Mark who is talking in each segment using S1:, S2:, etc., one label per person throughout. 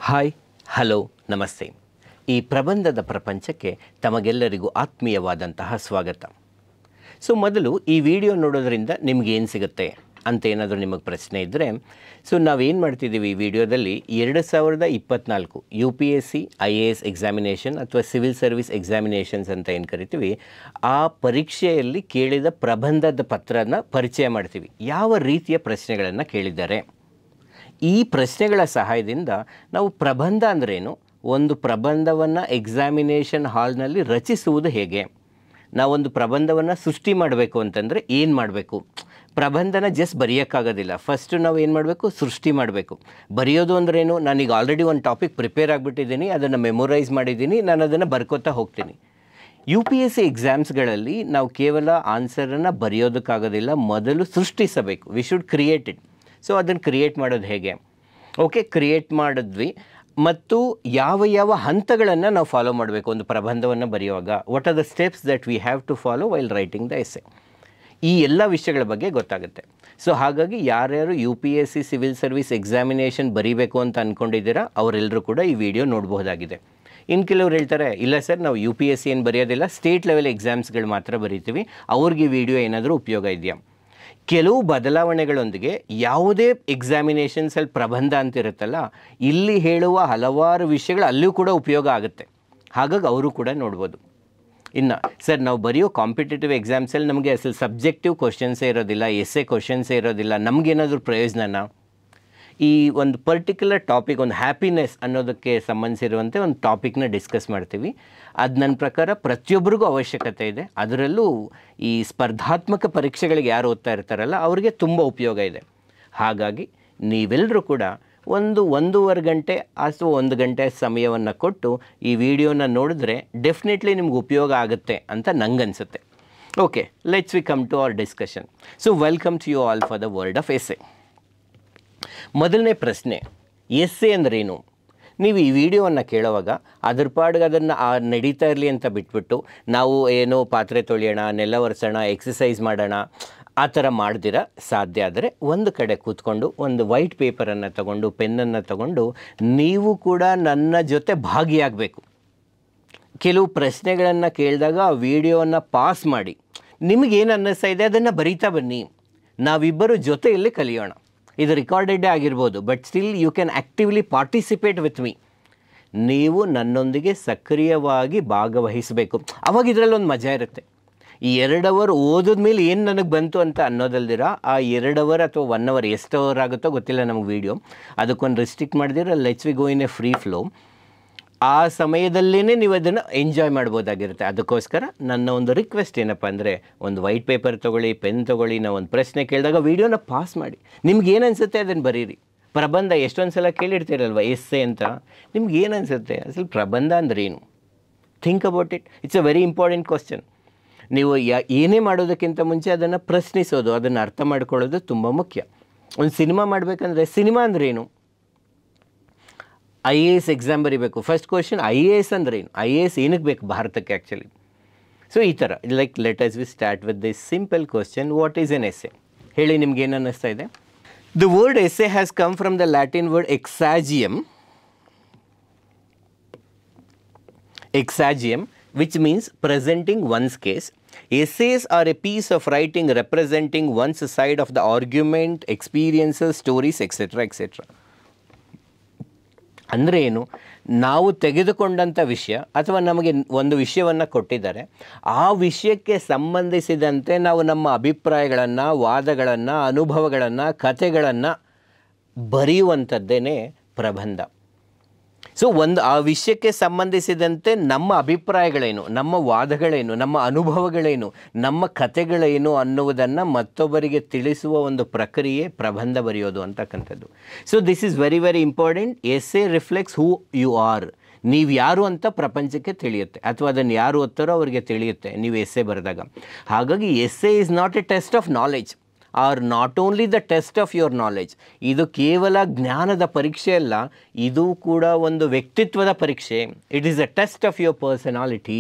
S1: Hi hello ನಮಸ್ತೆ. ಈ ಪ್ರಬಂಧದ ಪ್ರಪಂಚಕ್ಕೆ ತಮಗೆಲ್ಲರಿಗೂ ಆತ್ಮೀಯವಾದಂತಹ ಸ್ವಾಗತ. ಸೊ ಮೊದಲು ಈ ವಿಡಿಯೋ ನೋಡೋದ್ರಿಂದ ನಿಮಗೇನು ಸಿಗುತ್ತೆ ಅಂತ ಏನಾದರೂ ನಿಮಗೆ ಪ್ರಶ್ನೆ ಇದ್ದರೆ, ಸೊ ನಾವೇನು ಮಾಡ್ತಿದ್ದೀವಿ ಈ ವಿಡಿಯೋದಲ್ಲಿ 2024 UPSC IAS ಎಕ್ಸಾಮಿನೇಷನ್ ಅಥವಾ ಸಿವಿಲ್ ಸರ್ವಿಸ್ ಎಕ್ಸಾಮಿನೇಷನ್ಸ್ ಅಂತ ಏನು ಕರಿತೀವಿ, ಆ ಪರೀಕ್ಷೆಯಲ್ಲಿ ಕೇಳಿದ ಪ್ರಬಂಧದ ಪತ್ರನ ಪರಿಚಯ ಮಾಡ್ತೀವಿ. ಯಾವ ರೀತಿಯ ಪ್ರಶ್ನೆಗಳನ್ನು ಕೇಳಿದ್ದಾರೆ, ಈ ಪ್ರಶ್ನೆಗಳ ಸಹಾಯದಿಂದ ನಾವು ಪ್ರಬಂಧ ಅಂದ್ರೇನು, ಒಂದು ಪ್ರಬಂಧವನ್ನು ಎಕ್ಸಾಮಿನೇಷನ್ ಹಾಲ್ನಲ್ಲಿ ರಚಿಸುವುದು ಹೇಗೆ, ನಾವೊಂದು ಪ್ರಬಂಧವನ್ನು ಸೃಷ್ಟಿ ಮಾಡಬೇಕು ಅಂತಂದರೆ ಏನು ಮಾಡಬೇಕು, ಪ್ರಬಂಧನ ಜಸ್ಟ್ ಬರೆಯೋಕ್ಕಾಗೋದಿಲ್ಲ, ಫಸ್ಟು ನಾವು ಏನು ಮಾಡಬೇಕು, ಸೃಷ್ಟಿ ಮಾಡಬೇಕು. ಬರೆಯೋದು ಅಂದ್ರೇನು, ನಾನೀಗ ಆಲ್ರೆಡಿ ಒಂದು ಟಾಪಿಕ್ ಪ್ರಿಪೇರ್ ಆಗಿಬಿಟ್ಟಿದ್ದೀನಿ, ಅದನ್ನು ಮೆಮೊರೈಸ್ ಮಾಡಿದ್ದೀನಿ, ನಾನು ಅದನ್ನು ಬರ್ಕೋತಾ ಹೋಗ್ತೀನಿ. UPSC ಎಕ್ಸಾಮ್ಸ್ಗಳಲ್ಲಿ ನಾವು ಕೇವಲ ಆನ್ಸರನ್ನು ಬರೆಯೋದಕ್ಕಾಗೋದಿಲ್ಲ, ಮೊದಲು ಸೃಷ್ಟಿಸಬೇಕು. We should create it. So ಅದನ್ನು ಕ್ರಿಯೇಟ್ ಮಾಡೋದು ಹೇಗೆ, ಓಕೆ, ಕ್ರಿಯೇಟ್ ಮಾಡಿದ್ವಿ. ಮತ್ತು ಯಾವ ಯಾವ ಹಂತಗಳನ್ನು ನಾವು ಫಾಲೋ ಮಾಡಬೇಕು ಒಂದು ಪ್ರಬಂಧವನ್ನು ಬರೆಯುವಾಗ, what are the steps that we have to follow while writing the essay, ಈ ಎಲ್ಲ ವಿಷಯಗಳ ಬಗ್ಗೆ ಗೊತ್ತಾಗುತ್ತೆ. ಸೊ ಹಾಗಾಗಿ ಯಾರ್ಯಾರು UPSC ಸಿವಿಲ್ ಸರ್ವಿಸ್ ಎಕ್ಸಾಮಿನೇಷನ್ ಬರೀಬೇಕು ಅಂತ ಅಂದ್ಕೊಂಡಿದ್ದೀರಾ ಅವರೆಲ್ಲರೂ ಕೂಡ ಈ ವಿಡಿಯೋ ನೋಡಬಹುದಾಗಿದೆ. ಇನ್ನು ಕೆಲವ್ರು ಹೇಳ್ತಾರೆ, ಇಲ್ಲ ಸರ್ ನಾವು UPSC ಏನು ಬರೆಯೋದಿಲ್ಲ, ಸ್ಟೇಟ್ ಲೆವೆಲ್ ಎಕ್ಸಾಮ್ಸ್ಗಳು ಮಾತ್ರ ಬರೀತೀವಿ, ಅವ್ರಿಗೆ ಈ ವಿಡಿಯೋ ಏನಾದರೂ ಉಪಯೋಗ ಇದೆಯಾ? ಕೆಲವು ಬದಲಾವಣೆಗಳೊಂದಿಗೆ ಯಾವುದೇ ಎಕ್ಸಾಮಿನೇಷನ್ಸಲ್ಲಿ ಪ್ರಬಂಧ ಅಂತಿರುತ್ತಲ್ಲ, ಇಲ್ಲಿ ಹೇಳುವ ಹಲವಾರು ವಿಷಯಗಳು ಅಲ್ಲಿಯೂ ಕೂಡ ಉಪಯೋಗ ಆಗುತ್ತೆ. ಹಾಗಾಗಿ ಅವರು ಕೂಡ ನೋಡ್ಬೋದು. ಇನ್ನು ಸರ್ ನಾವು ಬರೆಯೋ ಕಾಂಪಿಟೇಟಿವ್ ಎಕ್ಸಾಮ್ಸಲ್ಲಿ ನಮಗೆ ಅಸಲು ಸಬ್ಜೆಕ್ಟಿವ್ ಕ್ವಶನ್ಸೇ ಇರೋದಿಲ್ಲ, ಎಸ್ಸೆ ಕ್ವಶನ್ಸೇ ಇರೋದಿಲ್ಲ, ನಮಗೇನಾದರೂ ಪ್ರಯೋಜನನ? ಈ ಒಂದು ಪರ್ಟಿಕ್ಯುಲರ್ ಟಾಪಿಕ್, ಒಂದು ಹ್ಯಾಪಿನೆಸ್ ಅನ್ನೋದಕ್ಕೆ ಸಂಬಂಧಿಸಿರುವಂತೆ ಒಂದು ಟಾಪಿಕ್ನ ಡಿಸ್ಕಸ್ ಮಾಡ್ತೀವಿ. ಅದು ನನ್ನ ಪ್ರಕಾರ ಪ್ರತಿಯೊಬ್ಬರಿಗೂ ಅವಶ್ಯಕತೆ ಇದೆ. ಅದರಲ್ಲೂ ಈ ಸ್ಪರ್ಧಾತ್ಮಕ ಪರೀಕ್ಷೆಗಳಿಗೆ ಯಾರು ಓದ್ತಾ ಇರ್ತಾರಲ್ಲ ಅವ್ರಿಗೆ ತುಂಬ ಉಪಯೋಗ ಇದೆ. ಹಾಗಾಗಿ ನೀವೆಲ್ಲರೂ ಕೂಡ ಒಂದೂವರೆ ಗಂಟೆ ಅಥವಾ 1 ಗಂಟೆ ಸಮಯವನ್ನು ಕೊಟ್ಟು ಈ ವಿಡಿಯೋನ ನೋಡಿದ್ರೆ ಡೆಫಿನೆಟ್ಲಿ ನಿಮ್ಗೆ ಉಪಯೋಗ ಆಗುತ್ತೆ ಅಂತ ನಂಗನ್ಸುತ್ತೆ. Okay, let's we come to our discussion. So welcome to you all for the world of essay. ಮೊದಲನೇ ಪ್ರಶ್ನೆ, ಎಸ್ಸೆ ಅಂದ್ರೇನು? ನೀವು ಈ ವಿಡಿಯೋವನ್ನು ಕೇಳುವಾಗ ಅದ್ರ ಪಾಡಿಗೆ ಅದನ್ನು ನಡೀತಾ ಇರಲಿ ಅಂತ ಬಿಟ್ಬಿಟ್ಟು ನಾವು ಏನೋ ಪಾತ್ರೆ ತೊಳೆಯೋಣ, ನೆಲ ಒರೆಸೋಣ, ಎಕ್ಸಸೈಸ್ ಮಾಡೋಣ ಆ ಥರ ಮಾಡ್ದಿರ ಸಾಧ್ಯ ಆದರೆ ಒಂದು ಕಡೆ ಕೂತ್ಕೊಂಡು ಒಂದು ವೈಟ್ ಪೇಪರನ್ನು ತಗೊಂಡು ಪೆನ್ನನ್ನು ತಗೊಂಡು ನೀವು ಕೂಡ ನನ್ನ ಜೊತೆ ಭಾಗಿಯಾಗಬೇಕು. ಕೆಲವು ಪ್ರಶ್ನೆಗಳನ್ನು ಕೇಳಿದಾಗ ಆ ವಿಡಿಯೋವನ್ನು ಪಾಸ್ ಮಾಡಿ ನಿಮಗೇನು ಅನ್ನಿಸ್ತಾ ಇದೆ ಅದನ್ನು ಬರೀತಾ ಬನ್ನಿ, ನಾವಿಬ್ಬರು ಜೊತೆಯಲ್ಲಿ ಕಲಿಯೋಣ. ಇದು ರೆಕಾರ್ಡೆಡೇ ಆಗಿರ್ಬೋದು, but still you can actively participate with me. ನೀವು ನನ್ನೊಂದಿಗೆ ಸಕ್ರಿಯವಾಗಿ ಭಾಗವಹಿಸಬೇಕು. ಅವಾಗ ಇದರಲ್ಲೊಂದು ಮಜಾ ಇರುತ್ತೆ. ಈ 2 ಅವರ್ ಓದಿದ ಮೇಲೆ ಏನು ನನಗೆ ಬಂತು ಅಂತ ಅನ್ನೋದಲ್ದಿರ, ಆ 2 ಅವರ್ ಅಥವಾ 1 ಅವರ್ ಎಷ್ಟು ಅವರ್ ಆಗುತ್ತೋ ಗೊತ್ತಿಲ್ಲ ನಮಗೆ ವಿಡಿಯೋ, ಅದಕ್ಕೊಂದು ರಿಸ್ಟ್ರಿಕ್ಟ್ ಮಾಡಿದಿರ, let's we go in a free flow. ಆ ಸಮಯದಲ್ಲೇ ನೀವು ಅದನ್ನು ಎಂಜಾಯ್ ಮಾಡ್ಬೋದಾಗಿರುತ್ತೆ. ಅದಕ್ಕೋಸ್ಕರ ನನ್ನ ಒಂದು ರಿಕ್ವೆಸ್ಟ್ ಏನಪ್ಪ ಅಂದರೆ, ಒಂದು ವೈಟ್ ಪೇಪರ್ ತೊಗೊಳ್ಳಿ, ಪೆನ್ ತೊಗೊಳ್ಳಿ, ನಾವು ಒಂದು ಪ್ರಶ್ನೆ ಕೇಳಿದಾಗ ವಿಡಿಯೋನ ಪಾಸ್ ಮಾಡಿ, ನಿಮ್ಗೆ ಏನು ಅನಿಸುತ್ತೆ ಅದನ್ನು ಬರೀರಿ. ಪ್ರಬಂಧ ಎಷ್ಟೊಂದು ಸಲ ಕೇಳಿರ್ತೀರಲ್ವ ಎಸ್ಸೆ ಅಂತ, ನಿಮ್ಗೆ ಏನು ಅನಿಸುತ್ತೆ ಅಸಲು ಪ್ರಬಂಧ ಅಂದ್ರೆ ಏನು? Think about it. It's a very important question. ನೀವು ಏನೇ ಮಾಡೋದಕ್ಕಿಂತ ಮುಂಚೆ ಅದನ್ನು ಪ್ರಶ್ನಿಸೋದು, ಅದನ್ನು ಅರ್ಥ ಮಾಡ್ಕೊಳ್ಳೋದು ತುಂಬ ಮುಖ್ಯ. ಒಂದು ಸಿನಿಮಾ ಮಾಡಬೇಕಂದ್ರೆ ಸಿನಿಮಾ ಅಂದ್ರೇನು? IAS ಎಕ್ಸಾಮ್ ಬರೀಬೇಕು, ಫಸ್ಟ್ ಕ್ವಶನ್ IAS ಅಂದ್ರೇನು, IAS ಏನಕ್ಕೆ ಬೇಕು ಭಾರತಕ್ಕೆ ಆ್ಯಕ್ಚುಲಿ? ಸೊ ಈ ಥರ like let us we start with this simple question, what is an essay? ಹೇಳಿ, ನಿಮ್ಗೆ ಏನು ಅನ್ನಿಸ್ತಾ ಇದೆ? The word essay has come from the Latin word exagium, which means presenting one's case. Essays are a piece of writing representing one's side of the argument, experiences, stories, etc. etc. ಅಂದರೆ ಏನು? ನಾವು ತೆಗೆದುಕೊಂಡಂಥ ವಿಷಯ ಅಥವಾ ನಮಗೆ ಒಂದು ವಿಷಯವನ್ನು ಕೊಟ್ಟಿದ್ದಾರೆ, ಆ ವಿಷಯಕ್ಕೆ ಸಂಬಂಧಿಸಿದಂತೆ ನಾವು ನಮ್ಮ ಅಭಿಪ್ರಾಯಗಳನ್ನು, ವಾದಗಳನ್ನು, ಅನುಭವಗಳನ್ನು, ಕಥೆಗಳನ್ನು ಬರೆಯುವಂಥದ್ದೇನೆ ಪ್ರಬಂಧ. ಸೊ ಆ ವಿಷಯಕ್ಕೆ ಸಂಬಂಧಿಸಿದಂತೆ ನಮ್ಮ ಅಭಿಪ್ರಾಯಗಳೇನು, ನಮ್ಮ ವಾದಗಳೇನು, ನಮ್ಮ ಅನುಭವಗಳೇನು, ನಮ್ಮ ಕಥೆಗಳೇನು ಅನ್ನುವುದನ್ನು ಮತ್ತೊಬ್ಬರಿಗೆ ತಿಳಿಸುವ ಒಂದು ಪ್ರಕ್ರಿಯೆ ಪ್ರಬಂಧ ಬರೆಯೋದು ಅಂತಕ್ಕಂಥದ್ದು. So this is very very important. Essay reflects who you are. ನೀವು ಯಾರು ಅಂತ ಪ್ರಪಂಚಕ್ಕೆ ತಿಳಿಯುತ್ತೆ, ಅಥವಾ ಅದನ್ನು ಯಾರು ಓದ್ತಾರೋ ಅವರಿಗೆ ತಿಳಿಯುತ್ತೆ ನೀವು ಎಸ್ಸೆ ಬರೆದಾಗ. ಹಾಗಾಗಿ essay is not a test of knowledge or not only the test of your knowledge. ಇದು ಕೇವಲ ಜ್ಞಾನದ ಪರೀಕ್ಷೆ ಅಲ್ಲ, ಇದು ಕೂಡ ಒಂದು ವ್ಯಕ್ತಿತ್ವದ ಪರೀಕ್ಷೆ. It is a test of your personality.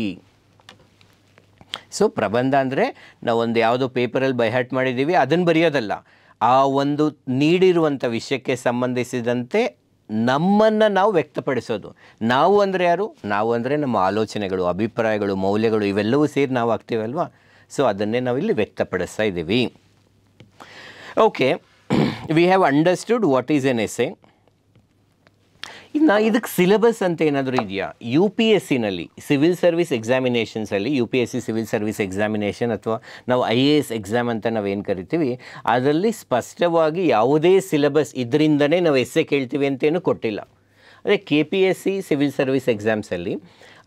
S1: So ಪ್ರಬಂಧ ಅಂದರೆ ನಾವೊಂದು ಯಾವುದೋ ಪೇಪರಲ್ಲಿ ಬೈಹಾಟ್ ಮಾಡಿದ್ದೀವಿ ಅದನ್ನು ಬರೆಯೋದಲ್ಲ, ಆ ಒಂದು ನೀಡಿರುವಂಥ ವಿಷಯಕ್ಕೆ ಸಂಬಂಧಿಸಿದಂತೆ ನಮ್ಮನ್ನು ನಾವು ವ್ಯಕ್ತಪಡಿಸೋದು. ನಾವು ಅಂದರೆ ಯಾರು? ನಾವು ಅಂದರೆ ನಮ್ಮ ಆಲೋಚನೆಗಳು, ಅಭಿಪ್ರಾಯಗಳು, ಮೌಲ್ಯಗಳು ಇವೆಲ್ಲವೂ ಸೇರಿ ನಾವು ಆಗ್ತೀವಲ್ವಾ. ಸೊ ಅದನ್ನೇ ನಾವಿಲ್ಲಿ ವ್ಯಕ್ತಪಡಿಸ್ತಾ ಇದ್ದೀವಿ. Okay, we have understood what is an essay. ಇನ್ನು ಇದಕ್ಕೆ ಸಿಲೆಬಸ್ ಅಂತ ಏನಾದರೂ ಇದೆಯಾ? ಯು ಪಿ ಎಸ್ ಸಿನಲ್ಲಿ ಸಿವಿಲ್ ಸರ್ವಿಸ್ ಎಕ್ಸಾಮಿನೇಷನ್ಸಲ್ಲಿ, U P S C civil service examination ಅಥವಾ ನಾವು IAS ಎಕ್ಸಾಮ್ ಅಂತ ನಾವೇನು ಕರಿತೀವಿ, ಅದರಲ್ಲಿ ಸ್ಪಷ್ಟವಾಗಿ ಯಾವುದೇ ಸಿಲೆಬಸ್ ಇದರಿಂದನೇ ನಾವು ಎಸ್ಸೆ ಕೇಳ್ತೀವಿ ಅಂತೇನು ಕೊಟ್ಟಿಲ್ಲ. ಅದೇ KPSC ಸಿವಿಲ್ ಸರ್ವಿಸ್ ಎಕ್ಸಾಮ್ಸಲ್ಲಿ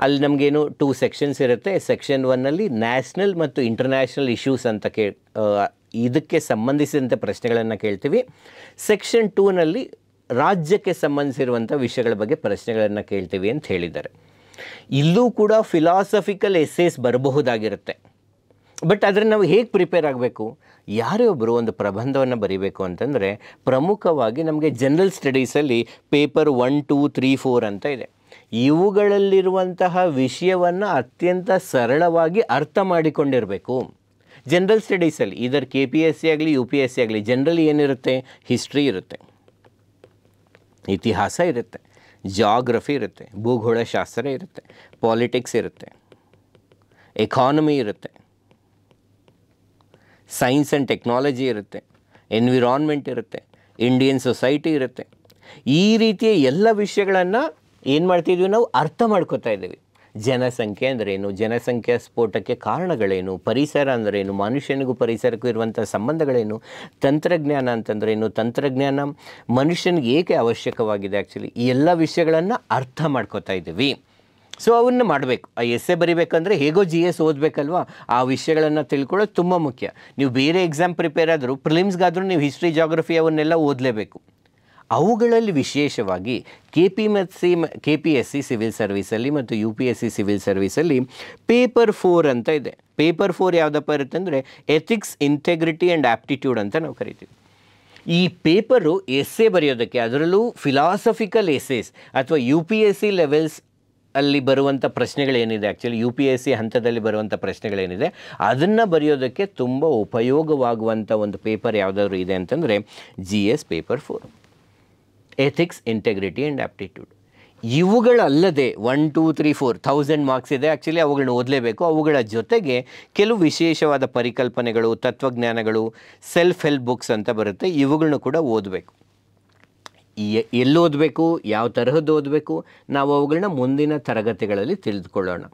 S1: ಅಲ್ಲಿ ನಮಗೇನು 2 ಸೆಕ್ಷನ್ಸ್ ಇರುತ್ತೆ. ಸೆಕ್ಷನ್ 1ನಲ್ಲಿ ನ್ಯಾಷನಲ್ ಮತ್ತು ಇಂಟರ್ನ್ಯಾಷನಲ್ ಇಶ್ಯೂಸ್ ಅಂತ ಇದಕ್ಕೆ ಸಂಬಂಧಿಸಿದಂಥ ಪ್ರಶ್ನೆಗಳನ್ನು ಕೇಳ್ತೀವಿ. ಸೆಕ್ಷನ್ 2ನಲ್ಲಿ ರಾಜ್ಯಕ್ಕೆ ಸಂಬಂಧಿಸಿರುವಂಥ ವಿಷಯಗಳ ಬಗ್ಗೆ ಪ್ರಶ್ನೆಗಳನ್ನು ಕೇಳ್ತೀವಿ ಅಂತ ಹೇಳಿದ್ದಾರೆ. ಇಲ್ಲೂ ಕೂಡ ಫಿಲಾಸಫಿಕಲ್ ಎಸ್ಸೇಸ್ ಬರಬಹುದಾಗಿರುತ್ತೆ. ಬಟ್ ಆದರೆ ನಾವು ಹೇಗೆ ಪ್ರಿಪೇರ್ ಆಗಬೇಕು? ಯಾರೇ ಒಬ್ಬರು ಒಂದು ಪ್ರಬಂಧವನ್ನು ಬರೀಬೇಕು ಅಂತಂದರೆ ಪ್ರಮುಖವಾಗಿ ನಮಗೆ ಜನರಲ್ ಸ್ಟಡೀಸಲ್ಲಿ ಪೇಪರ್ 1, 2, 3, 4 ಅಂತ ಇದೆ. ಇವುಗಳಲ್ಲಿರುವಂತಹ ವಿಷಯವನ್ನು ಅತ್ಯಂತ ಸರಳವಾಗಿ ಅರ್ಥ ಮಾಡಿಕೊಂಡಿರಬೇಕು. ಜನರಲ್ ಸ್ಟಡೀಸಲ್ಲಿ ಇದರ KPSC ಆಗಲಿ UPSC ಆಗಲಿ ಜನರಲ್ ಏನಿರುತ್ತೆ? ಹಿಸ್ಟ್ರಿ ಇರುತ್ತೆ, ಇತಿಹಾಸ ಇರುತ್ತೆ, ಜಾಗ್ರಫಿ ಇರುತ್ತೆ, ಭೂಗೋಳಶಾಸ್ತ್ರ ಇರುತ್ತೆ, ಪಾಲಿಟಿಕ್ಸ್ ಇರುತ್ತೆ, ಎಕಾನಮಿ ಇರುತ್ತೆ, ಸೈನ್ಸ್ ಆ್ಯಂಡ್ ಟೆಕ್ನಾಲಜಿ ಇರುತ್ತೆ, ಎನ್ವಿರಾನ್ಮೆಂಟ್ ಇರುತ್ತೆ, ಇಂಡಿಯನ್ ಸೊಸೈಟಿ ಇರುತ್ತೆ. ಈ ರೀತಿಯ ಎಲ್ಲ ವಿಷಯಗಳನ್ನು ಏನು ಮಾಡ್ತಿದ್ವಿ ನಾವು? ಅರ್ಥ ಮಾಡ್ಕೋತಾ ಇದ್ದೀವಿ. ಜನಸಂಖ್ಯೆ ಅಂದ್ರೇನು, ಜನಸಂಖ್ಯಾ ಸ್ಫೋಟಕ್ಕೆ ಕಾರಣಗಳೇನು, ಪರಿಸರ ಅಂದ್ರೇನು, ಮನುಷ್ಯನಿಗೂ ಪರಿಸರಕ್ಕೂ ಇರುವಂಥ ಸಂಬಂಧಗಳೇನು, ತಂತ್ರಜ್ಞಾನ ಅಂತಂದ್ರೇನು, ತಂತ್ರಜ್ಞಾನ ಮನುಷ್ಯನಿಗೆ ಏಕೆ ಅವಶ್ಯಕವಾಗಿದೆ, ಆ್ಯಕ್ಚುಲಿ ಈ ಎಲ್ಲ ವಿಷಯಗಳನ್ನು ಅರ್ಥ ಮಾಡ್ಕೋತಾ ಇದ್ದೀವಿ. ಸೊ ಅವನ್ನ ಮಾಡಬೇಕು. ಆ ಎಸ್ಸೆ ಬರಿಬೇಕಂದ್ರೆ ಹೇಗೋ GS ಓದಬೇಕಲ್ವಾ, ಆ ವಿಷಯಗಳನ್ನು ತಿಳ್ಕೊಳ್ಳೋದು ತುಂಬ ಮುಖ್ಯ. ನೀವು ಬೇರೆ ಎಕ್ಸಾಮ್ ಪ್ರಿಪೇರ್ ಆದರೂ, ಪ್ರಿಲಿಮ್ಸ್ಗಾದರೂ ನೀವು ಹಿಸ್ಟ್ರಿ, ಜಾಗ್ರಫಿ ಅವನ್ನೆಲ್ಲ ಓದಲೇಬೇಕು. ಅವುಗಳಲ್ಲಿ ವಿಶೇಷವಾಗಿ KPSC ಸಿವಿಲ್ ಸರ್ವಿಸಲ್ಲಿ ಮತ್ತು UPSC ಸಿವಿಲ್ ಸರ್ವಿಸಲ್ಲಿ ಪೇಪರ್ 4 ಅಂತ ಇದೆ. ಪೇಪರ್ 4 ಯಾವುದಪ್ಪ ಇರುತ್ತೆ ಅಂದರೆ ಎಥಿಕ್ಸ್, ಇಂಟೆಗ್ರಿಟಿ ಆ್ಯಂಡ್ ಆ್ಯಪ್ಟಿಟ್ಯೂಡ್ ಅಂತ ನಾವು ಕರಿತೀವಿ. ಈ ಪೇಪರು ಎಸ್ಸೆ ಬರೆಯೋದಕ್ಕೆ, ಅದರಲ್ಲೂ ಫಿಲಾಸಫಿಕಲ್ ಎಸ್ಸೇಸ್ ಅಥವಾ UPSC ಲೆವೆಲ್ಸ್ ಅಲ್ಲಿ ಬರುವಂಥ ಪ್ರಶ್ನೆಗಳೇನಿದೆ, ಆ್ಯಕ್ಚುಲಿ UPSC ಹಂತದಲ್ಲಿ ಬರುವಂಥ ಪ್ರಶ್ನೆಗಳೇನಿದೆ ಅದನ್ನು ಬರೆಯೋದಕ್ಕೆ ತುಂಬ ಉಪಯೋಗವಾಗುವಂಥ ಒಂದು ಪೇಪರ್ ಯಾವುದಾದ್ರು ಇದೆ ಅಂತಂದರೆ GS paper 4, ethics, integrity and aptitude. ಇವುಗಳಲ್ಲದೆ 1, 2, 3, 4 1000 ಮಾರ್ಕ್ಸ್ ಇದೆ. ಆ್ಯಕ್ಚುಲಿ ಅವುಗಳನ್ನ ಓದಲೇಬೇಕು. ಅವುಗಳ ಜೊತೆಗೆ ಕೆಲವು ವಿಶೇಷವಾದ ಪರಿಕಲ್ಪನೆಗಳು, ತತ್ವಜ್ಞಾನಗಳು, ಸೆಲ್ಫ್ ಹೆಲ್ಪ್ ಬುಕ್ಸ್ ಅಂತ ಬರುತ್ತೆ, ಇವುಗಳನ್ನ ಕೂಡ ಓದಬೇಕು. ಎಲ್ಲಿ ಓದಬೇಕು, ಯಾವ ತರಹದ್ದು ಓದಬೇಕು, ನಾವು ಅವುಗಳನ್ನ ಮುಂದಿನ ತರಗತಿಗಳಲ್ಲಿ ತಿಳಿದುಕೊಳ್ಳೋಣ.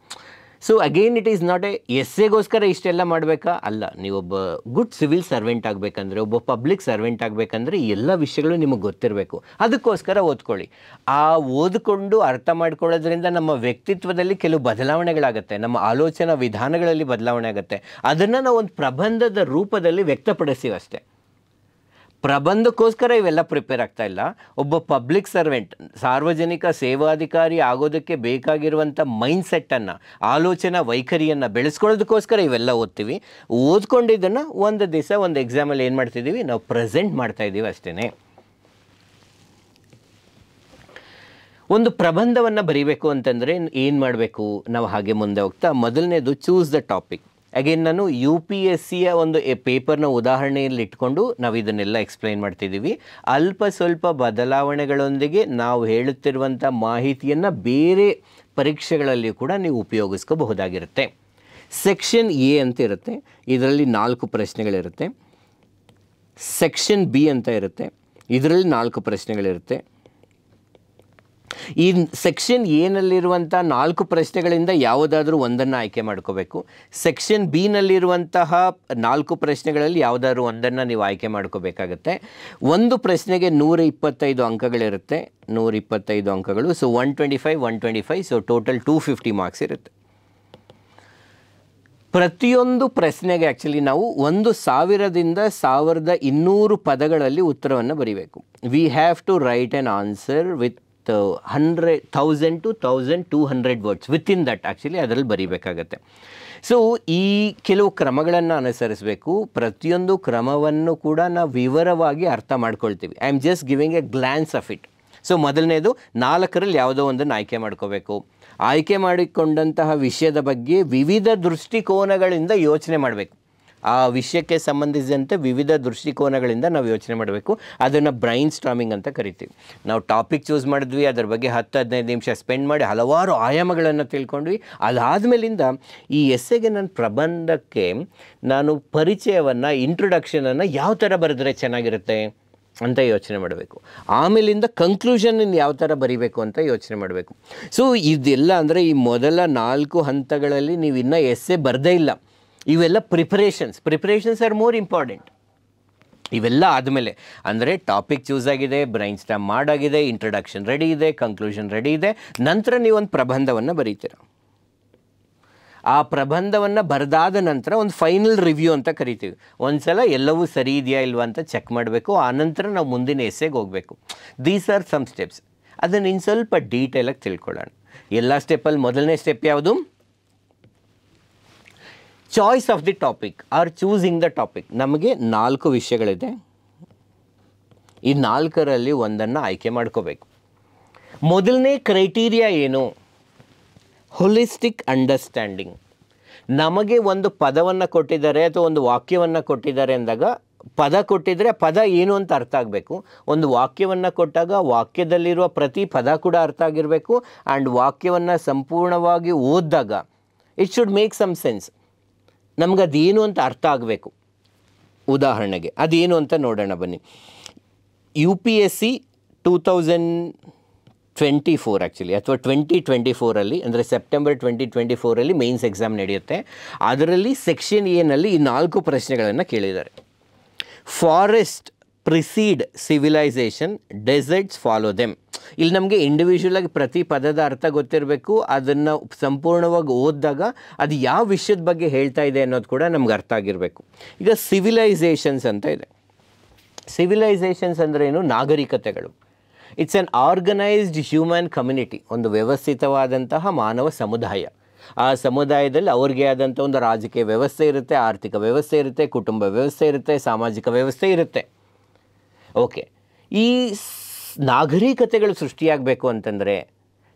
S1: So again it is not ಎಸ್ಸೆಗೋಸ್ಕರ ಇಷ್ಟೆಲ್ಲ ಮಾಡಬೇಕಾ? ಅಲ್ಲ. ನೀವೊಬ್ಬ ಗುಡ್ ಸಿವಿಲ್ ಸರ್ವೆಂಟ್ ಆಗಬೇಕಂದ್ರೆ, ಒಬ್ಬ ಪಬ್ಲಿಕ್ ಸರ್ವೆಂಟ್ ಆಗಬೇಕಂದ್ರೆ ಈ ಎಲ್ಲ ವಿಷಯಗಳು ನಿಮಗೆ ಗೊತ್ತಿರಬೇಕು. ಅದಕ್ಕೋಸ್ಕರ ಓದ್ಕೊಳ್ಳಿ. ಆ ಓದ್ಕೊಂಡು ಅರ್ಥ ಮಾಡ್ಕೊಳ್ಳೋದ್ರಿಂದ ನಮ್ಮ ವ್ಯಕ್ತಿತ್ವದಲ್ಲಿ ಕೆಲವು ಬದಲಾವಣೆಗಳಾಗುತ್ತೆ, ನಮ್ಮ ಆಲೋಚನಾ ವಿಧಾನಗಳಲ್ಲಿ ಬದಲಾವಣೆ ಆಗುತ್ತೆ. ಅದನ್ನು ನಾವು ಒಂದು ಪ್ರಬಂಧದ ರೂಪದಲ್ಲಿ ವ್ಯಕ್ತಪಡಿಸ್ತೀವಿ ಅಷ್ಟೇ. ಪ್ರಬಂಧಕ್ಕೋಸ್ಕರ ಇವೆಲ್ಲ ಪ್ರಿಪೇರ್ ಆಗ್ತಾ ಇಲ್ಲ. ಒಬ್ಬ ಪಬ್ಲಿಕ್ ಸರ್ವೆಂಟ್, ಸಾರ್ವಜನಿಕ ಸೇವಾಧಿಕಾರಿ ಆಗೋದಕ್ಕೆ ಬೇಕಾಗಿರುವಂಥ ಮೈಂಡ್ಸೆಟ್ಟನ್ನು, ಆಲೋಚನಾ ವೈಖರಿಯನ್ನು ಬೆಳೆಸ್ಕೊಳ್ಳೋದಕ್ಕೋಸ್ಕರ ಇವೆಲ್ಲ ಓದ್ತೀವಿ. ಓದ್ಕೊಂಡಿದ್ದನ್ನು ಒಂದು ದಿವಸ ಒಂದು ಎಕ್ಸಾಮಲ್ಲಿ ಏನು ಮಾಡ್ತಿದ್ದೀವಿ, ನಾವು ಪ್ರೆಸೆಂಟ್ ಮಾಡ್ತಾ ಇದ್ದೀವಿ ಅಷ್ಟೇ. ಒಂದು ಪ್ರಬಂಧವನ್ನು ಬರೀಬೇಕು ಅಂತಂದರೆ ಏನು ಮಾಡಬೇಕು? ನಾವು ಹಾಗೆ ಮುಂದೆ ಹೋಗ್ತಾ ಮೊದಲನೇದು ಚೂಸ್ ದ ಟಾಪಿಕ್. ಅಗೇನ್ ನಾನು UPSCಯ ಒಂದು ಪೇಪರ್ನ ಉದಾಹರಣೆಯಲ್ಲಿ ಇಟ್ಕೊಂಡು ನಾವು ಇದನ್ನೆಲ್ಲ ಎಕ್ಸ್ಪ್ಲೈನ್ ಮಾಡ್ತಿದ್ದೀವಿ. ಅಲ್ಪ ಸ್ವಲ್ಪ ಬದಲಾವಣೆಗಳೊಂದಿಗೆ ನಾವು ಹೇಳುತ್ತಿರುವಂಥ ಮಾಹಿತಿಯನ್ನು ಬೇರೆ ಪರೀಕ್ಷೆಗಳಲ್ಲಿ ಕೂಡ ನೀವು ಉಪಯೋಗಿಸ್ಕೋಬಹುದಾಗಿರುತ್ತೆ. ಸೆಕ್ಷನ್ A ಅಂತ ಇರುತ್ತೆ, ಇದರಲ್ಲಿ 4 ಪ್ರಶ್ನೆಗಳಿರುತ್ತೆ. ಸೆಕ್ಷನ್ B ಅಂತ ಇರುತ್ತೆ, ಇದರಲ್ಲಿ 4 ಪ್ರಶ್ನೆಗಳಿರುತ್ತೆ. ಈ ಸೆಕ್ಷನ್ ಎನಲ್ಲಿರುವಂಥ 4 ಪ್ರಶ್ನೆಗಳಿಂದ ಯಾವುದಾದ್ರೂ ಒಂದನ್ನು ಆಯ್ಕೆ ಮಾಡ್ಕೋಬೇಕು. ಸೆಕ್ಷನ್ ಬಿನಲ್ಲಿರುವಂತಹ 4 ಪ್ರಶ್ನೆಗಳಲ್ಲಿ ಯಾವುದಾದ್ರೂ ಒಂದನ್ನು ನೀವು ಆಯ್ಕೆ ಮಾಡ್ಕೋಬೇಕಾಗತ್ತೆ. ಒಂದು ಪ್ರಶ್ನೆಗೆ 125 ಅಂಕಗಳಿರುತ್ತೆ, 125 ಅಂಕಗಳು. ಸೊ 125, ಸೊ ಟೋಟಲ್ 250 ಮಾರ್ಕ್ಸ್ ಇರುತ್ತೆ. ಪ್ರತಿಯೊಂದು ಪ್ರಶ್ನೆಗೆ ಆ್ಯಕ್ಚುಲಿ ನಾವು 1000ದಿಂದ 1200 ಪದಗಳಲ್ಲಿ ಉತ್ತರವನ್ನು ಬರೀಬೇಕು. We have to write an answer with 1000 to 1200 words within that actually ಅದರಲ್ಲಿ ಬರೀಬೇಕಾಗತ್ತೆ. ಸೊ ಈ ಕೆಲವು ಕ್ರಮಗಳನ್ನು ಅನುಸರಿಸಬೇಕು. ಪ್ರತಿಯೊಂದು ಕ್ರಮವನ್ನು ಕೂಡ ನಾವು ವಿವರವಾಗಿ ಅರ್ಥ ಮಾಡ್ಕೊಳ್ತೀವಿ. I am just giving A glance of it. So ಮೊದಲನೇದು 4ರಲ್ಲಿ ಯಾವುದೋ ಒಂದನ್ನು ಆಯ್ಕೆ ಮಾಡ್ಕೋಬೇಕು. ಆಯ್ಕೆ ಮಾಡಿಕೊಂಡಂತಹ ವಿಷಯದ ಬಗ್ಗೆ ವಿವಿಧ ದೃಷ್ಟಿಕೋನಗಳಿಂದ ಯೋಚನೆ ಮಾಡಬೇಕು. ಆ ವಿಷಯಕ್ಕೆ ಸಂಬಂಧಿಸಿದಂತೆ ವಿವಿಧ ದೃಷ್ಟಿಕೋನಗಳಿಂದ ನಾವು ಯೋಚನೆ ಮಾಡಬೇಕು. ಅದನ್ನು ಬ್ರೈನ್ ಸ್ಟಾರ್ಮಿಂಗ್ ಅಂತ ಕರಿತೀವಿ. ನಾವು ಟಾಪಿಕ್ ಚೂಸ್ ಮಾಡಿದ್ವಿ, ಅದರ ಬಗ್ಗೆ 10-15 ನಿಮಿಷ ಸ್ಪೆಂಡ್ ಮಾಡಿ ಹಲವಾರು ಆಯಾಮಗಳನ್ನು ತಿಳ್ಕೊಂಡ್ವಿ. ಅದಾದಮೇಲಿಂದ ಈ ಎಸ್ಸೆಗೆ ನನ್ನ ಪ್ರಬಂಧಕ್ಕೆ ನಾನು ಪರಿಚಯವನ್ನು, ಇಂಟ್ರೊಡಕ್ಷನನ್ನು ಯಾವ ಥರ ಬರೆದ್ರೆ ಚೆನ್ನಾಗಿರುತ್ತೆ ಅಂತ ಯೋಚನೆ ಮಾಡಬೇಕು. ಆಮೇಲಿಂದ ಕನ್ಕ್ಲೂಷನ್ ಯಾವ ಥರ ಬರೀಬೇಕು ಅಂತ ಯೋಚನೆ ಮಾಡಬೇಕು. ಸೊ ಇದೆಲ್ಲ ಅಂದರೆ ಈ ಮೊದಲ 4 ಹಂತಗಳಲ್ಲಿ ನೀವು ಇನ್ನೂ ಎಸ್ಸೆ ಬರದೇ ಇಲ್ಲ. ಇವೆಲ್ಲ ಪ್ರಿಪ್ರೇಷನ್ಸ್ ಆರ್ ಮೋರ್ ಇಂಪಾರ್ಟೆಂಟ್. ಇವೆಲ್ಲ ಆದಮೇಲೆ ಅಂದರೆ ಟಾಪಿಕ್ ಚೂಸ್ ಆಗಿದೆ, ಬ್ರೈನ್ ಸ್ಟಾರ್ಮ್ ಮಾಡಾಗಿದೆ, ಇಂಟ್ರಡಕ್ಷನ್ ರೆಡಿ ಇದೆ, ಕನ್ಕ್ಲೂಷನ್ ರೆಡಿ ಇದೆ, ನಂತರ ನೀವೊಂದು ಪ್ರಬಂಧವನ್ನು ಬರೀತೀರ. ಆ ಪ್ರಬಂಧವನ್ನು ಬರೆದಾದ ನಂತರ ಒಂದು ಫೈನಲ್ ರಿವ್ಯೂ ಅಂತ ಕರಿತೀವಿ. ಒಂದು ಸಲ ಎಲ್ಲವೂ ಸರಿ ಇದೆಯಾ ಇಲ್ವಾ ಅಂತ ಚೆಕ್ ಮಾಡಬೇಕು. ಆನಂತರ ನಾವು ಮುಂದಿನ ಎಸ್ಸೆಗೆ ಹೋಗಬೇಕು. These are some steps. ಅದನ್ನು ಇನ್ನು ಸ್ವಲ್ಪ ಡೀಟೇಲಾಗಿ ತಿಳ್ಕೊಳ್ಳೋಣ. ಎಲ್ಲ ಸ್ಟೆಪ್ಪಲ್ಲಿ ಮೊದಲನೇ ಸ್ಟೆಪ್ ಯಾವುದು? Choice of the topic are choosing the topic. ನಮಗೆ 4 ವಿಷಯಗಳಿದೆ. ಈ 4ರಲ್ಲಿ ಒಂದನ್ನು ಆಯ್ಕೆ ಮಾಡ್ಕೋಬೇಕು. ಮೊದಲನೇ ಕ್ರೈಟೀರಿಯಾ ಏನು? Holistic understanding. ನಮಗೆ ಒಂದು ಪದವನ್ನು ಕೊಟ್ಟಿದ್ದಾರೆ ಅಥವಾ ಒಂದು ವಾಕ್ಯವನ್ನು ಕೊಟ್ಟಿದ್ದಾರೆ ಅಂದಾಗ, ಪದ ಕೊಟ್ಟಿದ್ದರೆ ಪದ ಏನು ಅಂತ ಅರ್ಥ ಆಗಬೇಕು. ಒಂದು ವಾಕ್ಯವನ್ನು ಕೊಟ್ಟಾಗ ವಾಕ್ಯದಲ್ಲಿರುವ ಪ್ರತಿ ಪದ ಕೂಡ ಅರ್ಥ ಆಗಿರಬೇಕು. ಆ್ಯಂಡ್ ವಾಕ್ಯವನ್ನು ಸಂಪೂರ್ಣವಾಗಿ ಓದಿದಾಗ it should make some sense. ನಮಗದೇನು ಅಂತ ಅರ್ಥ ಆಗಬೇಕು. ಉದಾಹರಣೆಗೆ ಅದೇನು ಅಂತ ನೋಡೋಣ ಬನ್ನಿ. UPSC 2024 ಆ್ಯಕ್ಚುಲಿ, ಅಥವಾ 2024 ಅಂದರೆ ಸೆಪ್ಟೆಂಬರ್ 2024 ಮೇನ್ಸ್ ಎಕ್ಸಾಮ್ ನಡೆಯುತ್ತೆ. ಅದರಲ್ಲಿ ಸೆಕ್ಷನ್ ಎನಲ್ಲಿ ಈ 4 ಪ್ರಶ್ನೆಗಳನ್ನು ಕೇಳಿದ್ದಾರೆ. Forest precede civilisation, deserts follow them. ಇಲ್ಲಿ ನಮಗೆ ಇಂಡಿವಿಜುವಲಾಗಿ ಪ್ರತಿ ಪದದ ಅರ್ಥ ಗೊತ್ತಿರಬೇಕು. ಅದನ್ನು ಸಂಪೂರ್ಣವಾಗಿ ಓದಿದಾಗ ಅದು ಯಾವ ವಿಷಯದ ಬಗ್ಗೆ ಹೇಳ್ತಾ ಇದೆ ಅನ್ನೋದು ಕೂಡ ನಮ್ಗೆ ಅರ್ಥ ಆಗಿರಬೇಕು. ಈಗ ಸಿವಿಲೈಸೇಷನ್ಸ್ ಅಂತ ಇದೆ. ಸಿವಿಲೈಸೇಷನ್ಸ್ ಅಂದ್ರೇನು? ನಾಗರಿಕತೆಗಳು. It's an organised human community. ಒಂದು ವ್ಯವಸ್ಥಿತವಾದಂತಹ ಮಾನವ ಸಮುದಾಯ. ಆ ಸಮುದಾಯದಲ್ಲಿ ಅವ್ರಿಗೆ ಆದಂಥ ಒಂದು ರಾಜಕೀಯ ವ್ಯವಸ್ಥೆ ಇರುತ್ತೆ, ಆರ್ಥಿಕ ವ್ಯವಸ್ಥೆ ಇರುತ್ತೆ, ಕುಟುಂಬ ವ್ಯವಸ್ಥೆ ಇರುತ್ತೆ, ಸಾಮಾಜಿಕ ವ್ಯವಸ್ಥೆ ಇರುತ್ತೆ. ಓಕೆ, ಈ ನಾಗರಿಕತೆಗಳು ಸೃಷ್ಟಿಯಾಗಬೇಕು ಅಂತಂದರೆ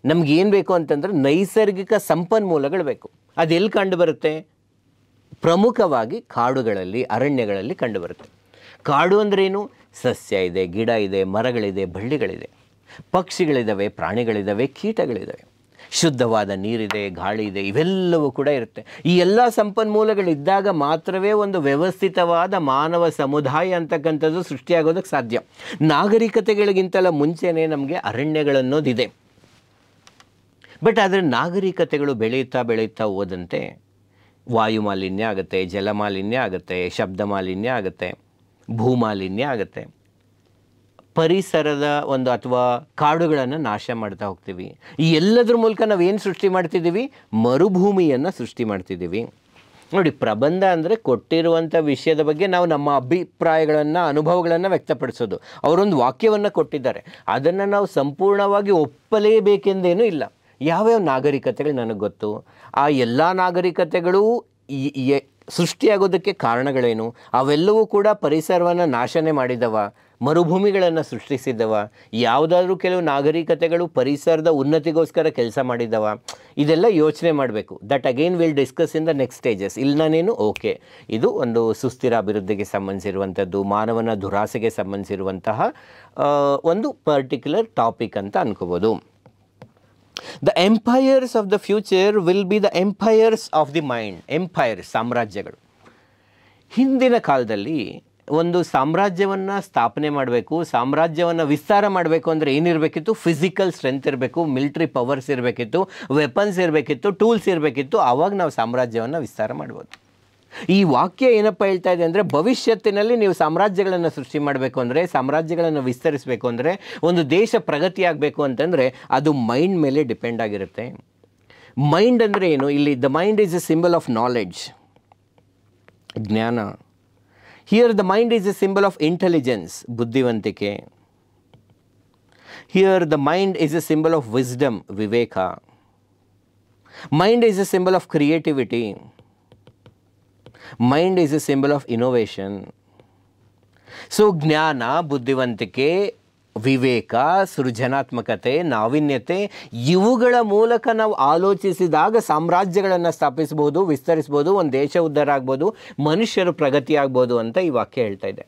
S1: ನಮಗೇನು ಬೇಕು ಅಂತಂದರೆ ನೈಸರ್ಗಿಕ ಸಂಪನ್ಮೂಲಗಳು ಬೇಕು. ಅದೆಲ್ಲಿ ಕಂಡುಬರುತ್ತೆ? ಪ್ರಮುಖವಾಗಿ ಕಾಡುಗಳಲ್ಲಿ, ಅರಣ್ಯಗಳಲ್ಲಿ ಕಂಡುಬರುತ್ತೆ. ಕಾಡು ಅಂದ್ರೇನು? ಸಸ್ಯ ಇದೆ, ಗಿಡ ಇದೆ, ಮರಗಳಿದೆ, ಬಳ್ಳಿಗಳಿದೆ, ಪಕ್ಷಿಗಳಿದ್ದಾವೆ, ಪ್ರಾಣಿಗಳಿದ್ದಾವೆ, ಕೀಟಗಳಿದ್ದಾವೆ, ಶುದ್ಧವಾದ ನೀರಿದೆ, ಗಾಳಿ ಇದೆ, ಇವೆಲ್ಲವೂ ಕೂಡ ಇರುತ್ತೆ. ಈ ಎಲ್ಲ ಸಂಪನ್ಮೂಲಗಳಿದ್ದಾಗ ಮಾತ್ರವೇ ಒಂದು ವ್ಯವಸ್ಥಿತವಾದ ಮಾನವ ಸಮುದಾಯ ಅಂತಕ್ಕಂಥದ್ದು ಸೃಷ್ಟಿಯಾಗೋದಕ್ಕೆ ಸಾಧ್ಯ. ನಾಗರಿಕತೆಗಳಿಗಿಂತಲ ಮುಂಚೆನೇ ನಮಗೆ ಅರಣ್ಯಗಳನ್ನೋದಿದೆ. ಬಟ್ ಆದರೆ ನಾಗರಿಕತೆಗಳು ಬೆಳೀತಾ ಹೋದಂತೆ ವಾಯು ಮಾಲಿನ್ಯ ಆಗುತ್ತೆ, ಜಲಮಾಲಿನ್ಯ ಆಗುತ್ತೆ, ಶಬ್ದ ಮಾಲಿನ್ಯ ಆಗುತ್ತೆ, ಭೂಮಾಲಿನ್ಯ ಆಗುತ್ತೆ, ಪರಿಸರದ ಒಂದು ಅಥವಾ ಕಾಡುಗಳನ್ನು ನಾಶ ಮಾಡ್ತಾ ಹೋಗ್ತೀವಿ. ಈ ಎಲ್ಲದರ ಮೂಲಕ ನಾವೇನು ಸೃಷ್ಟಿ ಮಾಡ್ತಿದ್ದೀವಿ? ಮರುಭೂಮಿಯನ್ನು ಸೃಷ್ಟಿ ಮಾಡ್ತಿದ್ದೀವಿ. ನೋಡಿ, ಪ್ರಬಂಧ ಅಂದರೆ ಕೊಟ್ಟಿರುವಂಥ ವಿಷಯದ ಬಗ್ಗೆ ನಾವು ನಮ್ಮ ಅಭಿಪ್ರಾಯಗಳನ್ನು, ಅನುಭವಗಳನ್ನು ವ್ಯಕ್ತಪಡಿಸೋದು. ಅವರೊಂದು ವಾಕ್ಯವನ್ನು ಕೊಟ್ಟಿದ್ದಾರೆ, ಅದನ್ನು ನಾವು ಸಂಪೂರ್ಣವಾಗಿ ಒಪ್ಪಲೇಬೇಕೆಂದೇನೂ ಇಲ್ಲ. ಯಾವ್ಯಾವ ನಾಗರಿಕತೆಗಳು ನನಗೆ ಗೊತ್ತು, ಆ ಎಲ್ಲ ನಾಗರಿಕತೆಗಳು ಸೃಷ್ಟಿಯಾಗೋದಕ್ಕೆ ಕಾರಣಗಳೇನು, ಅವೆಲ್ಲವೂ ಕೂಡ ಪರಿಸರವನ್ನು ನಾಶನೇ ಮಾಡಿದವ, ಮರುಭೂಮಿಗಳನ್ನು ಸೃಷ್ಟಿಸಿದವ, ಯಾವುದಾದ್ರೂ ಕೆಲವು ನಾಗರಿಕತೆಗಳು ಪರಿಸರದ ಉನ್ನತಿಗೋಸ್ಕರ ಕೆಲಸ ಮಾಡಿದವ, ಇದೆಲ್ಲ ಯೋಚನೆ ಮಾಡಬೇಕು. That again will discuss in the next stages. ಇಲ್ಲಿ ನಾನೇನು ಓಕೆ, ಇದು ಒಂದು ಸುಸ್ಥಿರ ಅಭಿವೃದ್ಧಿಗೆ ಸಂಬಂಧಿಸಿರುವಂಥದ್ದು, ಮಾನವನ ದುರಾಸೆಗೆ ಸಂಬಂಧಿಸಿರುವಂತಹ ಒಂದು ಪರ್ಟಿಕ್ಯುಲರ್ ಟಾಪಿಕ್ ಅಂತ ಅನ್ಕೋಬೋದು. The empires of the future will be the empires of the mind. Empires, ಸಾಮ್ರಾಜ್ಯಗಳು. ಹಿಂದಿನ ಕಾಲದಲ್ಲಿ ಒಂದು ಸಾಮ್ರಾಜ್ಯವನ್ನು ಸ್ಥಾಪನೆ ಮಾಡಬೇಕು, ಸಾಮ್ರಾಜ್ಯವನ್ನು ವಿಸ್ತಾರ ಮಾಡಬೇಕು ಅಂದರೆ ಏನಿರಬೇಕಿತ್ತು? ಫಿಸಿಕಲ್ ಸ್ಟ್ರೆಂತ್ ಇರಬೇಕು, ಮಿಲಿಟ್ರಿ ಪವರ್ಸ್ ಇರಬೇಕಿತ್ತು, ವೆಪನ್ಸ್ ಇರಬೇಕಿತ್ತು, ಟೂಲ್ಸ್ ಇರಬೇಕಿತ್ತು. ಆವಾಗ ನಾವು ಸಾಮ್ರಾಜ್ಯವನ್ನು ವಿಸ್ತಾರ ಮಾಡ್ಬೋದು. ಈ ವಾಕ್ಯ ಏನಪ್ಪ ಹೇಳ್ತಾ ಇದೆ ಅಂದರೆ, ಭವಿಷ್ಯತ್ತಿನಲ್ಲಿ ನೀವು ಸಾಮ್ರಾಜ್ಯಗಳನ್ನು ಸೃಷ್ಟಿ ಮಾಡಬೇಕು ಅಂದರೆ, ಸಾಮ್ರಾಜ್ಯಗಳನ್ನು ವಿಸ್ತರಿಸಬೇಕು ಅಂದರೆ, ಒಂದು ದೇಶ ಪ್ರಗತಿ ಆಗಬೇಕು ಅಂತಂದರೆ ಅದು ಮೈಂಡ್ ಮೇಲೆ ಡಿಪೆಂಡ್ ಆಗಿರುತ್ತೆ. ಮೈಂಡ್ ಅಂದರೆ ಏನು? ಇಲ್ಲಿ the mind is a symbol of knowledge, ಜ್ಞಾನ. Here the mind is a symbol of intelligence, ಬುದ್ಧಿವಂತಿಕೆ. Here the mind is a symbol of wisdom, ವಿವೇಕ. Mind is a symbol of creativity. Mind is a symbol of innovation. So ಜ್ಞಾನ, ಬುದ್ಧಿವಂತಿಕೆ, ವಿವೇಕ, ಸೃಜನಾತ್ಮಕತೆ, ನಾವೀನ್ಯತೆ ಇವುಗಳ ಮೂಲಕ ನಾವು ಆಲೋಚಿಸಿದಾಗ ಸಾಮ್ರಾಜ್ಯಗಳನ್ನು ಸ್ಥಾಪಿಸ್ಬೋದು, ವಿಸ್ತರಿಸ್ಬೋದು, ಒಂದು ದೇಶ ಉದ್ಧಾರ ಆಗ್ಬೋದು, ಮನುಷ್ಯರು ಪ್ರಗತಿ ಆಗ್ಬೋದು ಅಂತ ಈ ವಾಕ್ಯ ಹೇಳ್ತಾ ಇದೆ.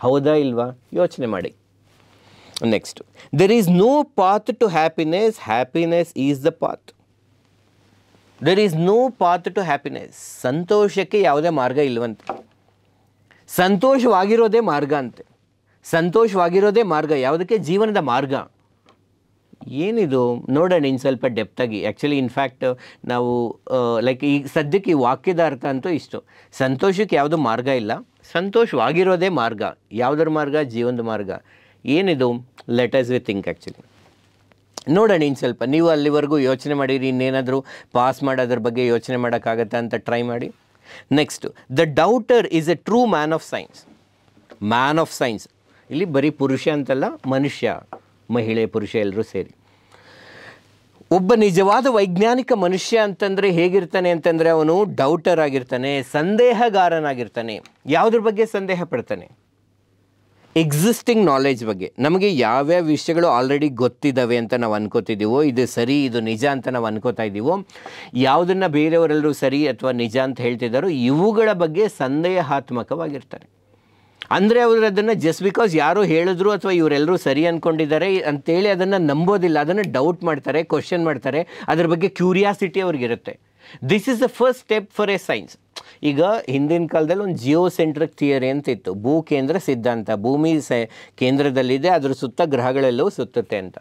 S1: ಹೌದಾ ಇಲ್ವಾ? ಯೋಚನೆ ಮಾಡಿ. Next, there is no path to happiness, happiness is the path. There is no path to happiness. ಸಂತೋಷಕ್ಕೆ ಯಾವುದೇ ಮಾರ್ಗ ಇಲ್ವಂತೆ. ಸಂತೋಷವಾಗಿರೋದೇ ಮಾರ್ಗ ಅಂತೆ. ಸಂತೋಷವಾಗಿರೋದೇ ಮಾರ್ಗ. ಯಾವುದಕ್ಕೆ? ಜೀವನದ ಮಾರ್ಗ. ಏನಿದು ನೋಡೋಣ ಇನ್ನು ಸ್ವಲ್ಪ ಡೆಪ್ತಾಗಿ. ಆ್ಯಕ್ಚುಲಿ ಇನ್ಫ್ಯಾಕ್ಟ್ ನಾವು ಲೈಕ್ ಈ ಸದ್ಯಕ್ಕೆ ಈ ವಾಕ್ಯದ ಅರ್ಥ ಅಂತೂ ಇಷ್ಟು. ಸಂತೋಷಕ್ಕೆ ಯಾವುದೂ ಮಾರ್ಗ ಇಲ್ಲ, ಸಂತೋಷವಾಗಿರೋದೇ ಮಾರ್ಗ. ಯಾವುದರ ಮಾರ್ಗ? ಜೀವನದ ಮಾರ್ಗ. ಏನಿದು? Let us we think. Actually ನೋಡೋಣ ಇನ್ನು ಸ್ವಲ್ಪ. ನೀವು ಅಲ್ಲಿವರೆಗೂ ಯೋಚನೆ ಮಾಡಿರಿ, ಇನ್ನೇನಾದರೂ ಪಾಸ್ ಮಾಡೋದ್ರ ಬಗ್ಗೆ ಯೋಚನೆ ಮಾಡೋಕ್ಕಾಗತ್ತಾ ಅಂತ ಟ್ರೈ ಮಾಡಿ. Next, the doubter is a true man of science. Man of science ಇಲ್ಲಿ ಬರೀ ಪುರುಷ ಅಂತಲ್ಲ, ಮನುಷ್ಯ, ಮಹಿಳೆ, ಪುರುಷ ಎಲ್ಲರೂ ಸೇರಿ. ಒಬ್ಬ ನಿಜವಾದ ವೈಜ್ಞಾನಿಕ ಮನುಷ್ಯ ಅಂತಂದರೆ ಹೇಗಿರ್ತಾನೆ ಅಂತಂದರೆ ಅವನು ಡೌಟರ್ ಆಗಿರ್ತಾನೆ, ಸಂದೇಹಗಾರನಾಗಿರ್ತಾನೆ. ಯಾವುದ್ರ ಬಗ್ಗೆ ಸಂದೇಹ ಪಡ್ತಾನೆ? ಎಕ್ಸಿಸ್ಟಿಂಗ್ ನಾಲೆಜ್ ಬಗ್ಗೆ. ನಮಗೆ ಯಾವ್ಯಾವ ವಿಷಯಗಳು ಆಲ್ರೆಡಿ ಗೊತ್ತಿದ್ದಾವೆ ಅಂತ ನಾವು ಅನ್ಕೋತಿದ್ದೀವೋ, ಇದು ಸರಿ, ಇದು ನಿಜ ಅಂತ ನಾವು ಅನ್ಕೋತಾ ಇದ್ದೀವೋ, ಯಾವುದನ್ನು ಬೇರೆಯವರೆಲ್ಲರೂ ಸರಿ ಅಥವಾ ನಿಜ ಅಂತ ಹೇಳ್ತಿದ್ದಾರೋ ಇವುಗಳ ಬಗ್ಗೆ ಸಂದೇಹಾತ್ಮಕವಾಗಿರ್ತಾರೆ. ಅಂದರೆ ಅವರು ಅದನ್ನು ಜಸ್ಟ್ ಬಿಕಾಸ್ ಯಾರೋ ಹೇಳಿದ್ರು ಅಥವಾ ಇವರೆಲ್ಲರೂ ಸರಿ ಅಂದ್ಕೊಂಡಿದ್ದಾರೆ ಅಂತೇಳಿ ಅದನ್ನು ನಂಬೋದಿಲ್ಲ. ಅದನ್ನು ಡೌಟ್ ಮಾಡ್ತಾರೆ, ಕ್ವಶನ್ ಮಾಡ್ತಾರೆ, ಅದ್ರ ಬಗ್ಗೆ ಕ್ಯೂರಿಯಾಸಿಟಿ ಅವ್ರಿಗಿರುತ್ತೆ. This is the first step for a science. ಈಗ ಹಿಂದಿನ ಕಾಲದಲ್ಲಿ ಒಂದು ಜಿಯೋಸೆಂಟ್ರಿಕ್ ಥಿಯರಿ ಅಂತ ಇತ್ತು, ಭೂ ಕೇಂದ್ರ ಸಿದ್ಧಾಂತ. ಭೂಮಿ ಕೇಂದ್ರದಲ್ಲಿದೆ, ಅದ್ರ ಸುತ್ತ ಗ್ರಹಗಳೆಲ್ಲವೂ ಸುತ್ತುತ್ತೆ ಅಂತ.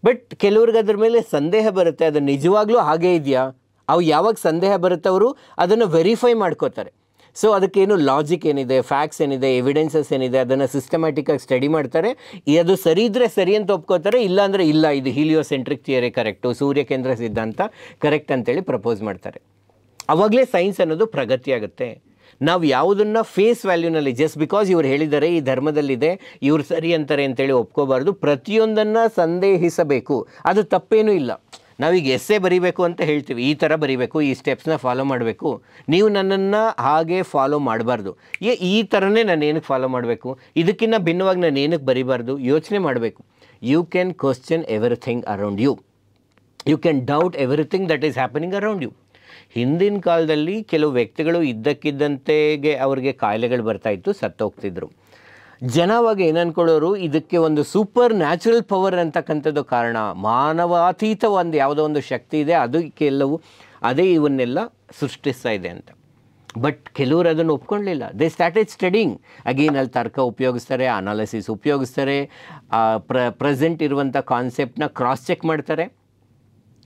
S1: ಬಟ್ ಕೆಲವ್ರಿಗೆ ಅದ್ರ ಮೇಲೆ ಸಂದೇಹ ಬರುತ್ತೆ, ಅದು ನಿಜವಾಗ್ಲೂ ಹಾಗೇ ಇದೆಯಾ? ಅವು ಯಾವಾಗ ಸಂದೇಹ ಬರುತ್ತೆ ಅವರು ಅದನ್ನು ವೆರಿಫೈ ಮಾಡ್ಕೋತಾರೆ. ಸೊ ಅದಕ್ಕೇನು ಲಾಜಿಕ್ ಏನಿದೆ, ಫ್ಯಾಕ್ಟ್ಸ್ ಏನಿದೆ, ಎವಿಡೆನ್ಸಸ್ ಏನಿದೆ, ಅದನ್ನು ಸಿಸ್ಟಮ್ಯಾಟಿಕ್ಕಾಗಿ ಸ್ಟಡಿ ಮಾಡ್ತಾರೆ. ಅದು ಸರಿ ಇದ್ದರೆ ಸರಿ ಅಂತ ಒಪ್ಕೋತಾರೆ, ಇಲ್ಲ ಅಂದರೆ ಇಲ್ಲ, ಇದು ಹೀಲಿಯೋಸೆಂಟ್ರಿಕ್ ಥಿಯರಿ ಕರೆಕ್ಟು, ಸೂರ್ಯ ಕೇಂದ್ರ ಸಿದ್ಧಾಂತ ಕರೆಕ್ಟ್ ಅಂತೇಳಿ ಪ್ರಪೋಸ್ ಮಾಡ್ತಾರೆ. ಆವಾಗಲೇ ಸೈನ್ಸ್ ಅನ್ನೋದು ಪ್ರಗತಿ ಆಗುತ್ತೆ. ನಾವು ಯಾವುದನ್ನು ಫೇಸ್ ವ್ಯಾಲ್ಯೂನಲ್ಲಿ ಜಸ್ಟ್ ಬಿಕಾಸ್ ಇವ್ರು ಹೇಳಿದ್ದಾರೆ ಈ ಧರ್ಮದಲ್ಲಿದೆ ಇವ್ರು ಸರಿ ಅಂತಾರೆ ಅಂತೇಳಿ ಒಪ್ಕೋಬಾರ್ದು. ಪ್ರತಿಯೊಂದನ್ನು ಸಂದೇಹಿಸಬೇಕು. ಅದು ತಪ್ಪೇನೂ ಇಲ್ಲ. ನಾವೀಗ ಎಸ್ಸೆ ಬರೀಬೇಕು ಅಂತ ಹೇಳ್ತೀವಿ, ಈ ಥರ ಬರೀಬೇಕು, ಈ ಸ್ಟೆಪ್ಸ್ನ ಫಾಲೋ ಮಾಡಬೇಕು, ನೀವು ನನ್ನನ್ನು ಹಾಗೆ ಫಾಲೋ ಮಾಡಬಾರ್ದು. ಈ ಥರನೇ ನಾನು ಏನಕ್ಕೆ ಫಾಲೋ ಮಾಡಬೇಕು, ಇದಕ್ಕಿಂತ ಭಿನ್ನವಾಗಿ ನಾನು ಏನಕ್ಕೆ ಬರೀಬಾರ್ದು, ಯೋಚನೆ ಮಾಡಬೇಕು. You can question everything around you. You can doubt everything that is happening around you. ಹಿಂದಿನ ಕಾಲದಲ್ಲಿ ಕೆಲವು ವ್ಯಕ್ತಿಗಳು ಇದ್ದಕ್ಕಿದ್ದಂತೆಗೆ ಅವ್ರಿಗೆ ಕಾಯಿಲೆಗಳು ಬರ್ತಾಯಿತ್ತು, ಸತ್ತೋಗ್ತಿದ್ರು. ಜನ ಅವಾಗ ಏನು ಅಂದ್ಕೊಳ್ಳೋರು, ಇದಕ್ಕೆ ಒಂದು ಸೂಪರ್ ನ್ಯಾಚುರಲ್ ಪವರ್ ಅಂತಕ್ಕಂಥದ್ದು ಕಾರಣ, ಮಾನವಾತೀತ ಒಂದು ಯಾವುದೋ ಒಂದು ಶಕ್ತಿ ಇದೆ, ಅದಕ್ಕೆಲ್ಲವೂ ಅದೇ ಇವನ್ನೆಲ್ಲ ಸೃಷ್ಟಿಸ್ತಾ ಇದೆ ಅಂತ. ಬಟ್ ಕೆಲವರು ಅದನ್ನು ಒಪ್ಕೊಳ್ಳಲಿಲ್ಲ. They started studying again. ಅಲ್ಲಿ ತರ್ಕ ಉಪಯೋಗಿಸ್ತಾರೆ, ಅನಾಲಿಸಿಸ್ ಉಪಯೋಗಿಸ್ತಾರೆ, ಪ್ರೆಸೆಂಟ್ ಇರುವಂಥ ಕಾನ್ಸೆಪ್ಟನ್ನ ಕ್ರಾಸ್ ಚೆಕ್ ಮಾಡ್ತಾರೆ.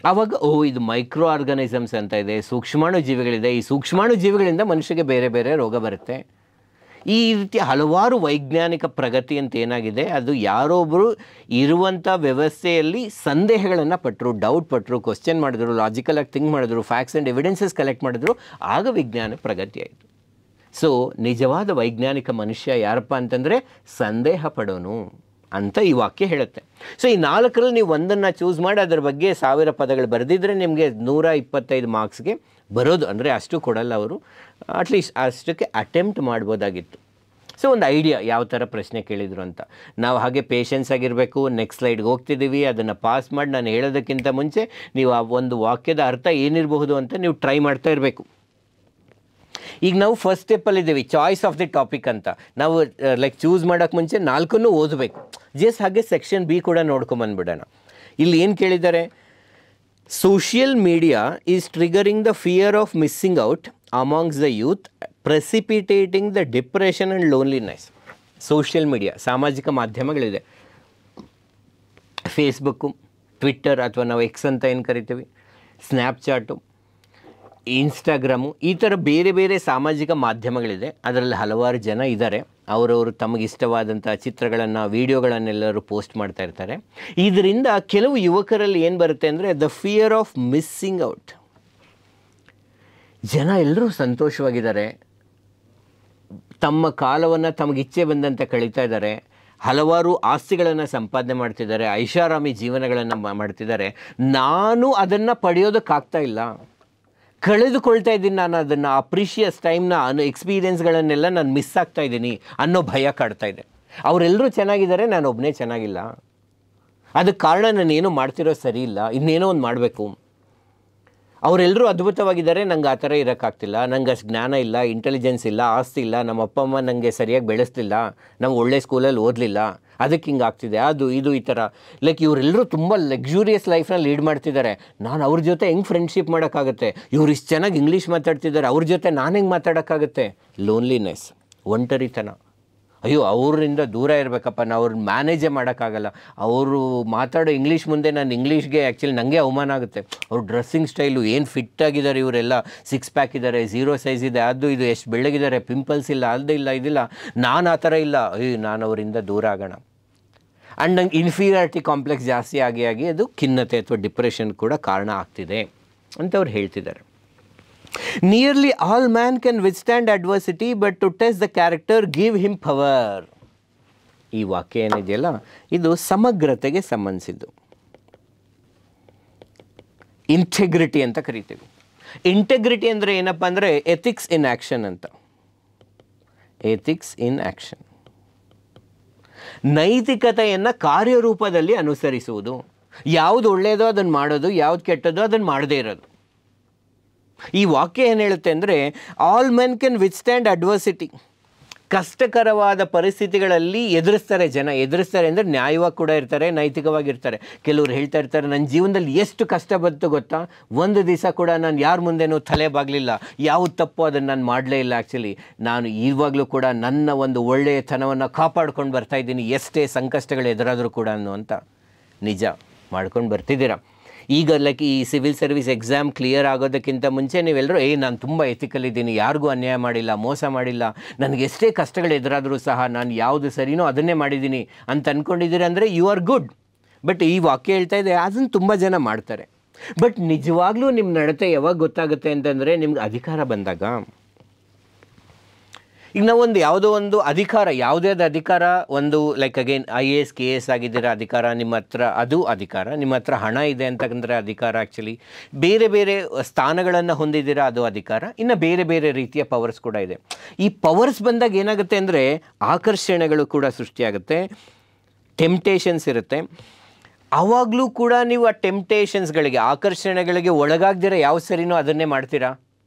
S1: ಆವಾಗ ಇದು ಮೈಕ್ರೋ ಆರ್ಗನಿಸಮ್ಸ್ ಅಂತ ಇದೆ, ಸೂಕ್ಷ್ಮಾಣು ಜೀವಿಗಳಿದೆ, ಈ ಸೂಕ್ಷ್ಮಾಣು ಜೀವಿಗಳಿಂದ ಮನುಷ್ಯಗೆ ಬೇರೆ ಬೇರೆ ರೋಗ ಬರುತ್ತೆ. ಈ ರೀತಿ ಹಲವಾರು ವೈಜ್ಞಾನಿಕ ಪ್ರಗತಿ ಅಂತ ಏನಾಗಿದೆ, ಅದು ಯಾರೊಬ್ಬರು ಇರುವಂಥ ವ್ಯವಸ್ಥೆಯಲ್ಲಿ ಸಂದೇಹಗಳನ್ನು ಪಟ್ಟರು, ಡೌಟ್ ಪಟ್ಟರು, ಕ್ವಶ್ಚನ್ ಮಾಡಿದ್ರು, ಲಾಜಿಕಲಾಗಿ ಥಿಂಕ್ ಮಾಡಿದ್ರು, ಫ್ಯಾಕ್ಟ್ಸ್ ಆ್ಯಂಡ್ ಎವಿಡೆನ್ಸಸ್ ಕಲೆಕ್ಟ್ ಮಾಡಿದ್ರು, ಆಗ ವಿಜ್ಞಾನ ಪ್ರಗತಿ ಆಯಿತು. ಸೊ ನಿಜವಾದ ವೈಜ್ಞಾನಿಕ ಮನುಷ್ಯ ಯಾರಪ್ಪ ಅಂತಂದರೆ ಸಂದೇಹ ಪಡೋನು ಅಂತ ಈ ವಾಕ್ಯ ಹೇಳುತ್ತೆ. ಸೊ ಈ 4ರಲ್ಲಿ ನೀವು ಒಂದನ್ನು ಚೂಸ್ ಮಾಡಿ ಅದರ ಬಗ್ಗೆ 1000 ಪದಗಳು ಬರೆದಿದ್ದರೆ ನಿಮಗೆ 125 ಮಾರ್ಕ್ಸ್ಗೆ ಬರೋದು. ಅಂದರೆ ಅಷ್ಟು ಕೊಡಲ್ಲ ಅವರು, ಅಟ್ಲೀಸ್ಟ್ ಅಷ್ಟಕ್ಕೆ ಅಟೆಂಪ್ಟ್ ಮಾಡ್ಬೋದಾಗಿತ್ತು. ಸೊ ಒಂದು ಐಡಿಯಾ ಯಾವ ಥರ ಪ್ರಶ್ನೆ ಕೇಳಿದರು ಅಂತ. ನಾವು ಹಾಗೆ ಪೇಷನ್ಸ್ ಆಗಿರಬೇಕು. ನೆಕ್ಸ್ಟ್ ಸ್ಲೈಡ್ಗೆ ಹೋಗ್ತಿದ್ದೀವಿ, ಅದನ್ನು ಪಾಸ್ ಮಾಡಿ ನಾನು ಹೇಳೋದಕ್ಕಿಂತ ಮುಂಚೆ ನೀವು ಆ ಒಂದು ವಾಕ್ಯದ ಅರ್ಥ ಏನಿರಬಹುದು ಅಂತ ನೀವು ಟ್ರೈ ಮಾಡ್ತಾ ಇರಬೇಕು. ಈಗ ನಾವು ಫಸ್ಟ್ ಸ್ಟೆಪ್ಪಲ್ಲಿದ್ದೀವಿ, ಚಾಯ್ಸ್ ಆಫ್ ದಿ ಟಾಪಿಕ್ ಅಂತ. ನಾವು ಲೈಕ್ ಚೂಸ್ ಮಾಡೋಕ್ಕೆ ಮುಂಚೆ 4 ಓದಬೇಕು. ಜಸ್ಟ್ ಹಾಗೆ ಸೆಕ್ಷನ್ ಬಿ ಕೂಡ ನೋಡ್ಕೊಂಬಂದ್ಬಿಡೋಣ. ಇಲ್ಲಿ ಏನು ಕೇಳಿದ್ದಾರೆ, social media is triggering the fear of missing out amongst the youth, precipitating the depression and loneliness. Social media, ಸಾಮಾಜಿಕ ಮಾಧ್ಯಮಗಳಿದೆ, ಫೇಸ್ಬುಕ್ಕು, ಟ್ವಿಟ್ಟರ್ ಅಥವಾ ನಾವು ಎಕ್ಸ್ ಅಂತ ಏನು ಕರಿತೀವಿ, ಸ್ನ್ಯಾಪ್ಚಾಟು, ಇನ್ಸ್ಟಾಗ್ರಾಮು, ಈ ಥರ ಬೇರೆ ಬೇರೆ ಸಾಮಾಜಿಕ ಮಾಧ್ಯಮಗಳಿದೆ. ಅದರಲ್ಲಿ ಹಲವಾರು ಜನ ಇದ್ದಾರೆ, ಅವರವರು ತಮಗಿಷ್ಟವಾದಂಥ ಚಿತ್ರಗಳನ್ನು, ವೀಡಿಯೋಗಳನ್ನೆಲ್ಲರೂ ಪೋಸ್ಟ್ ಮಾಡ್ತಾ ಇರ್ತಾರೆ. ಇದರಿಂದ ಕೆಲವು ಯುವಕರಲ್ಲಿ ಏನು ಬರುತ್ತೆ ಅಂದರೆ the fear of missing out. ಜನ ಎಲ್ಲರೂ ಸಂತೋಷವಾಗಿದ್ದಾರೆ, ತಮ್ಮ ಕಾಲವನ್ನು ತಮಗಿಚ್ಛೆ ಬಂದಂತೆ ಕಳೀತಾ ಇದ್ದಾರೆ, ಹಲವಾರು ಆಸ್ತಿಗಳನ್ನು ಸಂಪಾದನೆ ಮಾಡ್ತಿದ್ದಾರೆ, ಐಷಾರಾಮಿ ಜೀವನಗಳನ್ನು ಮಾಡ್ತಿದ್ದಾರೆ. ನಾನು ಅದನ್ನು ಪಡೆಯೋದಕ್ಕಾಗ್ತಾ ಇಲ್ಲ, ಕಳೆದುಕೊಳ್ತಾ ಇದ್ದೀನಿ, ನಾನು ಅದನ್ನು ಆ ಪ್ರೀಷಿಯಸ್ ಟೈಮ್ನ ಎಕ್ಸ್ಪೀರಿಯೆನ್ಸ್ಗಳನ್ನೆಲ್ಲ ನಾನು ಮಿಸ್ ಆಗ್ತಾ ಇದ್ದೀನಿ ಅನ್ನೋ ಭಯ ಕಾಡ್ತಾ ಇದೆ. ಅವರೆಲ್ಲರೂ ಚೆನ್ನಾಗಿದ್ದಾರೆ, ನಾನು ಒಬ್ಬನೇ ಚೆನ್ನಾಗಿಲ್ಲ. ಅದಕ್ಕೆ ಕಾರಣ ನಾನೇನೋ ಮಾಡ್ತಿರೋ ಸರಿ ಇಲ್ಲ, ಇನ್ನೇನೋ ಒಂದು ಮಾಡಬೇಕು. ಅವರೆಲ್ಲರೂ ಅದ್ಭುತವಾಗಿದ್ದಾರೆ, ನಂಗೆ ಆ ಥರ ಇರೋಕ್ಕಾಗ್ತಿಲ್ಲ, ನಂಗೆ ಅಷ್ಟು ಜ್ಞಾನ ಇಲ್ಲ, ಇಂಟೆಲಿಜೆನ್ಸ್ ಇಲ್ಲ, ಆಸ್ತಿ ಇಲ್ಲ, ನಮ್ಮ ಅಪ್ಪ ಅಮ್ಮ ನನಗೆ ಸರಿಯಾಗಿ ಬೆಳೆಸ್ಲಿಲ್ಲ, ನಾವು ಒಳ್ಳೆ ಸ್ಕೂಲಲ್ಲಿ ಓದಲಿಲ್ಲ, ಅದಕ್ಕೆ ಹಿಂಗೆ ಆಗ್ತಿದೆ, ಅದು ಇದು ಈ ಥರ. ಲೈಕ್ ಇವರೆಲ್ಲರೂ ತುಂಬ ಲಕ್ಸುರಿಯಸ್ ಲೈಫ್ನ ಲೀಡ್ ಮಾಡ್ತಿದ್ದಾರೆ. ನಾನು ಅವ್ರ ಜೊತೆ ಹೆಂಗೆ ಫ್ರೆಂಡ್ಶಿಪ್ ಮಾಡೋಕ್ಕಾಗುತ್ತೆ? ಇವ್ರು ಇಷ್ಟು ಚೆನ್ನಾಗಿ ಇಂಗ್ಲೀಷ್ ಮಾತಾಡ್ತಿದ್ದಾರೆ, ಅವ್ರ ಜೊತೆ ನಾನು ಹೆಂಗೆ ಮಾತಾಡೋಕ್ಕಾಗುತ್ತೆ? ಲೋನ್ಲಿನೆಸ್, ಒಂಟರಿತನ. ಅಯ್ಯೋ ಅವರಿಂದ ದೂರ ಇರಬೇಕಪ್ಪ, ನಾವು ಅವ್ರನ್ನ ಮ್ಯಾನೇಜೇ ಮಾಡೋಕ್ಕಾಗಲ್ಲ. ಅವರು ಮಾತಾಡೋ ಇಂಗ್ಲೀಷ್ ಮುಂದೆ ನಾನು ಇಂಗ್ಲೀಷ್ಗೆ ಆ್ಯಕ್ಚುಲಿ ನನಗೆ ಅವಮಾನ ಆಗುತ್ತೆ. ಅವ್ರ ಡ್ರೆಸ್ಸಿಂಗ್ ಸ್ಟೈಲು ಏನು ಫಿಟ್ಟಾಗಿದ್ದಾರೆ, ಇವರೆಲ್ಲ 6 ಪ್ಯಾಕ್ ಇದ್ದಾರೆ, 0 ಸೈಜ್ ಇದೆ, ಅದು ಇದು ಎಷ್ಟು ಬೆಳ್ಳಗಿದ್ದಾರೆ, ಪಿಂಪಲ್ಸ್ ಇಲ್ಲ, ಅದು ಇಲ್ಲ ಇದಿಲ್ಲ, ನಾನು ಆ ಥರ ಇಲ್ಲ, ಅಯ್ಯೋ ನಾನು ಅವರಿಂದ ದೂರ ಆಗೋಣ. ಆ್ಯಂಡ್ ನಂಗೆ ಇನ್ಫೀರಿಯಾರಿಟಿ ಕಾಂಪ್ಲೆಕ್ಸ್ ಜಾಸ್ತಿ ಆಗಿ ಅದು ಖಿನ್ನತೆ ಅಥವಾ ಡಿಪ್ರೆಷನ್ ಕೂಡ ಕಾರಣ ಆಗ್ತಿದೆ ಅಂತ ಅವ್ರು ಹೇಳ್ತಿದ್ದಾರೆ. Nearly all man can withstand adversity, but to test the character, give him power. ಈ ವಾಕ್ಯ ಏನಿದೆಯಲ್ಲ ಇದು ಸಮಗ್ರತೆಗೆ ಸಂಬಂಧಿಸಿದ್ದು. ಇಂಟೆಗ್ರಿಟಿ ಅಂತ ಕರಿತೀವಿ. ಇಂಟೆಗ್ರಿಟಿ ಅಂದರೆ ಏನಪ್ಪ ಅಂದರೆ ಎಥಿಕ್ಸ್ ಇನ್ ಆ್ಯಕ್ಷನ್ ಅಂತ. ಎಥಿಕ್ಸ್ ಇನ್ ಆ್ಯಕ್ಷನ್, ನೈತಿಕತೆಯನ್ನು ಕಾರ್ಯರೂಪದಲ್ಲಿ ಅನುಸರಿಸುವುದು. ಯಾವುದು ಒಳ್ಳೆಯದೋ ಅದನ್ನು ಮಾಡೋದು, ಯಾವುದು ಕೆಟ್ಟದೋ ಅದನ್ನು ಮಾಡದೇ ಇರೋದು. ಈ ವಾಕ್ಯ ಏನು ಹೇಳುತ್ತೆ ಅಂದರೆ all men can withstand adversity. ಕಷ್ಟಕರವಾದ ಪರಿಸ್ಥಿತಿಗಳಲ್ಲಿ ಎದುರಿಸ್ತಾರೆ ಜನ. ಎದುರಿಸ್ತಾರೆ ಅಂದರೆ ನ್ಯಾಯವಾಗಿ ಕೂಡ ಇರ್ತಾರೆ, ನೈತಿಕವಾಗಿರ್ತಾರೆ. ಕೆಲವರು ಹೇಳ್ತಾ ಇರ್ತಾರೆ, ನನ್ನ ಜೀವನದಲ್ಲಿ ಎಷ್ಟು ಕಷ್ಟ ಬಂತು ಗೊತ್ತಾ, ಒಂದು ದಿವಸ ಕೂಡ ನಾನು ಯಾರ ಮುಂದೆನೂ ತಲೆ ಬಾಗಲಿಲ್ಲ, ಯಾವುದು ತಪ್ಪು ಅದನ್ನು ನಾನು ಮಾಡಲೇ ಇಲ್ಲ. ಆ್ಯಕ್ಚುಲಿ ನಾನು ಇವಾಗಲೂ ಕೂಡ ನನ್ನ ಒಂದು ಒಳ್ಳೆಯತನವನ್ನು ಕಾಪಾಡ್ಕೊಂಡು ಬರ್ತಾಯಿದ್ದೀನಿ, ಎಷ್ಟೇ ಸಂಕಷ್ಟಗಳು ಎದುರಾದರೂ ಕೂಡ ಅಂತ. ನಿಜ ಮಾಡ್ಕೊಂಡು ಬರ್ತಿದ್ದೀರಾ. ಈಗ ಲೈಕ್ ಈ ಸಿವಿಲ್ ಸರ್ವಿಸ್ ಎಕ್ಸಾಮ್ ಕ್ಲಿಯರ್ ಆಗೋದಕ್ಕಿಂತ ಮುಂಚೆ ನೀವೆಲ್ಲರೂ ನಾನು ತುಂಬ ಎಥಿಕಲ್ ಇದ್ದೀನಿ, ಯಾರಿಗೂ ಅನ್ಯಾಯ ಮಾಡಿಲ್ಲ, ಮೋಸ ಮಾಡಿಲ್ಲ, ನನಗೆ ಎಷ್ಟೇ ಕಷ್ಟಗಳು ಎದುರಾದರೂ ಸಹ ನಾನು ಯಾವುದು ಸರಿನೋ ಅದನ್ನೇ ಮಾಡಿದ್ದೀನಿ ಅಂತ ಅಂದ್ಕೊಂಡಿದ್ದೀರಿ ಅಂದರೆ ಯು ಆರ್ ಗುಡ್. ಬಟ್ ಈ ವಾಕ್ಯ ಹೇಳ್ತಾ ಇದೆ ಅದನ್ನು ತುಂಬ ಜನ ಮಾಡ್ತಾರೆ. ಬಟ್ ನಿಜವಾಗ್ಲೂ ನಿಮ್ಮ ನಡತೆ ಯಾವಾಗ ಗೊತ್ತಾಗುತ್ತೆ ಅಂತಂದರೆ ನಿಮ್ಗೆ ಅಧಿಕಾರ ಬಂದಾಗ. ಈಗ ನಾವೊಂದು ಯಾವುದೋ ಒಂದು ಅಧಿಕಾರ, ಯಾವುದೇ ಅಧಿಕಾರ, ಒಂದು ಲೈಕ್ ಅಗೇನ್ IAS KS ಆಗಿದ್ದೀರಾ, ಅಧಿಕಾರ ನಿಮ್ಮ ಹತ್ರ, ಅದು ಅಧಿಕಾರ. ನಿಮ್ಮ ಹತ್ರ ಹಣ ಇದೆ ಅಂತಂದರೆ ಅಧಿಕಾರ. ಆ್ಯಕ್ಚುಲಿ ಬೇರೆ ಬೇರೆ ಸ್ಥಾನಗಳನ್ನು ಹೊಂದಿದ್ದೀರಾ, ಅದು ಅಧಿಕಾರ. ಇನ್ನು ಬೇರೆ ಬೇರೆ ರೀತಿಯ ಪವರ್ಸ್ ಕೂಡ ಇದೆ. ಈ ಪವರ್ಸ್ ಬಂದಾಗ ಏನಾಗುತ್ತೆ ಅಂದರೆ ಆಕರ್ಷಣೆಗಳು ಕೂಡ ಸೃಷ್ಟಿಯಾಗುತ್ತೆ, ಟೆಂಪ್ಟೇಷನ್ಸ್ ಇರುತ್ತೆ. ಆವಾಗಲೂ ಕೂಡ ನೀವು ಆ ಟೆಂಪ್ಟೇಷನ್ಸ್ಗಳಿಗೆ, ಆಕರ್ಷಣೆಗಳಿಗೆ ಒಳಗಾಗ್ದಿರ ಯಾವ ಸರಿನೋ ಅದನ್ನೇ ಮಾಡ್ತೀರಾ.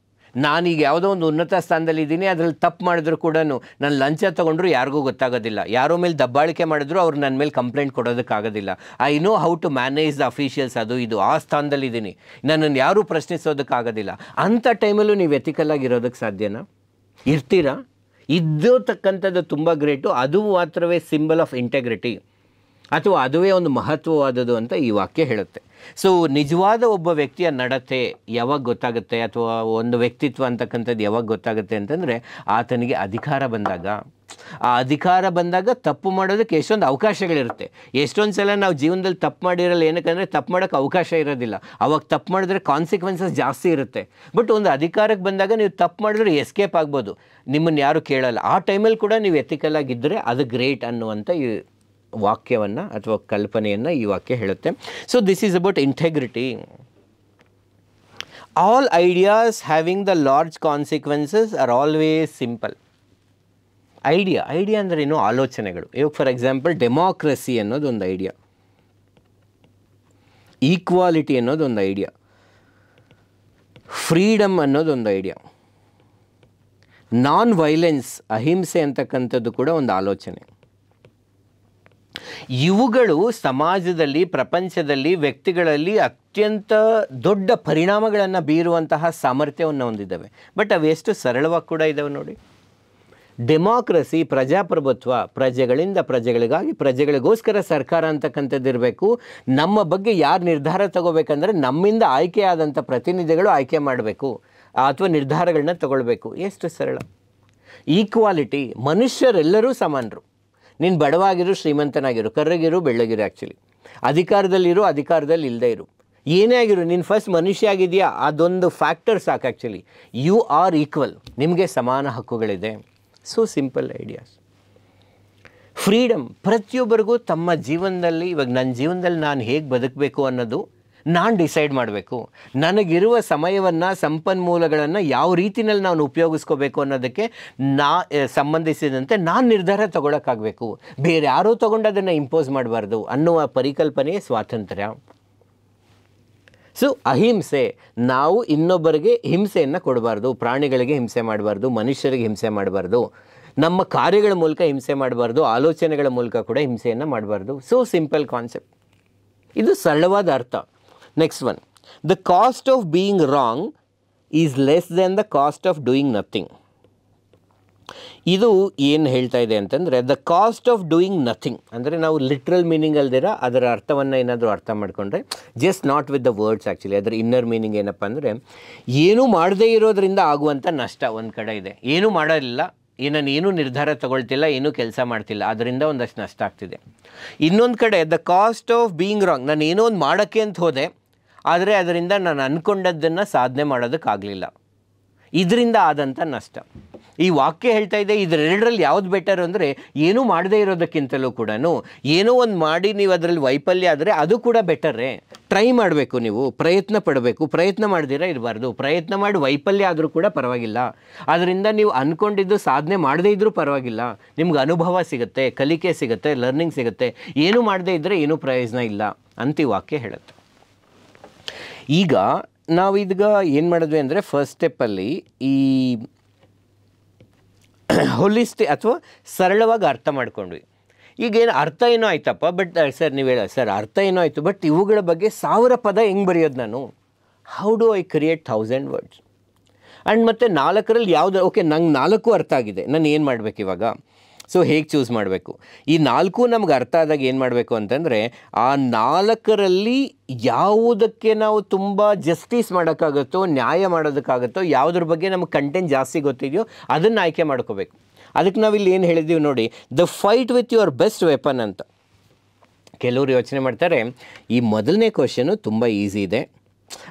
S1: ನಾನೀಗ ಯಾವುದೋ ಒಂದು ಉನ್ನತ ಸ್ಥಾನದಲ್ಲಿ ಇದ್ದೀನಿ, ಅದರಲ್ಲಿ ತಪ್ಪು ಮಾಡಿದ್ರು ಕೂಡ ನಾನು ಲಂಚ ತೊಗೊಂಡ್ರು ಯಾರಿಗೂ ಗೊತ್ತಾಗೋದಿಲ್ಲ, ಯಾರೋ ಮೇಲೆ ದಬ್ಬಾಳಿಕೆ ಮಾಡಿದ್ರು ಅವ್ರು ನನ್ನ ಮೇಲೆ ಕಂಪ್ಲೇಂಟ್ ಕೊಡೋದಕ್ಕಾಗೋದಿಲ್ಲ. I know how to manage the officials, ಅದು ಇದು ಆ ಸ್ಥಾನದಲ್ಲಿದ್ದೀನಿ, ನನ್ನನ್ನು ಯಾರೂ ಪ್ರಶ್ನಿಸೋದಕ್ಕಾಗೋದಿಲ್ಲ. ಅಂಥ ಟೈಮಲ್ಲೂ ನೀವು ಎಥಿಕಲ್ ಆಗಿರೋದಕ್ಕೆ ಸಾಧ್ಯನಾ? ಇರ್ತೀರಾ? ಇದ್ದೋತಕ್ಕಂಥದ್ದು ತುಂಬ ಗ್ರೇಟು. ಅದು ಮಾತ್ರವೇ ಸಿಂಬಲ್ ಆಫ್ ಇಂಟೆಗ್ರಿಟಿ, ಅಥವಾ ಅದುವೇ ಒಂದು ಮಹತ್ವವಾದದ್ದು ಅಂತ ಈ ವಾಕ್ಯ ಹೇಳುತ್ತೆ. ಸೊ ನಿಜವಾದ ಒಬ್ಬ ವ್ಯಕ್ತಿಯ ನಡತೆ ಯಾವಾಗ ಗೊತ್ತಾಗುತ್ತೆ, ಅಥವಾ ಒಂದು ವ್ಯಕ್ತಿತ್ವ ಅಂತಕ್ಕಂಥದ್ದು ಯಾವಾಗ ಗೊತ್ತಾಗುತ್ತೆ ಅಂತಂದರೆ ಆತನಿಗೆ ಅಧಿಕಾರ ಬಂದಾಗ. ಆ ಅಧಿಕಾರ ಬಂದಾಗ ತಪ್ಪು ಮಾಡೋದಕ್ಕೆ ಎಷ್ಟೊಂದು ಅವಕಾಶಗಳಿರುತ್ತೆ. ಎಷ್ಟೊಂದು ಸಲ ನಾವು ಜೀವನದಲ್ಲಿ ತಪ್ಪು ಮಾಡಿರಲ್ಲ, ಏನಕ್ಕಂದರೆ ತಪ್ಪು ಮಾಡೋಕ್ಕೆ ಅವಕಾಶ ಇರೋದಿಲ್ಲ. ಅವಾಗ ತಪ್ಪು ಮಾಡಿದ್ರೆ ಕಾನ್ಸಿಕ್ವೆನ್ಸಸ್ ಜಾಸ್ತಿ ಇರುತ್ತೆ. ಬಟ್ ಒಂದು ಅಧಿಕಾರಕ್ಕೆ ಬಂದಾಗ ನೀವು ತಪ್ಪು ಮಾಡಿದ್ರೆ ಎಸ್ಕೇಪ್ ಆಗ್ಬೋದು, ನಿಮ್ಮನ್ನು ಯಾರು ಕೇಳಲ್ಲ. ಆ ಟೈಮಲ್ಲಿ ಕೂಡ ನೀವು ಎಥಿಕಲ್ ಆಗಿದ್ದರೆ ಅದು ಗ್ರೇಟ್ ಅನ್ನುವಂಥ ಈ ವಾಕ್ಯವನ್ನು ಅಥವಾ ಕಲ್ಪನೆಯನ್ನು ಈ ವಾಕ್ಯ ಹೇಳುತ್ತೆ. So this is about integrity. All ideas having the large consequences are always simple. Idea ಅಂದರೆ ಏನು? ಆಲೋಚನೆಗಳು. ಇವಾಗ ಫಾರ್ ಎಕ್ಸಾಂಪಲ್ ಡೆಮಾಕ್ರಸಿ ಅನ್ನೋದೊಂದು ಐಡಿಯಾ, ಈಕ್ವಾಲಿಟಿ ಅನ್ನೋದೊಂದು ಐಡಿಯಾ, ಫ್ರೀಡಮ್ ಅನ್ನೋದೊಂದು ಐಡಿಯಾ, ನಾನ್ ವೈಲೆನ್ಸ್, ಅಹಿಂಸೆ ಅಂತಕ್ಕಂಥದ್ದು ಕೂಡ ಒಂದು ಆಲೋಚನೆ. ಇವುಗಳು ಸಮಾಜದಲ್ಲಿ, ಪ್ರಪಂಚದಲ್ಲಿ, ವ್ಯಕ್ತಿಗಳಲ್ಲಿ ಅತ್ಯಂತ ದೊಡ್ಡ ಪರಿಣಾಮಗಳನ್ನು ಬೀರುವಂತಹ ಸಾಮರ್ಥ್ಯವನ್ನು ಹೊಂದಿದ್ದಾವೆ. ಬಟ್ ಅವು ಎಷ್ಟು ಸರಳವಾಗಿ ಕೂಡ ಇದ್ದಾವೆ ನೋಡಿ. ಡೆಮಾಕ್ರಸಿ, ಪ್ರಜಾಪ್ರಭುತ್ವ, ಪ್ರಜೆಗಳಿಂದ ಪ್ರಜೆಗಳಿಗಾಗಿ, ಪ್ರಜೆಗಳಿಗೋಸ್ಕರ ಸರ್ಕಾರ ಅಂತಕ್ಕಂಥದ್ದು ಇರಬೇಕು. ನಮ್ಮ ಬಗ್ಗೆ ಯಾರು ನಿರ್ಧಾರ ತಗೋಬೇಕಂದ್ರೆ ನಮ್ಮಿಂದ ಆಯ್ಕೆಯಾದಂಥ ಪ್ರತಿನಿಧಿಗಳು ಆಯ್ಕೆ ಮಾಡಬೇಕು ಅಥವಾ ನಿರ್ಧಾರಗಳನ್ನ ತಗೊಳ್ಬೇಕು. ಎಷ್ಟು ಸರಳ. ಈಕ್ವಾಲಿಟಿ, ಮನುಷ್ಯರೆಲ್ಲರೂ ಸಮಾನರು. ನೀನು ಬಡವಾಗಿರು, ಶ್ರೀಮಂತನಾಗಿರು, ಕರ್ರಗಿರು, ಬೆಳ್ಳಗಿರು, ಆ್ಯಕ್ಚುಲಿ ಅಧಿಕಾರದಲ್ಲಿರು, ಅಧಿಕಾರದಲ್ಲಿ ಇಲ್ಲದೆ ಇರು, ಏನೇ ಆಗಿರು, ನೀನು ಫಸ್ಟ್ ಮನುಷ್ಯ ಆಗಿದೆಯಾ ಅದೊಂದು ಫ್ಯಾಕ್ಟರ್ ಸಾಕು. ಆ್ಯಕ್ಚುಲಿ ಯು ಆರ್ ಈಕ್ವಲ್, ನಿಮಗೆ ಸಮಾನ ಹಕ್ಕುಗಳಿದೆ. So simple ideas. ಫ್ರೀಡಮ್, ಪ್ರತಿಯೊಬ್ಬರಿಗೂ ತಮ್ಮ ಜೀವನದಲ್ಲಿ, ಇವಾಗ ನನ್ನ ಜೀವನದಲ್ಲಿ ನಾನು ಹೇಗೆ ಬದುಕಬೇಕು ಅನ್ನೋದು ನಾನು ಡಿಸೈಡ್ ಮಾಡಬೇಕು. ನನಗಿರುವ ಸಮಯವನ್ನು, ಸಂಪನ್ಮೂಲಗಳನ್ನು ಯಾವ ರೀತಿಯಲ್ಲಿ ನಾನು ಉಪಯೋಗಿಸ್ಕೋಬೇಕು ಅನ್ನೋದಕ್ಕೆ ಸಂಬಂಧಿಸಿದಂತೆ ನಾನು ನಿರ್ಧಾರ ತಗೊಳಕ್ಕಾಗಬೇಕು. ಬೇರೆ ಯಾರೂ ತೊಗೊಂಡು ಅದನ್ನು ಇಂಪೋಸ್ ಮಾಡಬಾರ್ದು ಅನ್ನುವ ಪರಿಕಲ್ಪನೆಯೇ ಸ್ವಾತಂತ್ರ್ಯ. ಸೊ ಅಹಿಂಸೆ, ನಾವು ಇನ್ನೊಬ್ಬರಿಗೆ ಹಿಂಸೆಯನ್ನು ಕೊಡಬಾರ್ದು, ಪ್ರಾಣಿಗಳಿಗೆ ಹಿಂಸೆ ಮಾಡಬಾರ್ದು, ಮನುಷ್ಯರಿಗೆ ಹಿಂಸೆ ಮಾಡಬಾರ್ದು, ನಮ್ಮ ಕಾರ್ಯಗಳ ಮೂಲಕ ಹಿಂಸೆ ಮಾಡಬಾರ್ದು, ಆಲೋಚನೆಗಳ ಮೂಲಕ ಕೂಡ ಹಿಂಸೆಯನ್ನು ಮಾಡಬಾರ್ದು. ಸೊ ಸಿಂಪಲ್ ಕಾನ್ಸೆಪ್ಟ್, ಇದು ಸರಳವಾದ ಅರ್ಥ. Next one, the cost of being wrong is less than the cost of doing nothing. ಇದು ಏನು ಹೇಳ್ತಾ ಇದೆ ಅಂತಂದರೆ, the cost of doing nothing ಅಂದರೆ ನಾವು ಲಿಟ್ರಲ್ ಮೀನಿಂಗ್ ಅಲ್ದಿರ ಅದರ ಅರ್ಥವನ್ನು ಏನಾದರೂ ಅರ್ಥ ಮಾಡಿಕೊಂಡ್ರೆ, just not with the words actually, ಅದರ ಇನ್ನರ್ ಮೀನಿಂಗ್ ಏನಪ್ಪ ಅಂದರೆ, ಏನೂ ಮಾಡದೇ ಇರೋದ್ರಿಂದ ಆಗುವಂಥ ನಷ್ಟ ಒಂದು ಕಡೆ ಇದೆ. ಏನೂ ಮಾಡೋದಿಲ್ಲ, ನಾನೇನು ನಿರ್ಧಾರ ತಗೊಳ್ತಿಲ್ಲ, ಏನೂ ಕೆಲಸ ಮಾಡ್ತಿಲ್ಲ, ಅದರಿಂದ ಒಂದಷ್ಟು ನಷ್ಟ ಆಗ್ತಿದೆ. ಇನ್ನೊಂದು ಕಡೆ the cost of being wrong, ನಾನು ಏನೋ ಒಂದು ಮಾಡೋಕ್ಕೆ ಅಂತ ಹೋದೆ, ಆದರೆ ಅದರಿಂದ ನಾನು ಅಂದ್ಕೊಂಡದ್ದನ್ನು ಸಾಧನೆ ಮಾಡೋದಕ್ಕಾಗಲಿಲ್ಲ, ಇದರಿಂದ ಆದಂಥ ನಷ್ಟ. ಈ ವಾಕ್ಯ ಹೇಳ್ತಾ ಇದೆ, ಇದರೆರಡರಲ್ಲಿ ಯಾವ್ದು ಬೆಟರ್ ಅಂದರೆ, ಏನೂ ಮಾಡದೇ ಇರೋದಕ್ಕಿಂತಲೂ ಕೂಡ ಏನೋ ಒಂದು ಮಾಡಿ ನೀವು ಅದರಲ್ಲಿ ವೈಫಲ್ಯ ಆದರೆ ಅದು ಕೂಡ ಬೆಟರೇ. ಟ್ರೈ ಮಾಡಬೇಕು, ನೀವು ಪ್ರಯತ್ನ ಪಡಬೇಕು, ಪ್ರಯತ್ನ ಮಾಡ್ದಿರ ಇರಬಾರ್ದು. ಪ್ರಯತ್ನ ಮಾಡಿ ವೈಫಲ್ಯ ಆದರೂ ಕೂಡ ಪರವಾಗಿಲ್ಲ, ಅದರಿಂದ ನೀವು ಅಂದ್ಕೊಂಡಿದ್ದು ಸಾಧನೆ ಮಾಡದೇ ಇದ್ದರೂ ಪರವಾಗಿಲ್ಲ, ನಿಮ್ಗೆ ಅನುಭವ ಸಿಗುತ್ತೆ, ಕಲಿಕೆ ಸಿಗುತ್ತೆ, ಲರ್ನಿಂಗ್ ಸಿಗುತ್ತೆ. ಏನೂ ಮಾಡದೇ ಇದ್ದರೆ ಏನೂ ಪ್ರಯೋಜನ ಇಲ್ಲ ಅಂತ ಈ ವಾಕ್ಯ ಹೇಳುತ್ತೆ. ಈಗ ನಾವು ಇದೀಗ ಏನು ಮಾಡಿದ್ವಿ ಅಂದರೆ, ಫಸ್ಟ್ ಸ್ಟೆಪ್ಪಲ್ಲಿ ಈ ಹೋಲಿಸ್ಟಿಕ್ ಅಥವಾ ಸರಳವಾಗಿ ಅರ್ಥ ಮಾಡ್ಕೊಂಡ್ವಿ. ಈಗೇನು ಅರ್ಥ ಏನೋ ಆಯ್ತಪ್ಪ, ಬಟ್ ಸರ್ ನೀವು ಹೇಳ ಸರ್ ಅರ್ಥ ಏನೋ ಆಯಿತು, ಬಟ್ ಇವುಗಳ ಬಗ್ಗೆ 1000 ಪದ ಹೆಂಗೆ ಬರೆಯೋದು ನಾನು? How do I create 1000 words? And ಮತ್ತು 4ರಲ್ಲಿ ಯಾವುದು ಓಕೆ, ನಂಗೆ 4 ಅರ್ಥ ಆಗಿದೆ, ನಾನು ಏನು ಮಾಡಬೇಕು ಇವಾಗ? ಸೊ ಹೇಗೆ ಚೂಸ್ ಮಾಡಬೇಕು? ಈ 4 ನಮ್ಗೆ ಅರ್ಥ ಆದಾಗ ಏನು ಮಾಡಬೇಕು ಅಂತಂದರೆ, ಆ 4ರಲ್ಲಿ ಯಾವುದಕ್ಕೆ ನಾವು ತುಂಬ ಜಸ್ಟಿಸ್ ಮಾಡೋಕ್ಕಾಗುತ್ತೋ, ನ್ಯಾಯ ಮಾಡೋದಕ್ಕಾಗುತ್ತೋ, ಯಾವುದ್ರ ಬಗ್ಗೆ ನಮಗೆ ಕಂಟೆಂಟ್ ಜಾಸ್ತಿ ಗೊತ್ತಿದೆಯೋ ಅದನ್ನು ಆಯ್ಕೆ ಮಾಡ್ಕೋಬೇಕು. ಅದಕ್ಕೆ ನಾವಿಲ್ಲಿ ಏನು ಹೇಳಿದ್ದೀವಿ ನೋಡಿ, the fight with your best weapon ಅಂತ. ಕೆಲವರು ಯೋಚನೆ ಮಾಡ್ತಾರೆ, ಈ ಮೊದಲನೇ ಕ್ವಶನು ತುಂಬ ಈಸಿ ಇದೆ,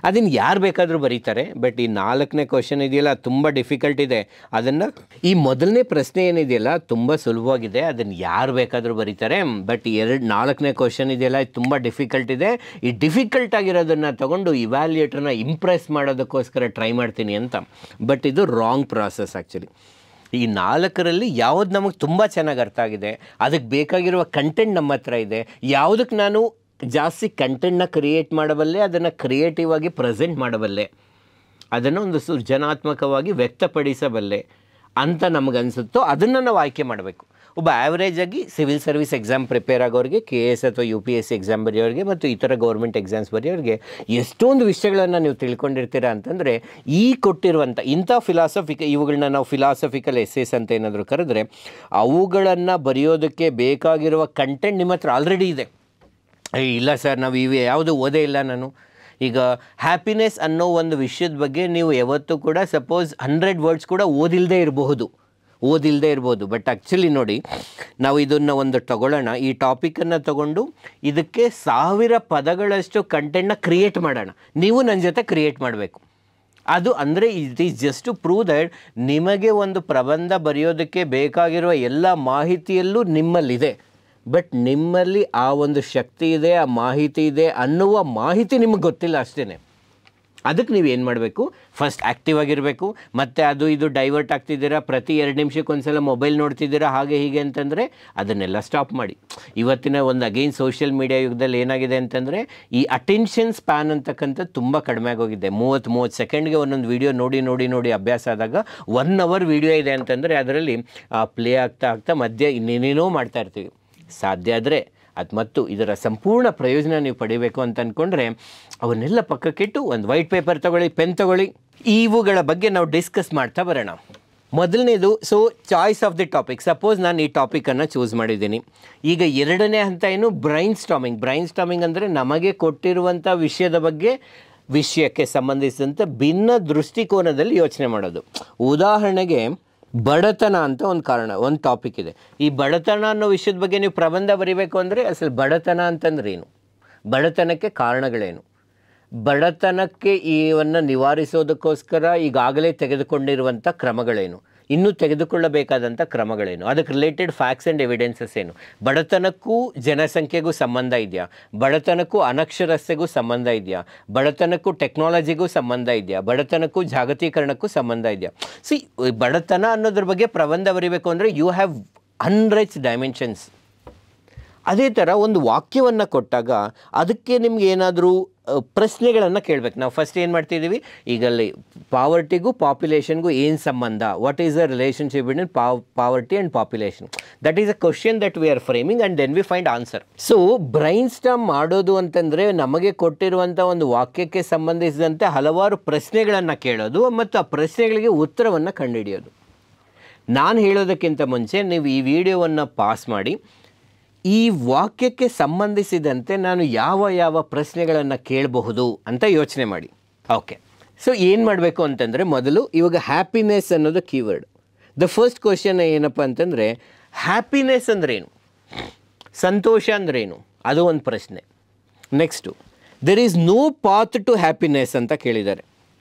S1: ಅದನ್ನು ಯಾರು ಬೇಕಾದರೂ ಬರೀತಾರೆ, ಬಟ್ ಈ 4ನೇ ಕ್ವಶನ್ ಇದೆಯಲ್ಲ ತುಂಬ ಡಿಫಿಕಲ್ಟ್ ಇದೆ. ಅದನ್ನು ಈ ಮೊದಲನೇ ಪ್ರಶ್ನೆ ಏನಿದೆಯಲ್ಲ ತುಂಬ ಸುಲಭವಾಗಿದೆ, ಅದನ್ನು ಯಾರು ಬೇಕಾದರೂ ಬರೀತಾರೆ. ಬಟ್ 4ನೇ ಕ್ವಶನ್ ಇದೆಯಲ್ಲ ಇದು ತುಂಬ ಡಿಫಿಕಲ್ಟ್ ಇದೆ. ಈ ಡಿಫಿಕಲ್ಟ್ ಆಗಿರೋದನ್ನು ತೊಗೊಂಡು ಇವ್ಯಾಲ್ಯೂಯೇಟರ್ನ ಇಂಪ್ರೆಸ್ ಮಾಡೋದಕ್ಕೋಸ್ಕರ ಟ್ರೈ ಮಾಡ್ತೀನಿ ಅಂತ. ಬಟ್ ಇದು ರಾಂಗ್ ಪ್ರಾಸೆಸ್ ಆ್ಯಕ್ಚುಲಿ. ಈ 4ರಲ್ಲಿ ಯಾವ್ದು ನಮಗೆ ತುಂಬ ಚೆನ್ನಾಗಿ ಅರ್ಥ ಆಗಿದೆ, ಅದಕ್ಕೆ ಬೇಕಾಗಿರುವ ಕಂಟೆಂಟ್ ನಮ್ಮ ಹತ್ರ ಇದೆ, ಯಾವುದಕ್ಕೆ ನಾನು ಜಾಸ್ತಿ ಕಂಟೆಂಟ್ನ ಕ್ರಿಯೇಟ್ ಮಾಡಬಲ್ಲೆ, ಅದನ್ನು ಕ್ರಿಯೇಟಿವ್ ಆಗಿ ಪ್ರೆಸೆಂಟ್ ಮಾಡಬಲ್ಲೆ, ಅದನ್ನು ಒಂದು ಸೃಜನಾತ್ಮಕವಾಗಿ ವ್ಯಕ್ತಪಡಿಸಬಲ್ಲೆ ಅಂತ ನಮಗನ್ಸುತ್ತೋ ಅದನ್ನು ನಾವು ಆಯ್ಕೆ ಮಾಡಬೇಕು. ಒಬ್ಬ ಆ್ಯಾವ್ರೇಜಾಗಿ ಸಿವಿಲ್ ಸರ್ವಿಸ್ ಎಕ್ಸಾಮ್ ಪ್ರಿಪೇರ್ ಆಗೋರಿಗೆ, KS ಅಥವಾ UPSC ಎಕ್ಸಾಮ್ ಬರೆಯೋರಿಗೆ ಮತ್ತು ಇತರ ಗೌರ್ಮೆಂಟ್ ಎಕ್ಸಾಮ್ಸ್ ಬರೆಯೋರಿಗೆ ಎಷ್ಟೊಂದು ವಿಷಯಗಳನ್ನು ನೀವು ತಿಳ್ಕೊಂಡಿರ್ತೀರ ಅಂತಂದರೆ, ಈ ಕೊಟ್ಟಿರುವಂಥ ಇಂಥ ಇವುಗಳನ್ನ ನಾವು ಫಿಲಾಸಫಿಕಲ್ ಎಸ್ಸೇಸ್ ಅಂತ ಏನಾದರೂ ಕರೆದ್ರೆ, ಅವುಗಳನ್ನು ಬರೆಯೋದಕ್ಕೆ ಬೇಕಾಗಿರುವ ಕಂಟೆಂಟ್ ನಿಮ್ಮ ಹತ್ರ ಆಲ್ರೆಡಿ ಇದೆ. ಇಲ್ಲ ಸರ್ ನಾವು ಯಾವುದು ಓದೇ ಇಲ್ಲ ನಾನು. ಈಗ ಹ್ಯಾಪಿನೆಸ್ ಅನ್ನೋ ಒಂದು ವಿಷಯದ ಬಗ್ಗೆ ನೀವು ಯಾವತ್ತೂ ಕೂಡ ಸಪೋಸ್ 100 ವರ್ಡ್ಸ್ ಕೂಡ ಓದಿಲ್ಲದೆ ಇರ್ಬೋದು. ಬಟ್ ಆ್ಯಕ್ಚುಲಿ ನೋಡಿ, ನಾವು ಇದನ್ನು ಒಂದು ತಗೊಳ್ಳೋಣ, ಈ ಟಾಪಿಕನ್ನು ತಗೊಂಡು ಇದಕ್ಕೆ 1000 ಪದಗಳಷ್ಟು ಕಂಟೆಂಟ್ನ ಕ್ರಿಯೇಟ್ ಮಾಡೋಣ. ನೀವು ನನ್ನ ಜೊತೆ ಕ್ರಿಯೇಟ್ ಮಾಡಬೇಕು. ಅದು ಅಂದರೆ it is just to prove that ನಿಮಗೆ ಒಂದು ಪ್ರಬಂಧ ಬರೆಯೋದಕ್ಕೆ ಬೇಕಾಗಿರುವ ಎಲ್ಲ ಮಾಹಿತಿಯಲ್ಲೂ ನಿಮ್ಮಲ್ಲಿದೆ. ಬಟ್ ನಿಮ್ಮಲ್ಲಿ ಆ ಒಂದು ಶಕ್ತಿ ಇದೆ, ಆ ಮಾಹಿತಿ ಇದೆ ಅನ್ನುವ ಮಾಹಿತಿ ನಿಮಗೆ ಗೊತ್ತಿಲ್ಲ ಅಷ್ಟೇ. ಅದಕ್ಕೆ ನೀವು ಏನು ಮಾಡಬೇಕು, ಫಸ್ಟ್ ಆ್ಯಕ್ಟಿವ್ ಆಗಿರಬೇಕು. ಮತ್ತು ಅದು ಇದು ಡೈವರ್ಟ್ ಆಗ್ತಿದ್ದೀರಾ, ಪ್ರತಿ 2 ನಿಮಿಷಕ್ಕೆ ಒಂದ್ಸಲ ಮೊಬೈಲ್ ನೋಡ್ತಿದ್ದೀರಾ, ಹಾಗೆ ಹೀಗೆ ಅಂತಂದರೆ ಅದನ್ನೆಲ್ಲ ಸ್ಟಾಪ್ ಮಾಡಿ. ಇವತ್ತಿನ ಒಂದು ಅಗೈನ್ ಸೋಷಿಯಲ್ ಮೀಡಿಯಾ ಯುಗದಲ್ಲಿ ಏನಾಗಿದೆ ಅಂತಂದರೆ, ಈ ಅಟೆನ್ಷನ್ ಸ್ಪ್ಯಾನ್ ಅಂತಕ್ಕಂಥದ್ದು ತುಂಬ ಕಡಿಮೆ ಆಗೋಗಿದೆ. 30 ಸೆಕೆಂಡ್ಗೆ ಒಂದೊಂದು ವೀಡಿಯೋ ನೋಡಿ ಅಭ್ಯಾಸ ಆದಾಗ 1 ಅವರ್ ವೀಡಿಯೋ ಇದೆ ಅಂತಂದರೆ ಅದರಲ್ಲಿ ಪ್ಲೇ ಆಗ್ತಾ ಮಧ್ಯೆ ಇನ್ನೇನೇನೋ ಮಾಡ್ತಾ ಇರ್ತೀವಿ. ಸಾಧ್ಯ ಆದರೆ ಅದು ಮತ್ತು ಇದರ ಸಂಪೂರ್ಣ ಪ್ರಯೋಜನ ನೀವು ಪಡಿಬೇಕು ಅಂತ ಅಂದ್ಕೊಂಡ್ರೆ ಅವನ್ನೆಲ್ಲ ಪಕ್ಕಕ್ಕಿಟ್ಟು ಒಂದು ವೈಟ್ ಪೇಪರ್ ತೊಗೊಳ್ಳಿ, ಪೆನ್ ತೊಗೊಳ್ಳಿ. ಇವುಗಳ ಬಗ್ಗೆ ನಾವು ಡಿಸ್ಕಸ್ ಮಾಡ್ತಾ ಬರೋಣ. ಮೊದಲನೇದು, choice of the topic. Suppose ನಾನು ಈ ಟಾಪಿಕನ್ನು ಚೂಸ್ ಮಾಡಿದ್ದೀನಿ. ಈಗ 2ನೇ ಹಂತ ಏನು, ಬ್ರೈನ್ ಸ್ಟಾಮಿಂಗ್ ಅಂದರೆ ನಮಗೆ ಕೊಟ್ಟಿರುವಂಥ ವಿಷಯಕ್ಕೆ ಸಂಬಂಧಿಸಿದಂತೆ ಭಿನ್ನ ದೃಷ್ಟಿಕೋನದಲ್ಲಿ ಯೋಚನೆ ಮಾಡೋದು. ಉದಾಹರಣೆಗೆ ಬಡತನ ಅಂತ ಒಂದು ಟಾಪಿಕ್ ಇದೆ. ಈ ಬಡತನ ಅನ್ನೋ ವಿಷಯದ ಬಗ್ಗೆ ನೀವು ಪ್ರಬಂಧ ಬರೀಬೇಕು ಅಂದರೆ ಅಸಲು ಬಡತನ ಅಂತಂದ್ರೆ ಏನು, ಬಡತನಕ್ಕೆ ಕಾರಣಗಳೇನು, ಬಡತನಕ್ಕೆ ಇವನ್ನು ನಿವಾರಿಸೋದಕ್ಕೋಸ್ಕರ ಈಗಾಗಲೇ ತೆಗೆದುಕೊಂಡಿರುವಂಥ ಕ್ರಮಗಳೇನು, ಇನ್ನೂ ತೆಗೆದುಕೊಳ್ಳಬೇಕಾದಂಥ ಕ್ರಮಗಳೇನು, ಅದಕ್ಕೆ ರಿಲೇಟೆಡ್ ಫ್ಯಾಕ್ಟ್ಸ್ ಆ್ಯಂಡ್ ಎವಿಡೆನ್ಸಸ್ ಏನು, ಬಡತನಕ್ಕೂ ಜನಸಂಖ್ಯೆಗೂ ಸಂಬಂಧ ಇದೆಯಾ, ಬಡತನಕ್ಕೂ ಅನಕ್ಷರಸ್ಯೆಗೂ ಸಂಬಂಧ ಇದೆಯಾ, ಬಡತನಕ್ಕೂ ಟೆಕ್ನಾಲಜಿಗೂ ಸಂಬಂಧ ಇದೆಯಾ, ಬಡತನಕ್ಕೂ ಜಾಗತೀಕರಣಕ್ಕೂ ಸಂಬಂಧ ಇದೆಯಾ. ಸಿ ಬಡತನ ಅನ್ನೋದ್ರ ಬಗ್ಗೆ ಪ್ರಬಂಧ ಬರೀಬೇಕು ಅಂದರೆ ಯು ಹ್ಯಾವ್ ಹಂಡ್ರೆಡ್ಸ್ ಡೈಮೆನ್ಷನ್ಸ್. ಅದೇ ಥರ ಒಂದು ವಾಕ್ಯವನ್ನು ಕೊಟ್ಟಾಗ ಅದಕ್ಕೆ ನಿಮ್ಗೆ ಏನಾದರೂ ಪ್ರಶ್ನೆಗಳನ್ನು ಕೇಳಬೇಕು. ನಾವು ಫಸ್ಟ್ ಏನು ಮಾಡ್ತಿದ್ದೀವಿ, ಈಗಲ್ಲಿ ಪಾವರ್ಟಿಗೂ ಪಾಪ್ಯುಲೇಷನ್ಗೂ ಏನು ಸಂಬಂಧ, what is the relationship between poverty and population, that is a question that we are framing and then we find answer. So brainstorm ಮಾಡೋದು ಅಂತಂದರೆ ನಮಗೆ ಕೊಟ್ಟಿರುವಂಥ ಒಂದು ವಾಕ್ಯಕ್ಕೆ ಸಂಬಂಧಿಸಿದಂತೆ ಹಲವಾರು ಪ್ರಶ್ನೆಗಳನ್ನು ಕೇಳೋದು ಮತ್ತು ಆ ಪ್ರಶ್ನೆಗಳಿಗೆ ಉತ್ತರವನ್ನು ಕಂಡುಹಿಡಿಯೋದು. ನಾನು ಹೇಳೋದಕ್ಕಿಂತ ಮುಂಚೆ ನೀವು ಈ ವಿಡಿಯೋವನ್ನು ಪಾಸ್ ಮಾಡಿ ಈ ವಾಕ್ಯಕ್ಕೆ ಸಂಬಂಧಿಸಿದಂತೆ ನಾನು ಯಾವ ಯಾವ ಪ್ರಶ್ನೆಗಳನ್ನು ಕೇಳಬಹುದು ಅಂತ ಯೋಚನೆ ಮಾಡಿ. ಓಕೆ, ಸೊ ಏನು ಮಾಡಬೇಕು ಅಂತಂದರೆ ಮೊದಲು ಇವಾಗ ಹ್ಯಾಪಿನೆಸ್ ಅನ್ನೋದು ಕೀವರ್ಡ್. ದ ಫಸ್ಟ್ ಕ್ವಶನ್ ಏನಪ್ಪ ಅಂತಂದರೆ ಹ್ಯಾಪಿನೆಸ್ ಅಂದ್ರೇನು, ಸಂತೋಷ ಅಂದ್ರೇನು, ಅದು ಒಂದು ಪ್ರಶ್ನೆ. Next there is no path to happiness ಅಂತ ಕೇಳಿದ್ದಾರೆ.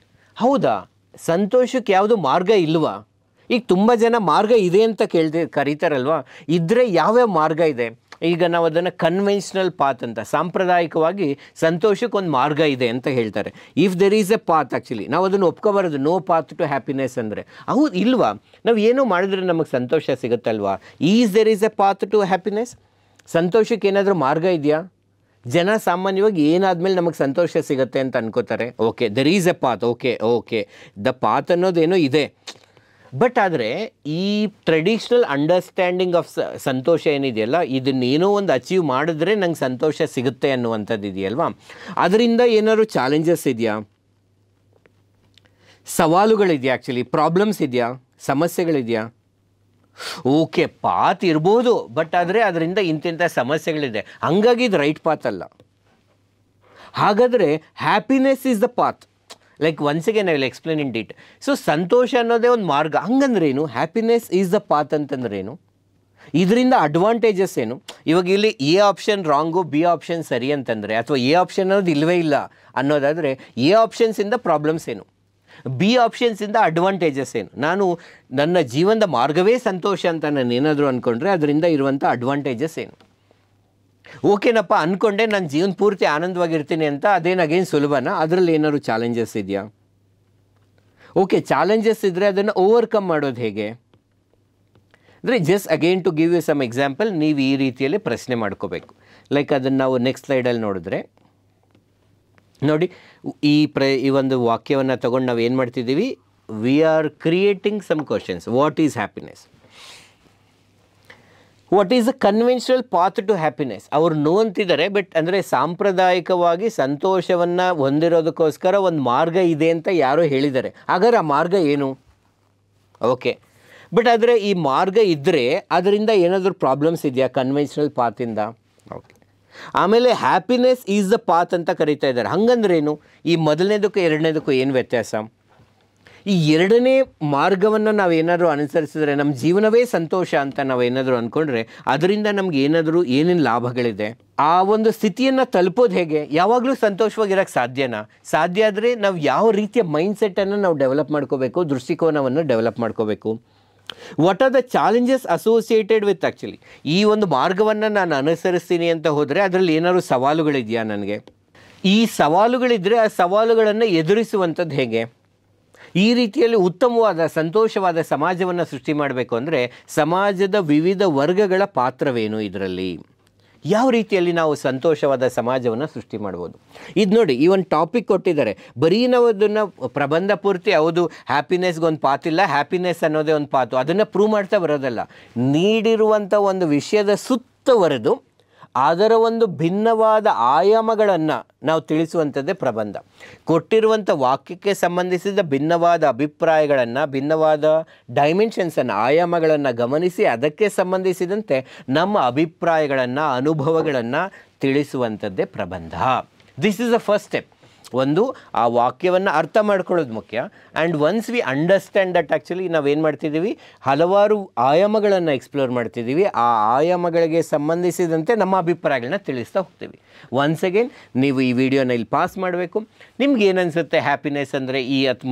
S1: ಹೌದಾ, ಸಂತೋಷಕ್ಕೆ ಯಾವುದು ಮಾರ್ಗ ಇಲ್ವಾ? ಈಗ ತುಂಬ ಜನ ಮಾರ್ಗ ಇದೆ ಅಂತ ಕರೀತಾರಲ್ವ, ಇದ್ದರೆ ಯಾವ್ಯಾವ ಮಾರ್ಗ ಇದೆ? ಈಗ ನಾವು ಅದನ್ನು ಕನ್ವೆನ್ಷನಲ್ ಪಾತ್ ಅಂತ, ಸಾಂಪ್ರದಾಯಿಕವಾಗಿ ಸಂತೋಷಕ್ಕೊಂದು ಮಾರ್ಗ ಇದೆ ಅಂತ ಹೇಳ್ತಾರೆ. If there is a path, actually ನಾವು ಅದನ್ನು ಒಪ್ಕೋಬಾರದು. ನೋ ಪಾತ್ ಟು ಹ್ಯಾಪಿನೆಸ್ ಅಂದರೆ ಹೌದು ಇಲ್ವಾ, ನಾವು ಏನೋ ಮಾಡಿದ್ರೆ ನಮಗೆ ಸಂತೋಷ ಸಿಗುತ್ತಲ್ವಾ? Is there is a path to happiness, ಸಂತೋಷಕ್ಕೆ ಏನಾದರೂ ಮಾರ್ಗ ಇದೆಯಾ? ಜನ ಸಾಮಾನ್ಯವಾಗಿ ಏನಾದಮೇಲೆ ನಮಗೆ ಸಂತೋಷ ಸಿಗುತ್ತೆ ಅಂತ ಅನ್ಕೋತಾರೆ. Okay, there is a path, okay the path ಅನ್ನೋದೇನೋ ಇದೆ. ಬಟ್ ಆದರೆ ಈ ಟ್ರೆಡಿಷ್ನಲ್ ಅಂಡರ್ಸ್ಟ್ಯಾಂಡಿಂಗ್ ಆಫ್ ಸಂತೋಷ ಏನಿದೆಯಲ್ಲ, ಇದನ್ನೇನೋ ಒಂದು ಅಚೀವ್ ಮಾಡಿದ್ರೆ ನಂಗೆ ಸಂತೋಷ ಸಿಗುತ್ತೆ ಅನ್ನುವಂಥದ್ದು ಇದೆಯಲ್ವಾ, ಅದರಿಂದ ಏನಾದ್ರು ಚಾಲೆಂಜಸ್ ಇದೆಯಾ, ಸವಾಲುಗಳಿದೆಯಾ, ಆ್ಯಕ್ಚುಲಿ ಪ್ರಾಬ್ಲಮ್ಸ್ ಇದೆಯಾ, ಸಮಸ್ಯೆಗಳಿದೆಯಾ? ಓಕೆ, ಪಾತ್ ಇರ್ಬೋದು, ಬಟ್ ಆದರೆ ಅದರಿಂದ ಇಂತಿಂಥ ಸಮಸ್ಯೆಗಳಿದೆ, ಹಂಗಾಗಿ ಇದು ರೈಟ್ ಪಾತ್ ಅಲ್ಲ. ಹಾಗಾದರೆ happiness is the path. Like once again I will explain in detail. So ಸಂತೋಷ ಅನ್ನೋದೇ ಒಂದು ಮಾರ್ಗ, ಹಂಗಂದ್ರೇನು? ಹ್ಯಾಪಿನೆಸ್ ಈಸ್ ದ ಪಾತ್ ಅಂತಂದ್ರೇನು? ಇದರಿಂದ ಅಡ್ವಾಂಟೇಜಸ್ ಏನು? ಇವಾಗ ಇಲ್ಲಿ A option wrong, B option ಸರಿ ಅಂತಂದರೆ, ಅಥವಾ ಎ ಆಪ್ಷನ್ ಅನ್ನೋದು ಇಲ್ಲವೇ ಇಲ್ಲ ಅನ್ನೋದಾದರೆ ಎ ಆಪ್ಷನ್ಸಿಂದ ಪ್ರಾಬ್ಲಮ್ಸ್ ಏನು, ಬಿ ಆಪ್ಷನ್ಸಿಂದ ಅಡ್ವಾಂಟೇಜಸ್ ಏನು? ನಾನು ನನ್ನ ಜೀವನದ ಮಾರ್ಗವೇ ಸಂತೋಷ ಅಂತ ನಾನು ಏನಾದರೂ ಅಂದ್ಕೊಂಡ್ರೆ ಅದರಿಂದ ಇರುವಂಥ ಅಡ್ವಾಂಟೇಜಸ್ ಏನು? ಓಕೆನಪ್ಪ ಅಂದ್ಕೊಂಡೆ ನಾನು ಜೀವನ ಪೂರ್ತಿ ಆನಂದವಾಗಿರ್ತೀನಿ ಅಂತ, ಅದೇನು ಅಗೇನ್ ಸುಲಭನಾ? ಅದರಲ್ಲಿ ಏನಾದ್ರು ಚಾಲೆಂಜಸ್ ಇದೆಯಾ? ಓಕೆ, ಚಾಲೆಂಜಸ್ ಇದ್ದರೆ ಅದನ್ನು ಓವರ್ಕಮ್ ಮಾಡೋದು ಹೇಗೆ ಅಂದರೆ, just again to give you some example, ನೀವು ಈ ರೀತಿಯಲ್ಲಿ ಪ್ರಶ್ನೆ ಮಾಡ್ಕೋಬೇಕು. ಲೈಕ್ ಅದನ್ನು ನಾವು ನೆಕ್ಸ್ಟ್ ಸ್ಲೈಡಲ್ಲಿ ನೋಡಿದ್ರೆ ನೋಡಿ, ಈ ಒಂದು ವಾಕ್ಯವನ್ನು ತಗೊಂಡು ನಾವು ಏನು ಮಾಡ್ತಿದ್ದೀವಿ, we are creating some questions. What is happiness? What is the conventional path to happiness? ಅವ್ರು ನೋ ಅಂತಿದ್ದಾರೆ, ಬಟ್ ಅಂದರೆ ಸಾಂಪ್ರದಾಯಿಕವಾಗಿ ಸಂತೋಷವನ್ನು ಹೊಂದಿರೋದಕ್ಕೋಸ್ಕರ ಒಂದು ಮಾರ್ಗ ಇದೆ ಅಂತ ಯಾರೋ ಹೇಳಿದ್ದಾರೆ. ಹಾಗಾದ್ರೆ ಆ ಮಾರ್ಗ ಏನು? ಓಕೆ, ಬಟ್ ಆದರೆ ಈ ಮಾರ್ಗ ಇದ್ದರೆ ಅದರಿಂದ ಏನಾದರೂ ಪ್ರಾಬ್ಲಮ್ಸ್ ಇದೆಯಾ ಕನ್ವೆನ್ಷನಲ್ ಪಾತಿಂದ? ಓಕೆ, ಆಮೇಲೆ ಹ್ಯಾಪಿನೆಸ್ ಈಸ್ ದ ಪಾತ್ ಅಂತ ಕರೀತಾ ಇದ್ದಾರೆ. ಹಂಗಂದ್ರೇನು? ಈ ಮೊದಲನೇದಕ್ಕೂ ಎರಡನೇದಕ್ಕೂ ಏನು ವ್ಯತ್ಯಾಸ? ಈ ಎರಡನೇ ಮಾರ್ಗವನ್ನು ನಾವೇನಾದರೂ ಅನುಸರಿಸಿದ್ರೆ ನಮ್ಮ ಜೀವನವೇ ಸಂತೋಷ ಅಂತ ನಾವೇನಾದರೂ ಅಂದ್ಕೊಂಡ್ರೆ ಅದರಿಂದ ನಮ್ಗೆ ಏನೇನು ಲಾಭಗಳಿದೆ? ಆ ಒಂದು ಸ್ಥಿತಿಯನ್ನು ತಲುಪೋದು ಹೇಗೆ? ಯಾವಾಗಲೂ ಸಂತೋಷವಾಗಿರೋಕ್ಕೆ ಸಾಧ್ಯನಾ? ಸಾಧ್ಯ ಆದರೆ ನಾವು ಯಾವ ರೀತಿಯ ಮೈಂಡ್ಸೆಟ್ಟನ್ನು ನಾವು ಡೆವಲಪ್ ಮಾಡ್ಕೋಬೇಕು, ದೃಷ್ಟಿಕೋನವನ್ನು ಡೆವಲಪ್ ಮಾಡ್ಕೋಬೇಕು? What are the challenges associated with? Actually ಈ ಒಂದು ಮಾರ್ಗವನ್ನು ನಾನು ಅನುಸರಿಸ್ತೀನಿ ಅಂತ ಹೋದರೆ ಅದರಲ್ಲಿ ಏನಾದರೂ ಸವಾಲುಗಳಿದೆಯಾ ನನಗೆ? ಈ ಸವಾಲುಗಳಿದ್ದರೆ ಆ ಸವಾಲುಗಳನ್ನು ಎದುರಿಸುವಂಥದ್ದು ಹೇಗೆ? ಈ ರೀತಿಯಲ್ಲಿ ಉತ್ತಮವಾದ ಸಂತೋಷವಾದ ಸಮಾಜವನ್ನು ಸೃಷ್ಟಿ ಮಾಡಬೇಕು ಅಂದರೆ ಸಮಾಜದ ವಿವಿಧ ವರ್ಗಗಳ ಪಾತ್ರವೇನು ಇದರಲ್ಲಿ? ಯಾವ ರೀತಿಯಲ್ಲಿ ನಾವು ಸಂತೋಷವಾದ ಸಮಾಜವನ್ನು ಸೃಷ್ಟಿ ಮಾಡ್ಬೋದು? ಇದು ನೋಡಿ, ಈ ಒಂದು ಟಾಪಿಕ್ ಕೊಟ್ಟಿದ್ದಾರೆ, ಬರೀ ನಾವು ಅದನ್ನು ಪ್ರಬಂಧ ಪೂರ್ತಿ ಹೌದು ಹ್ಯಾಪಿನೆಸ್ಗೊಂದು ಪಾತಿಲ್ಲ, ಹ್ಯಾಪಿನೆಸ್ ಅನ್ನೋದೇ ಒಂದು ಪಾತು, ಅದನ್ನು ಪ್ರೂವ್ ಮಾಡ್ತಾ ಬರೋದಲ್ಲ. ನೀಡಿರುವಂಥ ಒಂದು ವಿಷಯದ ಸುತ್ತುವರೆದು ಅದರ ಒಂದು ಭಿನ್ನವಾದ ಆಯಾಮಗಳನ್ನು ನಾವು ತಿಳಿಸುವಂಥದ್ದೇ ಪ್ರಬಂಧ. ಕೊಟ್ಟಿರುವಂಥ ವಾಕ್ಯಕ್ಕೆ ಸಂಬಂಧಿಸಿದ ಭಿನ್ನವಾದ ಅಭಿಪ್ರಾಯಗಳನ್ನು, ಭಿನ್ನವಾದ ಡೈಮೆನ್ಷನ್ಸನ್ನು, ಆಯಾಮಗಳನ್ನು ಗಮನಿಸಿ ಅದಕ್ಕೆ ಸಂಬಂಧಿಸಿದಂತೆ ನಮ್ಮ ಅಭಿಪ್ರಾಯಗಳನ್ನು, ಅನುಭವಗಳನ್ನು ತಿಳಿಸುವಂಥದ್ದೇ ಪ್ರಬಂಧ. This is the first step. ಒಂದು ಆ ವಾಕ್ಯವನ್ನು ಅರ್ಥ ಮಾಡ್ಕೊಳ್ಳೋದು ಮುಖ್ಯ. And once we understand that actually ನಾವೇನು ಮಾಡ್ತಿದ್ದೀವಿ, ಹಲವಾರು ಆಯಾಮಗಳನ್ನು ಎಕ್ಸ್ಪ್ಲೋರ್ ಮಾಡ್ತಿದ್ದೀವಿ. ಆ ಆಯಾಮಗಳಿಗೆ ಸಂಬಂಧಿಸಿದಂತೆ ನಮ್ಮ ಅಭಿಪ್ರಾಯಗಳನ್ನ ತಿಳಿಸ್ತಾ ಹೋಗ್ತೀವಿ. ಒನ್ಸ್ ಅಗೇನ್ ನೀವು ಈ ವಿಡಿಯೋನ ಇಲ್ಲಿ ಪಾಸ್ ಮಾಡಬೇಕು. ನಿಮ್ಗೆ ಏನನ್ಸುತ್ತೆ ಹ್ಯಾಪಿನೆಸ್ ಅಂದರೆ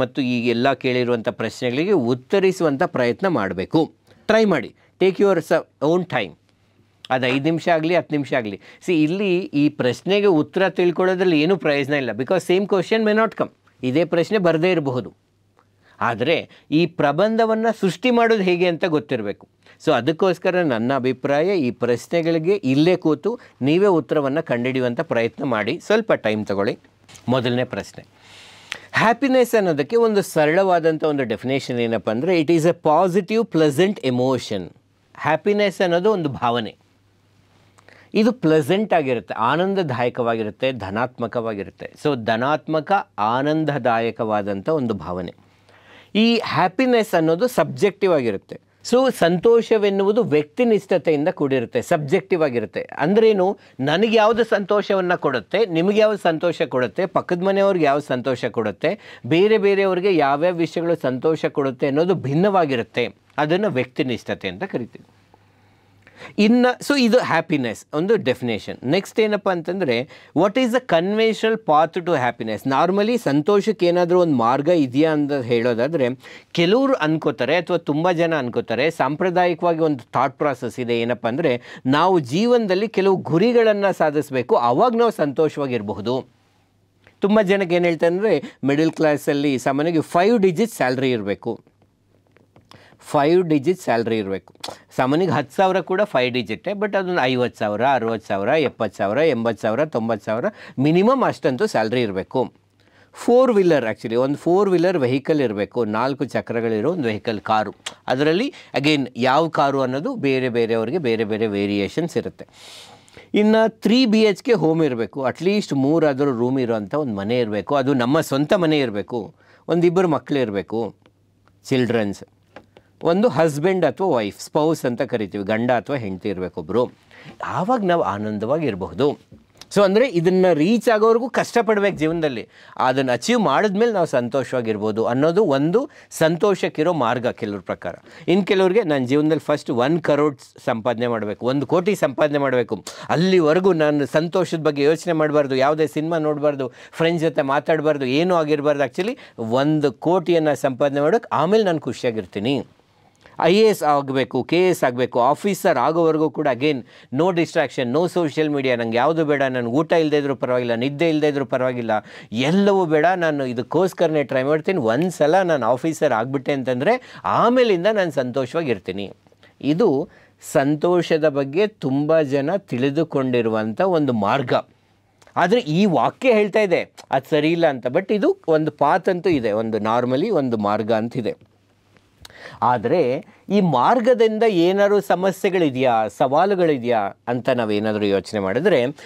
S1: ಮತ್ತು ಈ ಎಲ್ಲ ಕೇಳಿರುವಂಥ ಪ್ರಶ್ನೆಗಳಿಗೆ ಉತ್ತರಿಸುವಂಥ ಪ್ರಯತ್ನ ಮಾಡಬೇಕು. ಟ್ರೈ ಮಾಡಿ, ಟೇಕ್ ಯುವರ್ ಓನ್ ಟೈಮ್. ಅದು 5 ನಿಮಿಷ ಆಗಲಿ 10 ನಿಮಿಷ ಆಗಲಿ. ಇಲ್ಲಿ ಈ ಪ್ರಶ್ನೆಗೆ ಉತ್ತರ ತಿಳ್ಕೊಳ್ಳೋದ್ರಲ್ಲಿ ಏನೂ ಪ್ರಯೋಜನ ಇಲ್ಲ. Because same question may not come. ಇದೇ ಪ್ರಶ್ನೆ ಬರದೇ ಇರಬಹುದು. ಆದರೆ ಈ ಪ್ರಬಂಧವನ್ನು ಸೃಷ್ಟಿ ಮಾಡೋದು ಹೇಗೆ ಅಂತ ಗೊತ್ತಿರಬೇಕು. ಸೊ ಅದಕ್ಕೋಸ್ಕರ ನನ್ನ ಅಭಿಪ್ರಾಯ, ಈ ಪ್ರಶ್ನೆಗಳಿಗೆ ಇಲ್ಲೇ ಕೂತು ನೀವೇ ಉತ್ತರವನ್ನು ಕಂಡುಹಿಡಿಯುವಂಥ ಪ್ರಯತ್ನ ಮಾಡಿ. ಸ್ವಲ್ಪ ಟೈಮ್ ತಗೊಳ್ಳಿ. ಮೊದಲನೇ ಪ್ರಶ್ನೆ, ಹ್ಯಾಪಿನೆಸ್ ಅನ್ನೋದಕ್ಕೆ ಒಂದು ಸರಳವಾದಂಥ ಒಂದು ಡೆಫಿನೇಷನ್ ಏನಪ್ಪ ಅಂದರೆ, it is A positive pleasant emotion. Happiness ಅನ್ನೋದು ಒಂದು ಭಾವನೆ. ಇದು ಪ್ಲೆಸೆಂಟ್ ಆಗಿರುತ್ತೆ, ಆನಂದದಾಯಕವಾಗಿರುತ್ತೆ, ಧನಾತ್ಮಕವಾಗಿರುತ್ತೆ. ಸೊ ಧನಾತ್ಮಕ ಆನಂದದಾಯಕವಾದಂಥ ಒಂದು ಭಾವನೆ. ಈ ಹ್ಯಾಪಿನೆಸ್ ಅನ್ನೋದು ಸಬ್ಜೆಕ್ಟಿವ್ ಆಗಿರುತ್ತೆ. ಸೊ ಸಂತೋಷವೆನ್ನುವುದು ವ್ಯಕ್ತಿನಿಷ್ಠತೆಯಿಂದ ಕೂಡಿರುತ್ತೆ, ಸಬ್ಜೆಕ್ಟಿವ್ ಆಗಿರುತ್ತೆ. ಅಂದ್ರೇನು, ನನಗೆ ಯಾವುದು ಸಂತೋಷವನ್ನು ಕೊಡುತ್ತೆ, ನಿಮಗೆ ಯಾವುದು ಸಂತೋಷ ಕೊಡುತ್ತೆ, ಪಕ್ಕದ ಮನೆಯವ್ರಿಗೆ ಯಾವ ಸಂತೋಷ ಕೊಡುತ್ತೆ, ಬೇರೆ ಬೇರೆಯವ್ರಿಗೆ ಯಾವ್ಯಾವ ವಿಷಯಗಳು ಸಂತೋಷ ಕೊಡುತ್ತೆ ಅನ್ನೋದು ಭಿನ್ನವಾಗಿರುತ್ತೆ. ಅದನ್ನು ವ್ಯಕ್ತಿನಿಷ್ಠತೆ ಅಂತ ಕರಿತೀವಿ. ಸೊ ಇದು ಹ್ಯಾಪಿನೆಸ್ ಒಂದು ಡೆಫಿನೇಷನ್. ನೆಕ್ಸ್ಟ್ ಏನಪ್ಪ ಅಂತಂದರೆ, what is the conventional path to happiness. Normally ಸಂತೋಷಕ್ಕೆ ಏನಾದರೂ ಒಂದು ಮಾರ್ಗ ಇದೆಯಾ ಅಂತ ಹೇಳೋದಾದರೆ, ಕೆಲವರು ಅನ್ಕೋತಾರೆ ಅಥವಾ ತುಂಬ ಜನ ಅನ್ಕೋತಾರೆ, ಸಾಂಪ್ರದಾಯಿಕವಾಗಿ ಒಂದು ಥಾಟ್ ಪ್ರಾಸೆಸ್ ಇದೆ. ಏನಪ್ಪ ಅಂದರೆ, ನಾವು ಜೀವನದಲ್ಲಿ ಕೆಲವು ಗುರಿಗಳನ್ನು ಸಾಧಿಸಬೇಕು, ಆವಾಗ ನಾವು ಸಂತೋಷವಾಗಿರಬಹುದು. ತುಂಬ ಜನಕ್ಕೆ ಏನು ಹೇಳ್ತಾರೆ ಅಂದರೆ, ಮಿಡಲ್ ಕ್ಲಾಸಲ್ಲಿ ಸಾಮಾನ್ಯವಾಗಿ 5 ಡಿಜಿಟ್ ಸ್ಯಾಲ್ರಿ ಇರಬೇಕು. 5 ಡಿಜಿಟ್ ಸ್ಯಾಲ್ರಿ ಇರಬೇಕು. ಸಾಮಾನ್ಯವಾಗಿ 10,000 ಕೂಡ 5 ಡಿಜಿಟೇ. ಬಟ್ ಅದೊಂದು 50,000, 60,000, 70,000, 80,000, 90,000 ಮಿನಿಮಮ್ ಅಷ್ಟಂತೂ ಸ್ಯಾಲ್ರಿ ಇರಬೇಕು. 4 ವೀಲರ್ ಆ್ಯಕ್ಚುಲಿ ಒಂದು 4 ವೀಲರ್ ವೆಹಿಕಲ್ ಇರಬೇಕು. 4 ಚಕ್ರಗಳಿರೋ ಒಂದು ವೆಹಿಕಲ್, ಕಾರು. ಅದರಲ್ಲಿ ಅಗೇನ್ ಯಾವ ಕಾರು ಅನ್ನೋದು ಬೇರೆ ಬೇರೆಯವ್ರಿಗೆ ಬೇರೆ ಬೇರೆ ವೇರಿಯೇಷನ್ಸ್ ಇರುತ್ತೆ. ಇನ್ನು 3 BHK ಹೋಮ್ ಇರಬೇಕು. ಅಟ್ಲೀಸ್ಟ್ 3 ಆದರೂ ರೂಮ್ ಇರೋವಂಥ ಒಂದು ಮನೆ ಇರಬೇಕು. ಅದು ನಮ್ಮ ಸ್ವಂತ ಮನೆ ಇರಬೇಕು. 1-2 ಮಕ್ಕಳು ಇರಬೇಕು, ಚಿಲ್ಡ್ರನ್ಸ್. ಒಂದು ಹಸ್ಬೆಂಡ್ ಅಥವಾ ವೈಫ್, ಸ್ಪೌಸ್ ಅಂತ ಕರಿತೀವಿ, ಗಂಡ ಅಥವಾ ಹೆಂಡತಿ ಇರಬೇಕೊಬ್ಬರು. ಆವಾಗ ನಾವು ಆನಂದವಾಗಿರಬಹುದು. ಸೊ ಅಂದರೆ ಇದನ್ನು ರೀಚ್ ಆಗೋವರೆಗೂ ಕಷ್ಟಪಡಬೇಕು ಜೀವನದಲ್ಲಿ. ಅದನ್ನು ಅಚೀವ್ ಮಾಡಿದ್ಮೇಲೆ ನಾವು ಸಂತೋಷವಾಗಿರ್ಬೋದು ಅನ್ನೋದು ಒಂದು ಸಂತೋಷಕ್ಕಿರೋ ಮಾರ್ಗ ಕೆಲವ್ರ ಪ್ರಕಾರ. ಇನ್ನು ಕೆಲವ್ರಿಗೆ ನನ್ನ ಜೀವನದಲ್ಲಿ ಫಸ್ಟ್ 1 crore ಸಂಪಾದನೆ ಮಾಡಬೇಕು, 1 ಕೋಟಿ ಸಂಪಾದನೆ ಮಾಡಬೇಕು, ಅಲ್ಲಿವರೆಗೂ ನಾನು ಸಂತೋಷದ ಬಗ್ಗೆ ಯೋಚನೆ ಮಾಡಬಾರ್ದು, ಯಾವುದೇ ಸಿನಿಮಾ ನೋಡಬಾರ್ದು, ಫ್ರೆಂಡ್ಸ್ ಜೊತೆ ಮಾತಾಡಬಾರ್ದು, ಏನೂ ಆಗಿರಬಾರ್ದು. ಆ್ಯಕ್ಚುಲಿ 1 ಕೋಟಿಯನ್ನು ಸಂಪಾದನೆ ಮಾಡೋಕ್ಕೆ ಆಮೇಲೆ ನಾನು ಖುಷಿಯಾಗಿರ್ತೀನಿ. IAS ಆಗಬೇಕು, KS ಆಗಬೇಕು, ಆಫೀಸರ್ ಆಗೋವರೆಗೂ ಕೂಡ again no distraction, no social media. ನಂಗೆ ಯಾವುದು ಬೇಡ, ನನಗೆ ಊಟ ಇಲ್ಲದೇ ಇದ್ರೂ ಪರವಾಗಿಲ್ಲ, ನಿದ್ದೆ ಇಲ್ಲದೇ ಇದ್ರೂ ಪರವಾಗಿಲ್ಲ, ಎಲ್ಲವೂ ಬೇಡ, ನಾನು ಇದಕ್ಕೋಸ್ಕರನೇ ಟ್ರೈ ಮಾಡ್ತೀನಿ. ಒಂದು ಸಲ ನಾನು ಆಫೀಸರ್ ಆಗಿಬಿಟ್ಟೆ ಅಂತಂದರೆ ಆಮೇಲಿಂದ ನಾನು ಸಂತೋಷವಾಗಿರ್ತೀನಿ. ಇದು ಸಂತೋಷದ ಬಗ್ಗೆ ತುಂಬ ಜನ ತಿಳಿದುಕೊಂಡಿರುವಂಥ ಒಂದು ಮಾರ್ಗ. ಆದರೆ ಈ ವಾಕ್ಯ ಹೇಳ್ತಾ ಇದೆ ಅದು ಸರಿ ಇಲ್ಲ ಅಂತ. ಬಟ್ ಇದು ಒಂದು ಪಾತ್ ಅಂತೂ ಇದೆ, ಒಂದು ನಾರ್ಮಲಿ ಒಂದು ಮಾರ್ಗ ಅಂತಿದೆ. ಆದರೆ ಈ ಮಾರ್ಗದಿಂದ ಏನಾದರೂ ಸಮಸ್ಯೆಗಳಿದೆಯಾ, ಸವಾಲುಗಳಿದೆಯಾ ಅಂತ ನಾವೇನಾದರೂ ಯೋಚನೆ ಮಾಡಿದ್ರೆ,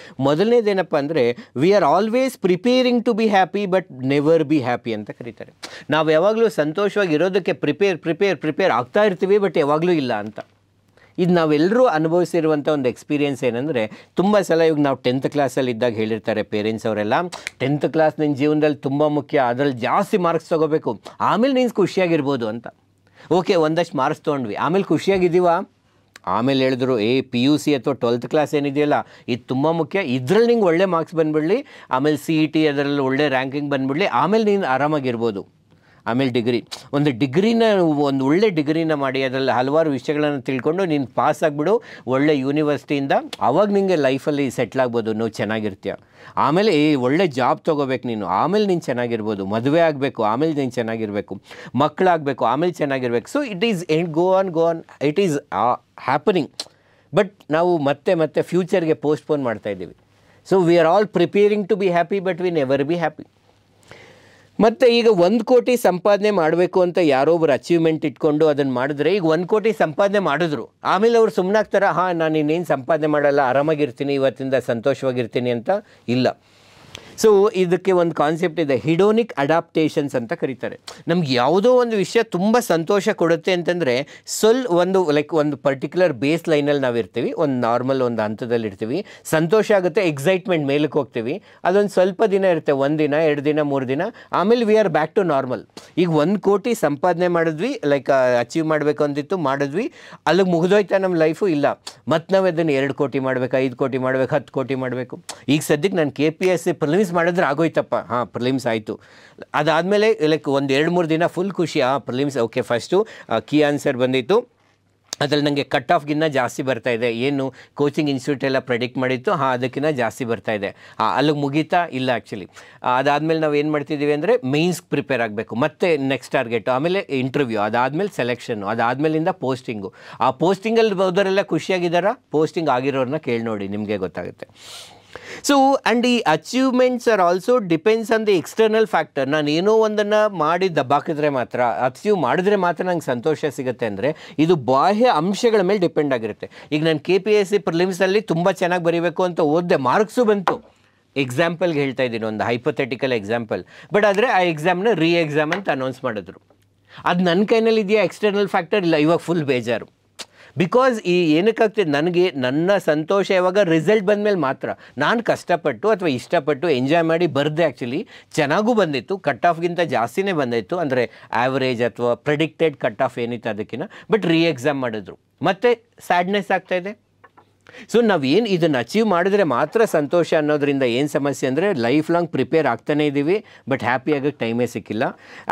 S1: ಮೊದಲನೇದೇನಪ್ಪ ಅಂದರೆ, we are always preparing to be happy but never be happy ಅಂತ ಕರೀತಾರೆ. ನಾವು ಯಾವಾಗಲೂ ಸಂತೋಷವಾಗಿರೋದಕ್ಕೆ ಪ್ರಿಪೇರ್ ಆಗ್ತಾ ಇರ್ತೀವಿ, ಬಟ್ ಯಾವಾಗಲೂ ಇಲ್ಲ ಅಂತ. ಇದು ನಾವೆಲ್ಲರೂ ಅನುಭವಿಸಿರುವಂಥ ಒಂದು ಎಕ್ಸ್ಪೀರಿಯೆನ್ಸ್ ಏನಂದರೆ, ತುಂಬ ಸಲ ಇವಾಗ ನಾವು 10th ಕ್ಲಾಸಲ್ಲಿ ಇದ್ದಾಗ ಹೇಳಿರ್ತಾರೆ ಪೇರೆಂಟ್ಸ್ ಅವರೆಲ್ಲ, 10th ಕ್ಲಾಸ್ ನಿನ್ನ ಜೀವನದಲ್ಲಿ ತುಂಬ ಮುಖ್ಯ, ಅದರಲ್ಲಿ ಜಾಸ್ತಿ ಮಾರ್ಕ್ಸ್ ತೊಗೋಬೇಕು, ಆಮೇಲೆ ನೀನು ಖುಷಿಯಾಗಿರ್ಬೋದು ಅಂತ. ಓಕೆ, ಒಂದಷ್ಟು ಮಾರ್ಕ್ಸ್ ತೊಗೊಂಡ್ವಿ, ಆಮೇಲೆ ಖುಷಿಯಾಗಿದ್ದೀವ? ಆಮೇಲೆ ಹೇಳಿದ್ರು, PUC ಅಥವಾ 12th ಕ್ಲಾಸ್ ಏನಿದೆಯಲ್ಲ ಇದು ತುಂಬ ಮುಖ್ಯ, ಇದರಲ್ಲಿ ನಿಂಗೆ ಒಳ್ಳೆ ಮಾರ್ಕ್ಸ್ ಬಂದುಬಿಡಲಿ, ಆಮೇಲೆ CET ಅದರಲ್ಲಿ ಒಳ್ಳೆ ರ್ಯಾಂಕಿಂಗ್ ಬಂದುಬಿಡಲಿ, ಆಮೇಲೆ ನೀನು ಆರಾಮಾಗಿರ್ಬೋದು. ಆಮೇಲೆ ಒಂದು ಒಳ್ಳೆ ಡಿಗ್ರಿನ ಮಾಡಿ ಅದರಲ್ಲಿ ಹಲವಾರು ವಿಷಯಗಳನ್ನು ತಿಳ್ಕೊಂಡು ನೀನು ಪಾಸ್ ಆಗಿಬಿಡು ಒಳ್ಳೆ ಯೂನಿವರ್ಸಿಟಿಯಿಂದ, ಆವಾಗ ನಿಮಗೆ ಲೈಫಲ್ಲಿ ಸೆಟ್ಲ್ ಆಗ್ಬೋದು, ನೀವು ಚೆನ್ನಾಗಿರ್ತೀಯ. ಆಮೇಲೆ ಒಳ್ಳೆ ಜಾಬ್ ತೊಗೋಬೇಕು ನೀನು, ಆಮೇಲೆ ನೀನು ಚೆನ್ನಾಗಿರ್ಬೋದು. ಮದುವೆ ಆಗಬೇಕು, ಆಮೇಲೆ ನೀನು ಚೆನ್ನಾಗಿರಬೇಕು. ಮಕ್ಕಳಾಗಬೇಕು, ಆಮೇಲೆ ಚೆನ್ನಾಗಿರ್ಬೇಕು. So it is go on it is happening. But ನಾವು ಮತ್ತೆ ಫ್ಯೂಚರ್ಗೆ ಪೋಸ್ಟ್ಪೋನ್ ಮಾಡ್ತಾಯಿದ್ದೀವಿ. So we are all preparing to be happy but we never be happy. ಮತ್ತು ಈಗ 1 ಕೋಟಿ ಸಂಪಾದನೆ ಮಾಡಬೇಕು ಅಂತ ಯಾರೊಬ್ಬರು ಅಚೀವ್ಮೆಂಟ್ ಇಟ್ಕೊಂಡು ಅದನ್ನು ಮಾಡಿದ್ರೆ, ಈಗ 1 ಕೋಟಿ ಸಂಪಾದನೆ ಮಾಡಿದ್ರು, ಆಮೇಲೆ ಅವ್ರು ಸುಮ್ಮನಾಗ್ತಾರ, ನಾನು ಇನ್ನೇನು ಸಂಪಾದನೆ ಮಾಡಲ್ಲ, ಆರಾಮಾಗಿರ್ತೀನಿ, ಇವತ್ತಿಂದ ಸಂತೋಷವಾಗಿರ್ತೀನಿ ಅಂತ? ಇಲ್ಲ. ಸೊ ಇದಕ್ಕೆ ಒಂದು ಕಾನ್ಸೆಪ್ಟ್ ಇದೆ, ಹಿಡೋನಿಕ್ ಅಡಾಪ್ಟೇಷನ್ಸ್ ಅಂತ ಕರೀತಾರೆ. ನಮ್ಗೆ ಯಾವುದೋ ಒಂದು ವಿಷಯ ತುಂಬ ಸಂತೋಷ ಕೊಡುತ್ತೆ ಅಂತಂದರೆ ಒಂದು ಪರ್ಟಿಕ್ಯುಲರ್ ಬೇಸ್ ಲೈನಲ್ಲಿ ನಾವು ಇರ್ತೀವಿ, ಒಂದು ನಾರ್ಮಲ್ ಒಂದು ಹಂತದಲ್ಲಿ ಇರ್ತೀವಿ, ಸಂತೋಷ ಆಗುತ್ತೆ, ಎಕ್ಸೈಟ್ಮೆಂಟ್ ಮೇಲಕ್ಕೆ ಹೋಗ್ತೀವಿ, ಅದೊಂದು ಸ್ವಲ್ಪ ದಿನ ಇರುತ್ತೆ, 1 ದಿನ 2 ದಿನ 3 ದಿನ, ಆಮೇಲೆ we are back to normal. ಈಗ 1 ಕೋಟಿ ಸಂಪಾದನೆ ಮಾಡಿದ್ವಿ, ಅಚೀವ್ ಮಾಡಬೇಕು ಅಂತಿತ್ತು, ಮಾಡಿದ್ವಿ, ಅಲ್ಲಿಗೆ ಮುಗಿದೋಯ್ತಾ ನಮ್ಮ ಲೈಫು? ಇಲ್ಲ, ಮತ್ತು ನಾವು ಅದನ್ನು 2 ಕೋಟಿ ಮಾಡಬೇಕು, 5 ಕೋಟಿ ಮಾಡಬೇಕು, 10 ಕೋಟಿ ಮಾಡಬೇಕು. ಈಗ ಸದ್ಯಕ್ಕೆ ನಾನು KPSC ಪ್ರಿಲಿಮ್ಸ್ ಮಾಡಿದ್ರೆ ಆಗೋಯ್ತಪ್ಪ, ಹಾಂ ಪ್ರಿಲಿಮ್ಸ್ ಆಯಿತು, ಅದಾದಮೇಲೆ ಒಂದು 2-3 ದಿನ ಫುಲ್ ಖುಷಿ, prelims okay, first key answer ಬಂದಿತ್ತು, ಅದರಲ್ಲಿ ನನಗೆ ಕಟ್ ಆಫ್ಗಿನ್ನ ಜಾಸ್ತಿ ಬರ್ತಾಯಿದೆ, ಏನು ಕೋಚಿಂಗ್ ಇನ್ಸ್ಟಿಟ್ಯೂಟ್ ಎಲ್ಲ ಪ್ರೆಡಿಕ್ಟ್ ಮಾಡಿತ್ತು, ಅದಕ್ಕಿಂತ ಜಾಸ್ತಿ ಬರ್ತಾಯಿದೆ, ಅಲ್ಲಿಗೆ ಮುಗೀತಾ? ಇಲ್ಲ ಆ್ಯಕ್ಚುಲಿ. ಅದಾದಮೇಲೆ ನಾವು ಏನು ಮಾಡ್ತಿದ್ದೀವಿ ಅಂದರೆ ಮೇನ್ಸ್ ಪ್ರಿಪೇರ್ ಆಗಬೇಕು, ಮತ್ತೆ ನೆಕ್ಸ್ಟ್ ಟಾರ್ಗೆಟು, ಆಮೇಲೆ ಇಂಟರ್ವ್ಯೂ, ಅದಾದಮೇಲೆ ಸೆಲೆಕ್ಷನ್ನು, ಅದಾದಮೇಲಿಂದ ಪೋಸ್ಟಿಂಗು. ಆ ಪೋಸ್ಟಿಂಗಲ್ಲಿ ಹೋದವರೆಲ್ಲ ಖುಷಿಯಾಗಿದ್ದಾರಾ? ಪೋಸ್ಟಿಂಗ್ ಆಗಿರೋರನ್ನ ಕೇಳಿ ನೋಡಿ, ನಿಮಗೆ ಗೊತ್ತಾಗುತ್ತೆ. ಸೊ ಆ್ಯಂಡ್ ಈ achievements are also depends on the external factor. ನಾನು ಏನೋ ಒಂದನ್ನು ಮಾಡಿ ದಬ್ಬಾಕಿದ್ರೆ ಮಾತ್ರ, ಅಚೀವ್ ಮಾಡಿದ್ರೆ ಮಾತ್ರ ನಂಗೆ ಸಂತೋಷ ಸಿಗುತ್ತೆ ಅಂದರೆ ಇದು ಬಾಹ್ಯ ಅಂಶಗಳ ಮೇಲೆ ಡಿಪೆಂಡ್ ಆಗಿರುತ್ತೆ. ಈಗ ನಾನು KPSC ಪ್ರಿಲಿಮ್ಸಲ್ಲಿ ತುಂಬ ಚೆನ್ನಾಗಿ ಬರೀಬೇಕು ಅಂತ ಓದಿದೆ, ಮಾರ್ಕ್ಸು ಬಂತು, ಎಕ್ಸಾಂಪಲ್ಗೆ ಹೇಳ್ತಾ ಇದ್ದೀನಿ, ಒಂದು ಹೈಪೋಥೆಟಿಕಲ್ ಎಕ್ಸಾಂಪಲ್, ಬಟ್ ಆದರೆ ಆ ಎಕ್ಸಾಮ್ನ ಎಕ್ಸಾಮ್ ಅಂತ ಅನೌನ್ಸ್ ಮಾಡಿದ್ರು. ಅದು ನನ್ನ ಕೈನಲ್ಲಿ ಇದೆಯಾ? ಎಕ್ಸ್ಟರ್ನಲ್ ಫ್ಯಾಕ್ಟರ್ ಇಲ್ಲ, ಇವಾಗ ಫುಲ್ ಬೇಜಾರು. ಬಿಕಾಸ್ ಏನಕ್ಕಾಗ್ತಿದೆ, ನನಗೆ ನನ್ನ ಸಂತೋಷ ಯಾವಾಗ ರಿಸಲ್ಟ್ ಬಂದಮೇಲೆ ಮಾತ್ರ. ನಾನು ಕಷ್ಟಪಟ್ಟು ಅಥವಾ ಇಷ್ಟಪಟ್ಟು ಎಂಜಾಯ್ ಮಾಡಿ ಬರೆದೆ, ಆ್ಯಕ್ಚುಲಿ ಚೆನ್ನಾಗೂ ಬಂದಿತ್ತು, ಕಟ್ ಆಫ್ಗಿಂತ ಜಾಸ್ತಿನೇ ಬಂದಿತ್ತು, ಅಂದರೆ ಆ್ಯಾವ್ರೇಜ್ ಅಥವಾ ಪ್ರೆಡಿಕ್ಟೆಡ್ ಕಟ್ ಆಫ್ ಏನಿತ್ತು ಅದಕ್ಕಿಂತ, ಬಟ್ ಎಕ್ಸಾಮ್ ಮಾಡಿದ್ರು, ಮತ್ತು ಸ್ಯಾಡ್ನೆಸ್ ಆಗ್ತಾಯಿದೆ. ಸೊ ನಾವೇನು ಇದನ್ನು ಅಚೀವ್ ಮಾಡಿದ್ರೆ ಮಾತ್ರ ಸಂತೋಷ ಅನ್ನೋದರಿಂದ ಏನು ಸಮಸ್ಯೆ ಅಂದರೆ ಲೈಫ್ ಲಾಂಗ್ ಪ್ರಿಪೇರ್ ಆಗ್ತಾನೇ ಇದ್ದೀವಿ, ಬಟ್ ಹ್ಯಾಪಿ ಆಗೋಕ್ಕೆ ಟೈಮೇ ಸಿಕ್ಕಿಲ್ಲ.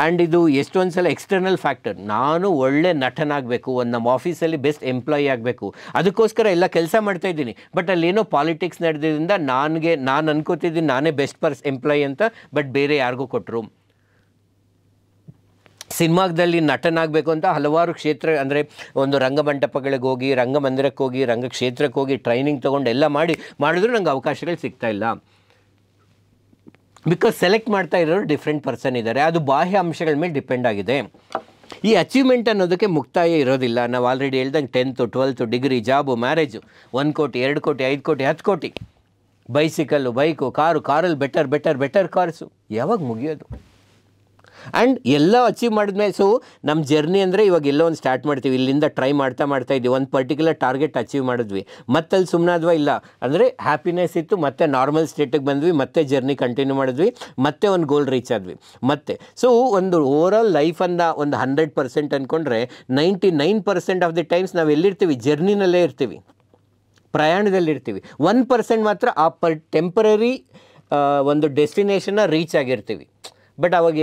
S1: ಆ್ಯಂಡ್ ಇದು ಎಷ್ಟೊಂದು ಸಲ ಎಕ್ಸ್ಟರ್ನಲ್ ಫ್ಯಾಕ್ಟರ್, ನಾನು ಒಳ್ಳೆ ನಟನಾಗಬೇಕು, ಒಂದು ನಮ್ಮ ಆಫೀಸಲ್ಲಿ ಬೆಸ್ಟ್ ಎಂಪ್ಲಾಯಿ ಆಗಬೇಕು, ಅದಕ್ಕೋಸ್ಕರ ಎಲ್ಲ ಕೆಲಸ ಮಾಡ್ತಾಯಿದ್ದೀನಿ, ಬಟ್ ಅಲ್ಲೇನೋ ಪಾಲಿಟಿಕ್ಸ್ ನಡೆದಿದ್ದರಿಂದ ನಾನು ಅನ್ಕೋತಿದ್ದೀನಿ ನಾನೇ ಬೆಸ್ಟ್ ಎಂಪ್ಲಾಯಿ ಅಂತ, ಬಟ್ ಬೇರೆ ಯಾರಿಗೂ ಕೊಟ್ಟರು. ಸಿನಿಮಾದಲ್ಲಿ ನಟನಾಗಬೇಕು ಅಂತ ಹಲವಾರು ಕ್ಷೇತ್ರ, ಅಂದರೆ ಒಂದು ರಂಗಮಂಟಪಗಳಿಗೆ ಹೋಗಿ, ರಂಗಮಂದಿರಕ್ಕೆ ಹೋಗಿ, ರಂಗಕ್ಷೇತ್ರಕ್ಕೆ ಹೋಗಿ ಟ್ರೈನಿಂಗ್ ತೊಗೊಂಡು ಎಲ್ಲ ಮಾಡಿದ್ರು ನಂಗೆ ಅವಕಾಶಗಳು ಸಿಗ್ತಾಯಿಲ್ಲ. ಬಿಕಾಸ್ ಸೆಲೆಕ್ಟ್ ಮಾಡ್ತಾ ಇರೋರು ಡಿಫ್ರೆಂಟ್ ಪರ್ಸನ್ ಇದ್ದಾರೆ, ಅದು ಬಾಹ್ಯ ಅಂಶಗಳ ಮೇಲೆ ಡಿಪೆಂಡ್ ಆಗಿದೆ. ಈ ಅಚೀವ್ಮೆಂಟ್ ಅನ್ನೋದಕ್ಕೆ ಮುಕ್ತಾಯ ಇರೋದಿಲ್ಲ. ನಾವು ಆಲ್ರೆಡಿ ಹೇಳ್ದಂಗೆ 10th 12th degree, job, marriage, 1 ಕೋಟಿ 2 ಕೋಟಿ 5 ಕೋಟಿ 10 ಕೋಟಿ, ಬೈಸಿಕಲ್ಲು, ಬೈಕು, ಕಾರಲ್ಲಿ ಬೆಟರ್ ಕಾರ್ಸು, ಯಾವಾಗ ಮುಗಿಯೋದು? ಆ್ಯಂಡ್ ಎಲ್ಲ ಅಚೀವ್ ಮಾಡಿದ್ಮೇಲೆ, ಸೊ ನಮ್ಮ ಜರ್ನಿ ಅಂದರೆ ಇವಾಗ ಎಲ್ಲೋ ಒಂದು ಸ್ಟಾರ್ಟ್ ಮಾಡ್ತೀವಿ, ಇಲ್ಲಿಂದ ಟ್ರೈ ಮಾಡ್ತಾ ಇದ್ದೀವಿ, ಒಂದು ಪರ್ಟಿಕ್ಯುಲರ್ ಟಾರ್ಗೆಟ್ ಅಚೀವ್ ಮಾಡಿದ್ವಿ, ಮತ್ತೆ ಅಲ್ಲಿ ಸುಮ್ಮನಾದ್ವಾ? ಇಲ್ಲ, ಅಂದರೆ ಹ್ಯಾಪಿನೆಸ್ ಇತ್ತು, ಮತ್ತೆ ನಾರ್ಮಲ್ ಸ್ಟೇಟಿಗೆ ಬಂದ್ವಿ, ಮತ್ತೆ ಜರ್ನಿ ಕಂಟಿನ್ಯೂ ಮಾಡಿದ್ವಿ, ಮತ್ತೆ ಒಂದು ಗೋಲ್ ರೀಚ್ ಆದ್ವಿ ಮತ್ತೆ. ಸೊ ಒಂದು ಓವರಾಲ್ ಲೈಫನ್ನು ಒಂದು 100% ಅಂದ್ಕೊಂಡ್ರೆ 99% ಆಫ್ ದಿ ಟೈಮ್ಸ್ ನಾವು ಎಲ್ಲಿರ್ತೀವಿ? ಜರ್ನಿನಲ್ಲೇ ಇರ್ತೀವಿ, ಪ್ರಯಾಣದಲ್ಲಿರ್ತೀವಿ. 1% ಮಾತ್ರ ಆ ಟೆಂಪರರಿ ಒಂದು ಡೆಸ್ಟಿನೇಷನ್ನ ರೀಚ್ ಆಗಿರ್ತೀವಿ. ಬಟ್ ಅವಾಗ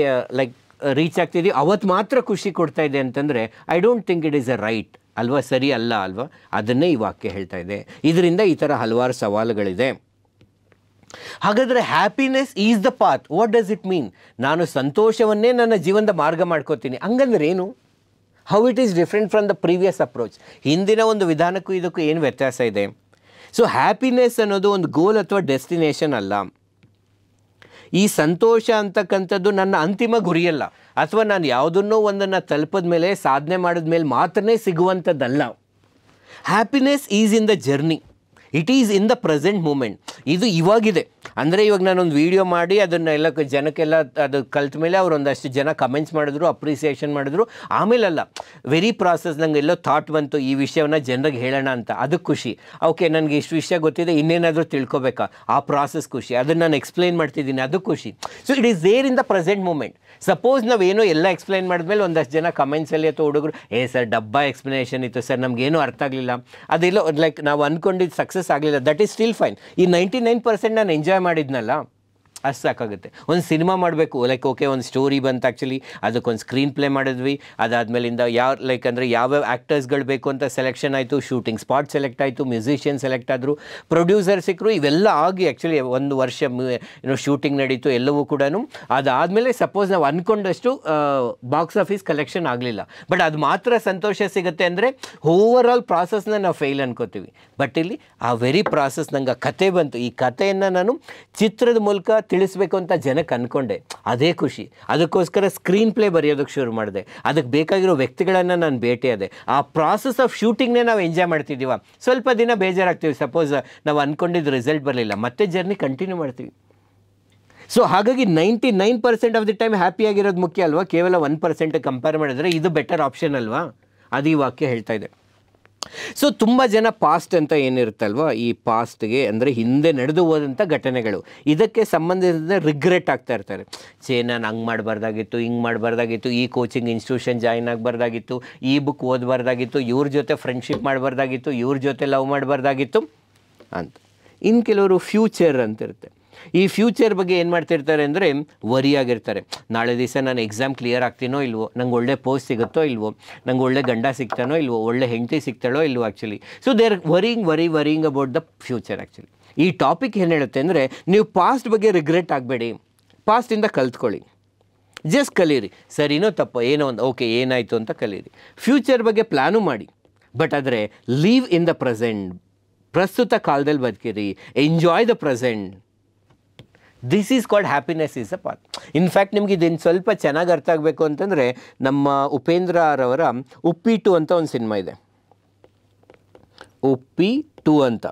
S1: ರೀಚ್ ಆಗ್ತಿದ್ದೀವಿ, ಅವತ್ತು ಮಾತ್ರ ಖುಷಿ ಕೊಡ್ತಾ ಇದೆ ಅಂತಂದರೆ I don't think it is a right ಅಲ್ವಾ, ಸರಿ ಅಲ್ಲ ಅಲ್ವಾ? ಅದನ್ನೇ ಈ ವಾಕ್ಯ ಹೇಳ್ತಾ ಇದೆ. ಇದರಿಂದ ಈ ಥರ ಹಲವಾರು ಸವಾಲುಗಳಿದೆ. ಹಾಗಾದರೆ happiness is the path, what does it mean? ನಾನು ಸಂತೋಷವನ್ನೇ ನನ್ನ ಜೀವನದ ಮಾರ್ಗ ಮಾಡ್ಕೋತೀನಿ, ಹಂಗಂದ್ರೆ ಏನು? How it is different from the previous approach? ಹಿಂದಿನ ಒಂದು ವಿಧಾನಕ್ಕೂ ಇದಕ್ಕೂ ಏನು ವ್ಯತ್ಯಾಸ ಇದೆ? ಸೊ ಹ್ಯಾಪಿನೆಸ್ ಅನ್ನೋದು ಒಂದು ಗೋಲ್ ಅಥವಾ ಡೆಸ್ಟಿನೇಷನ್ ಅಲ್ಲ. ಈ ಸಂತೋಷ ಅಂತಕ್ಕಂಥದ್ದು ನನ್ನ ಅಂತಿಮ ಗುರಿಯಲ್ಲ, ಅಥವಾ ನಾನು ಯಾವುದನ್ನೋ ಒಂದನ್ನು ತಲುಪಿದ ಮೇಲೆ, ಸಾಧನೆ ಮಾಡಿದ ಮೇಲೆ ಮಾತ್ರನೇ ಸಿಗುವಂಥದ್ದಲ್ಲ. Happiness is in the journey, it is in the present moment. ಇದು ಇವಾಗಿದೆ. ಅಂದರೆ ಇವಾಗ ನಾನೊಂದು ವೀಡಿಯೋ ಮಾಡಿ ಅದನ್ನೆಲ್ಲ ಜನಕ್ಕೆಲ್ಲ ಅದು ಕಲ್ತ ಮೇಲೆ ಅವ್ರು ಒಂದಷ್ಟು ಜನ ಕಮೆಂಟ್ಸ್ ಮಾಡಿದ್ರು, ಅಪ್ರಿಸಿಯೇಷನ್ ಮಾಡಿದ್ರು, ಆಮೇಲಲ್ಲ ವೆರಿ ಪ್ರಾಸೆಸ್. ನಂಗೆ ಎಲ್ಲೋ ಥಾಟ್ ಬಂತು ಈ ವಿಷಯವನ್ನು ಜನರಿಗೆ ಹೇಳೋಣ ಅಂತ, ಅದಕ್ಕೆ ಖುಷಿ. ಓಕೆ, ನನಗೆ ಇಷ್ಟು ವಿಷಯ ಗೊತ್ತಿದೆ, ಇನ್ನೇನಾದರೂ ತಿಳ್ಕೊಬೇಕಾ, ಆ ಪ್ರಾಸೆಸ್ ಖುಷಿ. ಅದನ್ನು ನಾನು ಎಕ್ಸ್ಪ್ಲೈನ್ ಮಾಡ್ತಿದ್ದೀನಿ, ಅದು ಖುಷಿ. So it is there in the present moment. Suppose ನಾವೇನೋ ಎಲ್ಲ ಎಕ್ಸ್ಪ್ಲೈನ್ ಮಾಡಿದ್ಮೇಲೆ ಒಂದಷ್ಟು ಜನ ಕಮೆಂಟ್ಸಲ್ಲಿ ಅಥವಾ ಹುಡುಗರು, ಸರ್ ಡಬ್ಬಾ ಎಕ್ಸ್ಪ್ಲನೇಷನ್ ಇತ್ತು ಸರ್, ನಮಗೇನೂ ಅರ್ಥ ಆಗಲಿಲ್ಲ, ಅದೆಲ್ಲೋ ನಾವು ಅಂದ್ಕೊಂಡಿದ್ದು ಸಕ್ಸಸ್ ಆಗಲಿಲ್ಲ, ದಟ್ ಈಸ್ ಸ್ಟಿಲ್ ಫೈನ್. ಈ 99% ನಾನು ಎಂಜಾಯ್ ಮಾಡಿದ್ನಲ್ಲ, ಅಷ್ಟು ಸಾಕಾಗುತ್ತೆ. ಒಂದು ಸಿನಿಮಾ ಮಾಡಬೇಕು, ಓಕೆ ಒಂದು ಸ್ಟೋರಿ ಬಂತು, ಆ್ಯಕ್ಚುಲಿ ಅದಕ್ಕೊಂದು ಸ್ಕ್ರೀನ್ ಪ್ಲೇ ಮಾಡಿದ್ವಿ, ಅದಾದಮೇಲಿಂದ ಅಂದರೆ ಯಾವ್ಯಾವ ಆ್ಯಕ್ಟರ್ಸ್ಗಳು ಬೇಕು ಅಂತ ಸೆಲೆಕ್ಷನ್ ಆಯಿತು, ಶೂಟಿಂಗ್ ಸ್ಪಾಟ್ ಸೆಲೆಕ್ಟ್ ಆಯಿತು, ಮ್ಯೂಸಿಷಿಯನ್ ಸೆಲೆಕ್ಟ್ ಆದರು, ಪ್ರೊಡ್ಯೂಸರ್ ಸಿಕ್ಕರು, ಇವೆಲ್ಲ ಆಗಿ ಆ್ಯಕ್ಚುಲಿ 1 ವರ್ಷ ಶೂಟಿಂಗ್ ನಡೀತು ಎಲ್ಲವೂ ಕೂಡ. ಅದಾದಮೇಲೆ ಸಪೋಸ್ ನಾವು ಅಂದ್ಕೊಂಡಷ್ಟು ಬಾಕ್ಸ್ ಆಫೀಸ್ ಕಲೆಕ್ಷನ್ ಆಗಲಿಲ್ಲ, ಬಟ್ ಅದು ಮಾತ್ರ ಸಂತೋಷ ಸಿಗುತ್ತೆ ಅಂದರೆ ಓವರ್ ಆಲ್ ಪ್ರಾಸೆಸ್ನ ನಾವು ಫೇಲ್ ಅನ್ಕೋತೀವಿ. ಬಟ್ ಇಲ್ಲಿ ಆ ವೆರಿ ಪ್ರಾಸೆಸ್, ನಂಗೆ ಆ ಕತೆ ಬಂತು, ಈ ಕಥೆಯನ್ನು ನಾನು ಚಿತ್ರದ ಮೂಲಕ ತಿಳಿಸ್ಬೇಕು ಅಂತ ಜನಕ್ಕೆ ಅಂದ್ಕೊಂಡೆ, ಅದೇ ಖುಷಿ. ಅದಕ್ಕೋಸ್ಕರ ಸ್ಕ್ರೀನ್ ಪ್ಲೇ ಬರೆಯೋದಕ್ಕೆ ಶುರು ಮಾಡಿದೆ, ಅದಕ್ಕೆ ಬೇಕಾಗಿರೋ ವ್ಯಕ್ತಿಗಳನ್ನು ನಾನು ಭೇಟಿಯಾದೆ. ಆ ಪ್ರಾಸೆಸ್ ಆಫ್ ಶೂಟಿಂಗ್ನೇ ನಾವು ಎಂಜಾಯ್ ಮಾಡ್ತಿದ್ದೀವ. ಸ್ವಲ್ಪ ದಿನ ಬೇಜಾರಾಗ್ತೀವಿ, ಸಪೋಸ್ ನಾವು ಅಂದ್ಕೊಂಡಿದ್ದು ರಿಸಲ್ಟ್ ಬರಲಿಲ್ಲ, ಮತ್ತೆ ಜರ್ನಿ ಕಂಟಿನ್ಯೂ ಮಾಡ್ತೀವಿ. ಸೊ ಹಾಗಾಗಿ 99% ಆಫ್ ದಿ ಟೈಮ್ ಹ್ಯಾಪಿಯಾಗಿರೋದು ಮುಖ್ಯ ಅಲ್ವಾ, ಕೇವಲ 1% ಕಂಪೇರ್ ಮಾಡಿದರೆ ಇದು ಬೆಟರ್ ಆಪ್ಷನ್ ಅಲ್ವಾ, ಅದು ಈ ವಾಕ್ಯ ಹೇಳ್ತಾ ಇದೆ. ಸೊ ತುಂಬ ಜನ ಪಾಸ್ಟ್ ಅಂತ ಏನಿರುತ್ತಲ್ವ, ಈ ಪಾಸ್ಟ್ಗೆ ಅಂದರೆ ಹಿಂದೆ ನಡೆದು ಹೋದಂಥ ಘಟನೆಗಳು, ಇದಕ್ಕೆ ಸಂಬಂಧಿಸಿದ ರಿಗ್ರೆಟ್ ಆಗ್ತಾ ಇರ್ತಾರೆ. ನಾನು ಹಂಗೆ ಮಾಡಬಾರ್ದಾಗಿತ್ತು, ಹಿಂಗೆ ಮಾಡಬಾರ್ದಾಗಿತ್ತು, ಈ ಕೋಚಿಂಗ್ ಇನ್ಸ್ಟಿಟ್ಯೂಷನ್ ಜಾಯಿನ್ ಆಗಬಾರ್ದಾಗಿತ್ತು, ಈ ಬುಕ್ ಓದಬಾರ್ದಾಗಿತ್ತು, ಇವ್ರ ಜೊತೆ ಫ್ರೆಂಡ್ಶಿಪ್ ಮಾಡಬಾರ್ದಾಗಿತ್ತು, ಇವ್ರ ಜೊತೆ ಲವ್ ಮಾಡಬಾರ್ದಾಗಿತ್ತು ಅಂತ. ಇನ್ನು ಕೆಲವರು ಫ್ಯೂಚರ್ ಅಂತಿರುತ್ತೆ. ಈ ಫ್ಯೂಚರ್ ಬಗ್ಗೆ ಏನು ಮಾಡ್ತಿರ್ತಾರೆ ಅಂದರೆ ವರಿ ಆಗಿರ್ತಾರೆ. ನಾಳೆ ದಿವಸ ನಾನು ಎಕ್ಸಾಮ್ ಕ್ಲಿಯರ್ ಆಗ್ತೀನೋ ಇಲ್ವೋ, ನಂಗೆ ಒಳ್ಳೆ ಪೋಸ್ಟ್ ಸಿಗುತ್ತೋ ಇಲ್ವೋ, ನಂಗೆ ಒಳ್ಳೆ ಗಂಡ ಸಿಗ್ತಾನೋ ಇಲ್ವೋ, ಒಳ್ಳೆ ಹೆಂಡತಿ ಸಿಗ್ತಾಳೋ ಇಲ್ವೋ. Actually so they are worrying about the future. Actually ಈ ಟಾಪಿಕ್ ಏನು ಹೇಳುತ್ತೆ ಅಂದರೆ, ನೀವು ಪಾಸ್ಟ್ ಬಗ್ಗೆ ರಿಗ್ರೆಟ್ ಆಗಬೇಡಿ, ಪಾಸ್ಟಿಂದ ಕಲ್ತ್ಕೊಳ್ಳಿ, ಜಸ್ಟ್ ಕಲೀರಿ, ಸರಿನೋ ತಪ್ಪೋ ಏನೋ ಒಂದು ಓಕೆ ಏನಾಯಿತು ಅಂತ ಕಲೀರಿ. ಫ್ಯೂಚರ್ ಬಗ್ಗೆ ಪ್ಲ್ಯಾನು ಮಾಡಿ, ಬಟ್ ಆದರೆ ಲೀವ್ ಇನ್ ದ ಪ್ರೆಸೆಂಟ್, ಪ್ರಸ್ತುತ ಕಾಲದಲ್ಲಿ ಬದುಕಿರಿ, enjoy the present. This is called happiness is a path. In fact ನಿಮ್ಗೆ ಇದನ್ನು ಸ್ವಲ್ಪ ಚೆನ್ನಾಗಿ ಅರ್ಥ ಆಗಬೇಕು ಅಂತಂದರೆ, ನಮ್ಮ ಉಪೇಂದ್ರರವರ ಉಪ್ಪಿ-2 ಅಂತ ಒಂದು ಸಿನಿಮಾ ಇದೆ, ಉಪ್ಪಿ-2 ಅಂತ.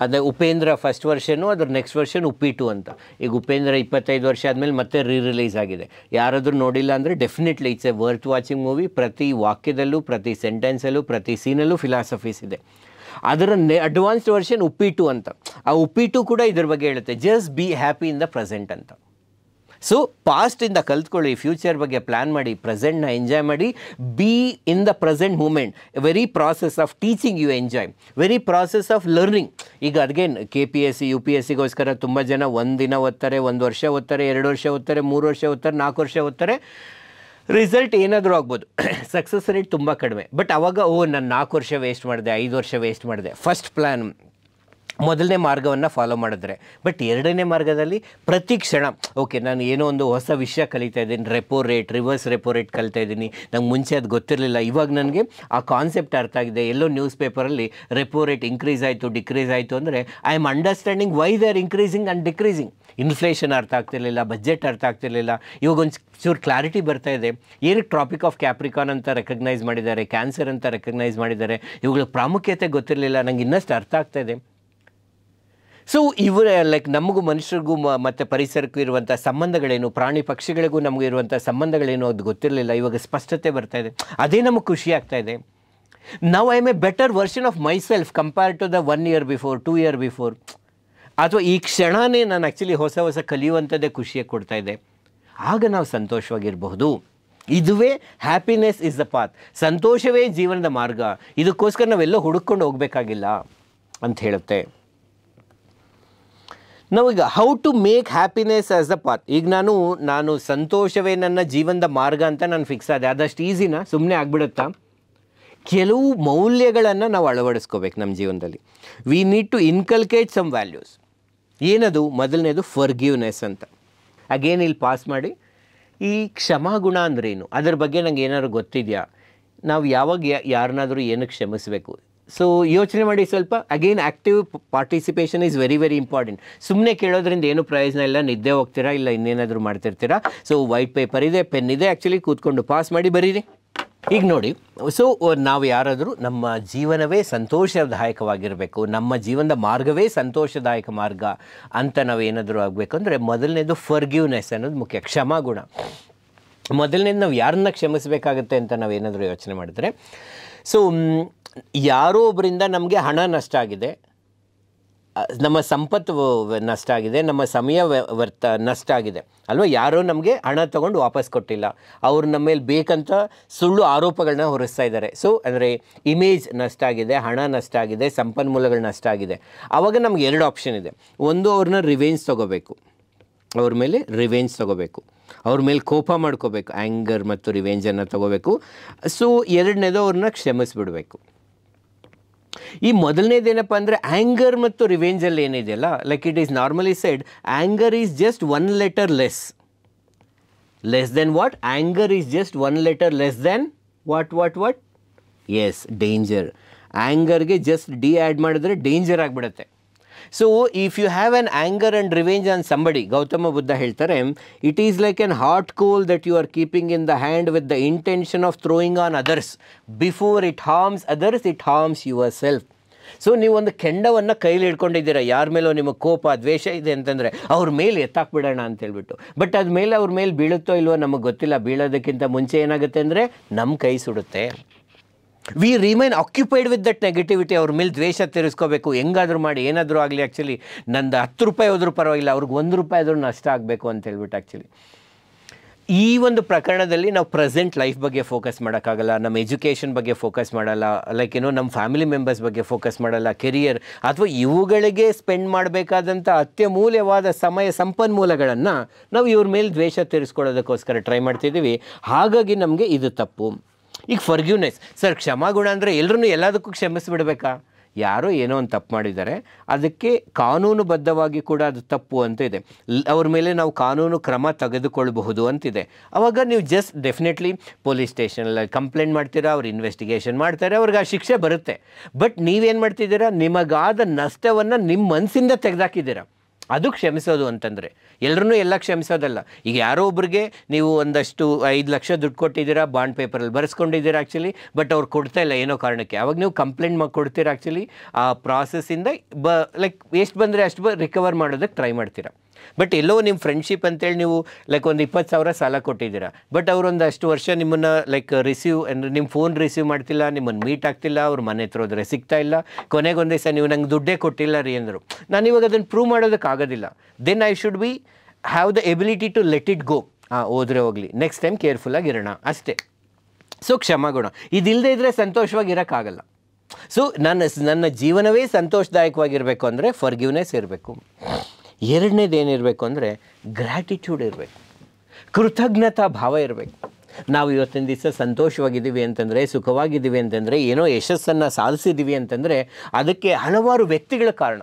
S1: ಅದೇ ಉಪೇಂದ್ರ ಫಸ್ಟ್ ವರ್ಷನು, ಅದ್ರ ನೆಕ್ಸ್ಟ್ ವರ್ಷನ್ ಉಪ್ಪಿ-2 ಅಂತ. ಈಗ ಉಪೇಂದ್ರ 25 ವರ್ಷ ಆದಮೇಲೆ ಮತ್ತೆ ರಿಲೀಸ್ ಆಗಿದೆ. ಯಾರಾದರೂ ನೋಡಿಲ್ಲ ಅಂದರೆ definitely it's A worth watching movie. ಪ್ರತಿ ವಾಕ್ಯದಲ್ಲೂ, ಪ್ರತಿ ಸೆಂಟೆನ್ಸಲ್ಲೂ, ಪ್ರತಿ ಸೀನಲ್ಲೂ ಫಿಲಾಸಫೀಸ್ ಇದೆ. ಅದರ ಅಡ್ವಾನ್ಸ್ಡ್ ವರ್ಷನ್ ಉಪ್ಪಿ-2 ಅಂತ. ಆ ಉಪ್ಪಿ-2 ಕೂಡ ಇದ್ರ ಬಗ್ಗೆ ಹೇಳುತ್ತೆ, just be happy in the present ಅಂತ. ಸೊ ಪಾಸ್ಟಿಂದ ಕಲ್ತ್ಕೊಳ್ಳಿ, ಫ್ಯೂಚರ್ ಬಗ್ಗೆ ಪ್ಲ್ಯಾನ್ ಮಾಡಿ, ಪ್ರೆಸೆಂಟ್ನ ಎಂಜಾಯ್ ಮಾಡಿ. Be in the present moment. Very process of teaching you enjoy, very process of learning. ಈಗ ಅಗೇನ್ KPSC UPSCಗೋಸ್ಕರ ತುಂಬ ಜನ 1 ದಿನ ಓದ್ತಾರೆ, 1 ವರ್ಷ ಓದ್ತಾರೆ, 2 ವರ್ಷ ಓದ್ತಾರೆ, 3 ವರ್ಷ ಓದ್ತಾರೆ, 4 ವರ್ಷ ಓದ್ತಾರೆ. ರಿಸಲ್ಟ್ ಏನಾದರೂ ಆಗ್ಬೋದು, ಸಕ್ಸಸ್ ರೇಟ್ ತುಂಬ ಕಡಿಮೆ. ಬಟ್ ಆವಾಗ ನಾನು 4 ವರ್ಷ ವೇಸ್ಟ್ ಮಾಡಿದೆ, 5 ವರ್ಷ ವೇಸ್ಟ್ ಮಾಡಿದೆ. ಫಸ್ಟ್ ಪ್ಲ್ಯಾನ್, ಮೊದಲನೇ ಮಾರ್ಗವನ್ನು ಫಾಲೋ ಮಾಡಿದ್ರೆ. ಬಟ್ ಎರಡನೇ ಮಾರ್ಗದಲ್ಲಿ ಪ್ರತಿ ಕ್ಷಣ ಓಕೆ ನಾನು ಏನೋ ಒಂದು ಹೊಸ ವಿಷಯ ಕಲಿತಾ ಇದ್ದೀನಿ, repo rate, reverse repo rate ಕಲಿತಾ ಇದ್ದೀನಿ, ನಂಗೆ ಮುಂಚೆ ಅದು ಗೊತ್ತಿರಲಿಲ್ಲ, ಇವಾಗ ನನಗೆ ಆ ಕಾನ್ಸೆಪ್ಟ್ ಅರ್ಥ ಆಗಿದೆ. ಎಲ್ಲೋ ನ್ಯೂಸ್ ಪೇಪರಲ್ಲಿ ರೆಪೋ ರೇಟ್ ಇನ್ಕ್ರೀಸ್ ಆಯಿತು, ಡಿಕ್ರೀಸ್ ಆಯಿತು ಅಂದರೆ I am understanding why they are increasing and decreasing. Inflation ಅರ್ಥ ಆಗ್ತಿರಲಿಲ್ಲ, ಬಜೆಟ್ ಅರ್ಥ ಆಗ್ತಿರಲಿಲ್ಲ, ಇವಾಗ ಒಂದು ಚೂರು ಕ್ಲಾರಿಟಿ ಬರ್ತಾ ಇದೆ. ಏನಕ್ಕೆ ಟ್ರಾಪಿಕ್ ಆಫ್ ಕ್ಯಾಪ್ರಿಕಾನ್ ಅಂತ ರೆಕಗ್ನೈಸ್ ಮಾಡಿದ್ದಾರೆ, ಕ್ಯಾನ್ಸರ್ ಅಂತ ರೆಕಗ್ನೈಸ್ ಮಾಡಿದ್ದಾರೆ, ಇವುಗಳ ಪ್ರಾಮುಖ್ಯತೆ ಗೊತ್ತಿರಲಿಲ್ಲ, ನಂಗೆ ಇನ್ನಷ್ಟು ಅರ್ಥ ಆಗ್ತಾ ಇದೆ. ಸೊ ಇವರೇ ಲೈಕ್ ನಮಗೂ ಮನುಷ್ಯರಿಗೂ ಮತ್ತು ಪರಿಸರಕ್ಕೂ ಇರುವಂಥ ಸಂಬಂಧಗಳೇನು, ಪ್ರಾಣಿ ಪಕ್ಷಿಗಳಿಗೂ ನಮಗೂ ಇರುವಂಥ ಸಂಬಂಧಗಳೇನು ಅದು ಗೊತ್ತಿರಲಿಲ್ಲ, ಇವಾಗ ಸ್ಪಷ್ಟತೆ ಬರ್ತಾ ಇದೆ. ಅದೇ ನಮಗೆ ಖುಷಿ ಆಗ್ತಾ ಇದೆ. Now I am a better version of myself compared to the 1 year before, 2 year before. ಅಥವಾ ಈ ಕ್ಷಣನೇ ನಾನು ಆ್ಯಕ್ಚುಲಿ ಹೊಸ ಹೊಸ ಕಲಿಯುವಂಥದ್ದೇ ಖುಷಿಯಾಗಿ ಕೊಡ್ತಾ ಇದೆ. ಆಗ ನಾವು ಸಂತೋಷವಾಗಿರಬಹುದು. ಇದುವೇ ಹ್ಯಾಪಿನೆಸ್ ಇಸ್ ದ ಪಾತ್. ಸಂತೋಷವೇ ಜೀವನದ ಮಾರ್ಗ. ಇದಕ್ಕೋಸ್ಕರ ನಾವೆಲ್ಲೋ ಹುಡುಕೊಂಡು ಹೋಗಬೇಕಾಗಿಲ್ಲ ಅಂತ ಹೇಳುತ್ತೆ. ನಾವೀಗ how to make happiness as the path. ಈಗ ನಾನು ಸಂತೋಷವೇ ನನ್ನ ಜೀವನದ ಮಾರ್ಗ ಅಂತ ನಾನು ಫಿಕ್ಸ್ ಆದೆ. ಅದಷ್ಟು ಈಸಿನಾ? ಸುಮ್ಮನೆ ಆಗ್ಬಿಡುತ್ತಾ? ಕೆಲವು ಮೌಲ್ಯಗಳನ್ನು ನಾವು ಅಳವಡಿಸ್ಕೋಬೇಕು ನಮ್ಮ ಜೀವನದಲ್ಲಿ. We need to inculcate some values. ಏನದು? ಮೊದಲನೇದು ಫರ್ಗಿವ್ನೆಸ್ ಅಂತ. ಅಗೇನ್ ಇಲ್ಲಿ ಪಾಸ್ ಮಾಡಿ, ಈ ಕ್ಷಮಾಗುಣ ಅಂದ್ರೇನು, ಅದರ ಬಗ್ಗೆ ನಂಗೆ ಏನಾದ್ರು ಗೊತ್ತಿದೆಯಾ, ನಾವು ಯಾವಾಗ ಯಾರನ್ನಾದರೂ ಏನಕ್ಕೆ ಕ್ಷಮಿಸಬೇಕು. ಸೊ ಯೋಚನೆ ಮಾಡಿ ಸ್ವಲ್ಪ. Again active participation is very very important. ಸುಮ್ಮನೆ ಕೇಳೋದ್ರಿಂದ ಏನು ಪ್ರಯೋಜನ ಇಲ್ಲ, ನಿದ್ದೆ ಹೋಗ್ತೀರಾ, ಇಲ್ಲ ಇನ್ನೇನಾದರೂ ಮಾಡ್ತಿರ್ತೀರಾ. ಸೊ ವೈಟ್ ಪೇಪರ್ ಇದೆ, ಪೆನ್ ಇದೆ, ಆ್ಯಕ್ಚುಲಿ ಕೂತ್ಕೊಂಡು ಪಾಸ್ ಮಾಡಿ ಬರೀರಿ. ಈಗ ನೋಡಿ, ಸೊ ನಾವು ಯಾರಾದರೂ ನಮ್ಮ ಜೀವನವೇ ಸಂತೋಷದಾಯಕವಾಗಿರಬೇಕು, ನಮ್ಮ ಜೀವನದ ಮಾರ್ಗವೇ ಸಂತೋಷದಾಯಕ ಮಾರ್ಗ ಅಂತ ನಾವು ಏನಾದರೂ ಆಗಬೇಕು ಅಂದರೆ ಮೊದಲನೇದು ಫರ್ಗಿವ್ನೆಸ್ ಅನ್ನೋದು ಮುಖ್ಯ, ಕ್ಷಮಾಗುಣ. ಮೊದಲನೇದು ನಾವು ಯಾರನ್ನ ಕ್ಷಮಿಸಬೇಕಾಗತ್ತೆ ಅಂತ ನಾವೇನಾದರೂ ಯೋಚನೆ ಮಾಡಿದ್ರೆ, ಸೊ ಯಾರೋ ಒಬ್ಬರಿಂದ ನಮಗೆ ಹಣ ನಷ್ಟ ಆಗಿದೆ, ನಮ್ಮ ಸಂಪತ್ತು ನಷ್ಟ ಆಗಿದೆ, ನಮ್ಮ ಸಮಯ ನಷ್ಟ ಆಗಿದೆ ಅಲ್ವಾ. ಯಾರೋ ನಮಗೆ ಹಣ ತೊಗೊಂಡು ವಾಪಸ್ ಕೊಟ್ಟಿಲ್ಲ, ಅವರು ನಮ್ಮ ಮೇಲೆ ಬೇಕಂತ ಸುಳ್ಳು ಆರೋಪಗಳನ್ನ ಹೊರಿಸ್ತಾ ಇದ್ದಾರೆ. ಸೊ ಅಂದರೆ ಇಮೇಜ್ ನಷ್ಟ ಆಗಿದೆ, ಹಣ ನಷ್ಟ ಆಗಿದೆ, ಸಂಪನ್ಮೂಲಗಳು ನಷ್ಟ ಆಗಿದೆ. ಆವಾಗ ನಮ್ಗೆ 2 ಆಪ್ಷನ್ ಇದೆ. ಒಂದು, ಅವ್ರನ್ನ ರಿವೆಂಜ್ ತೊಗೋಬೇಕು, ಅವ್ರ ಮೇಲೆ ರಿವೆಂಜ್ ತೊಗೋಬೇಕು, ಅವ್ರ ಮೇಲೆ ಕೋಪ ಮಾಡ್ಕೋಬೇಕು, ಆ್ಯಂಗರ್ ಮತ್ತು ರಿವೆಂಜನ್ನು ತೊಗೋಬೇಕು. ಸೊ ಎರಡನೇದು, ಅವ್ರನ್ನ ಕ್ಷಮಿಸ್ಬಿಡಬೇಕು. ಈ ಮೊದಲನೇದೇನಪ್ಪ ಅಂದರೆ ಆ್ಯಂಗರ್ ಮತ್ತು ರಿವೆಂಜಲ್ಲಿ ಏನಿದೆಯಲ್ಲ, like it is normally said, anger is just 1 letter less than what? Anger is just 1 letter less than what? Yes, danger. ಆ್ಯಂಗರ್ಗೆ ಜಸ್ಟ್ ಡಿ ಆ್ಯಡ್ ಮಾಡಿದ್ರೆ ಡೇಂಜರ್ ಆಗಿಬಿಡುತ್ತೆ. So if you have an anger and revenge on somebody, Gautama Buddha ಹೇಳ್ತಾರೆ, it is like an hot coal that you are keeping in the hand with the intention of throwing on others. Before it harms others, it harms your self. So ನೀವು ಒಂದು ಕೆಂಡವನ್ನು ಕೈಲಿ ಹಿಡ್ಕೊಂಡಿದ್ದೀರಾ, ಯಾರ ಮೇಲೋ ನಿಮಗೆ ಕೋಪ ದ್ವೇಷ ಇದೆ ಅಂತಂದರೆ ಅವ್ರ ಮೇಲೆ ಎತ್ತಾಕ್ಬಿಡೋಣ ಅಂತೇಳ್ಬಿಟ್ಟು. ಬಟ್ ಅದ ಮೇಲೆ ಅವ್ರ ಮೇಲೆ ಬೀಳುತ್ತೋ ಇಲ್ವೋ ನಮಗೆ ಗೊತ್ತಿಲ್ಲ. ಬೀಳೋದಕ್ಕಿಂತ ಮುಂಚೆ ಏನಾಗುತ್ತೆ ಅಂದರೆ ನಮ್ಮ ಕೈ ಸುಡುತ್ತೆ. We remain occupied with that negativity. ಅವ್ರ ಮೇಲೆ ದ್ವೇಷ ತೀರಿಸ್ಕೋಬೇಕು, ಹೆಂಗಾದರೂ ಮಾಡಿ ಏನಾದರೂ ಆಗಲಿ. ಆ್ಯಕ್ಚುಲಿ ನಂದು 10 ರೂಪಾಯಿ ಹೋದ್ರೂ ಪರವಾಗಿಲ್ಲ, ಅವ್ರಿಗೆ 1 ರೂಪಾಯಿ ಆದರೂ ನಷ್ಟ ಆಗಬೇಕು ಅಂತ ಹೇಳ್ಬಿಟ್ಟು. ಆ್ಯಕ್ಚುಲಿ ಈ ಒಂದು ಪ್ರಕರಣದಲ್ಲಿ ನಾವು ಪ್ರೆಸೆಂಟ್ ಲೈಫ್ ಬಗ್ಗೆ ಫೋಕಸ್ ಮಾಡೋಕ್ಕಾಗಲ್ಲ, ನಮ್ಮ ಎಜುಕೇಷನ್ ಬಗ್ಗೆ ಫೋಕಸ್ ಮಾಡಲ್ಲ, ಲೈಕ್ ಏನೋ ನಮ್ಮ ಫ್ಯಾಮಿಲಿ ಮೆಂಬರ್ಸ್ ಬಗ್ಗೆ ಫೋಕಸ್ ಮಾಡಲ್ಲ, ಕೆರಿಯರ್ ಅಥವಾ ಇವುಗಳಿಗೆ ಸ್ಪೆಂಡ್ ಮಾಡಬೇಕಾದಂಥ ಅತ್ಯಮೂಲ್ಯವಾದ ಸಮಯ ಸಂಪನ್ಮೂಲಗಳನ್ನು ನಾವು ಇವ್ರ ಮೇಲೆ ದ್ವೇಷ ತೀರಿಸ್ಕೊಳ್ಳೋದಕ್ಕೋಸ್ಕರ ಟ್ರೈ ಮಾಡ್ತಿದ್ದೀವಿ. ಹಾಗಾಗಿ ನಮಗೆ ಇದು ತಪ್ಪು. ಈಗ ಫರ್ಗ್ಯೂನೆಸ್, ಸರ್ ಕ್ಷಮಾಗುಣ ಅಂದರೆ ಎಲ್ಲರೂ ಎಲ್ಲದಕ್ಕೂ ಕ್ಷಮಿಸಿಬಿಡ್ಬೇಕಾ? ಯಾರೋ ಏನೋ ಒಂದು ತಪ್ಪು ಮಾಡಿದ್ದಾರೆ, ಅದಕ್ಕೆ ಕಾನೂನುಬದ್ಧವಾಗಿ ಕೂಡ ಅದು ತಪ್ಪು ಅಂತ ಇದೆ, ಅವ್ರ ಮೇಲೆ ನಾವು ಕಾನೂನು ಕ್ರಮ ತೆಗೆದುಕೊಳ್ಳಬಹುದು ಅಂತಿದೆ. ಆವಾಗ ನೀವು ಜಸ್ಟ್ ಡೆಫಿನೆಟ್ಲಿ ಪೊಲೀಸ್ ಸ್ಟೇಷನಲ್ಲಿ ಕಂಪ್ಲೇಂಟ್ ಮಾಡ್ತೀರಾ, ಅವ್ರು ಇನ್ವೆಸ್ಟಿಗೇಷನ್ ಮಾಡ್ತಾರೆ, ಅವ್ರಿಗೆ ಆ ಶಿಕ್ಷೆ ಬರುತ್ತೆ. ಬಟ್ ನೀವೇನು ಮಾಡ್ತಿದ್ದೀರಾ, ನಿಮಗಾದ ನಷ್ಟವನ್ನು ನಿಮ್ಮ ಮನಸ್ಸಿಂದ ತೆಗೆದಾಕಿದ್ದೀರಾ. ಅದು ಕ್ಷಮಿಸೋದು ಅಂತಂದರೆ ಎಲ್ಲರೂ ಎಲ್ಲ ಕ್ಷಮಿಸೋದಲ್ಲ. ಈಗ ಯಾರೋ ಒಬ್ರಿಗೆ ನೀವು ಒಂದಷ್ಟು 5 ಲಕ್ಷ ದುಡ್ಡು ಕೊಟ್ಟಿದ್ದೀರಾ, ಬಾಂಡ್ ಪೇಪರಲ್ಲಿ ಬರೆಸ್ಕೊಂಡಿದ್ದೀರಾ ಆ್ಯಕ್ಚುಲಿ, ಬಟ್ ಅವ್ರು ಕೊಡ್ತಾ ಇಲ್ಲ ಏನೋ ಕಾರಣಕ್ಕೆ. ಅವಾಗ ನೀವು ಕಂಪ್ಲೇಂಟ್ ಮಾಡಿ ಕೊಡ್ತೀರಾ. ಆ್ಯಕ್ಚುಲಿ ಆ ಪ್ರಾಸೆಸ್ಸಿಂದ ಲೈಕ್ ಎಷ್ಟು ಬಂದರೆ ಅಷ್ಟು ರಿಕವರ್ ಮಾಡೋದಕ್ಕೆ ಟ್ರೈ ಮಾಡ್ತೀರಾ. ಬಟ್ ಎಲ್ಲೋ ನಿಮ್ಮ ಫ್ರೆಂಡ್ಶಿಪ್ ಅಂತೇಳಿ ನೀವು ಲೈಕ್ ಒಂದು 20,000 ಸಾಲ ಕೊಟ್ಟಿದ್ದೀರಾ, ಬಟ್ ಅವರೊಂದಷ್ಟು ವರ್ಷ ನಿಮ್ಮನ್ನು ಲೈಕ್ ರಿಸೀವ್ ಅಂದರೆ ನಿಮ್ಮ ಫೋನ್ ರಿಸೀವ್ ಮಾಡ್ತಿಲ್ಲ, ನಿಮ್ಮನ್ನು ಮೀಟ್ ಆಗ್ತಿಲ್ಲ, ಅವ್ರ ಮನೆ ಹತ್ರ ಹೋದರೆ ಸಿಗ್ತಾ ಇಲ್ಲ, ಕೊನೆಗೊಂದು ದಿವಸ ನೀವು ನಂಗೆ ದುಡ್ಡೇ ಕೊಟ್ಟಿಲ್ಲ ರೀ ಅಂದರು. ನಾನು ಇವಾಗ ಅದನ್ನು ಪ್ರೂವ್ ಮಾಡೋದಕ್ಕಾಗೋದಿಲ್ಲ. Then I should be have the ability to let it go. ಹೋದರೆ ಹೋಗಲಿ, ನೆಕ್ಸ್ಟ್ ಟೈಮ್ ಕೇರ್ಫುಲ್ಲಾಗಿರೋಣ ಅಷ್ಟೇ. ಸೊ ಕ್ಷಮಾಗುಣ ಇದಿಲ್ಲದೆ ಇದ್ದರೆ ಸಂತೋಷವಾಗಿರೋಕ್ಕಾಗಲ್ಲ. ಸೊ ನನ್ನ ಜೀವನವೇ ಸಂತೋಷದಾಯಕವಾಗಿರಬೇಕು ಅಂದರೆ ಫರ್ಗಿವ್ನೆಸ್ ಇರಬೇಕು. ಎರಡನೇದೇನಿರಬೇಕು ಅಂದರೆ ಗ್ರ್ಯಾಟಿಟ್ಯೂಡ್ ಇರಬೇಕು, ಕೃತಜ್ಞತಾ ಭಾವ ಇರಬೇಕು. ನಾವು ಇವತ್ತಿನ ದಿವಸ ಸಂತೋಷವಾಗಿದ್ದೀವಿ ಅಂತಂದರೆ, ಸುಖವಾಗಿದ್ದೀವಿ ಅಂತಂದರೆ, ಏನೋ ಯಶಸ್ಸನ್ನು ಸಾಧಿಸಿದ್ದೀವಿ ಅಂತಂದರೆ ಅದಕ್ಕೆ ಹಲವಾರು ವ್ಯಕ್ತಿಗಳ ಕಾರಣ.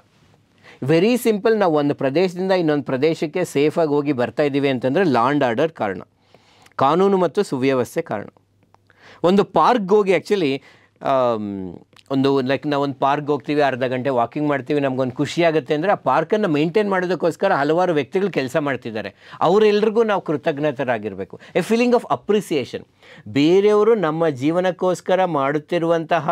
S1: ವೆರಿ ಸಿಂಪಲ್, ನಾವು ಒಂದು ಪ್ರದೇಶದಿಂದ ಇನ್ನೊಂದು ಪ್ರದೇಶಕ್ಕೆ ಸೇಫಾಗಿ ಹೋಗಿ ಬರ್ತಾಯಿದ್ದೀವಿ ಅಂತಂದರೆ ಲಾ ಆ್ಯಂಡ್ ಆರ್ಡರ್ ಕಾರಣ, ಕಾನೂನು ಮತ್ತು ಸುವ್ಯವಸ್ಥೆ ಕಾರಣ. ಒಂದು ಪಾರ್ಕ್ಗೆ ಹೋಗಿ ಆ್ಯಕ್ಚುಲಿ ಲೈಕ್ ನಾವು ಒಂದು ಪಾರ್ಕ್ಗೆ ಹೋಗ್ತೀವಿ, ಅರ್ಧ ಗಂಟೆ ವಾಕಿಂಗ್ ಮಾಡ್ತೀವಿ, ನಮಗೊಂದು ಖುಷಿಯಾಗುತ್ತೆ ಅಂದರೆ ಆ ಪಾರ್ಕನ್ನು ಮೇಂಟೈನ್ ಮಾಡೋದಕ್ಕೋಸ್ಕರ ಹಲವಾರು ವ್ಯಕ್ತಿಗಳು ಕೆಲಸ ಮಾಡ್ತಿದ್ದಾರೆ. ಅವರೆಲ್ಲರಿಗೂ ನಾವು ಕೃತಜ್ಞತರಾಗಿರಬೇಕು. A feeling of appreciation. ಬೇರೆಯವರು ನಮ್ಮ ಜೀವನಕ್ಕೋಸ್ಕರ ಮಾಡುತ್ತಿರುವಂತಹ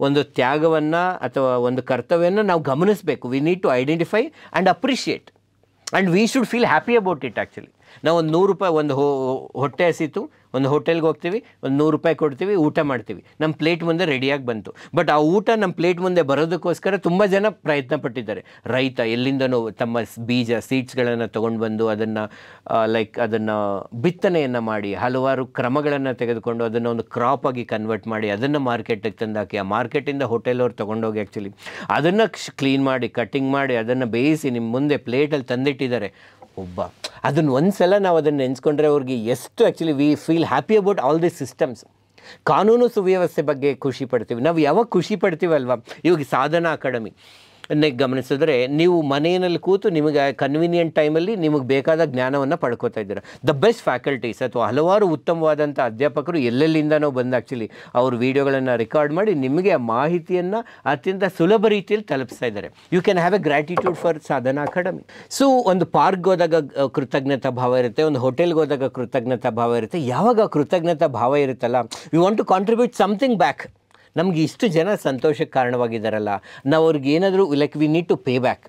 S1: ಒಂದು ತ್ಯಾಗವನ್ನು ಅಥವಾ ಒಂದು ಕರ್ತವ್ಯವನ್ನು ನಾವು ಗಮನಿಸಬೇಕು. We need to identify and appreciate and we should feel happy about it. Actually ನಾವು ಒಂದು 100 ರೂಪಾಯಿ ಒಂದು ಹೊಟ್ಟೆ ಹಸಿತು, ಒಂದು ಹೋಟೆಲ್ಗೆ ಹೋಗ್ತೀವಿ, ಒಂದು 100 ರೂಪಾಯಿ ಕೊಡ್ತೀವಿ, ಊಟ ಮಾಡ್ತೀವಿ, ನಮ್ಮ ಪ್ಲೇಟ್ ಮುಂದೆ ರೆಡಿಯಾಗಿ ಬಂತು. ಬಟ್ ಆ ಊಟ ನಮ್ಮ ಪ್ಲೇಟ್ ಮುಂದೆ ಬರೋದಕ್ಕೋಸ್ಕರ ತುಂಬ ಜನ ಪ್ರಯತ್ನ ಪಟ್ಟಿದ್ದಾರೆ. ರೈತ ಎಲ್ಲಿಂದನೋ ತಮ್ಮ ಬೀಜ ಸೀಡ್ಸ್ಗಳನ್ನು ತೊಗೊಂಡು ಬಂದು ಅದನ್ನು ಅದನ್ನು ಬಿತ್ತನೆಯನ್ನು ಮಾಡಿ ಹಲವಾರು ಕ್ರಮಗಳನ್ನು ತೆಗೆದುಕೊಂಡು ಅದನ್ನು ಒಂದು ಕ್ರಾಪಾಗಿ ಕನ್ವರ್ಟ್ ಮಾಡಿ ಅದನ್ನು ಮಾರ್ಕೆಟಿಗೆ ತಂದಾಕಿ, ಆ ಮಾರ್ಕೆಟಿಂದ ಹೋಟೆಲವ್ರು ತೊಗೊಂಡೋಗಿ ಆ್ಯಕ್ಚುಲಿ ಅದನ್ನು ಕ್ಲೀನ್ ಮಾಡಿ ಕಟ್ಟಿಂಗ್ ಮಾಡಿ ಅದನ್ನು ಬೇಯಿಸಿ ನಿಮ್ಮ ಮುಂದೆ ಪ್ಲೇಟಲ್ಲಿ ತಂದಿಟ್ಟಿದ್ದಾರೆ. ಅದನ್ನು ಒಂದು ಸಲ ನಾವು ಅದನ್ನು ನೆನೆಸ್ಕೊಂಡ್ರೆ ಅವ್ರಿಗೆ ಎಷ್ಟು actually we feel happy about all the systems. ಕಾನೂನು ಸುವ್ಯವಸ್ಥೆ ಬಗ್ಗೆ ಖುಷಿ ಪಡ್ತೀವಿ. ನಾವು ಯಾವಾಗ ಖುಷಿ ಪಡ್ತೀವಲ್ವ, ಇವಾಗ ಸಾಧನಾ ಅಕಾಡೆಮಿ ಗಮನಿಸಿದ್ರೆ ನೀವು ಮನೆಯಲ್ಲಿ ಕೂತು ನಿಮಗೆ ಕನ್ವೀನಿಯೆಂಟ್ ಟೈಮಲ್ಲಿ ನಿಮಗೆ ಬೇಕಾದ ಜ್ಞಾನವನ್ನು ಪಡ್ಕೋತಾ ಇದ್ದೀರಾ. ದ ಬೆಸ್ಟ್ ಫ್ಯಾಕಲ್ಟೀಸ್ ಅಥವಾ ಹಲವಾರು ಉತ್ತಮವಾದಂಥ ಅಧ್ಯಾಪಕರು ಎಲ್ಲೆಲ್ಲಿಂದನೋ ಬಂದು ಆ್ಯಕ್ಚುಲಿ ಅವ್ರ ವೀಡಿಯೋಗಳನ್ನು ರೆಕಾರ್ಡ್ ಮಾಡಿ ನಿಮಗೆ ಆ ಮಾಹಿತಿಯನ್ನು ಅತ್ಯಂತ ಸುಲಭ ರೀತಿಯಲ್ಲಿ ತಲುಪಿಸ್ತಾ ಇದ್ದಾರೆ. You can have a gratitude for Sadhana academy. So ಒಂದು ಪಾರ್ಕ್ಗೆ ಹೋದಾಗ ಕೃತಜ್ಞತಾ ಭಾವ ಇರುತ್ತೆ, ಒಂದು ಹೋಟೆಲ್ಗೆ ಹೋದಾಗ ಕೃತಜ್ಞತಾ ಭಾವ ಇರುತ್ತೆ. ಯಾವಾಗ ಕೃತಜ್ಞತಾ ಭಾವ ಇರುತ್ತಲ್ಲ, we want to contribute something back. ನಮ್ಗೆ ಇಷ್ಟು ಜನ ಸಂತೋಷಕ್ಕೆ ಕಾರಣವಾಗಿದ್ದಾರಲ್ಲ, ನಾವು ಅವ್ರಿಗೆ ಏನಾದರೂ like we need to pay back.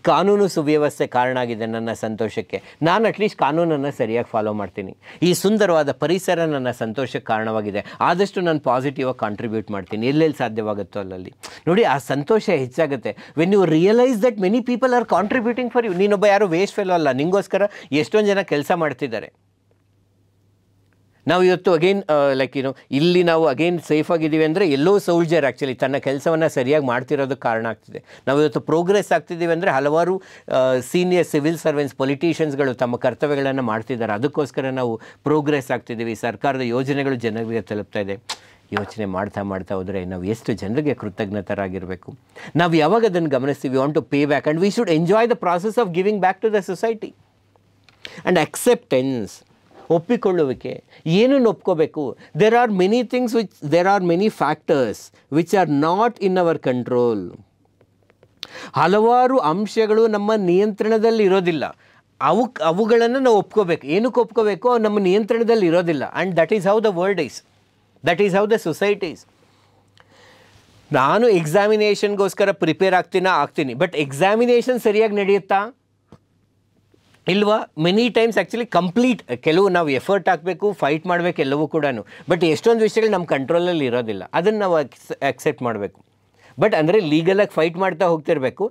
S1: ಕಾನೂನು ಸುವ್ಯವಸ್ಥೆ ಕಾರಣ ಆಗಿದೆ ನನ್ನ ಸಂತೋಷಕ್ಕೆ, ನಾನು ಅಟ್ಲೀಸ್ಟ್ ಕಾನೂನನ್ನು ಸರಿಯಾಗಿ ಫಾಲೋ ಮಾಡ್ತೀನಿ. ಈ ಸುಂದರವಾದ ಪರಿಸರ ನನ್ನ ಸಂತೋಷಕ್ಕೆ ಕಾರಣವಾಗಿದೆ, ಆದಷ್ಟು ನಾನು ಪಾಸಿಟಿವಾಗಿ ಕಾಂಟ್ರಿಬ್ಯೂಟ್ ಮಾಡ್ತೀನಿ ಎಲ್ಲೆಲ್ಲಿ ಸಾಧ್ಯವಾಗುತ್ತೋ ಅಲ್ಲಲ್ಲಿ. ನೋಡಿ, ಆ ಸಂತೋಷ ಹೆಚ್ಚಾಗುತ್ತೆ when you realise that many people are contributing for you. ನೀನೊಬ್ಬ ಯಾರೋ ವೇಸ್ಟ್ ಫೆಲೋ ಅಲ್ಲ, ನಿಂಗೋಸ್ಕರ ಎಷ್ಟೊಂದು ಜನ ಕೆಲಸ ಮಾಡ್ತಿದ್ದಾರೆ. ನಾವು ಇವತ್ತು ಅಗೇನ್ ಇಲ್ಲಿ ನಾವು ಅಗೇನ್ ಸೇಫಾಗಿದ್ದೀವಿ ಅಂದರೆ ಎಲ್ಲೋ ಸೋಲ್ಜರ್ ಆ್ಯಕ್ಚುಲಿ ತನ್ನ ಕೆಲಸವನ್ನು ಸರಿಯಾಗಿ ಮಾಡ್ತಿರೋದಕ್ಕೆ ಕಾರಣ ಆಗ್ತಿದೆ. ನಾವು ಇವತ್ತು ಪ್ರೋಗ್ರೆಸ್ ಆಗ್ತಿದ್ದೀವಿ ಅಂದರೆ ಹಲವಾರು ಸೀನಿಯರ್ ಸಿವಿಲ್ ಸರ್ವೆಂಟ್ಸ್ ಪೊಲಿಟಿಷಿಯನ್ಸ್ಗಳು ತಮ್ಮ ಕರ್ತವ್ಯಗಳನ್ನು ಮಾಡ್ತಿದ್ದಾರೆ. ಅದಕ್ಕೋಸ್ಕರ ನಾವು ಪ್ರೋಗ್ರೆಸ್ ಆಗ್ತಿದ್ದೀವಿ, ಸರ್ಕಾರದ ಯೋಜನೆಗಳು ಜನರಿಗೆ ತಲುಪ್ತಾ ಇದೆ. ಯೋಚನೆ ಮಾಡ್ತಾ ಹೋದರೆ ನಾವು ಎಷ್ಟು ಜನರಿಗೆ ಕೃತಜ್ಞತರಾಗಿರಬೇಕು. ನಾವು ಯಾವಾಗ ಅದನ್ನು ಗಮನಿಸ್ತೀವಿ, want to pay back and we should enjoy the process of giving back to the society. And acceptance, ಒಪ್ಪಿಕೊಳ್ಳುವಿಕೆ. ಏನನ್ನು ಒಪ್ಕೋಬೇಕು? There are many factors which are not in our control. ಹಲವಾರು ಅಂಶಗಳು ನಮ್ಮ ನಿಯಂತ್ರಣದಲ್ಲಿ ಇರೋದಿಲ್ಲ. ಅವುಗಳನ್ನು ನಾವು ಒಪ್ಕೋಬೇಕು. ಏನಕ್ಕೆ ಒಪ್ಕೋಬೇಕು? ನಮ್ಮ ನಿಯಂತ್ರಣದಲ್ಲಿ ಇರೋದಿಲ್ಲ. And that is how the world is, that is how the society is. ನಾನು ಎಕ್ಸಾಮಿನೇಷನ್ಗೋಸ್ಕರ ಪ್ರಿಪೇರ್ ಆಗ್ತೀನಿ, ಬಟ್ ಎಕ್ಸಾಮಿನೇಷನ್ ಸರಿಯಾಗಿ ನಡೆಯುತ್ತಾ ಇಲ್ವಾ? ಮೆನಿ ಟೈಮ್ಸ್ ಆ್ಯಕ್ಚುಲಿ ಕಂಪ್ಲೀಟ್ ಕೆಲವು ನಾವು ಎಫರ್ಟ್ ಹಾಕಬೇಕು, ಫೈಟ್ ಮಾಡಬೇಕು ಎಲ್ಲವೂ ಕೂಡ, ಬಟ್ ಎಷ್ಟೊಂದು ವಿಷಯಗಳು ನಮ್ಮ ಕಂಟ್ರೋಲಲ್ಲಿ ಇರೋದಿಲ್ಲ, ಅದನ್ನು ನಾವು ಅಕ್ಸೆಪ್ಟ್ ಮಾಡಬೇಕು. ಬಟ್ ಅಂದರೆ ಲೀಗಲಾಗಿ ಫೈಟ್ ಮಾಡ್ತಾ ಹೋಗ್ತಿರಬೇಕು.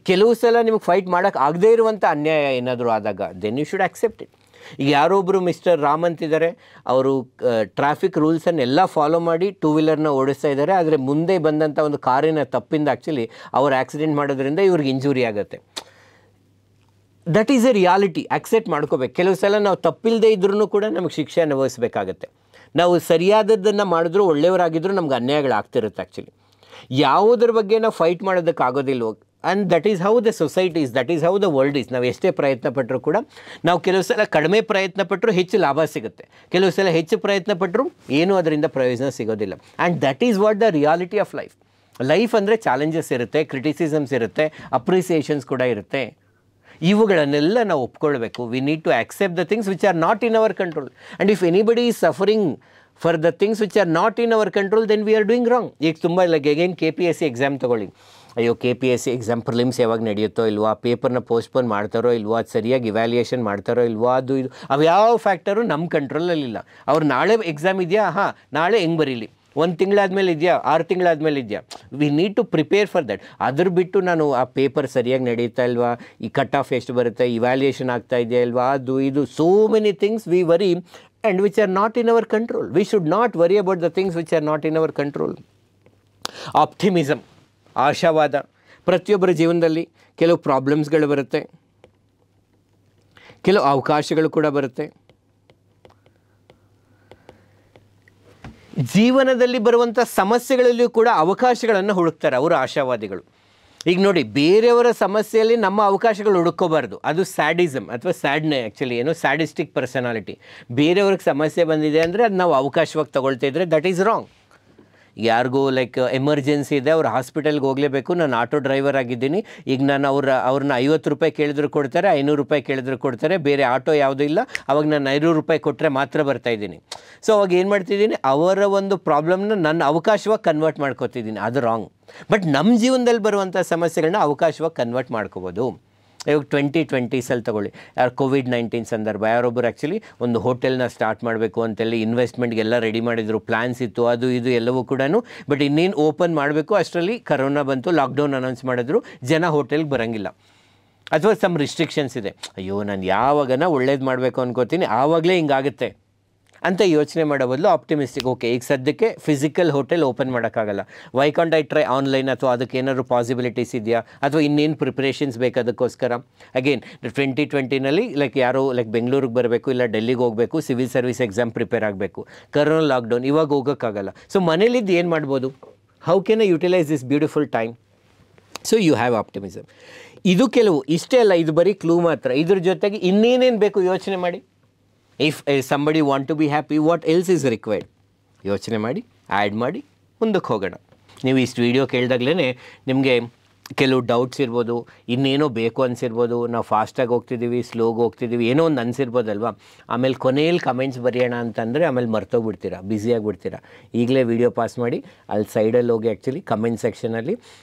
S1: ಕೆಲವು ಸಲ ನಿಮಗೆ ಫೈಟ್ ಮಾಡೋಕ್ಕೆ ಆಗದೇ ಇರುವಂಥ ಅನ್ಯಾಯ ಏನಾದರೂ ಆದಾಗ then you should accept it. ಈಗ ಯಾರೊಬ್ಬರು ಮಿಸ್ಟರ್ ರಾಮ್ ಅಂತಿದ್ದಾರೆ, ಅವರು ಟ್ರಾಫಿಕ್ ರೂಲ್ಸನ್ನೆಲ್ಲ ಫಾಲೋ ಮಾಡಿ ಟೂ ವೀಲರ್ನ ಓಡಿಸ್ತಾ ಇದ್ದಾರೆ, ಆದರೆ ಮುಂದೆ ಬಂದಂಥ ಒಂದು ಕಾರಿನ ತಪ್ಪಿಂದ ಆ್ಯಕ್ಚುಲಿ ಅವ್ರು ಆಕ್ಸಿಡೆಂಟ್ ಮಾಡೋದ್ರಿಂದ ಇವ್ರಿಗೆ ಇಂಜುರಿ ಆಗುತ್ತೆ. That is A reality, accept ಮಾಡ್ಕೋಬೇಕು. ಕೆಲವು ಸಲ ನಾವು ತಪ್ಪಿಲ್ಲದೆ ಇದ್ರೂ ಕೂಡ ನಮಗೆ ಶಿಕ್ಷೆ ಅನುಭವಿಸಬೇಕಾಗತ್ತೆ. ನಾವು ಸರಿಯಾದದ್ದನ್ನು ಮಾಡಿದ್ರೂ ಒಳ್ಳೆಯವರಾಗಿದ್ದರೂ ನಮ್ಗೆ ಅನ್ಯಾಯಗಳಾಗ್ತಿರುತ್ತೆ. ಆ್ಯಕ್ಚುಲಿ ಯಾವುದ್ರ ಬಗ್ಗೆ ನಾವು ಫೈಟ್ ಮಾಡೋದಕ್ಕಾಗೋದಿಲ್ವೋ, and that is how the society is, that is how the world is. ನಾವು ಎಷ್ಟೇ ಪ್ರಯತ್ನ ಪಟ್ಟರೂ ಕೂಡ, ನಾವು ಕೆಲವು ಸಲ ಕಡಿಮೆ ಪ್ರಯತ್ನ ಪಟ್ಟರೂ ಹೆಚ್ಚು ಲಾಭ ಸಿಗುತ್ತೆ, ಕೆಲವು ಸಲ ಹೆಚ್ಚು ಪ್ರಯತ್ನ ಪಟ್ಟರೂ ಏನೂ ಅದರಿಂದ ಪ್ರಯೋಜನ ಸಿಗೋದಿಲ್ಲ. And that is what the reality of life. Life ಅಂದರೆ ಚಾಲೆಂಜಸ್ ಇರುತ್ತೆ, ಕ್ರಿಟಿಸಿಸಮ್ಸ್ ಇರುತ್ತೆ, ಅಪ್ರಿಸಿಯೇಷನ್ಸ್ ಕೂಡ ಇರುತ್ತೆ. ಇವುಗಳನ್ನೆಲ್ಲ ನಾವು ಒಪ್ಕೊಳ್ಬೇಕು. We need to accept the things which are not in our control. And if anybody is suffering for the things which are not in our control then we are doing wrong. ಈಗ ತುಂಬ like again KPSC exam ತೊಗೊಳ್ಳಿ. ಅಯ್ಯೋ KPSC exam prelims ಯಾವಾಗ ನಡೆಯುತ್ತೋ ಇಲ್ವೋ, ಆ ಪೇಪರ್ನ postpone ಮಾಡ್ತಾರೋ ಇಲ್ವೋ, ಅದು ಸರಿಯಾಗಿ ಇವ್ಯಾಲ್ಯೂಯೇಷನ್ ಮಾಡ್ತಾರೋ ಇಲ್ವೋ, ಅದು ಇದು ಅವ್ಯಾವ ಫ್ಯಾಕ್ಟರು ನಮ್ಮ ಕಂಟ್ರೋಲಲ್ಲಿಲ್ಲ. ಅವ್ರು ನಾಳೆ ಎಕ್ಸಾಮ್ ಇದೆಯಾ, ಹಾಂ ನಾಳೆ ಹೆಂಗೆ ಬರೀಲಿ, 1 ತಿಂಗಳಾದಮೇಲೆ ಇದೆಯಾ, 6 ತಿಂಗಳಾದಮೇಲೆ ಇದೆಯಾ, we need to prepare for that. ಅದ್ರ ಬಿಟ್ಟು ನಾನು ಆ ಪೇಪರ್ ಸರಿಯಾಗಿ ನಡೀತಾ ಇಲ್ವಾ, ಈ ಕಟ್ ಆಫ್ ಎಷ್ಟು ಬರುತ್ತೆ, ಇವ್ಯಾಲ್ಯೂಯೇಷನ್ ಆಗ್ತಾ ಇದೆಯಾ ಇಲ್ವಾ, ಅದು ಇದು so many things we worry and which are not in our control. We should not worry about the things which are not in our control. Optimism, ಆಶಾವಾದ. ಪ್ರತಿಯೊಬ್ಬರ ಜೀವನದಲ್ಲಿ ಕೆಲವು ಪ್ರಾಬ್ಲಮ್ಸ್ಗಳು ಬರುತ್ತೆ, ಕೆಲವು ಅವಕಾಶಗಳು ಕೂಡ ಬರುತ್ತೆ. ಜೀವನದಲ್ಲಿ ಬರುವಂಥ ಸಮಸ್ಯೆಗಳಲ್ಲಿಯೂ ಕೂಡ ಅವಕಾಶಗಳನ್ನು ಹುಡುಕ್ತಾರೆ ಅವರು ಆಶಾವಾದಿಗಳು. ಈಗ ನೋಡಿ, ಬೇರೆಯವರ ಸಮಸ್ಯೆಯಲ್ಲಿ ನಮ್ಮ ಅವಕಾಶಗಳು ಹುಡುಕೋಬಾರ್ದು, ಅದು ಸ್ಯಾಡಿಸಮ್ ಅಥವಾ ಸ್ಯಾಡ್ನೆ. ಆ್ಯಕ್ಚುಲಿ ಏನೋ ಸ್ಯಾಡಿಸ್ಟಿಕ್ ಪರ್ಸನಾಲಿಟಿ. ಬೇರೆಯವ್ರಿಗೆ ಸಮಸ್ಯೆ ಬಂದಿದೆ ಅಂದರೆ ಅದು ನಾವು ಅವಕಾಶವಾಗಿ ತೊಗೊಳ್ತಾ ಇದ್ದರೆ ದಟ್ ಈಸ್ ರಾಂಗ್. ಯಾರಿಗೂ ಲೈಕ್ ಎಮರ್ಜೆನ್ಸಿ ಇದೆ, ಅವ್ರು ಹಾಸ್ಪಿಟಲ್ಗೆ ಹೋಗಲೇಬೇಕು, ನಾನು ಆಟೋ ಡ್ರೈವರ್ ಆಗಿದ್ದೀನಿ, ಈಗ ನಾನು ಅವ್ರನ್ನ 50 ರೂಪಾಯಿ ಕೇಳಿದ್ರು ಕೊಡ್ತಾರೆ, 500 ರೂಪಾಯಿ ಕೇಳಿದ್ರು ಕೊಡ್ತಾರೆ, ಬೇರೆ ಆಟೋ ಯಾವುದೂ ಇಲ್ಲ, ಅವಾಗ ನಾನು 500 ರೂಪಾಯಿ ಕೊಟ್ಟರೆ ಮಾತ್ರ ಬರ್ತಾಯಿದ್ದೀನಿ. ಸೊ ಅವಾಗ ಏನು ಮಾಡ್ತಿದ್ದೀನಿ, ಅವರ ಒಂದು ಪ್ರಾಬ್ಲಮ್ನ ನನ್ನ ಅವಕಾಶವಾಗಿ ಕನ್ವರ್ಟ್ ಮಾಡ್ಕೋತಿದ್ದೀನಿ, ಅದು ರಾಂಗ್. ಬಟ್ ನಮ್ಮ ಜೀವನದಲ್ಲಿ ಬರುವಂಥ ಸಮಸ್ಯೆಗಳನ್ನ ಅವಕಾಶವಾಗಿ ಕನ್ವರ್ಟ್ ಮಾಡ್ಕೋಬೋದು. ಇವಾಗ 2020 ತಗೊಳ್ಳಿ, ಯಾರು COVID-19 ಸಂದರ್ಭ, ಯಾರೊಬ್ಬರು ಆ್ಯಕ್ಚುಲಿ ಒಂದು ಹೋಟೆಲ್ನ ಸ್ಟಾರ್ಟ್ ಮಾಡಬೇಕು ಅಂತೇಳಿ ಇನ್ವೆಸ್ಟ್ಮೆಂಟ್ಗೆಲ್ಲ ರೆಡಿ ಮಾಡಿದರು, ಪ್ಲ್ಯಾನ್ಸ್ ಇತ್ತು, ಅದು ಇದು ಎಲ್ಲವೂ ಕೂಡ. ಬಟ್ ಇನ್ನೇನು ಓಪನ್ ಮಾಡಬೇಕು ಅಷ್ಟರಲ್ಲಿ ಕರೋನಾ ಬಂತು, ಲಾಕ್ಡೌನ್ ಅನೌನ್ಸ್ ಮಾಡಿದ್ರು, ಜನ ಹೋಟೆಲ್ಗೆ ಬರೋಂಗಿಲ್ಲ, ಅಥವಾ ಸಮ್ ರಿಸ್ಟ್ರಿಕ್ಷನ್ಸ್ ಇದೆ. ಅಯ್ಯೋ ನಾನು ಯಾವಾಗನ ಒಳ್ಳೇದು ಮಾಡಬೇಕು ಅನ್ಕೋತೀನಿ, ಆವಾಗಲೇ ಹಿಂಗಾಗುತ್ತೆ ಅಂತ ಯೋಚನೆ ಮಾಡೋ ಬದಲು ಆಪ್ಟಿಮಿಸ್ಟಿಕ್, ಓಕೆ ಈಗ ಸದ್ಯಕ್ಕೆ ಫಿಸಿಕಲ್ ಹೋಟೆಲ್ ಓಪನ್ ಮಾಡೋಕ್ಕಾಗಲ್ಲ, why can't I try online, ಅಥವಾ ಅದಕ್ಕೆ ಏನಾದ್ರು ಪಾಸಿಬಿಲಿಟೀಸ್ ಇದೆಯಾ, ಅಥವಾ ಇನ್ನೇನು ಪ್ರಿಪ್ರೇಷನ್ಸ್ ಬೇಕು ಅದಕ್ಕೋಸ್ಕರ. ಅಗೇನ್ 2020 ಲೈಕ್ ಯಾರೋ ಲೈಕ್ ಬೆಂಗಳೂರಿಗೆ ಬರಬೇಕು, ಇಲ್ಲ ಡೆಲ್ಲಿಗೆ ಹೋಗಬೇಕು, ಸಿವಿಲ್ ಸರ್ವಿಸ್ ಎಕ್ಸಾಮ್ ಪ್ರಿಪೇರ್ ಆಗಬೇಕು, ಕರೋನಾ ಲಾಕ್ಡೌನ್, ಇವಾಗ ಹೋಗೋಕ್ಕಾಗಲ್ಲ. ಸೊ ಮನೇಲಿದ್ದು ಏನು ಮಾಡ್ಬೋದು, how can I utilise this beautiful time? So you have optimism. ಇದು ಕೆಲವು, ಇಷ್ಟೇ ಅಲ್ಲ, ಇದು ಬರೀ ಕ್ಲೂ ಮಾತ್ರ. ಇದ್ರ ಜೊತೆಗೆ ಇನ್ನೇನೇನು ಬೇಕು ಯೋಚನೆ ಮಾಡಿ. If somebody want to be happy, what else is required? ಯೋಚನೆ ಮಾಡಿ, ಆ್ಯಡ್ ಮಾಡಿ, ಮುಂದಕ್ಕೆ ಹೋಗೋಣ. ನೀವು ಇಷ್ಟು ವೀಡಿಯೋ ಕೇಳಿದಾಗಲೇ ನಿಮಗೆ ಕೆಲವು ಡೌಟ್ಸ್ ಇರ್ಬೋದು, ಇನ್ನೇನೋ ಬೇಕು ಅನಿಸಿರ್ಬೋದು, ನಾವು ಫಾಸ್ಟಾಗಿ ಹೋಗ್ತಿದ್ದೀವಿ, ಸ್ಲೋಗಿ ಹೋಗ್ತಿದ್ದೀವಿ, ಏನೋ ಒಂದು ಅನಿಸಿರ್ಬೋದಲ್ವ. ಆಮೇಲೆ ಕೊನೆಯಲ್ಲಿ ಕಮೆಂಟ್ಸ್ ಬರೆಯೋಣ ಅಂತಂದರೆ ಆಮೇಲೆ ಮರ್ತೋಗ್ಬಿಡ್ತೀರಾ, ಬ್ಯುಸಿಯಾಗಿಬಿಡ್ತೀರಾ. ಈಗಲೇ ವೀಡಿಯೋ ಪಾಸ್ ಮಾಡಿ ಅಲ್ಲಿ ಸೈಡಲ್ಲಿ ಹೋಗಿ ಆ್ಯಕ್ಚುಲಿ ಕಮೆಂಟ್ ಸೆಕ್ಷನಲ್ಲಿ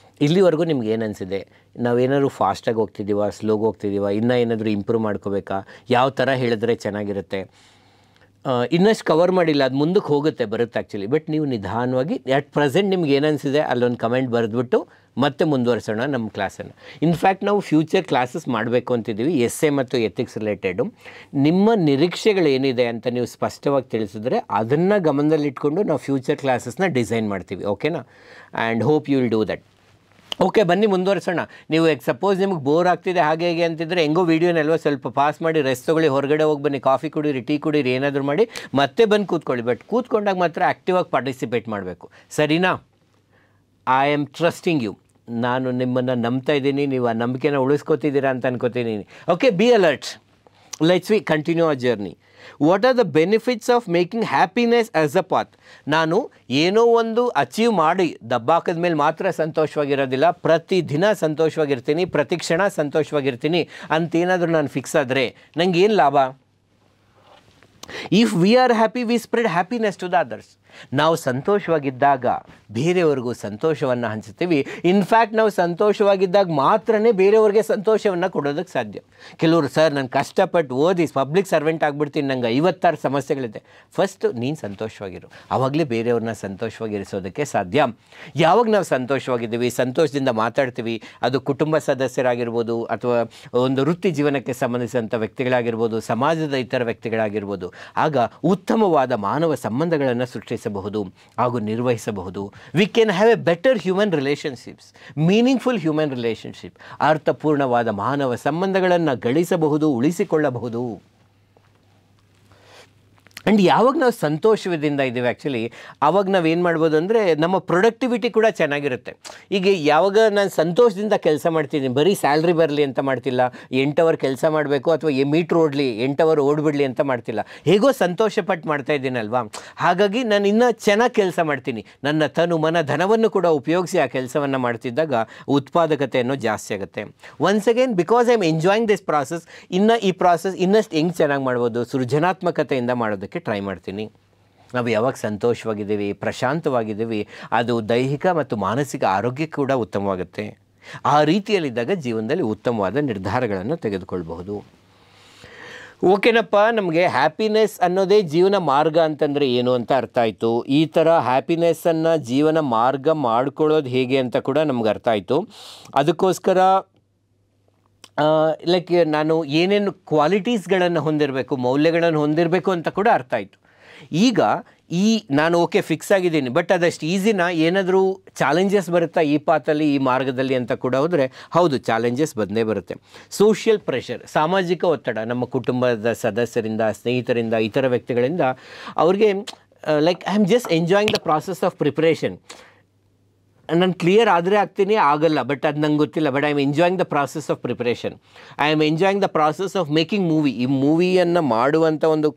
S1: ಇಲ್ಲಿವರೆಗೂ ನಿಮ್ಗೆ ಏನು ಅನಿಸಿದೆ, ನಾವೇನಾದ್ರು ಫಾಸ್ಟಾಗಿ ಹೋಗ್ತಿದ್ದೀವ, ಸ್ಲೋಗಿ ಹೋಗ್ತಿದ್ದೀವ, ಇನ್ನೂ ಏನಾದರೂ ಇಂಪ್ರೂವ್ ಮಾಡ್ಕೋಬೇಕಾ, ಯಾವ ಥರ ಹೇಳಿದ್ರೆ ಚೆನ್ನಾಗಿರುತ್ತೆ, ಇನ್ನಷ್ಟು ಕವರ್ ಮಾಡಿಲ್ಲ, ಅದು ಮುಂದಕ್ಕೆ ಹೋಗುತ್ತೆ, ಬರುತ್ತೆ ಆ್ಯಕ್ಚುಲಿ. ಬಟ್ ನೀವು ನಿಧಾನವಾಗಿ ಅಟ್ ಪ್ರೆಸೆಂಟ್ ನಿಮ್ಗೆ ಏನು ಅನಿಸಿದೆ ಅಲ್ಲೊಂದು ಕಮೆಂಟ್ ಬರೆದ್ಬಿಟ್ಟು ಮತ್ತೆ ಮುಂದುವರಿಸೋಣ ನಮ್ಮ ಕ್ಲಾಸನ್ನು. ಇನ್ಫ್ಯಾಕ್ಟ್ ನಾವು ಫ್ಯೂಚರ್ ಕ್ಲಾಸಸ್ ಮಾಡಬೇಕು ಅಂತಿದ್ದೀವಿ, ಎಸ್ಸೆ ಮತ್ತು ಎಥಿಕ್ಸ್ ರಿಲೇಟೆಡು. ನಿಮ್ಮ ನಿರೀಕ್ಷೆಗಳೇನಿದೆ ಅಂತ ನೀವು ಸ್ಪಷ್ಟವಾಗಿ ತಿಳಿಸಿದ್ರೆ ಅದನ್ನು ಗಮನದಲ್ಲಿಟ್ಕೊಂಡು ನಾವು ಫ್ಯೂಚರ್ ಕ್ಲಾಸಸ್ನ ಡಿಸೈನ್ ಮಾಡ್ತೀವಿ, ಓಕೆನಾ? And hope you will do that. Okay, ಬನ್ನಿ ಮುಂದುವರಿಸೋಣ. ನೀವು ಸಪೋಸ್ ನಿಮಗೆ ಬೋರ್ ಆಗ್ತಿದೆ ಹಾಗೆ ಹೇಗೆ ಅಂತಿದ್ರೆ ಹೆಂಗೋ ವೀಡಿಯೋನೆಲ್ವ ಸ್ವಲ್ಪ ಪಾಸ್ ಮಾಡಿ ರೆಸ್ಟ್ ತೊಗೊಳ್ಳಿ, ಹೊರಗಡೆ ಹೋಗಿ ಬನ್ನಿ, ಕಾಫಿ ಕುಡೀರಿ, ಟೀ ಕುಡೀರಿ, ಏನಾದರೂ ಮಾಡಿ ಮತ್ತೆ ಬಂದು ಕೂತ್ಕೊಳ್ಳಿ. ಬಟ್ ಕೂತ್ಕೊಂಡಾಗ ಮಾತ್ರ ಆ್ಯಕ್ಟಿವಾಗಿ ಪಾರ್ಟಿಸಿಪೇಟ್ ಮಾಡಬೇಕು, ಸರಿನಾ? I am trusting you. ನಾನು ನಿಮ್ಮನ್ನು ನಂಬ್ತಾ ಇದ್ದೀನಿ, ನೀವು ಆ ನಂಬಿಕೆನ ಉಳಿಸ್ಕೋತಿದ್ದೀರಾ ಅಂತ ಅನ್ಕೋತಿದ್ದೀನಿ. Okay, be alert. Let's we continue a journey. What are the benefits of making happiness as a path? ನಾನು ಏನೋ ಒಂದು ಅಚೀವ್ ಮಾಡಿ ದಬ್ಬಾಕದ ಮೇಲೆ ಮಾತ್ರ ಸಂತೋಷವಾಗಿರೋದಿಲ್ಲ, ಪ್ರತಿದಿನ ಸಂತೋಷವಾಗಿರ್ತೀನಿ, ಪ್ರತಿ ಕ್ಷಣ ಸಂತೋಷವಾಗಿರ್ತೀನಿ ಅಂತೇನಾದರೂ ನಾನು ಫಿಕ್ಸ್ ಆದರೆ ನನಗೆ ಏನು ಲಾಭ? If we are happy we spread happiness to the others. ನಾವು ಸಂತೋಷವಾಗಿದ್ದಾಗ ಬೇರೆಯವ್ರಿಗೂ ಸಂತೋಷವನ್ನು ಹಂಚ್ತೀವಿ. ಇನ್ಫ್ಯಾಕ್ಟ್ ನಾವು ಸಂತೋಷವಾಗಿದ್ದಾಗ ಮಾತ್ರನೇ ಬೇರೆಯವ್ರಿಗೆ ಸಂತೋಷವನ್ನು ಕೊಡೋದಕ್ಕೆ ಸಾಧ್ಯ. ಕೆಲವರು ಸರ್ ನಾನು ಕಷ್ಟಪಟ್ಟು ಓದಿ ಪಬ್ಲಿಕ್ ಸರ್ವೆಂಟ್ ಆಗಿಬಿಡ್ತೀನಿ, ನಂಗೆ 56 ಸಮಸ್ಯೆಗಳಿದೆ. ಫಸ್ಟ್ ನೀನು ಸಂತೋಷವಾಗಿರು, ಆವಾಗಲೇ ಬೇರೆಯವ್ರನ್ನ ಸಂತೋಷವಾಗಿರಿಸೋದಕ್ಕೆ ಸಾಧ್ಯ. ಯಾವಾಗ ನಾವು ಸಂತೋಷವಾಗಿದ್ದೀವಿ, ಸಂತೋಷದಿಂದ ಮಾತಾಡ್ತೀವಿ, ಅದು ಕುಟುಂಬ ಸದಸ್ಯರಾಗಿರ್ಬೋದು ಅಥವಾ ಒಂದು ವೃತ್ತಿ ಜೀವನಕ್ಕೆ ಸಂಬಂಧಿಸಿದಂಥ ವ್ಯಕ್ತಿಗಳಾಗಿರ್ಬೋದು, ಸಮಾಜದ ಇತರ ವ್ಯಕ್ತಿಗಳಾಗಿರ್ಬೋದು, ಆಗ ಉತ್ತಮವಾದ ಮಾನವ ಸಂಬಂಧಗಳನ್ನು ಸೃಷ್ಟಿಸಬಹುದು ಹಾಗೂ ನಿರ್ವಹಿಸಬಹುದು. We can have A better human relationships, meaningful human relationship, ಅರ್ಥಪೂರ್ಣವಾದ ಮಾನವ ಸಂಬಂಧಗಳನ್ನು ಗಳಿಸಬಹುದು, ಉಳಿಸಿಕೊಳ್ಳಬಹುದು. ಆ್ಯಂಡ್ ಯಾವಾಗ ನಾವು ಸಂತೋಷದಿಂದ ಇದ್ದೀವಿ ಆ್ಯಕ್ಚುಲಿ ಆವಾಗ ನಾವೇನು ಮಾಡ್ಬೋದು ಅಂದರೆ ನಮ್ಮ ಪ್ರೊಡಕ್ಟಿವಿಟಿ ಕೂಡ ಚೆನ್ನಾಗಿರುತ್ತೆ. ಈಗ ಯಾವಾಗ ನಾನು ಸಂತೋಷದಿಂದ ಕೆಲಸ ಮಾಡ್ತಿದ್ದೀನಿ, ಬರೀ ಸ್ಯಾಲ್ರಿ ಬರಲಿ ಅಂತ ಮಾಡ್ತಿಲ್ಲ, 8 ಅವರ್ ಕೆಲಸ ಮಾಡಬೇಕು ಅಥವಾ ಮೀಟ್ರ್ ಓಡಲಿ 8 ಅವರ್ ಓಡ್ಬಿಡಲಿ ಅಂತ ಮಾಡ್ತಿಲ್ಲ, ಹೇಗೋ ಸಂತೋಷಪಟ್ಟು ಮಾಡ್ತಾ ಇದ್ದೀನಲ್ವಾ, ಹಾಗಾಗಿ ನಾನು ಇನ್ನೂ ಚೆನ್ನಾಗಿ ಕೆಲಸ ಮಾಡ್ತೀನಿ. ನನ್ನ ತನು ಮನ ಧನವನ್ನು ಕೂಡ ಉಪಯೋಗಿಸಿ ಆ ಕೆಲಸವನ್ನು ಮಾಡ್ತಿದ್ದಾಗ ಉತ್ಪಾದಕತೆಯನ್ನು ಜಾಸ್ತಿ ಆಗುತ್ತೆ. Once again because I am enjoying this process, ಈ ಪ್ರಾಸೆಸ್ ಇನ್ನಷ್ಟು ಹೆಂಗೆ ಚೆನ್ನಾಗಿ ಮಾಡ್ಬೋದು, ಸೃಜನಾತ್ಮಕತೆಯಿಂದ ಮಾಡೋದಕ್ಕೆ ಟ್ರೈ ಮಾಡ್ತೀನಿ. ನಾವು ಯಾವಾಗ ಸಂತೋಷವಾಗಿದ್ದೀವಿ, ಪ್ರಶಾಂತವಾಗಿದ್ದೀವಿ, ಅದು ದೈಹಿಕ ಮತ್ತು ಮಾನಸಿಕ ಆರೋಗ್ಯ ಕೂಡ ಉತ್ತಮವಾಗುತ್ತೆ. ಆ ರೀತಿಯಲ್ಲಿದ್ದಾಗ ಜೀವನದಲ್ಲಿ ಉತ್ತಮವಾದ ನಿರ್ಧಾರಗಳನ್ನು ತೆಗೆದುಕೊಳ್ಬಹುದು. ಓಕೆನಪ್ಪ, ನಮಗೆ ಹ್ಯಾಪಿನೆಸ್ ಅನ್ನೋದೇ ಜೀವನ ಮಾರ್ಗ ಅಂತಂದರೆ ಏನು ಅಂತ ಅರ್ಥ ಆಯಿತು. ಈ ಥರ ಹ್ಯಾಪಿನೆಸ್ಸನ್ನು ಜೀವನ ಮಾರ್ಗ ಮಾಡ್ಕೊಳ್ಳೋದು ಹೇಗೆ ಅಂತ ಕೂಡ ನಮ್ಗೆ ಅರ್ಥ ಆಯಿತು. ಅದಕ್ಕೋಸ್ಕರ ಲೈಕ್ ನಾನು ಏನೇನು ಕ್ವಾಲಿಟೀಸ್ಗಳನ್ನು ಹೊಂದಿರಬೇಕು, ಮೌಲ್ಯಗಳನ್ನು ಹೊಂದಿರಬೇಕು ಅಂತ ಕೂಡ ಅರ್ಥ ಆಯಿತು. ಈಗ ನಾನು ಓಕೆ ಫಿಕ್ಸ್ ಆಗಿದ್ದೀನಿ, ಬಟ್ ಅದಷ್ಟು ಈಸಿನ ಏನಾದರೂ ಚಾಲೆಂಜಸ್ ಬರುತ್ತಾ ಈ ಪಾತಲ್ಲಿ, ಈ ಮಾರ್ಗದಲ್ಲಿ ಅಂತ ಕೂಡ ಹೋದರೆ ಹೌದು, ಚಾಲೆಂಜಸ್ ಬಂದೇ ಬರುತ್ತೆ. ಸೋಷಿಯಲ್ ಪ್ರೆಷರ್, ಸಾಮಾಜಿಕ ಒತ್ತಡ, ನಮ್ಮ ಕುಟುಂಬದ ಸದಸ್ಯರಿಂದ, ಸ್ನೇಹಿತರಿಂದ, ಇತರ ವ್ಯಕ್ತಿಗಳಿಂದ ಅವ್ರಿಗೆ like I am just enjoying the process of preparation. ನಾನು ಕ್ಲಿಯರ್ ಆದರೆ ಆಗ್ತೀನಿ, ಆಗಲ್ಲ, ಬಟ್ ಅದು ನಂಗೆ ಗೊತ್ತಿಲ್ಲ, but I am enjoying the process of preparation. I am enjoying the process of making movie. ಈ ಮೂವಿಯನ್ನು ಮಾಡುವಂಥ ಒಂದು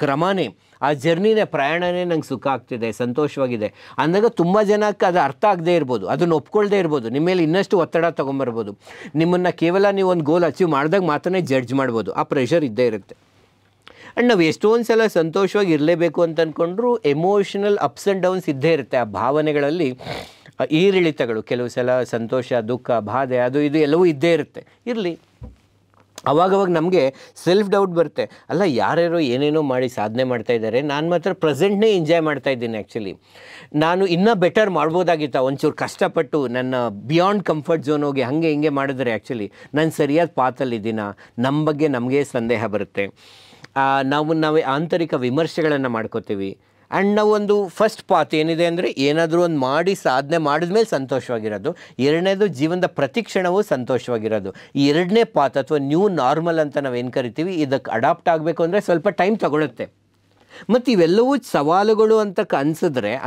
S1: ಕ್ರಮನೇ, ಆ ಜರ್ನಿನೇ, ಪ್ರಯಾಣನೇ ನಂಗೆ ಸುಖ ಆಗ್ತಿದೆ, ಸಂತೋಷವಾಗಿದೆ ಅಂದಾಗ ತುಂಬ ಜನಕ್ಕೆ ಅದು ಅರ್ಥ ಆಗದೇ ಇರ್ಬೋದು, ಅದನ್ನು ಒಪ್ಕೊಳ್ದೇ ಇರ್ಬೋದು, ನಿಮ್ಮ ಮೇಲೆ ಇನ್ನಷ್ಟು ಒತ್ತಡ ತೊಗೊಂಬರ್ಬೋದು. ನಿಮ್ಮನ್ನು ಕೇವಲ ನೀವು ಒಂದು ಗೋಲ್ ಅಚೀವ್ ಮಾಡಿದಾಗ ಮಾತ್ರನೇ ಜಡ್ಜ್ ಮಾಡ್ಬೋದು. ಆ ಪ್ರೆಷರ್ ಇದ್ದೇ ಇರುತ್ತೆ. ಆ್ಯಂಡ್ ನಾವು ಎಷ್ಟೊಂದು ಸಲ ಸಂತೋಷವಾಗಿ ಇರಲೇಬೇಕು ಅಂತ ಅಂದ್ಕೊಂಡ್ರು ಎಮೋಷನಲ್ ಅಪ್ಸ್ ಆ್ಯಂಡ್ ಡೌನ್ಸ್ ಇದ್ದೇ ಇರುತ್ತೆ. ಆ ಭಾವನೆಗಳಲ್ಲಿ ಏರಿಳಿತಗಳು, ಕೆಲವು ಸಲ ಸಂತೋಷ, ದುಃಖ, ಬಾಧೆ, ಅದು ಇದು ಎಲ್ಲವೂ ಇದ್ದೇ ಇರುತ್ತೆ. ಇರಲಿ, ಅವಾಗವಾಗ ನಮಗೆ ಸೆಲ್ಫ್ ಡೌಟ್ ಬರುತ್ತೆ, ಅಲ್ಲ ಯಾರ್ಯಾರೋ ಏನೇನೋ ಮಾಡಿ ಸಾಧನೆ ಮಾಡ್ತಾ ಇದ್ದಾರೆ, ನಾನು ಮಾತ್ರ ಪ್ರೆಸೆಂಟ್ನೇ ಎಂಜಾಯ್ ಮಾಡ್ತಾ ಇದ್ದೀನಿ. ಆ್ಯಕ್ಚುಲಿ ನಾನು ಇನ್ನೂ ಬೆಟರ್ ಮಾಡ್ಬೋದಾಗಿತ್ತು, ಒಂಚೂರು ಕಷ್ಟಪಟ್ಟು ನನ್ನ ಬಿಯಾಂಡ್ ಕಂಫರ್ಟ್ ಝೋನ್ ಹೋಗಿ ಹಾಗೆ ಹಿಂಗೆ ಮಾಡಿದ್ರೆ ಆ್ಯಕ್ಚುಲಿ ನಾನು ಸರಿಯಾದ ಪಾತಲ್ಲಿದ್ದೀನ, ನಮ್ಮ ಬಗ್ಗೆ ನಮಗೆ ಸಂದೇಹ ಬರುತ್ತೆ. ನಾವೇ ಆಂತರಿಕ ವಿಮರ್ಶೆಗಳನ್ನು ಮಾಡ್ಕೋತೀವಿ. ಆ್ಯಂಡ್ ನಾವು ಒಂದು ಫಸ್ಟ್ ಪಾತ್ ಏನಿದೆ ಅಂದರೆ ಏನಾದರೂ ಒಂದು ಮಾಡಿ ಸಾಧನೆ ಮಾಡಿದ್ಮೇಲೆ ಸಂತೋಷವಾಗಿರೋದು, ಎರಡನೇದು ಜೀವನದ ಪ್ರತಿ ಕ್ಷಣವೂ ಸಂತೋಷವಾಗಿರೋದು. ಈ ಎರಡನೇ ಪಾತ್ ಅಥವಾ ನ್ಯೂ ನಾರ್ಮಲ್ ಅಂತ ನಾವೇನು ಕರಿತೀವಿ, ಇದಕ್ಕೆ ಅಡಾಪ್ಟ್ ಆಗಬೇಕು ಅಂದರೆ ಸ್ವಲ್ಪ ಟೈಮ್ ತಗೊಳುತ್ತೆ. ಮತ್ತು ಇವೆಲ್ಲವೂ ಸವಾಲುಗಳು ಅಂತ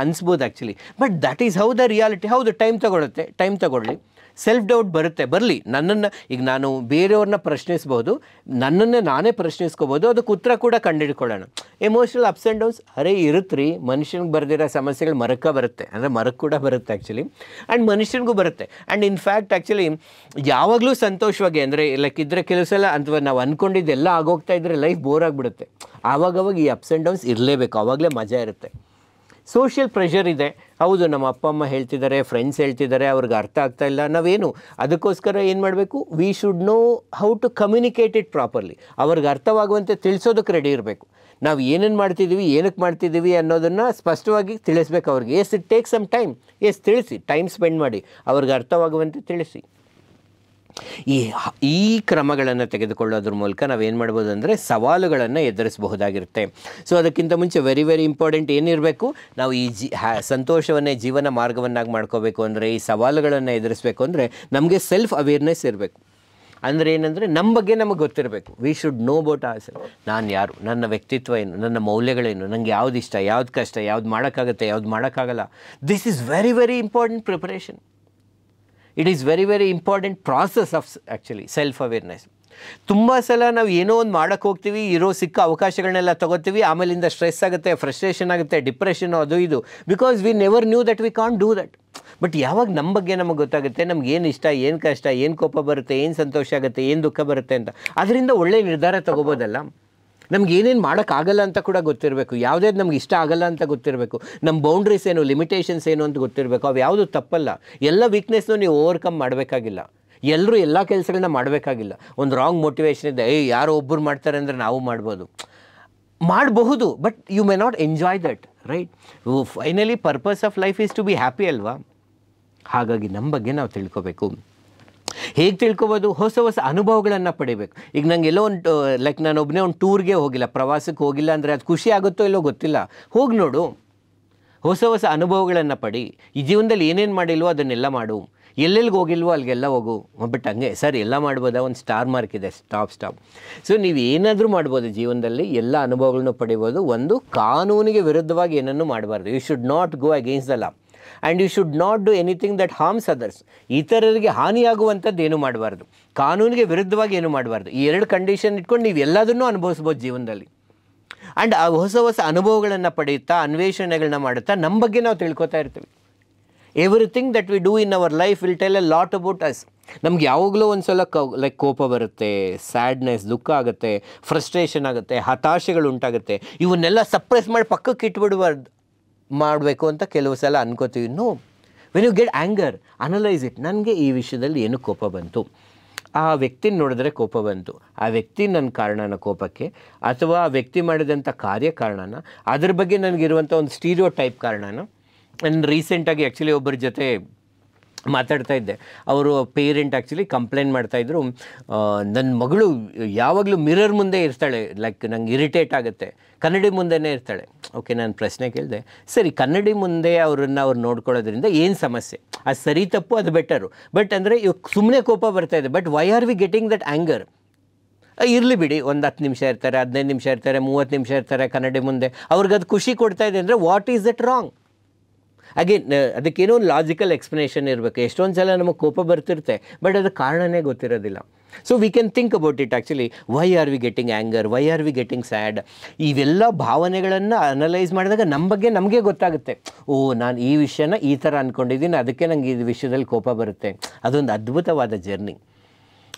S1: ಅನಿಸ್ಬೋದು actually, but that is how the reality. ಹೌದು, ಟೈಮ್ ತಗೊಳುತ್ತೆ, ಟೈಮ್ ತಗೊಳ್ಳಿ. ಸೆಲ್ಫ್ ಡೌಟ್ ಬರುತ್ತೆ, ಬರಲಿ. ನನ್ನನ್ನು ಈಗ ನಾನು ಬೇರೆಯವ್ರನ್ನ ಪ್ರಶ್ನಿಸ್ಬೋದು, ನನ್ನನ್ನೇ ನಾನೇ ಪ್ರಶ್ನಿಸ್ಕೋಬೋದು, ಅದಕ್ಕೆ ಉತ್ತರ ಕೂಡ ಕಂಡುಹಿಡ್ಕೊಳ್ಳೋಣ. ಎಮೋಷನಲ್ ಅಪ್ಸ್ ಆ್ಯಂಡ್ ಡೌನ್ಸ್ ಇರುತ್ತೆ ರೀ, ಮನುಷ್ಯನಿಗೆ ಬರೆದಿರೋ ಸಮಸ್ಯೆಗಳು ಮರಕ್ಕೆ ಬರುತ್ತೆ, ಅಂದರೆ ಮರಕ್ಕೆ ಕೂಡ ಬರುತ್ತೆ ಆ್ಯಕ್ಚುಲಿ, ಆ್ಯಂಡ್ ಮನುಷ್ಯನಿಗೂ ಬರುತ್ತೆ. ಆ್ಯಂಡ್ ಇನ್ಫ್ಯಾಕ್ಟ್ ಆ್ಯಕ್ಚುಲಿ ಯಾವಾಗಲೂ ಸಂತೋಷವಾಗಿ ಅಂದರೆ ಇದ್ರೆ ಕೆಲವು ಸಲ ಅಥವಾ ನಾವು ಅಂದ್ಕೊಂಡಿದ್ದೆಲ್ಲ ಆಗೋಗ್ತಾ ಇದ್ದರೆ ಲೈಫ್ ಬೋರ್ ಆಗಿಬಿಡುತ್ತೆ. ಆವಾಗವಾಗ ಈ ಅಪ್ಸ್ ಆ್ಯಂಡ್ ಡೌನ್ಸ್ ಇರಲೇಬೇಕು, ಆವಾಗಲೇ ಮಜಾ ಇರುತ್ತೆ. ಸೋಷಿಯಲ್ ಪ್ರೆಷರ್ ಇದೆ, ಹೌದು, ನಮ್ಮ ಅಪ್ಪ ಅಮ್ಮ ಹೇಳ್ತಿದ್ದಾರೆ, ಫ್ರೆಂಡ್ಸ್ ಹೇಳ್ತಿದ್ದಾರೆ, ಅವ್ರಿಗೆ ಅರ್ಥ ಆಗ್ತಾ ಇಲ್ಲ, ನಾವೇನು ಅದಕ್ಕೋಸ್ಕರ ಏನು ಮಾಡಬೇಕು, we should know how to communicate it properly. ಅವ್ರಿಗೆ ಅರ್ಥವಾಗುವಂತೆ ತಿಳಿಸೋದಕ್ಕೆ ರೆಡಿ ಇರಬೇಕು. ನಾವು ಏನೇನು ಮಾಡ್ತಿದ್ದೀವಿ, ಏನಕ್ಕೆ ಮಾಡ್ತಿದ್ದೀವಿ ಅನ್ನೋದನ್ನು ಸ್ಪಷ್ಟವಾಗಿ ತಿಳಿಸ್ಬೇಕು ಅವ್ರಿಗೆ. Yes, it take some time, yes ತಿಳಿಸಿ, ಟೈಮ್ ಸ್ಪೆಂಡ್ ಮಾಡಿ, ಅವ್ರಿಗೆ ಅರ್ಥವಾಗುವಂತೆ ತಿಳಿಸಿ. ಈ ಕ್ರಮಗಳನ್ನು ತೆಗೆದುಕೊಳ್ಳೋದ್ರ ಮೂಲಕ ನಾವೇನು ಮಾಡ್ಬೋದು ಅಂದರೆ ಸವಾಲುಗಳನ್ನು ಎದುರಿಸಬಹುದಾಗಿರುತ್ತೆ. ಸೊ ಅದಕ್ಕಿಂತ ಮುಂಚೆ ವೆರಿ ಇಂಪಾರ್ಟೆಂಟ್ ಏನಿರಬೇಕು, ನಾವು ಈ ಸಂತೋಷವನ್ನೇ ಜೀವನ ಮಾರ್ಗವನ್ನಾಗಿ ಮಾಡ್ಕೋಬೇಕು ಅಂದರೆ, ಈ ಸವಾಲುಗಳನ್ನು ಎದುರಿಸಬೇಕು ಅಂದರೆ ನಮಗೆ ಸೆಲ್ಫ್ ಅವೇರ್ನೆಸ್ ಇರಬೇಕು. ಅಂದರೆ ಏನಂದರೆ ನಮ್ಮ ಬಗ್ಗೆ ನಮಗೆ ಗೊತ್ತಿರಬೇಕು. V should know about our self. ನಾನು ಯಾರು, ನನ್ನ ವ್ಯಕ್ತಿತ್ವ ಏನು, ನನ್ನ ಮೌಲ್ಯಗಳೇನು, ನನಗೆ ಯಾವ್ದು ಇಷ್ಟ, ಯಾವ್ದು ಕಷ್ಟ, ಯಾವ್ದು ಮಾಡೋಕ್ಕಾಗುತ್ತೆ, ಯಾವ್ದು ಮಾಡೋಕ್ಕಾಗಲ್ಲ. This is very important preparation. It is very important process of actually self awareness. ತುಂಬ ಸಲ ನಾವು ಏನೋ ಒಂದು ಮಾಡೋಕ್ಕೆ ಹೋಗ್ತೀವಿ, ಸಿಕ್ಕ ಅವಕಾಶಗಳನ್ನೆಲ್ಲ ತೊಗೋತೀವಿ, ಆಮೇಲಿಂದ ಸ್ಟ್ರೆಸ್ ಆಗುತ್ತೆ, ಫ್ರಸ್ಟ್ರೇಷನ್ ಆಗುತ್ತೆ, ಡಿಪ್ರೆಷನ್, ಅದು ಇದು, because we never knew that we can't do that. But ಯಾವಾಗ ನಮ್ಮ ಬಗ್ಗೆ ನಮಗೆ ಗೊತ್ತಾಗುತ್ತೆ, ನಮ್ಗೆ ಏನು ಇಷ್ಟ, ಏನು ಕಷ್ಟ, ಏನು ಕೋಪ ಬರುತ್ತೆ, ಏನು ಸಂತೋಷ ಆಗುತ್ತೆ, ಏನು ದುಃಖ ಬರುತ್ತೆ ಅಂತ, ಅದರಿಂದ ಒಳ್ಳೆಯ ನಿರ್ಧಾರ ತೊಗೋಬೋದಲ್ಲ. ನಮ್ಗೆ ಏನೇನು ಮಾಡೋಕ್ಕಾಗಲ್ಲ ಅಂತ ಕೂಡ ಗೊತ್ತಿರಬೇಕು, ಯಾವುದ್ಯಾವ್ದು ನಮ್ಗೆ ಇಷ್ಟ ಆಗಲ್ಲ ಅಂತ ಗೊತ್ತಿರಬೇಕು, ನಮ್ಮ ಬೌಂಡ್ರೀಸ್ ಏನು, ಲಿಮಿಟೇಷನ್ಸ್ ಏನು ಅಂತ ಗೊತ್ತಿರಬೇಕು. ಅವು ಯಾವುದು ತಪ್ಪಲ್ಲ. ಎಲ್ಲ ವೀಕ್ನೆಸ್ನು ನೀವು ಓವರ್ಕಮ್ ಮಾಡಬೇಕಾಗಿಲ್ಲ, ಎಲ್ಲರೂ ಎಲ್ಲ ಕೆಲಸಗಳನ್ನ ಮಾಡಬೇಕಾಗಿಲ್ಲ. ಒಂದು ರಾಂಗ್ ಮೋಟಿವೇಶನ್ ಇದೆ, ಯಾರೋ ಒಬ್ಬರು ಮಾಡ್ತಾರೆ ಅಂದರೆ ನಾವು ಮಾಡಬಹುದು, but you may not enjoy that, right? Finally purpose of life is to be happy ಅಲ್ವಾ? ಹಾಗಾಗಿ ನಮ್ಮ ಬಗ್ಗೆ ನಾವು ತಿಳ್ಕೊಬೇಕು. ಹೇಗೆ ತಿಳ್ಕೊಬೋದು? ಹೊಸ ಹೊಸ ಅನುಭವಗಳನ್ನು ಪಡಿಬೇಕು. ಈಗ ನಂಗೆ ಎಲ್ಲೋ ಒಂದು ಲೈಕ್ ನಾನು ಒಬ್ಬನೇ ಒಂದು ಟೂರ್ಗೆ ಹೋಗಿಲ್ಲ, ಪ್ರವಾಸಕ್ಕೆ ಹೋಗಿಲ್ಲ ಅಂದರೆ ಅದು ಖುಷಿ ಆಗುತ್ತೋ ಇಲ್ಲೋ ಗೊತ್ತಿಲ್ಲ. ಹೋಗಿ ನೋಡು, ಹೊಸ ಹೊಸ ಅನುಭವಗಳನ್ನು ಪಡಿ. ಈ ಜೀವನದಲ್ಲಿ ಏನೇನು ಮಾಡಿಲ್ವೋ ಅದನ್ನೆಲ್ಲ ಮಾಡು, ಎಲ್ಲೆಲ್ಲಿಗೆ ಹೋಗಿಲ್ವೋ ಅಲ್ಲಿಗೆಲ್ಲ ಹೋಗು. ಬಟ್ ಹಂಗೆ ಸರ್ ಎಲ್ಲ ಮಾಡ್ಬೋದಾ? ಒಂದು ಸ್ಟಾರ್ ಮಾರ್ಕ್ ಇದೆ, ಸ್ಟಾಪ್. ಸೊ ನೀವು ಏನಾದರೂ ಮಾಡ್ಬೋದು ಜೀವನದಲ್ಲಿ, ಎಲ್ಲ ಅನುಭವಗಳನ್ನು ಪಡಿಬೋದು. ಒಂದು, ಕಾನೂನಿಗೆ ವಿರುದ್ಧವಾಗಿ ಏನನ್ನೂ ಮಾಡಬಾರ್ದು. You should not go against the law and you should not do anything that harms others. ಇತರರಿಗೆ ಹಾನಿಯಾಗುವಂಥದ್ದು ಏನು ಮಾಡಬಾರ್ದು, ಕಾನೂನಿಗೆ ವಿರುದ್ಧವಾಗಿ ಏನು ಮಾಡಬಾರ್ದು. ಈ ಎರಡು ಕಂಡೀಷನ್ ಇಟ್ಕೊಂಡು ನೀವು ಎಲ್ಲದನ್ನೂ ಅನುಭವಿಸ್ಬೋದು ಜೀವನದಲ್ಲಿ. ಆ್ಯಂಡ್ ಆ ಹೊಸ ಹೊಸ ಅನುಭವಗಳನ್ನು ಪಡೆಯುತ್ತಾ, ಅನ್ವೇಷಣೆಗಳನ್ನ ಮಾಡುತ್ತಾ ನಮ್ಮ ಬಗ್ಗೆ ನಾವು ತಿಳ್ಕೊತಾ ಇರ್ತೀವಿ. Everything that we do in our life will tell A lot about us. ನಮ್ಗೆ ಯಾವಾಗಲೂ ಒಂದು ಸಲ ಲೈಕ್ ಕೋಪ ಬರುತ್ತೆ, ಸ್ಯಾಡ್ನೆಸ್, ದುಃಖ ಆಗುತ್ತೆ, ಫ್ರಸ್ಟ್ರೇಷನ್ ಆಗುತ್ತೆ, ಹತಾಶೆಗಳು ಉಂಟಾಗುತ್ತೆ. ಇವನ್ನೆಲ್ಲ ಸಪ್ರೆಸ್ ಮಾಡಿ ಪಕ್ಕಕ್ಕೆ ಇಟ್ಬಿಡ್ಬಾರ್ದು ಮಾಡಬೇಕು ಅಂತ ಕೆಲವು ಸಲ ಅನ್ಕೋತೀವಿ. No, when you get anger, analyse it. ನನಗೆ ಈ ವಿಷಯದಲ್ಲಿ ಏನು ಕೋಪ ಬಂತು, ಆ ವ್ಯಕ್ತಿನ ನೋಡಿದ್ರೆ ಕೋಪ ಬಂತು, ಆ ವ್ಯಕ್ತಿ ನನ್ನ ಕಾರಣನ ಕೋಪಕ್ಕೆ, ಅಥವಾ ಆ ವ್ಯಕ್ತಿ ಮಾಡಿದಂಥ ಕಾರ್ಯ ಕಾರಣನ, ಅದ್ರ ಬಗ್ಗೆ ನನಗಿರುವಂಥ ಒಂದು ಸ್ಟೀರಿಯೋ ಟೈಪ್ ಕಾರಣನ. ನಾನು ರೀಸೆಂಟಾಗಿ ಆ್ಯಕ್ಚುಲಿ ಒಬ್ಬರ ಜೊತೆ ಮಾತಾಡ್ತಾ ಇದ್ದೆ. ಅವರು ಪೇರೆಂಟ್ ಆ್ಯಕ್ಚುಲಿ ಕಂಪ್ಲೇಂಟ್ ಮಾಡ್ತಾಯಿದ್ರು, ನನ್ನ ಮಗಳು ಯಾವಾಗಲೂ ಮಿರರ್ ಮುಂದೆ ಇರ್ತಾಳೆ, ಲೈಕ್ ನಂಗೆ ಇರಿಟೇಟ್ ಆಗುತ್ತೆ, ಕನ್ನಡಿ ಮುಂದೆನೇ ಇರ್ತಾಳೆ. ಓಕೆ, ನಾನು ಪ್ರಶ್ನೆ ಕೇಳಿದೆ, ಸರಿ ಕನ್ನಡಿ ಮುಂದೆ ಅವ್ರು ನೋಡ್ಕೊಳ್ಳೋದ್ರಿಂದ ಏನು ಸಮಸ್ಯೆ? ಅದು ಸರಿ ತಪ್ಪು, ಅದು ಬೆಟರು. ಬಟ್ ಅಂದರೆ ಇವಾಗ ಸುಮ್ಮನೆ ಕೋಪ ಬರ್ತಾ ಇದೆ, but why are we getting that anger? ಇರಲಿ ಬಿಡಿ, ಒಂದು 10 ನಿಮಿಷ ಇರ್ತಾರೆ, 15 ನಿಮಿಷ ಇರ್ತಾರೆ, 30 ನಿಮಿಷ ಇರ್ತಾರೆ ಕನ್ನಡಿ ಮುಂದೆ, ಅವ್ರಿಗೆ ಅದು ಖುಷಿ ಕೊಡ್ತಾ ಇದೆ ಅಂದರೆ what is that wrong? Again ಅದಕ್ಕೇನೋ ಒಂದು ಲಾಜಿಕಲ್ ಎಕ್ಸ್ಪ್ಲನೇಷನ್ ಇರಬೇಕು. ಎಷ್ಟೊಂದು ಸಲ ನಮಗೆ ಕೋಪ ಬರ್ತಿರುತ್ತೆ, ಬಟ್ ಅದು ಕಾರಣನೇ ಗೊತ್ತಿರೋದಿಲ್ಲ. So we can think about it actually. Why are we getting anger, why are we getting sad? ಇವೆಲ್ಲ ಭಾವನೆಗಳನ್ನು ಅನಲೈಸ್ ಮಾಡಿದಾಗ ನಮ್ಮ ಬಗ್ಗೆ ನಮಗೆ ಗೊತ್ತಾಗುತ್ತೆ. ಓ, ನಾನು ಈ ವಿಷಯನ ಈ ಥರ ಅಂದ್ಕೊಂಡಿದ್ದೀನಿ, ಅದಕ್ಕೆ ನನಗೆ ಈ ವಿಷಯದಲ್ಲಿ ಕೋಪ ಬರುತ್ತೆ. ಅದೊಂದು ಅದ್ಭುತವಾದ ಜರ್ನಿ,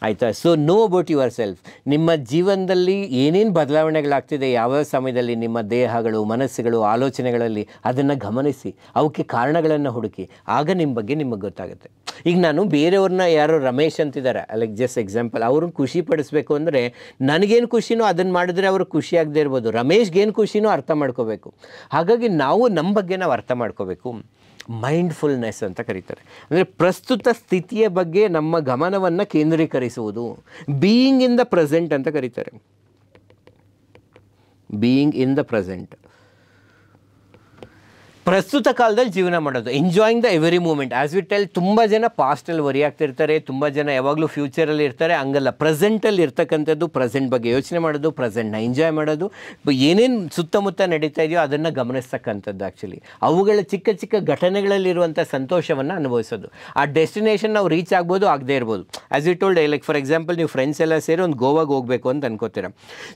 S1: ಆಯಿತಾ? So know about your self. ನಿಮ್ಮ ಜೀವನದಲ್ಲಿ ಏನೇನು ಬದಲಾವಣೆಗಳಾಗ್ತಿದೆ, ಯಾವ ಸಮಯದಲ್ಲಿ ನಿಮ್ಮ ದೇಹಗಳು, ಮನಸ್ಸುಗಳು, ಆಲೋಚನೆಗಳಲ್ಲಿ, ಅದನ್ನು ಗಮನಿಸಿ, ಅವಕ್ಕೆ ಕಾರಣಗಳನ್ನು ಹುಡುಕಿ, ಆಗ ನಿಮ್ಮ ಬಗ್ಗೆ ನಿಮಗೆ ಗೊತ್ತಾಗುತ್ತೆ. ಈಗ ನಾನು ಬೇರೆಯವ್ರನ್ನ, ಯಾರೋ ರಮೇಶ್ ಅಂತಿದ್ದಾರೆ, ಲೈಕ್ ಜಸ್ಟ್ ಎಕ್ಸಾಂಪಲ್, ಅವ್ರನ್ನ ಖುಷಿ ಪಡಿಸ್ಬೇಕು ಅಂದರೆ ನನಗೇನು ಖುಷಿನೋ ಅದನ್ನು ಮಾಡಿದ್ರೆ ಅವ್ರಿಗೆ ಖುಷಿ ಆಗದೆ ಇರ್ಬೋದು, ರಮೇಶ್ಗೇನು ಖುಷಿನೋ ಅರ್ಥ ಮಾಡ್ಕೋಬೇಕು. ಹಾಗಾಗಿ ನಾವು ನಮ್ಮ ಬಗ್ಗೆ ನಾವು ಅರ್ಥ ಮಾಡ್ಕೋಬೇಕು. ಮೈಂಡ್ಫುಲ್ನೆಸ್ ಅಂತ ಕರೀತಾರೆ. ಅಂದರೆ ಪ್ರಸ್ತುತ ಸ್ಥಿತಿಯ ಬಗ್ಗೆ ನಮ್ಮ ಗಮನವನ್ನು ಕೇಂದ್ರೀಕರಿಸುವುದು. ಬೀಯಿಂಗ್ ಇನ್ ದ ಪ್ರೆಸೆಂಟ್ ಅಂತ ಕರೀತಾರೆ. ಬೀಯಿಂಗ್ ಇನ್ ದ ಪ್ರೆಸೆಂಟ್, ಪ್ರಸ್ತುತ ಕಾಲದಲ್ಲಿ ಜೀವನ ಮಾಡೋದು, enjoying the every moment. As we tell, ತುಂಬ ಜನ ಪಾಸ್ಟಲ್ಲಿ ವರಿ ಆಗ್ತಿರ್ತಾರೆ, ತುಂಬ ಜನ ಯಾವಾಗಲೂ ಫ್ಯೂಚರಲ್ಲಿ ಇರ್ತಾರೆ. ಹಂಗಲ್ಲ, ಪ್ರೆಸೆಂಟಲ್ಲಿ ಇರ್ತಕ್ಕಂಥದ್ದು, ಪ್ರೆಸೆಂಟ್ ಬಗ್ಗೆ ಯೋಚನೆ ಮಾಡೋದು, ಪ್ರೆಸೆಂಟ್ನ ಎಂಜಾಯ್ ಮಾಡೋದು, ಏನೇನು ಸುತ್ತಮುತ್ತ ನಡೀತಾ ಇದೆಯೋ ಅದನ್ನು ಗಮನಿಸ್ತಕ್ಕಂಥದ್ದು. ಆ್ಯಕ್ಚುಲಿ ಅವುಗಳ ಚಿಕ್ಕ ಚಿಕ್ಕ ಘಟನೆಗಳಲ್ಲಿರುವಂಥ ಸಂತೋಷವನ್ನು ಅನುಭವಿಸೋದು. ಆ ಡೆಸ್ಟಿನೇಷನ್ ನಾವು ರೀಚ್ ಆಗ್ಬೋದು, ಆಗದೇ ಇರ್ಬೋದು. As you told, like for example, ನೀವು ಫ್ರೆಂಡ್ಸ್ ಎಲ್ಲ ಸೇರಿ ಒಂದು ಗೋವಾಗೆ ಹೋಗಬೇಕು ಅಂತ ಅನ್ಕೋತೀರ.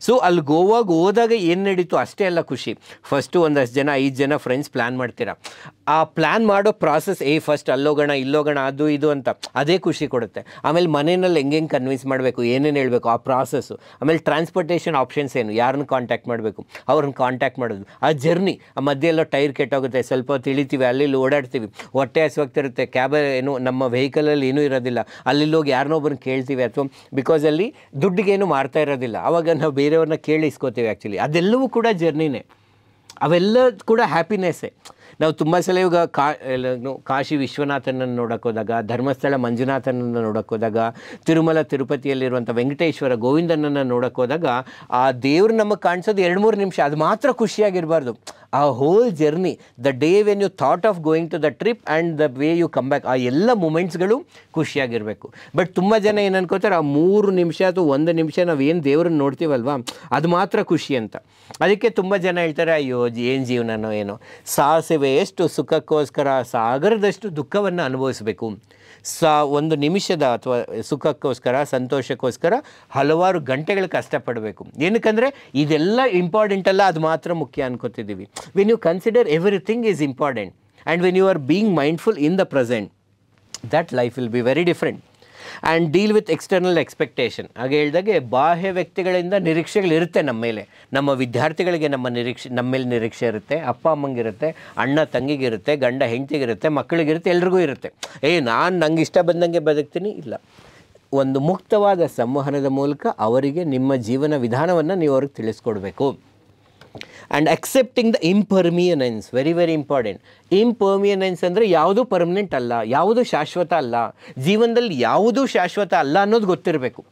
S1: ಸೊ ಅಲ್ಲಿ ಗೋವಾಗೆ ಹೋದಾಗ ಏನು ನಡೀತು ಅಷ್ಟೇ ಅಲ್ಲ ಖುಷಿ. ಫಸ್ಟು ಒಂದಷ್ಟು ಜನ, 5 ಜನ ಫ್ರೆಂಡ್ಸ್ ಪ್ಲ್ಯಾನ್ ಮಾಡ್ತೀರಾ. ಆ ಪ್ಲ್ಯಾನ್ ಮಾಡೋ ಪ್ರಾಸೆಸ್, ಫಸ್ಟ್ ಅಲ್ಲೋಗೋಣ ಇಲ್ಲೋಗೋಣ ಅದು ಇದು ಅಂತ, ಅದೇ ಖುಷಿ ಕೊಡುತ್ತೆ. ಆಮೇಲೆ ಮನೆಯಲ್ಲಿ ಹೆಂಗೆ ಕನ್ವಿನ್ಸ್ ಮಾಡಬೇಕು, ಏನೇನು ಹೇಳಬೇಕು, ಆ ಪ್ರಾಸೆಸ್ಸು. ಆಮೇಲೆ ಟ್ರಾನ್ಸ್ಪೋರ್ಟೇಷನ್ ಆಪ್ಷನ್ಸ್ ಏನು, ಯಾರನ್ನ ಕಾಂಟ್ಯಾಕ್ಟ್ ಮಾಡಬೇಕು, ಅವ್ರನ್ನ ಕಾಂಟ್ಯಾಕ್ಟ್ ಮಾಡೋದು, ಆ ಜರ್ನಿ. ಆ ಮಧ್ಯೆಲ್ಲೋ ಟೈರ್ ಕೆಟ್ಟೋಗುತ್ತೆ, ಸ್ವಲ್ಪ ಹೊತ್ತು ಇಳಿತೀವಿ, ಅಲ್ಲಿ ಓಡಾಡ್ತೀವಿ, ಹೊಟ್ಟೆ ಹಸಿವಾಗ್ತಿರುತ್ತೆ, ಕ್ಯಾಬ್ ಏನು ನಮ್ಮ ವೆಹಿಕಲಲ್ಲಿ ಏನೂ ಇರೋದಿಲ್ಲ, ಅಲ್ಲಿ ಹೋಗಿ ಯಾರನ್ನೊಬ್ಬರನ್ನ ಕೇಳ್ತೀವಿ, ಅಥವಾ ಬಿಕಾಸ್ ಅಲ್ಲಿ ದುಡ್ಡಿಗೇನು ಮಾರ್ತಾ ಇರೋದಿಲ್ಲ, ಆವಾಗ ನಾವು ಬೇರೆಯವ್ರನ್ನ ಕೇಳಿ ಇಸ್ಕೋತೀವಿ. ಆ್ಯಕ್ಚುಲಿ ಅದೆಲ್ಲವೂ ಕೂಡ ಜರ್ನಿನೇ, ಅವೆಲ್ಲ ಕೂಡ ಹ್ಯಾಪಿನೆಸ್ಸೇ. ನಾವು ತುಂಬ ಸಲ ಇವಾಗ ಕಾಶಿ ವಿಶ್ವನಾಥನನ್ನು ನೋಡೋಕೆ ಹೋದಾಗ, ಧರ್ಮಸ್ಥಳ ಮಂಜುನಾಥನನ್ನು ನೋಡೋಕೆ ಹೋದಾಗ, ತಿರುಮಲ ತಿರುಪತಿಯಲ್ಲಿರುವಂಥ ವೆಂಕಟೇಶ್ವರ ಗೋವಿಂದನನ್ನು ನೋಡೋಕೆ ಹೋದಾಗ, ಆ ದೇವ್ರು ನಮಗೆ ಕಾಣಿಸೋದು 2-3 ನಿಮಿಷ, ಅದು ಮಾತ್ರ ಖುಷಿಯಾಗಿರಬಾರ್ದು. ಆ whole journey, the day when you thought of going to the trip and the way you come back, ಆ ಎಲ್ಲ ಮೂಮೆಂಟ್ಸ್ಗಳು ಖುಷಿಯಾಗಿರಬೇಕು. ಬಟ್ ತುಂಬ ಜನ ಏನು ಅನ್ಕೋತಾರೆ, ಆ 3 ನಿಮಿಷ ಅಥವಾ 1 ನಿಮಿಷ ನಾವು ಏನು ದೇವ್ರನ್ನ ನೋಡ್ತೀವಲ್ವ, ಅದು ಮಾತ್ರ ಖುಷಿ ಅಂತ. ಅದಕ್ಕೆ ತುಂಬ ಜನ ಹೇಳ್ತಾರೆ, ಅಯ್ಯೋ ಏನು ಜೀವನನೋ ಏನೋ, ಸಾಸಿವೆ ಎಷ್ಟು ಸುಖಕ್ಕೋಸ್ಕರ ಸಾಗರದಷ್ಟು ದುಃಖವನ್ನು ಅನುಭವಿಸಬೇಕು. ಒಂದು ನಿಮಿಷದ ಅಥವಾ ಸುಖಕ್ಕೋಸ್ಕರ, ಸಂತೋಷಕ್ಕೋಸ್ಕರ ಹಲವಾರು ಗಂಟೆಗಳು ಕಷ್ಟಪಡಬೇಕು. ಏನಕ್ಕಂದರೆ ಇದೆಲ್ಲ ಇಂಪಾರ್ಟೆಂಟ್ ಅಲ್ಲ, ಅದು ಮಾತ್ರ ಮುಖ್ಯ ಅನ್ಕೋತಿದ್ದೀವಿ. When you consider everything is important and when you are being mindful in the present, that life will be very different. And deal with external expectation. ಹಾಗೆ ಹೇಳಿದಾಗೆ ಬಾಹ್ಯ ವ್ಯಕ್ತಿಗಳಿಂದ ನಿರೀಕ್ಷೆಗಳಿರುತ್ತೆ ನಮ್ಮ ಮೇಲೆ. ನಮ್ಮ ವಿದ್ಯಾರ್ಥಿಗಳಿಗೆ ನಮ್ಮ ಮೇಲೆ ನಿರೀಕ್ಷೆ ಇರುತ್ತೆ, ಅಪ್ಪ ಅಮ್ಮಂಗಿರುತ್ತೆ, ಅಣ್ಣ ತಂಗಿಗಿರುತ್ತೆ, ಗಂಡ ಹೆಂಡತಿಗಿರುತ್ತೆ, ಮಕ್ಕಳಿಗಿರುತ್ತೆ, ಎಲ್ರಿಗೂ ಇರುತ್ತೆ. ನಂಗೆ ಇಷ್ಟ ಬಂದಂಗೆ ಬದುಕ್ತೀನಿ. ಇಲ್ಲ, ಒಂದು ಮುಕ್ತವಾದ ಸಂವಹನದ ಮೂಲಕ ಅವರಿಗೆ ನಿಮ್ಮ ಜೀವನ ವಿಧಾನವನ್ನು ನೀವು ಅವ್ರಿಗೆ ತಿಳಿಸ್ಕೊಡ್ಬೇಕು. And accepting the impermanence, very very important. Impermanence ಅಂದರೆ ಯಾವುದೂ ಪರ್ಮನೆಂಟ್ ಅಲ್ಲ, ಯಾವುದೂ ಶಾಶ್ವತ ಅಲ್ಲ, ಜೀವನದಲ್ಲಿ ಯಾವುದೂ ಶಾಶ್ವತ ಅಲ್ಲ ಅನ್ನೋದು ಗೊತ್ತಿರಬೇಕು.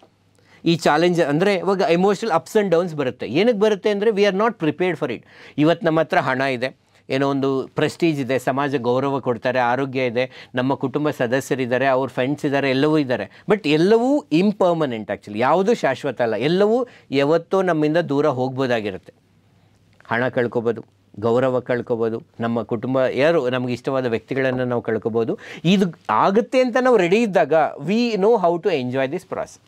S1: ಈ ಚಾಲೆಂಜ್ ಅಂದರೆ ಇವಾಗ ಎಮೋಷನಲ್ ಅಪ್ಸ್ ಆ್ಯಂಡ್ ಡೌನ್ಸ್ ಬರುತ್ತೆ. ಏನಕ್ಕೆ ಬರುತ್ತೆ ಅಂದರೆ we R not prepared for it. ಇವತ್ತು ನಮ್ಮ ಹತ್ರ ಹಣ ಇದೆ, ಏನೋ ಒಂದು ಪ್ರೆಸ್ಟೀಜ್ ಇದೆ, ಸಮಾಜ ಗೌರವ ಕೊಡ್ತಾರೆ, ಆರೋಗ್ಯ ಇದೆ, ನಮ್ಮ ಕುಟುಂಬ ಸದಸ್ಯರಿದ್ದಾರೆ, ಅವ್ರ ಫ್ರೆಂಡ್ಸ್ ಇದ್ದಾರೆ, ಎಲ್ಲವೂ ಇದ್ದಾರೆ. ಬಟ್ ಎಲ್ಲವೂ ಇಂಪರ್ಮನೆಂಟ್. ಆ್ಯಕ್ಚುಲಿ ಯಾವುದೂ ಶಾಶ್ವತ ಅಲ್ಲ, ಎಲ್ಲವೂ ಯಾವತ್ತೋ ನಮ್ಮಿಂದ ದೂರ ಹೋಗ್ಬೋದಾಗಿರುತ್ತೆ. ಹಣ ಕಳ್ಕೊಬೋದು, ಗೌರವ ಕಳ್ಕೊಬೋದು, ನಮ್ಮ ಕುಟುಂಬ ಯಾರು ನಮಗೆ ಇಷ್ಟವಾದ ವ್ಯಕ್ತಿಗಳನ್ನು ನಾವು ಕಳ್ಕೊಬೋದು. ಇದು ಆಗುತ್ತೆ ಅಂತ ನಾವು ರೆಡಿ ಇದ್ದಾಗ we know how to enjoy this process.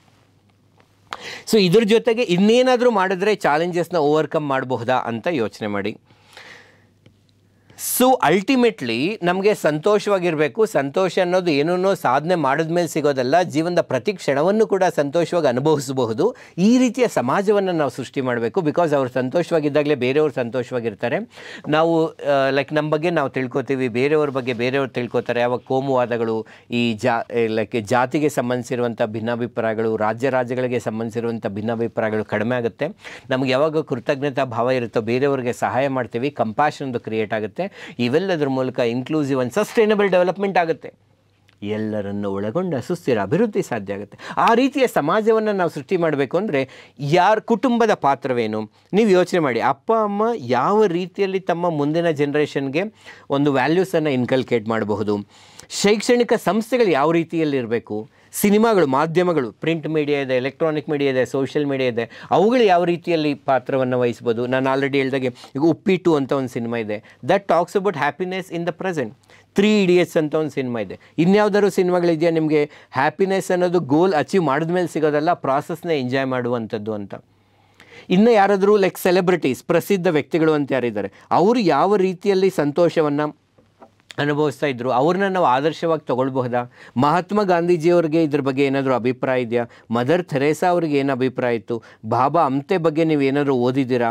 S1: So ಇದ್ರ ಜೊತೆಗೆ ಇನ್ನೇನಾದರೂ ಮಾಡಿದ್ರೆ ಚಾಲೆಂಜಸ್ನ ಓವರ್ಕಮ್ ಮಾಡಬಹುದಾ ಅಂತ ಯೋಚನೆ ಮಾಡಿ. ಸೊ ಅಲ್ಟಿಮೇಟ್ಲಿ ನಮಗೆ ಸಂತೋಷವಾಗಿರಬೇಕು. ಸಂತೋಷ ಅನ್ನೋದು ಏನನ್ನೋ ಸಾಧನೆ ಮಾಡಿದ್ಮೇಲೆ ಸಿಗೋದಲ್ಲ, ಜೀವನದ ಪ್ರತಿ ಕ್ಷಣವನ್ನು ಕೂಡ ಸಂತೋಷವಾಗಿ ಅನುಭವಿಸಬಹುದು. ಈ ರೀತಿಯ ಸಮಾಜವನ್ನು ನಾವು ಸೃಷ್ಟಿ ಮಾಡಬೇಕು. ಬಿಕಾಸ್ ಅವ್ರು ಸಂತೋಷವಾಗಿದ್ದಾಗಲೇ ಬೇರೆಯವ್ರು ಸಂತೋಷವಾಗಿರ್ತಾರೆ. ನಾವು ಲೈಕ್ ನಮ್ಮ ಬಗ್ಗೆ ನಾವು ತಿಳ್ಕೊತೀವಿ, ಬೇರೆಯವ್ರ ಬಗ್ಗೆ ಬೇರೆಯವ್ರು ತಿಳ್ಕೊತಾರೆ. ಆವಾಗ ಕೋಮುವಾದಗಳು, ಈ ಜಾತಿಗೆ ಸಂಬಂಧಿಸಿರುವಂಥ ಭಿನ್ನಾಭಿಪ್ರಾಯಗಳು, ರಾಜ್ಯಗಳಿಗೆ ಸಂಬಂಧಿಸಿರುವಂಥ ಭಿನ್ನಾಭಿಪ್ರಾಯಗಳು ಕಡಿಮೆ ಆಗುತ್ತೆ. ನಮ್ಗೆ ಯಾವಾಗ ಕೃತಜ್ಞತಾ ಭಾವ ಇರುತ್ತೋ ಬೇರೆಯವ್ರಿಗೆ ಸಹಾಯ ಮಾಡ್ತೀವಿ, ಕಂಪ್ಯಾಷನ್ ಒಂದು ಕ್ರಿಯೇಟ್ ಆಗುತ್ತೆ. ಇವೆಲ್ಲದರ ಮೂಲಕ ಇನ್ಕ್ಲೂಸಿವ್ ಆ್ಯಂಡ್ ಸಸ್ಟೈನಬಲ್ ಡೆವಲಪ್ಮೆಂಟ್ ಆಗುತ್ತೆ. ಎಲ್ಲರನ್ನು ಒಳಗೊಂಡ ಸುಸ್ಥಿರ ಅಭಿವೃದ್ಧಿ ಸಾಧ್ಯ ಆಗುತ್ತೆ. ಆ ರೀತಿಯ ಸಮಾಜವನ್ನು ನಾವು ಸೃಷ್ಟಿ ಮಾಡಬೇಕು ಅಂದರೆ ಕುಟುಂಬದ ಪಾತ್ರವೇನು ನೀವು ಯೋಚನೆ ಮಾಡಿ. ಅಪ್ಪ ಅಮ್ಮ ಯಾವ ರೀತಿಯಲ್ಲಿ ತಮ್ಮ ಮುಂದಿನ ಜನ್ರೇಷನ್ಗೆ ಒಂದು ವ್ಯಾಲ್ಯೂಸನ್ನು ಇನ್ಕಲ್ಕೇಟ್ ಮಾಡಬಹುದು. ಶೈಕ್ಷಣಿಕ ಸಂಸ್ಥೆಗಳು ಯಾವ ರೀತಿಯಲ್ಲಿರಬೇಕು. ಸಿನಿಮಾಗಳು, ಮಾಧ್ಯಮಗಳು, ಪ್ರಿಂಟ್ ಮೀಡಿಯಾ ಇದೆ, ಎಲೆಕ್ಟ್ರಾನಿಕ್ ಮೀಡಿಯಾ ಇದೆ, ಸೋಷಿಯಲ್ ಮೀಡಿಯಾ ಇದೆ, ಅವುಗಳು ಯಾವ ರೀತಿಯಲ್ಲಿ ಪಾತ್ರವನ್ನು ವಹಿಸ್ಬೋದು. ನಾನು ಆಲ್ರೆಡಿ ಹೇಳಿದಾಗೆ ಈಗ ಉಪ್ಪಿಟ್ಟು ಅಂತ ಒಂದು ಸಿನಿಮಾ ಇದೆ, that talks about happiness in the present. 3 Idiots ಅಂತ ಒಂದು ಸಿನಿಮಾ ಇದೆ. ಇನ್ಯಾವುದಾದ್ರು ಸಿನಿಮಾಗಳಿದೆಯಾ ನಿಮಗೆ ಹ್ಯಾಪಿನೆಸ್ ಅನ್ನೋದು ಗೋಲ್ ಅಚೀವ್ ಮಾಡಿದ್ಮೇಲೆ ಸಿಗೋದಲ್ಲ, ಪ್ರಾಸೆಸ್ನ ಎಂಜಾಯ್ ಮಾಡುವಂಥದ್ದು ಅಂತ. ಇನ್ನು ಯಾರಾದರೂ ಲೈಕ್ ಸೆಲೆಬ್ರಿಟೀಸ್, ಪ್ರಸಿದ್ಧ ವ್ಯಕ್ತಿಗಳು ಅಂತ ಯಾರಿದ್ದಾರೆ, ಅವರು ಯಾವ ರೀತಿಯಲ್ಲಿ ಸಂತೋಷವನ್ನು ಅನುಭವಿಸ್ತಾ ಇದ್ರು, ಅವ್ರನ್ನ ನಾವು ಆದರ್ಶವಾಗಿ ತೊಗೊಳ್ಬಹುದಾ. ಮಹಾತ್ಮ ಗಾಂಧೀಜಿಯವ್ರಿಗೆ ಇದ್ರ ಬಗ್ಗೆ ಏನಾದರೂ ಅಭಿಪ್ರಾಯ ಇದೆಯಾ. ಮದರ್ ಥೆರೇಸಾ ಅವ್ರಿಗೆ ಏನು ಅಭಿಪ್ರಾಯ ಇತ್ತು. ಬಾಬಾ ಅಮ್ತೆ ಬಗ್ಗೆ ನೀವು ಏನಾದರೂ ಓದಿದ್ದೀರಾ.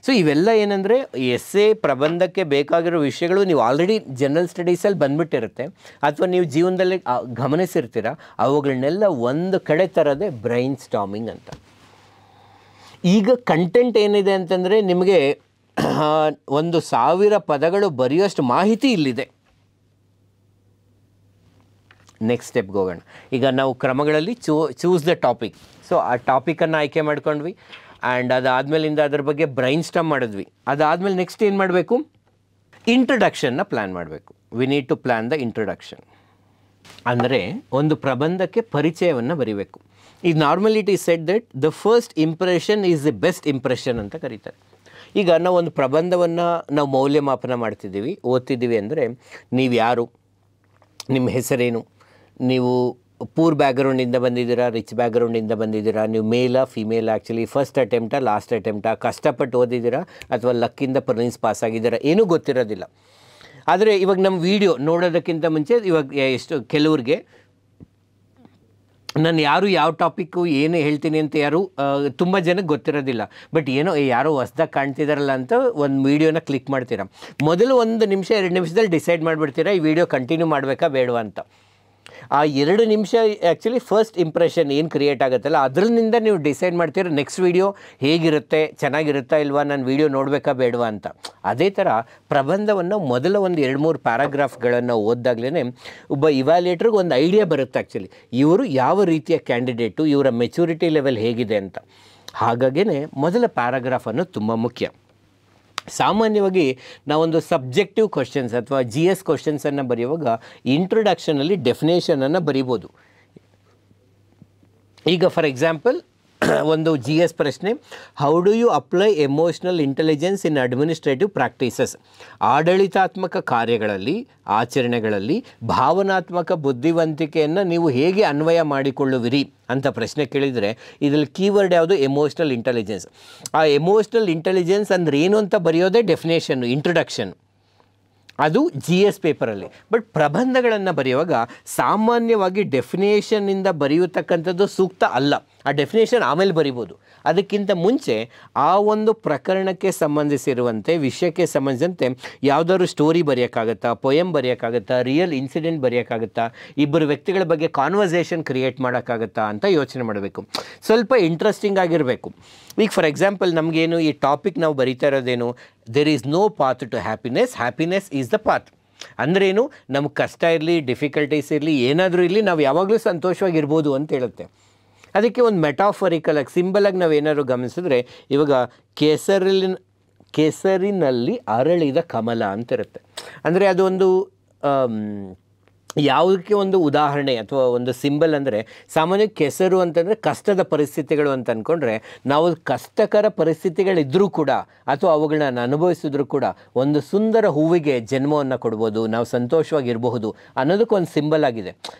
S1: ಸೊ ಇವೆಲ್ಲ ಏನಂದರೆ ಎಸ್ಸೆ ಪ್ರಬಂಧಕ್ಕೆ ಬೇಕಾಗಿರೋ ವಿಷಯಗಳು ನೀವು ಆಲ್ರೆಡಿ ಜನರಲ್ ಸ್ಟಡೀಸಲ್ಲಿ ಬಂದುಬಿಟ್ಟಿರುತ್ತೆ, ಅಥವಾ ನೀವು ಜೀವನದಲ್ಲಿ ಗಮನಿಸಿರ್ತೀರ. ಅವುಗಳನ್ನೆಲ್ಲ ಒಂದು ಕಡೆ ತರೋದೇ ಬ್ರೈನ್ ಸ್ಟಾರ್ಮಿಂಗ್ ಅಂತ. ಈಗ ಕಂಟೆಂಟ್ ಏನಿದೆ ಅಂತಂದರೆ ನಿಮಗೆ 1000 ಪದಗಳು ಬರೆಯೋಷ್ಟು ಮಾಹಿತಿ ಇಲ್ಲಿದೆ. ನೆಕ್ಸ್ಟ್ ಸ್ಟೆಪ್ಗೆ ಹೋಗೋಣ. ಈಗ ನಾವು ಕ್ರಮಗಳಲ್ಲಿ ಚೂಸ್ ದ ಟಾಪಿಕ್. ಸೊ ಆ ಟಾಪಿಕನ್ನು ಆಯ್ಕೆ ಮಾಡ್ಕೊಂಡ್ವಿ. ಆ್ಯಂಡ್ ಅದಾದಮೇಲಿಂದ ಅದ್ರ ಬಗ್ಗೆ ಬ್ರೈನ್ ಸ್ಟಾರ್ಮ್ ಮಾಡಿದ್ವಿ. ಅದಾದಮೇಲೆ ನೆಕ್ಸ್ಟ್ ಏನು ಮಾಡಬೇಕು, ಇಂಟ್ರಡಕ್ಷನ್ನ ಪ್ಲ್ಯಾನ್ ಮಾಡಬೇಕು. We need to plan the introduction. ಅಂದರೆ ಒಂದು ಪ್ರಬಂಧಕ್ಕೆ ಪರಿಚಯವನ್ನು ಬರೀಬೇಕು. ಈಗ normally it is said that the first impression is the best impression ಅಂತ ಕರೀತಾರೆ. ಈಗ ನಾವು ಒಂದು ಪ್ರಬಂಧವನ್ನು ನಾವು ಮೌಲ್ಯಮಾಪನ ಮಾಡ್ತಿದ್ದೀವಿ, ಓದ್ತಿದ್ದೀವಿ ಅಂದರೆ ನೀವು ಯಾರು, ನಿಮ್ಮ ಹೆಸರೇನು, ನೀವು ಪೂರ್ ಬ್ಯಾಕ್ಗ್ರೌಂಡಿಂದ ಬಂದಿದ್ದೀರಾ, ರಿಚ್ ಬ್ಯಾಕ್ಗ್ರೌಂಡಿಂದ ಬಂದಿದ್ದೀರಾ, ನೀವು ಮೇಲಾ ಫಿಮೇಲ್, ಆ್ಯಕ್ಚುಲಿ ಫಸ್ಟ್ ಅಟೆಂಪ್ಟಾ ಲಾಸ್ಟ್ ಅಟೆಂಪ್ಟಾ, ಕಷ್ಟಪಟ್ಟು ಓದಿದ್ದೀರಾ ಅಥವಾ ಲಕ್ಕಿಂದ ಪ್ರಿಲಿಮ್ಸ್ ಪಾಸ್ ಆಗಿದ್ದೀರಾ, ಏನೂ ಗೊತ್ತಿರೋದಿಲ್ಲ. ಆದರೆ ಇವಾಗ ನಮ್ಮ ವಿಡಿಯೋ ನೋಡೋದಕ್ಕಿಂತ ಮುಂಚೆ ಇವಾಗ ಕೆಲವ್ರಿಗೆ ನಾನು ಯಾವ ಟಾಪಿಕ್ಕು ಏನು ಹೇಳ್ತೀನಿ ಅಂತ ತುಂಬ ಜನಕ್ಕೆ ಗೊತ್ತಿರೋದಿಲ್ಲ. ಬಟ್ ಯಾರೋ ಹೊಸ್ದಾಗಿ ಕಾಣ್ತಿದ್ದಾರಲ್ಲ ಅಂತ ಒಂದು ವೀಡಿಯೋನ ಕ್ಲಿಕ್ ಮಾಡ್ತೀರಾ. ಮೊದಲು 1 ನಿಮಿಷ 2 ನಿಮಿಷದಲ್ಲಿ ಡಿಸೈಡ್ ಮಾಡಿಬಿಡ್ತೀರಾ ಈ ವಿಡಿಯೋ ಕಂಟಿನ್ಯೂ ಮಾಡಬೇಕಾ ಬೇಡವಾ ಅಂತ. ಆ 2 ನಿಮಿಷ ಆ್ಯಕ್ಚುಲಿ ಫಸ್ಟ್ ಇಂಪ್ರೆಷನ್ ಏನು ಕ್ರಿಯೇಟ್ ಆಗುತ್ತಲ್ಲ, ಅದರಿಂದ ನೀವು ಡಿಸೈಡ್ ಮಾಡ್ತೀರ ನೆಕ್ಸ್ಟ್ ವೀಡಿಯೋ ಹೇಗಿರುತ್ತೆ, ಚೆನ್ನಾಗಿರುತ್ತಾ ಇಲ್ವಾ, ನಾನು ವೀಡಿಯೋ ನೋಡಬೇಕಾ ಬೇಡವಾ ಅಂತ. ಅದೇ ಥರ ಪ್ರಬಂಧವನ್ನು ಮೊದಲ ಒಂದು 2-3 ಪ್ಯಾರಾಗ್ರಾಫ್ಗಳನ್ನು ಓದಿದಾಗಲೇ ಒಬ್ಬ ಇವ್ಯಾಲ್ಯೂಯೇಟ್ರಿಗೆ ಒಂದು ಐಡಿಯಾ ಬರುತ್ತೆ ಆ್ಯಕ್ಚುಲಿ ಇವರು ಯಾವ ರೀತಿಯ ಕ್ಯಾಂಡಿಡೇಟು, ಇವರ ಮೆಚುರಿಟಿ ಲೆವೆಲ್ ಹೇಗಿದೆ ಅಂತ. ಹಾಗಾಗೇ ಮೊದಲ ಪ್ಯಾರಾಗ್ರಾಫನ್ನು ತುಂಬ ಮುಖ್ಯ. ಸಾಮಾನ್ಯವಾಗಿ ನಾವೊಂದು ಸಬ್ಜೆಕ್ಟಿವ್ ಕ್ವಶನ್ಸ್ ಅಥವಾ GS ಕ್ವಶನ್ಸನ್ನು ಬರೆಯುವಾಗ ಇಂಟ್ರೊಡಕ್ಷನಲ್ಲಿ ಡೆಫಿನೇಷನನ್ನು ಬರಿಬೋದು. ಈಗ ಫಾರ್ ಎಕ್ಸಾಂಪಲ್ ಒಂದು GS ಪ್ರಶ್ನೆ, how do you apply emotional intelligence in administrative practices. ಆಡಳಿತಾತ್ಮಕ ಕಾರ್ಯಗಳಲ್ಲಿ, ಆಚರಣೆಗಳಲ್ಲಿ ಭಾವನಾತ್ಮಕ ಬುದ್ಧಿವಂತಿಕೆಯನ್ನು ನೀವು ಹೇಗೆ ಅನ್ವಯ ಮಾಡಿಕೊಳ್ಳುವಿರಿ ಅಂತ ಪ್ರಶ್ನೆ ಕೇಳಿದರೆ ಇದರಲ್ಲಿ ಕೀವರ್ಡ್ ಯಾವುದು, ಎಮೋಷ್ನಲ್ ಇಂಟೆಲಿಜೆನ್ಸ್. ಆ ಎಮೋಷ್ನಲ್ ಇಂಟೆಲಿಜೆನ್ಸ್ ಅಂದರೆ ಏನು ಅಂತ ಬರೆಯೋದೇ ಡೆಫಿನೇಷನ್ನು, ಇಂಟ್ರೊಡಕ್ಷನ್. ಅದು GS ಪೇಪರಲ್ಲಿ. ಬಟ್ ಪ್ರಬಂಧಗಳನ್ನು ಬರೆಯುವಾಗ ಸಾಮಾನ್ಯವಾಗಿ ಡೆಫಿನೇಷನ್ನಿಂದ ಬರೆಯತಕ್ಕಂಥದ್ದು ಸೂಕ್ತ ಅಲ್ಲ. ಆ ಡೆಫಿನೇಷನ್ ಆಮೇಲೆ ಬರಿಬೋದು. ಅದಕ್ಕಿಂತ ಮುಂಚೆ ಆ ಒಂದು ಪ್ರಕರಣಕ್ಕೆ ಸಂಬಂಧಿಸಿರುವಂತೆ, ವಿಷಯಕ್ಕೆ ಸಂಬಂಧಿಸಿದಂತೆ ಯಾವುದಾದ್ರು ಸ್ಟೋರಿ ಬರೆಯೋಕ್ಕಾಗತ್ತಾ, ಪೊಯಮ್ ಬರೆಯೋಕ್ಕಾಗತ್ತಾ, ರಿಯಲ್ ಇನ್ಸಿಡೆಂಟ್ ಬರೆಯೋಕ್ಕಾಗತ್ತಾ, ಇಬ್ಬರು ವ್ಯಕ್ತಿಗಳ ಬಗ್ಗೆ ಕಾನ್ವರ್ಸೇಷನ್ ಕ್ರಿಯೇಟ್ ಮಾಡೋಕ್ಕಾಗತ್ತಾ ಅಂತ ಯೋಚನೆ ಮಾಡಬೇಕು. ಸ್ವಲ್ಪ ಇಂಟ್ರೆಸ್ಟಿಂಗ್ ಆಗಿರಬೇಕು. ಈಗ ಫಾರ್ ಎಕ್ಸಾಂಪಲ್ ನಮಗೇನು ಈ ಟಾಪಿಕ್ ನಾವು ಬರೀತಾ ಇರೋದೇನು, there is no path to happiness, happiness is the path. ಅಂದ್ರೇನು, ನಮ್ಗೆ ಕಷ್ಟ ಇರಲಿ, ಡಿಫಿಕಲ್ಟೀಸ್ ಇರಲಿ, ಏನಾದರೂ ಇರಲಿ, ನಾವು ಯಾವಾಗಲೂ ಸಂತೋಷವಾಗಿರ್ಬೋದು ಅಂತ ಹೇಳುತ್ತೆ. ಅದಕ್ಕೆ ಒಂದು ಮೆಟಾಫರಿಕಲ್ ಆಗಿ, ಸಿಂಬಲಾಗಿ ನಾವು ಏನಾದ್ರು ಗಮನಿಸಿದ್ರೆ, ಇವಾಗ ಕೆಸರಿನಲ್ಲಿ ಅರಳಿದ ಕಮಲ ಅಂತ ಇರುತ್ತೆ. ಅಂದರೆ ಅದೊಂದು ಯಾವುದಕ್ಕೆ ಒಂದು ಉದಾಹರಣೆ ಅಥವಾ ಒಂದು ಸಿಂಬಲ್. ಅಂದರೆ ಸಾಮಾನ್ಯ ಕೆಸರು ಅಂತಂದರೆ ಕಷ್ಟದ ಪರಿಸ್ಥಿತಿಗಳು ಅಂತ ಅಂದ್ಕೊಂಡ್ರೆ, ನಾವು ಕಷ್ಟಕರ ಪರಿಸ್ಥಿತಿಗಳಿದ್ದರೂ ಕೂಡ ಅಥವಾ ಅವುಗಳನ್ನ ಅನುಭವಿಸಿದ್ರೂ ಕೂಡ ಒಂದು ಸುಂದರ ಹೂವಿಗೆ ಜನ್ಮವನ್ನು ಕೊಡ್ಬೋದು, ನಾವು ಸಂತೋಷವಾಗಿರಬಹುದು ಅನ್ನೋದಕ್ಕೆ ಒಂದು ಸಿಂಬಲ್ ಆಗಿದೆ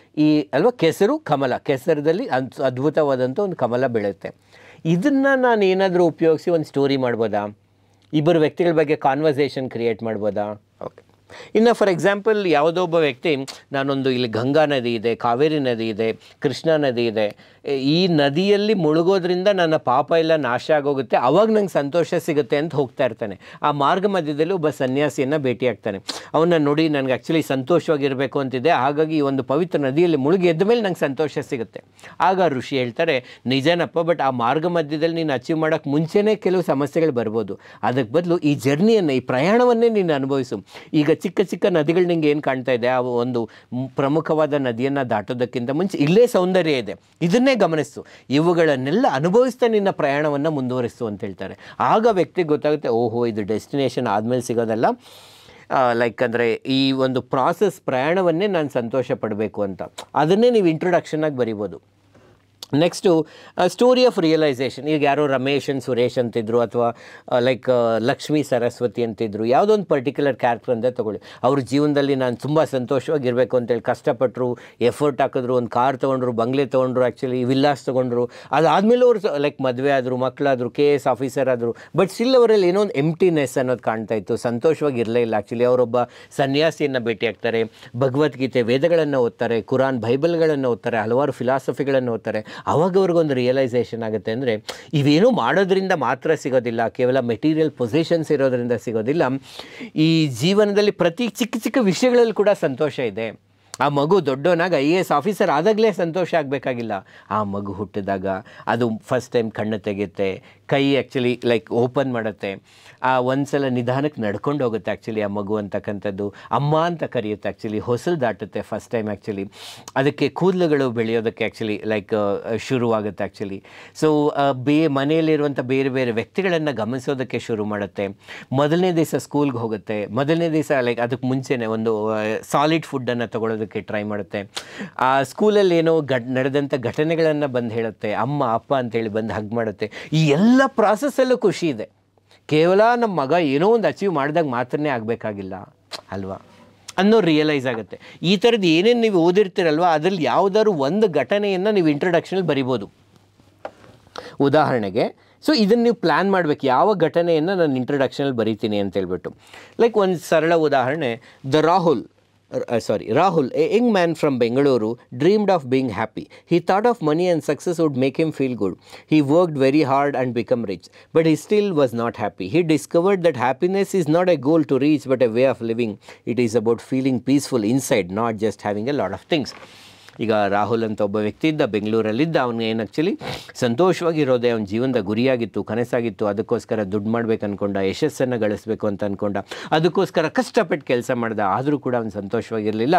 S1: ಈ ಅಲ್ವಾ ಕೆಸರು, ಕಮಲ. ಕೆಸರದಲ್ಲಿ ಅದ್ಭುತವಾದಂಥ ಒಂದು ಕಮಲ ಬೆಳೆಯುತ್ತೆ. ಇದನ್ನು ನಾನು ಏನಾದರೂ ಉಪಯೋಗಿಸಿ ಒಂದು ಸ್ಟೋರಿ ಮಾಡ್ಬೋದಾ, ಇಬ್ಬರು ವ್ಯಕ್ತಿಗಳ ಬಗ್ಗೆ ಕಾನ್ವರ್ಸೇಷನ್ ಕ್ರಿಯೇಟ್ ಮಾಡ್ಬೋದಾ? ಓಕೆ. ಇನ್ನು ಫಾರ್ ಎಕ್ಸಾಂಪಲ್ ಯಾವುದೋ ಒಬ್ಬ ವ್ಯಕ್ತಿ, ನಾನೊಂದು ಇಲ್ಲಿ ಗಂಗಾ ನದಿ ಇದೆ, ಕಾವೇರಿ ನದಿ ಇದೆ, ಕೃಷ್ಣಾ ನದಿ ಇದೆ, ಈ ನದಿಯಲ್ಲಿ ಮುಳುಗೋದ್ರಿಂದ ನನ್ನ ಪಾಪ ಎಲ್ಲ ನಾಶ ಆಗೋಗುತ್ತೆ, ಅವಾಗ ನಂಗೆ ಸಂತೋಷ ಸಿಗುತ್ತೆ ಅಂತ ಹೋಗ್ತಾ ಇರ್ತಾನೆ. ಆ ಮಾರ್ಗ ಮಧ್ಯದಲ್ಲಿ ಒಬ್ಬ ಸನ್ಯಾಸಿಯನ್ನು ಭೇಟಿಯಾಗ್ತಾನೆ. ಅವನ್ನ ನೋಡಿ, ನನಗೆ ಆ್ಯಕ್ಚುಲಿ ಸಂತೋಷವಾಗಿರಬೇಕು ಅಂತಿದೆ, ಹಾಗಾಗಿ ಈ ಒಂದು ಪವಿತ್ರ ನದಿಯಲ್ಲಿ ಮುಳುಗಿ ಎದ್ದ ಮೇಲೆ ನಂಗೆ ಸಂತೋಷ ಸಿಗುತ್ತೆ. ಆಗ ಋಷಿ ಹೇಳ್ತಾರೆ, ನಿಜನಪ್ಪ, ಬಟ್ ಆ ಮಾರ್ಗ ಮಧ್ಯದಲ್ಲಿ ನೀನು ಅಚೀವ್ ಮಾಡೋಕ್ಕೆ ಮುಂಚೆನೇ ಕೆಲವು ಸಮಸ್ಯೆಗಳು ಬರ್ಬೋದು. ಅದಕ್ಕೆ ಬದಲು ಈ ಜರ್ನಿಯನ್ನು, ಈ ಪ್ರಯಾಣವನ್ನೇ ನೀನು ಅನುಭವಿಸು. ಈಗ ಚಿಕ್ಕ ಚಿಕ್ಕ ನದಿಗಳು ನಿಂಗೆ ಏನು ಕಾಣ್ತಾ ಇದೆ, ಆ ಒಂದು ಪ್ರಮುಖವಾದ ನದಿಯನ್ನು ದಾಟೋದಕ್ಕಿಂತ ಮುಂಚೆ ಇಲ್ಲೇ ಸೌಂದರ್ಯ ಇದೆ, ಇದನ್ನೇ ಗಮನಿಸು, ಇವುಗಳನ್ನೆಲ್ಲ ಅನುಭವಿಸ್ತಾ ನಿನ್ನ ಪ್ರಯಾಣವನ್ನು ಮುಂದುವರಿಸು ಅಂತ ಹೇಳ್ತಾರೆ. ಆಗ ವ್ಯಕ್ತಿಗೆ ಗೊತ್ತಾಗುತ್ತೆ, ಓಹೋ, ಇದು ಡೆಸ್ಟಿನೇಷನ್ ಆದಮೇಲೆ ಸಿಗೋದಲ್ಲ, ಲೈಕ್ ಅಂದರೆ ಈ ಒಂದು ಪ್ರಾಸೆಸ್, ಪ್ರಯಾಣವನ್ನೇ ನಾನು ಸಂತೋಷ ಪಡಬೇಕು ಅಂತ. ಅದನ್ನೇ ನೀವು ಇಂಟ್ರೊಡಕ್ಷನಾಗಿ ಬರಿಬೋದು. Next story of realisation. ಈಗ ಯಾರೋ ರಮೇಶ್ ಅಂಡ್ ಸುರೇಶ್ ಅಂತಿದ್ರು, ಅಥವಾ ಲೈಕ್ ಲಕ್ಷ್ಮೀ ಸರಸ್ವತಿ ಅಂತಿದ್ರು, ಯಾವುದೋ ಒಂದು ಪರ್ಟಿಕ್ಯುಲರ್ ಕ್ಯಾರೆಕ್ಟರ್ ಅಂತ ತೊಗೊಳ್ಳಿ. ಅವ್ರ ಜೀವನದಲ್ಲಿ ನಾನು ತುಂಬ ಸಂತೋಷವಾಗಿರಬೇಕು ಅಂತೇಳಿ ಕಷ್ಟಪಟ್ಟರು, ಎಫರ್ಟ್ ಹಾಕಿದ್ರು, ಒಂದು ಕಾರ್ ತೊಗೊಂಡ್ರು, ಬಂಗ್ಲೆ ತೊಗೊಂಡ್ರು, ಆ್ಯಕ್ಚುಲಿ ವಿಲ್ಲಾಸ್ ತೊಗೊಂಡ್ರು. ಅದಾದಮೇಲೆ ಅವರು ಲೈಕ್ ಮದುವೆ ಆದರು, ಮಕ್ಕಳಾದರು, KS ಆಫೀಸರ್ ಆದರು. ಬಟ್ ಸ್ಟಿಲ್ ಅವರಲ್ಲಿ ಏನೋ ಒಂದು ಎಂಪ್ಟಿನೆಸ್ ಅನ್ನೋದು ಕಾಣ್ತಾ ಇತ್ತು, ಸಂತೋಷವಾಗಿರಲೇ ಇಲ್ಲ. ಆ್ಯಕ್ಚುಲಿ ಅವರೊಬ್ಬ ಸನ್ಯಾಸಿಯನ್ನು ಭೇಟಿಯಾಗ್ತಾರೆ, ಭಗವದ್ಗೀತೆ, ವೇದಗಳನ್ನು ಓದ್ತಾರೆ, ಕುರಾನ್, ಬೈಬಲ್ಗಳನ್ನು ಓದ್ತಾರೆ, ಹಲವಾರು ಫಿಲಾಸಫಿಗಳನ್ನು ಓದ್ತಾರೆ. ಅವಾಗ ಅವ್ರಿಗೊಂದು ರಿಯಲೈಸೇಷನ್ ಆಗುತ್ತೆ. ಅಂದರೆ ಇವೇನೂ ಮಾಡೋದ್ರಿಂದ ಮಾತ್ರ ಸಿಗೋದಿಲ್ಲ, ಕೇವಲ ಮೆಟೀರಿಯಲ್ ಪೊಸಿಷನ್ಸ್ ಇರೋದ್ರಿಂದ ಸಿಗೋದಿಲ್ಲ. ಈ ಜೀವನದಲ್ಲಿ ಪ್ರತಿ ಚಿಕ್ಕ ಚಿಕ್ಕ ವಿಷಯಗಳಲ್ಲಿ ಕೂಡ ಸಂತೋಷ ಇದೆ. ಆ ಮಗು ದೊಡ್ಡವನಾಗ IAS ಆಫೀಸರ್ ಆದಾಗಲೇ ಸಂತೋಷ ಆಗಬೇಕಾಗಿಲ್ಲ. ಆ ಮಗು ಹುಟ್ಟಿದಾಗ ಅದು ಫಸ್ಟ್ ಟೈಮ್ ಕಣ್ಣು ತೆಗೆಯುತ್ತೆ, ಕೈ ಆ್ಯಕ್ಚುಲಿ ಲೈಕ್ ಓಪನ್ ಮಾಡುತ್ತೆ, ಆ ಒಂದು ಸಲ ನಿಧಾನಕ್ಕೆ ನಡ್ಕೊಂಡು ಹೋಗುತ್ತೆ ಆ್ಯಕ್ಚುಲಿ ಆ ಮಗು ಅಂತಕ್ಕಂಥದ್ದು, ಅಮ್ಮ ಅಂತ ಕರೆಯುತ್ತೆ, ಆ್ಯಕ್ಚುಲಿ ಹೊಸಲು ದಾಟುತ್ತೆ ಫಸ್ಟ್ ಟೈಮ್. ಆ್ಯಕ್ಚುಲಿ ಅದಕ್ಕೆ ಕೂದಲುಗಳು ಬೆಳೆಯೋದಕ್ಕೆ ಆ್ಯಕ್ಚುಲಿ ಲೈಕ್ ಶುರುವಾಗುತ್ತೆ ಆ್ಯಕ್ಚುಲಿ. ಸೊ ಮನೆಯಲ್ಲಿರುವಂಥ ಬೇರೆ ಬೇರೆ ವ್ಯಕ್ತಿಗಳನ್ನು ಗಮನಿಸೋದಕ್ಕೆ ಶುರು ಮಾಡುತ್ತೆ. ಮೊದಲನೇ ದಿವಸ ಸ್ಕೂಲ್ಗೆ ಹೋಗುತ್ತೆ, ಮೊದಲನೇ ದಿವಸ ಲೈಕ್ ಅದಕ್ಕೆ ಮುಂಚೆನೇ ಒಂದು ಸಾಲಿಡ್ ಫುಡ್ಡನ್ನು ತೊಗೊಳೋದಕ್ಕೆ ಟ್ರೈ ಮಾಡುತ್ತೆ. ಆ ಸ್ಕೂಲಲ್ಲಿ ಏನೋ ನಡೆದಂಥ ಘಟನೆಗಳನ್ನು ಬಂದು ಹೇಳುತ್ತೆ, ಅಮ್ಮ ಅಪ್ಪ ಅಂತೇಳಿ ಬಂದು ಹಗ್ ಮಾಡುತ್ತೆ. ಈ ಎಲ್ಲ ಪ್ರಾಸೆಸ್ಸಲ್ಲೂ ಖುಷಿ ಇದೆ. ಕೇವಲ ನಮ್ಮ ಮಗ ಏನೋ ಒಂದು ಅಚೀವ್ ಮಾಡಿದಾಗ ಮಾತ್ರನೇ ಆಗಬೇಕಾಗಿಲ್ಲ ಅಲ್ವಾ ಅನ್ನೋ ರಿಯಲೈಸ್ ಆಗುತ್ತೆ. ಈ ಥರದ್ದು ಏನೇನು ನೀವು ಓದಿರ್ತೀರಲ್ವ, ಅದರಲ್ಲಿ ಯಾವುದಾದ್ರು ಒಂದು ಘಟನೆಯನ್ನು ನೀವು ಇಂಟ್ರೊಡಕ್ಷನಲ್ಲಿ ಬರಿಬೋದು. ಉದಾಹರಣೆಗೆ, ಸೊ ಇದನ್ನು ನೀವು ಪ್ಲ್ಯಾನ್ ಮಾಡಬೇಕು, ಯಾವ ಘಟನೆಯನ್ನು ನಾನು ಇಂಟ್ರೊಡಕ್ಷನಲ್ಲಿ ಬರೀತೀನಿ ಅಂತ ಹೇಳ್ಬಿಟ್ಟು. ಲೈಕ್ ಒಂದು ಸರಳ ಉದಾಹರಣೆ, Rahul, a young man from Bengaluru, dreamed of being happy. He thought of money and success would make him feel good. He worked very hard and become rich, but he still was not happy. He discovered that happiness is not a goal to reach, but a way of living. It is about feeling peaceful inside, not just having a lot of things. ಈಗ ರಾಹುಲ್ ಅಂತ ಒಬ್ಬ ವ್ಯಕ್ತಿ ಇದ್ದ, ಬೆಂಗಳೂರಲ್ಲಿದ್ದ. ಅವನಿಗೆ ಏನು actually ಸಂತೋಷವಾಗಿರೋದೇ ಅವನ ಜೀವನದ ಗುರಿಯಾಗಿತ್ತು, ಕನಸಾಗಿತ್ತು. ಅದಕ್ಕೋಸ್ಕರ ದುಡ್ಡು ಮಾಡ್ಬೇಕು ಅಂದ್ಕೊಂಡ, ಯಶಸ್ಸನ್ನು ಗಳಿಸ್ಬೇಕು ಅಂತ ಅಂದ್ಕೊಂಡ, ಅದಕ್ಕೋಸ್ಕರ ಕಷ್ಟಪಟ್ಟು ಕೆಲಸ ಮಾಡ್ದ. ಆದರೂ ಕೂಡ ಅವನು ಸಂತೋಷವಾಗಿರಲಿಲ್ಲ.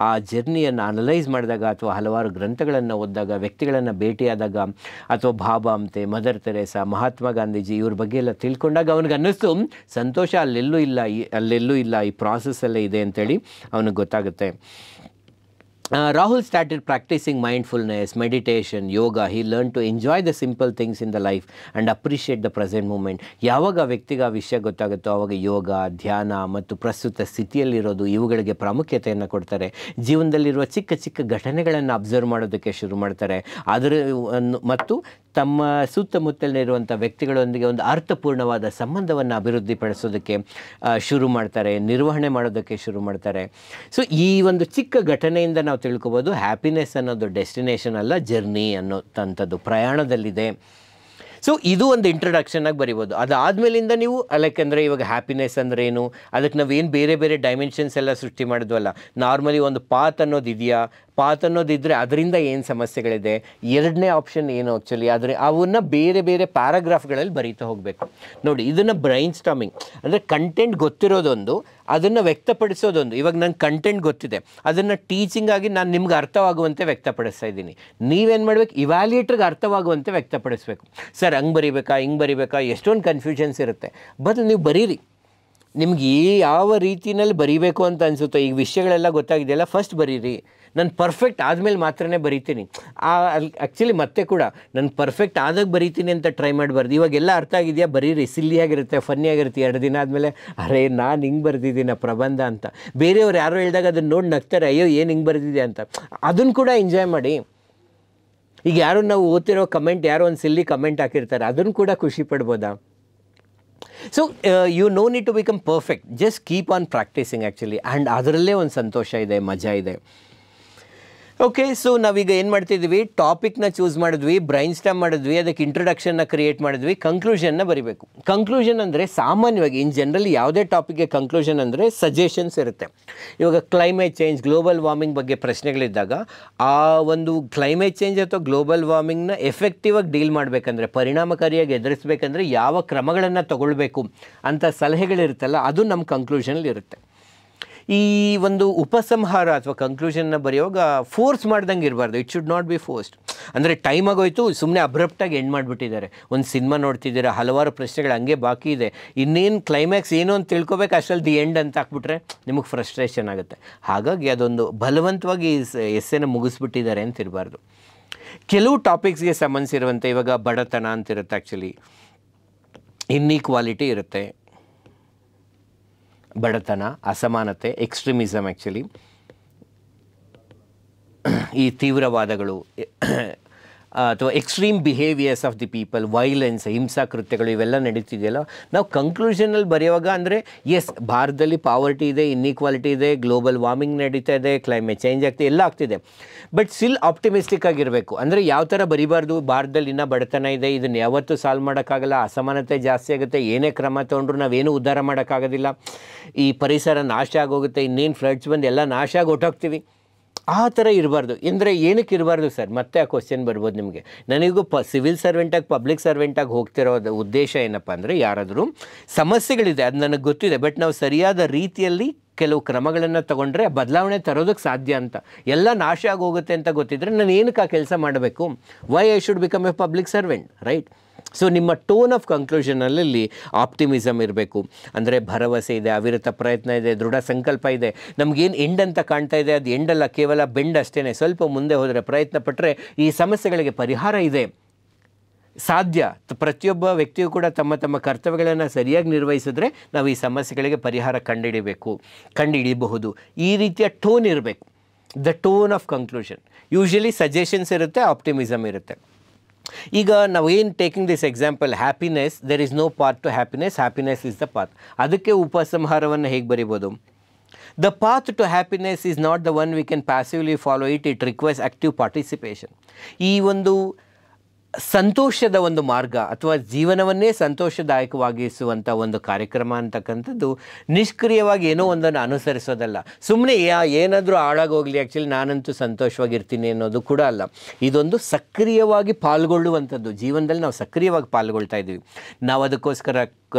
S1: ಆ ಜರ್ನಿಯನ್ನು ಅನಲೈಸ್ ಮಾಡಿದಾಗ, ಅಥವಾ ಹಲವಾರು ಗ್ರಂಥಗಳನ್ನು ಓದಿದಾಗ, ವ್ಯಕ್ತಿಗಳನ್ನು ಭೇಟಿಯಾದಾಗ, ಅಥವಾ ಬಾಬಾ ಅಂತೆ, ಮದರ್ ತೆರೇಸಾ, ಮಹಾತ್ಮ ಗಾಂಧೀಜಿ, ಇವ್ರ ಬಗ್ಗೆ ಎಲ್ಲ ತಿಳ್ಕೊಂಡಾಗ ಅವನಿಗೆ ಅನ್ನಿಸ್ತು ಸಂತೋಷ ಅಲ್ಲೆಲ್ಲೂ ಇಲ್ಲ, ಈ ಪ್ರಾಸೆಸ್ಸಲ್ಲೇ ಇದೆ ಅಂತೇಳಿ ಅವನಿಗೆ ಗೊತ್ತಾಗುತ್ತೆ. Rahul started practicing mindfulness, meditation, yoga. He learned to enjoy the simple things in the life and appreciate the present moment. ಯಾವಾಗ ವ್ಯಕ್ತಿಗೆ ಆ ವಿಷಯ ಗೊತ್ತಾಗುತ್ತೋ ಆವಾಗ ಯೋಗ, ಧ್ಯಾನ ಮತ್ತು ಪ್ರಸ್ತುತ ಸ್ಥಿತಿಯಲ್ಲಿರೋದು ಇವುಗಳಿಗೆ ಪ್ರಾಮುಖ್ಯತೆಯನ್ನು ಕೊಡ್ತಾರೆ. ಜೀವನದಲ್ಲಿರುವ ಚಿಕ್ಕ ಚಿಕ್ಕ ಘಟನೆಗಳನ್ನು ಅಬ್ಸರ್ವ್ ಮಾಡೋದಕ್ಕೆ ಶುರು ಮಾಡ್ತಾರೆ. ಮತ್ತು ತಮ್ಮ ಸುತ್ತಮುತ್ತಲಿರುವಂಥ ವ್ಯಕ್ತಿಗಳೊಂದಿಗೆ ಒಂದು ಅರ್ಥಪೂರ್ಣವಾದ ಸಂಬಂಧವನ್ನು ಅಭಿವೃದ್ಧಿಪಡಿಸೋದಕ್ಕೆ ಶುರು ಮಾಡ್ತಾರೆ, ನಿರ್ವಹಣೆ ಮಾಡೋದಕ್ಕೆ ಶುರು ಮಾಡ್ತಾರೆ. ಸೊ ಈ ಒಂದು ಚಿಕ್ಕ ಘಟನೆಯಿಂದ ನಾವು ತಿಳ್ಕೊಬೋದು ಹ್ಯಾಪಿನೆಸ್ ಅನ್ನೋದು ಡೆಸ್ಟಿನೇಷನ್ ಅಲ್ಲ, ಜರ್ನಿ ಅನ್ನೋಂಥದ್ದು ಪ್ರಯಾಣದಲ್ಲಿದೆ. ಸೊ ಇದು ಒಂದು ಇಂಟ್ರಡಕ್ಷನಾಗಿ ಬರಿಬೋದು. ಅದಾದಮೇಲಿಂದ ನೀವು ಯಾಕೆಂದರೆ ಇವಾಗ ಹ್ಯಾಪಿನೆಸ್ ಅಂದರೆ ಏನು, ಅದಕ್ಕೆ ನಾವೇನು ಬೇರೆ ಬೇರೆ ಡೈಮೆನ್ಷನ್ಸ್ ಎಲ್ಲ ಸೃಷ್ಟಿ ಮಾಡಿದ್ವಲ್ಲ, ನಾರ್ಮಲಿ ಒಂದು ಪಾತ್ ಅನ್ನೋದು ಇದೆಯಾ, ಪಾತ್ ಅನ್ನೋದಿದ್ದರೆ ಅದರಿಂದ ಏನು ಸಮಸ್ಯೆಗಳಿದೆ, ಎರಡನೇ ಆಪ್ಷನ್ ಏನು ಆ್ಯಕ್ಚುಲಿ, ಆದರೆ ಅವನ್ನ ಬೇರೆ ಬೇರೆ ಪ್ಯಾರಾಗ್ರಾಫ್ಗಳಲ್ಲಿ ಬರೀತಾ ಹೋಗಬೇಕು. ನೋಡಿ, ಇದನ್ನು ಬ್ರೈನ್ ಸ್ಟಾಮಿಂಗ್ ಅಂದರೆ ಕಂಟೆಂಟ್ ಗೊತ್ತಿರೋದೊಂದು, ಅದನ್ನು ವ್ಯಕ್ತಪಡಿಸೋದೊಂದು. ಇವಾಗ ನಂಗೆ ಕಂಟೆಂಟ್ ಗೊತ್ತಿದೆ, ಅದನ್ನು ಟೀಚಿಂಗ್ ಆಗಿ ನಾನು ನಿಮ್ಗೆ ಅರ್ಥವಾಗುವಂತೆ ವ್ಯಕ್ತಪಡಿಸ್ತಾ ಇದ್ದೀನಿ. ನೀವೇನು ಮಾಡಬೇಕು, ಇವ್ಯಾಲ್ಯೂಯೇಟ್ರಿಗೆ ಅರ್ಥವಾಗುವಂತೆ ವ್ಯಕ್ತಪಡಿಸ್ಬೇಕು. ಸರ್ ಹಂಗೆ ಬರೀಬೇಕಾ, ಹಿಂಗೆ ಬರೀಬೇಕಾ, ಎಷ್ಟೊಂದು ಕನ್ಫ್ಯೂಷನ್ಸ್ ಇರುತ್ತೆ. ಬದಲು ನೀವು ಬರೀರಿ, ನಿಮ್ಗೆ ಯಾವ ರೀತಿಯಲ್ಲಿ ಬರೀಬೇಕು ಅಂತ ಅನಿಸುತ್ತೋ. ಈಗ ವಿಷಯಗಳೆಲ್ಲ ಗೊತ್ತಾಗಿದೆಯಲ್ಲ, ಫಸ್ಟ್ ಬರೀರಿ. ನಾನು ಪರ್ಫೆಕ್ಟ್ ಆದಮೇಲೆ ಮಾತ್ರನೇ ಬರೀತೀನಿ. ಆ್ಯಕ್ಚುಲಿ ಮತ್ತೆ ಕೂಡ ನಾನು ಪರ್ಫೆಕ್ಟ್ ಆದಾಗ ಬರೀತೀನಿ ಅಂತ ಟ್ರೈ ಮಾಡಬಾರ್ದು. ಇವಾಗೆಲ್ಲ ಅರ್ಥ ಆಗಿದೆಯಾ, ಬರೀರಿ, ಸಿಲ್ಲಿಯಾಗಿರುತ್ತೆ, ಫನ್ನಿಯಾಗಿರುತ್ತೆ. 2 ದಿನ ಆದಮೇಲೆ ಅರೇ ನಾನು ಹಿಂಗೆ ಬರೆದಿದ್ದೀನ ಪ್ರಬಂಧ ಅಂತ ಬೇರೆಯವ್ರು ಯಾರೋ ಹೇಳಿದಾಗ ಅದನ್ನು ನೋಡಿ ನಗ್ತಾರೆ, ಅಯ್ಯೋ ಏನು ಹಿಂಗೆ ಬರೆದಿದೆ ಅಂತ. ಅದನ್ನು ಕೂಡ ಎಂಜಾಯ್ ಮಾಡಿ. ಈಗ ಯಾರು ನಾವು ಓದ್ತಿರೋ ಕಮೆಂಟ್, ಯಾರೋ ಒಂದು ಸಿಲ್ಲಿ ಕಮೆಂಟ್ ಹಾಕಿರ್ತಾರೆ, ಅದನ್ನು ಕೂಡ ಖುಷಿ ಪಡ್ಬೋದಾ? So you no need to become perfect, just keep on practising actually. And ಅದರಲ್ಲೇ ಒಂದು ಸಂತೋಷ ಇದೆ, ಮಜಾ ಇದೆ. ಓಕೆ, ಸೊ ನಾವೀಗ ಏನು ಮಾಡ್ತಿದ್ವಿ, ಟಾಪಿಕ್ನ ಚೂಸ್ ಮಾಡಿದ್ವಿ, ಬ್ರೈನ್ ಸ್ಟಾಮ್ ಮಾಡಿದ್ವಿ, ಅದಕ್ಕೆ ಇಂಟ್ರೊಡಕ್ಷನ್ನ ಕ್ರಿಯೇಟ್ ಮಾಡಿದ್ವಿ, ಕಂಕ್ಲೂಷನ್ನ ಬರೀಬೇಕು. ಕಂಕ್ಲೂಷನ್ ಅಂದರೆ ಸಾಮಾನ್ಯವಾಗಿ ಇನ್ ಜನರಲಿ ಯಾವುದೇ ಟಾಪಿಕ್ಗೆ ಕಂಕ್ಲೂಷನ್ ಅಂದರೆ ಸಜೆಷನ್ಸ್ ಇರುತ್ತೆ. ಇವಾಗ ಕ್ಲೈಮೇಟ್ ಚೇಂಜ್, ಗ್ಲೋಬಲ್ ವಾರ್ಮಿಂಗ್ ಬಗ್ಗೆ ಪ್ರಶ್ನೆಗಳಿದ್ದಾಗ ಆ ಒಂದು ಕ್ಲೈಮೇಟ್ ಚೇಂಜ್ ಅಥವಾ ಗ್ಲೋಬಲ್ ವಾರ್ಮಿಂಗ್ನ ಎಫೆಕ್ಟಿವ್ ಆಗಿ ಡೀಲ್ ಮಾಡಬೇಕಂದ್ರೆ, ಪರಿಣಾಮಕಾರಿಯಾಗಿ ಎದುರಿಸಬೇಕಂದ್ರೆ ಯಾವ ಕ್ರಮಗಳನ್ನು ತಗೊಳ್ಬೇಕು ಅಂತ ಸಲಹೆಗಳಿರುತ್ತಲ್ಲ, ಅದು ನಮ್ಮ ಕಂಕ್ಲೂಷನಲ್ಲಿ ಇರುತ್ತೆ. ಈ ಒಂದು ಉಪಸಂಹಾರ ಅಥವಾ ಕಂಕ್ಲೂಷನ್ನ ಬರೆಯುವಾಗ ಫೋರ್ಸ್ ಮಾಡ್ದಂಗೆ ಇರಬಾರ್ದು. It should not be forced. ಅಂದರೆ ಟೈಮ್ ಆಗೋಯ್ತು, ಸುಮ್ಮನೆ ಅಬ್ರಪ್ಟಾಗಿ ಎಂಡ್ ಮಾಡಿಬಿಟ್ಟಿದ್ದಾರೆ. ಒಂದು ಸಿನಿಮಾ ನೋಡ್ತಿದ್ದೀರಾ, ಹಲವಾರು ಪ್ರಶ್ನೆಗಳು ಹಂಗೆ ಬಾಕಿ ಇದೆ, ಇನ್ನೇನು ಕ್ಲೈಮ್ಯಾಕ್ಸ್ ಏನು ಅಂತ ತಿಳ್ಕೊಬೇಕು, ಅಷ್ಟರಲ್ಲಿ ದಿ ಎಂಡ್ ಅಂತ ಹಾಕ್ಬಿಟ್ರೆ ನಿಮಗೆ ಫ್ರಸ್ಟ್ರೇಷನ್ ಆಗುತ್ತೆ. ಹಾಗಾಗಿ ಅದೊಂದು ಬಲವಂತವಾಗಿ ಎಸ್ಸೆನ ಮುಗಿಸ್ಬಿಟ್ಟಿದ್ದಾರೆ ಅಂತ ಇರಬಾರ್ದು. ಕೆಲವು ಟಾಪಿಕ್ಸ್ಗೆ ಸಂಬಂಧಿಸಿರುವಂತೆ ಇವಾಗ ಬಡತನ ಅಂತಿರುತ್ತೆ, ಆ್ಯಕ್ಚುಲಿ ಇನ್ಈಕ್ವಾಲಿಟಿ ಇರುತ್ತೆ, ಬಡತನ, ಅಸಮಾನತೆ, ಎಕ್ಸ್ಟ್ರೀಮಿಸಮ್, ಆ್ಯಕ್ಚುಲಿ ಈ ತೀವ್ರವಾದಗಳು ಅಥವಾ extreme behaviours of the people, violence, ಹಿಂಸಾ ಕೃತ್ಯಗಳು ಇವೆಲ್ಲ ನಡೀತಿದೆಯಲ್ಲ, ನಾವು ಕಂಕ್ಲೂಷನಲ್ಲಿ ಬರೆಯುವಾಗ ಅಂದರೆ ಎಸ್ ಭಾರತದಲ್ಲಿ ಪಾವರ್ಟಿ ಇದೆ, ಇನ್ಈಕ್ವಾಲಿಟಿ ಇದೆ, ಗ್ಲೋಬಲ್ ವಾರ್ಮಿಂಗ್ ನಡೀತಾ ಇದೆ, ಕ್ಲೈಮೇಟ್ ಚೇಂಜ್ ಆಗ್ತಿದೆ, ಎಲ್ಲ ಆಗ್ತಿದೆ, ಬಟ್ ಸ್ಟಿಲ್ ಆಪ್ಟಿಮಿಸ್ಟಿಕ್ ಆಗಿರಬೇಕು. ಅಂದರೆ ಯಾವ ಥರ ಬರಿಬಾರ್ದು, ಭಾರತದಲ್ಲಿ ಇನ್ನೂ ಬಡತನ ಇದೆ, ಇದನ್ನು ಯಾವತ್ತೂ ಸಾಲ್ವ್ ಮಾಡೋಕ್ಕಾಗಲ್ಲ, ಅಸಮಾನತೆ ಜಾಸ್ತಿ ಆಗುತ್ತೆ, ಏನೇ ಕ್ರಮ ತೊಗೊಂಡ್ರು ನಾವೇನು ಉದ್ಧಾರ ಮಾಡೋಕ್ಕಾಗೋದಿಲ್ಲ, ಈ ಪರಿಸರ ನಾಶ ಆಗೋಗುತ್ತೆ, ಇನ್ನೇನು ಫ್ಲಡ್ಸ್ ಬಂದು ಎಲ್ಲ ನಾಶ ಆಗಿ ಹೊಟ್ಟೋಗ್ತೀವಿ, ಆ ಥರ ಇರಬಾರ್ದು. ಅಂದರೆ ಏನಕ್ಕೆ ಇರಬಾರ್ದು ಸರ್, ಮತ್ತೆ ಆ ಕ್ವಶನ್ ಬರ್ಬೋದು ನಿಮಗೆ. ನನಗೂ ಸಿವಿಲ್ ಸರ್ವೆಂಟಾಗಿ ಪಬ್ಲಿಕ್ ಸರ್ವೆಂಟಾಗಿ ಹೋಗ್ತಿರೋದು ಉದ್ದೇಶ ಏನಪ್ಪ ಅಂದರೆ, ಯಾರಾದರೂ ಸಮಸ್ಯೆಗಳಿದೆ, ಅದು ನನಗೆ ಗೊತ್ತಿದೆ, ಬಟ್ ನಾವು ಸರಿಯಾದ ರೀತಿಯಲ್ಲಿ ಕೆಲವು ಕ್ರಮಗಳನ್ನು ತೊಗೊಂಡ್ರೆ ಬದಲಾವಣೆ ತರೋದಕ್ಕೆ ಸಾಧ್ಯ ಅಂತ. ಎಲ್ಲ ನಾಶ ಆಗೋಗುತ್ತೆ ಅಂತ ಗೊತ್ತಿದ್ದರೆ ನಾನು ಏನಕ್ಕೆ ಆ ಕೆಲಸ ಮಾಡಬೇಕು? Why I should become A public servant, right? So ನಿಮ್ಮ ಟೋನ್ ಆಫ್ ಕಂಕ್ಲೂಷನಲ್ಲಿ ಆಪ್ಟಿಮಿಸಮ್ ಇರಬೇಕು. ಅಂದರೆ ಭರವಸೆ ಇದೆ, ಅವಿರತ ಪ್ರಯತ್ನ ಇದೆ, ದೃಢ ಸಂಕಲ್ಪ ಇದೆ. ನಮಗೇನು ಎಂಡ್ ಅಂತ ಕಾಣ್ತಾ ಇದೆ, ಅದು ಎಂಡಲ್ಲ, ಕೇವಲ ಬೆಂಡ್ ಅಷ್ಟೇ. ಸ್ವಲ್ಪ ಮುಂದೆ ಹೋದರೆ, ಪ್ರಯತ್ನ ಪಟ್ಟರೆ ಈ ಸಮಸ್ಯೆಗಳಿಗೆ ಪರಿಹಾರ ಇದೆ, ಸಾಧ್ಯ. ಪ್ರತಿಯೊಬ್ಬ ವ್ಯಕ್ತಿಯು ಕೂಡ ತಮ್ಮ ತಮ್ಮ ಕರ್ತವ್ಯಗಳನ್ನು ಸರಿಯಾಗಿ ನಿರ್ವಹಿಸಿದ್ರೆ ನಾವು ಈ ಸಮಸ್ಯೆಗಳಿಗೆ ಪರಿಹಾರ ಕಂಡುಹಿಡಿಯಬಹುದು. ಈ ರೀತಿಯ ಟೋನ್ ಇರಬೇಕು, the tone of conclusion. Usually suggestions ಇರುತ್ತೆ, ಆಪ್ಟಿಮಿಸಮ್ ಇರುತ್ತೆ. ಈಗ ನಾವು ಏನು taking this example, happiness, there is no path to happiness, happiness is the path. ಅದಕ್ಕೆ ಉಪಸಂಹಾರವನ್ನು ಹೇಗೆ ಬರಿಬೋದು? The path to happiness is not the one we can passively follow it, it requires active participation. ಈ ಒಂದು ಸಂತೋಷದ ಒಂದು ಮಾರ್ಗ ಅಥವಾ ಜೀವನವನ್ನೇ ಸಂತೋಷದಾಯಕವಾಗಿಸುವಂಥ ಒಂದು ಕಾರ್ಯಕ್ರಮ ಅಂತಕ್ಕಂಥದ್ದು ನಿಷ್ಕ್ರಿಯವಾಗಿ ಏನೋ ಒಂದನ್ನು ಅನುಸರಿಸೋದಲ್ಲ. ಸುಮ್ಮನೆ ಏನಾದರೂ ಹಾಳಾಗೋಗಲಿ, ಆ್ಯಕ್ಚುಲಿ ನಾನಂತೂ ಸಂತೋಷವಾಗಿರ್ತೀನಿ ಅನ್ನೋದು ಕೂಡ ಅಲ್ಲ. ಇದೊಂದು ಸಕ್ರಿಯವಾಗಿ ಪಾಲ್ಗೊಳ್ಳುವಂಥದ್ದು. ಜೀವನದಲ್ಲಿ ನಾವು ಸಕ್ರಿಯವಾಗಿ ಪಾಲ್ಗೊಳ್ತಾ ಇದ್ದೀವಿ. ನಾವು ಅದಕ್ಕೋಸ್ಕರ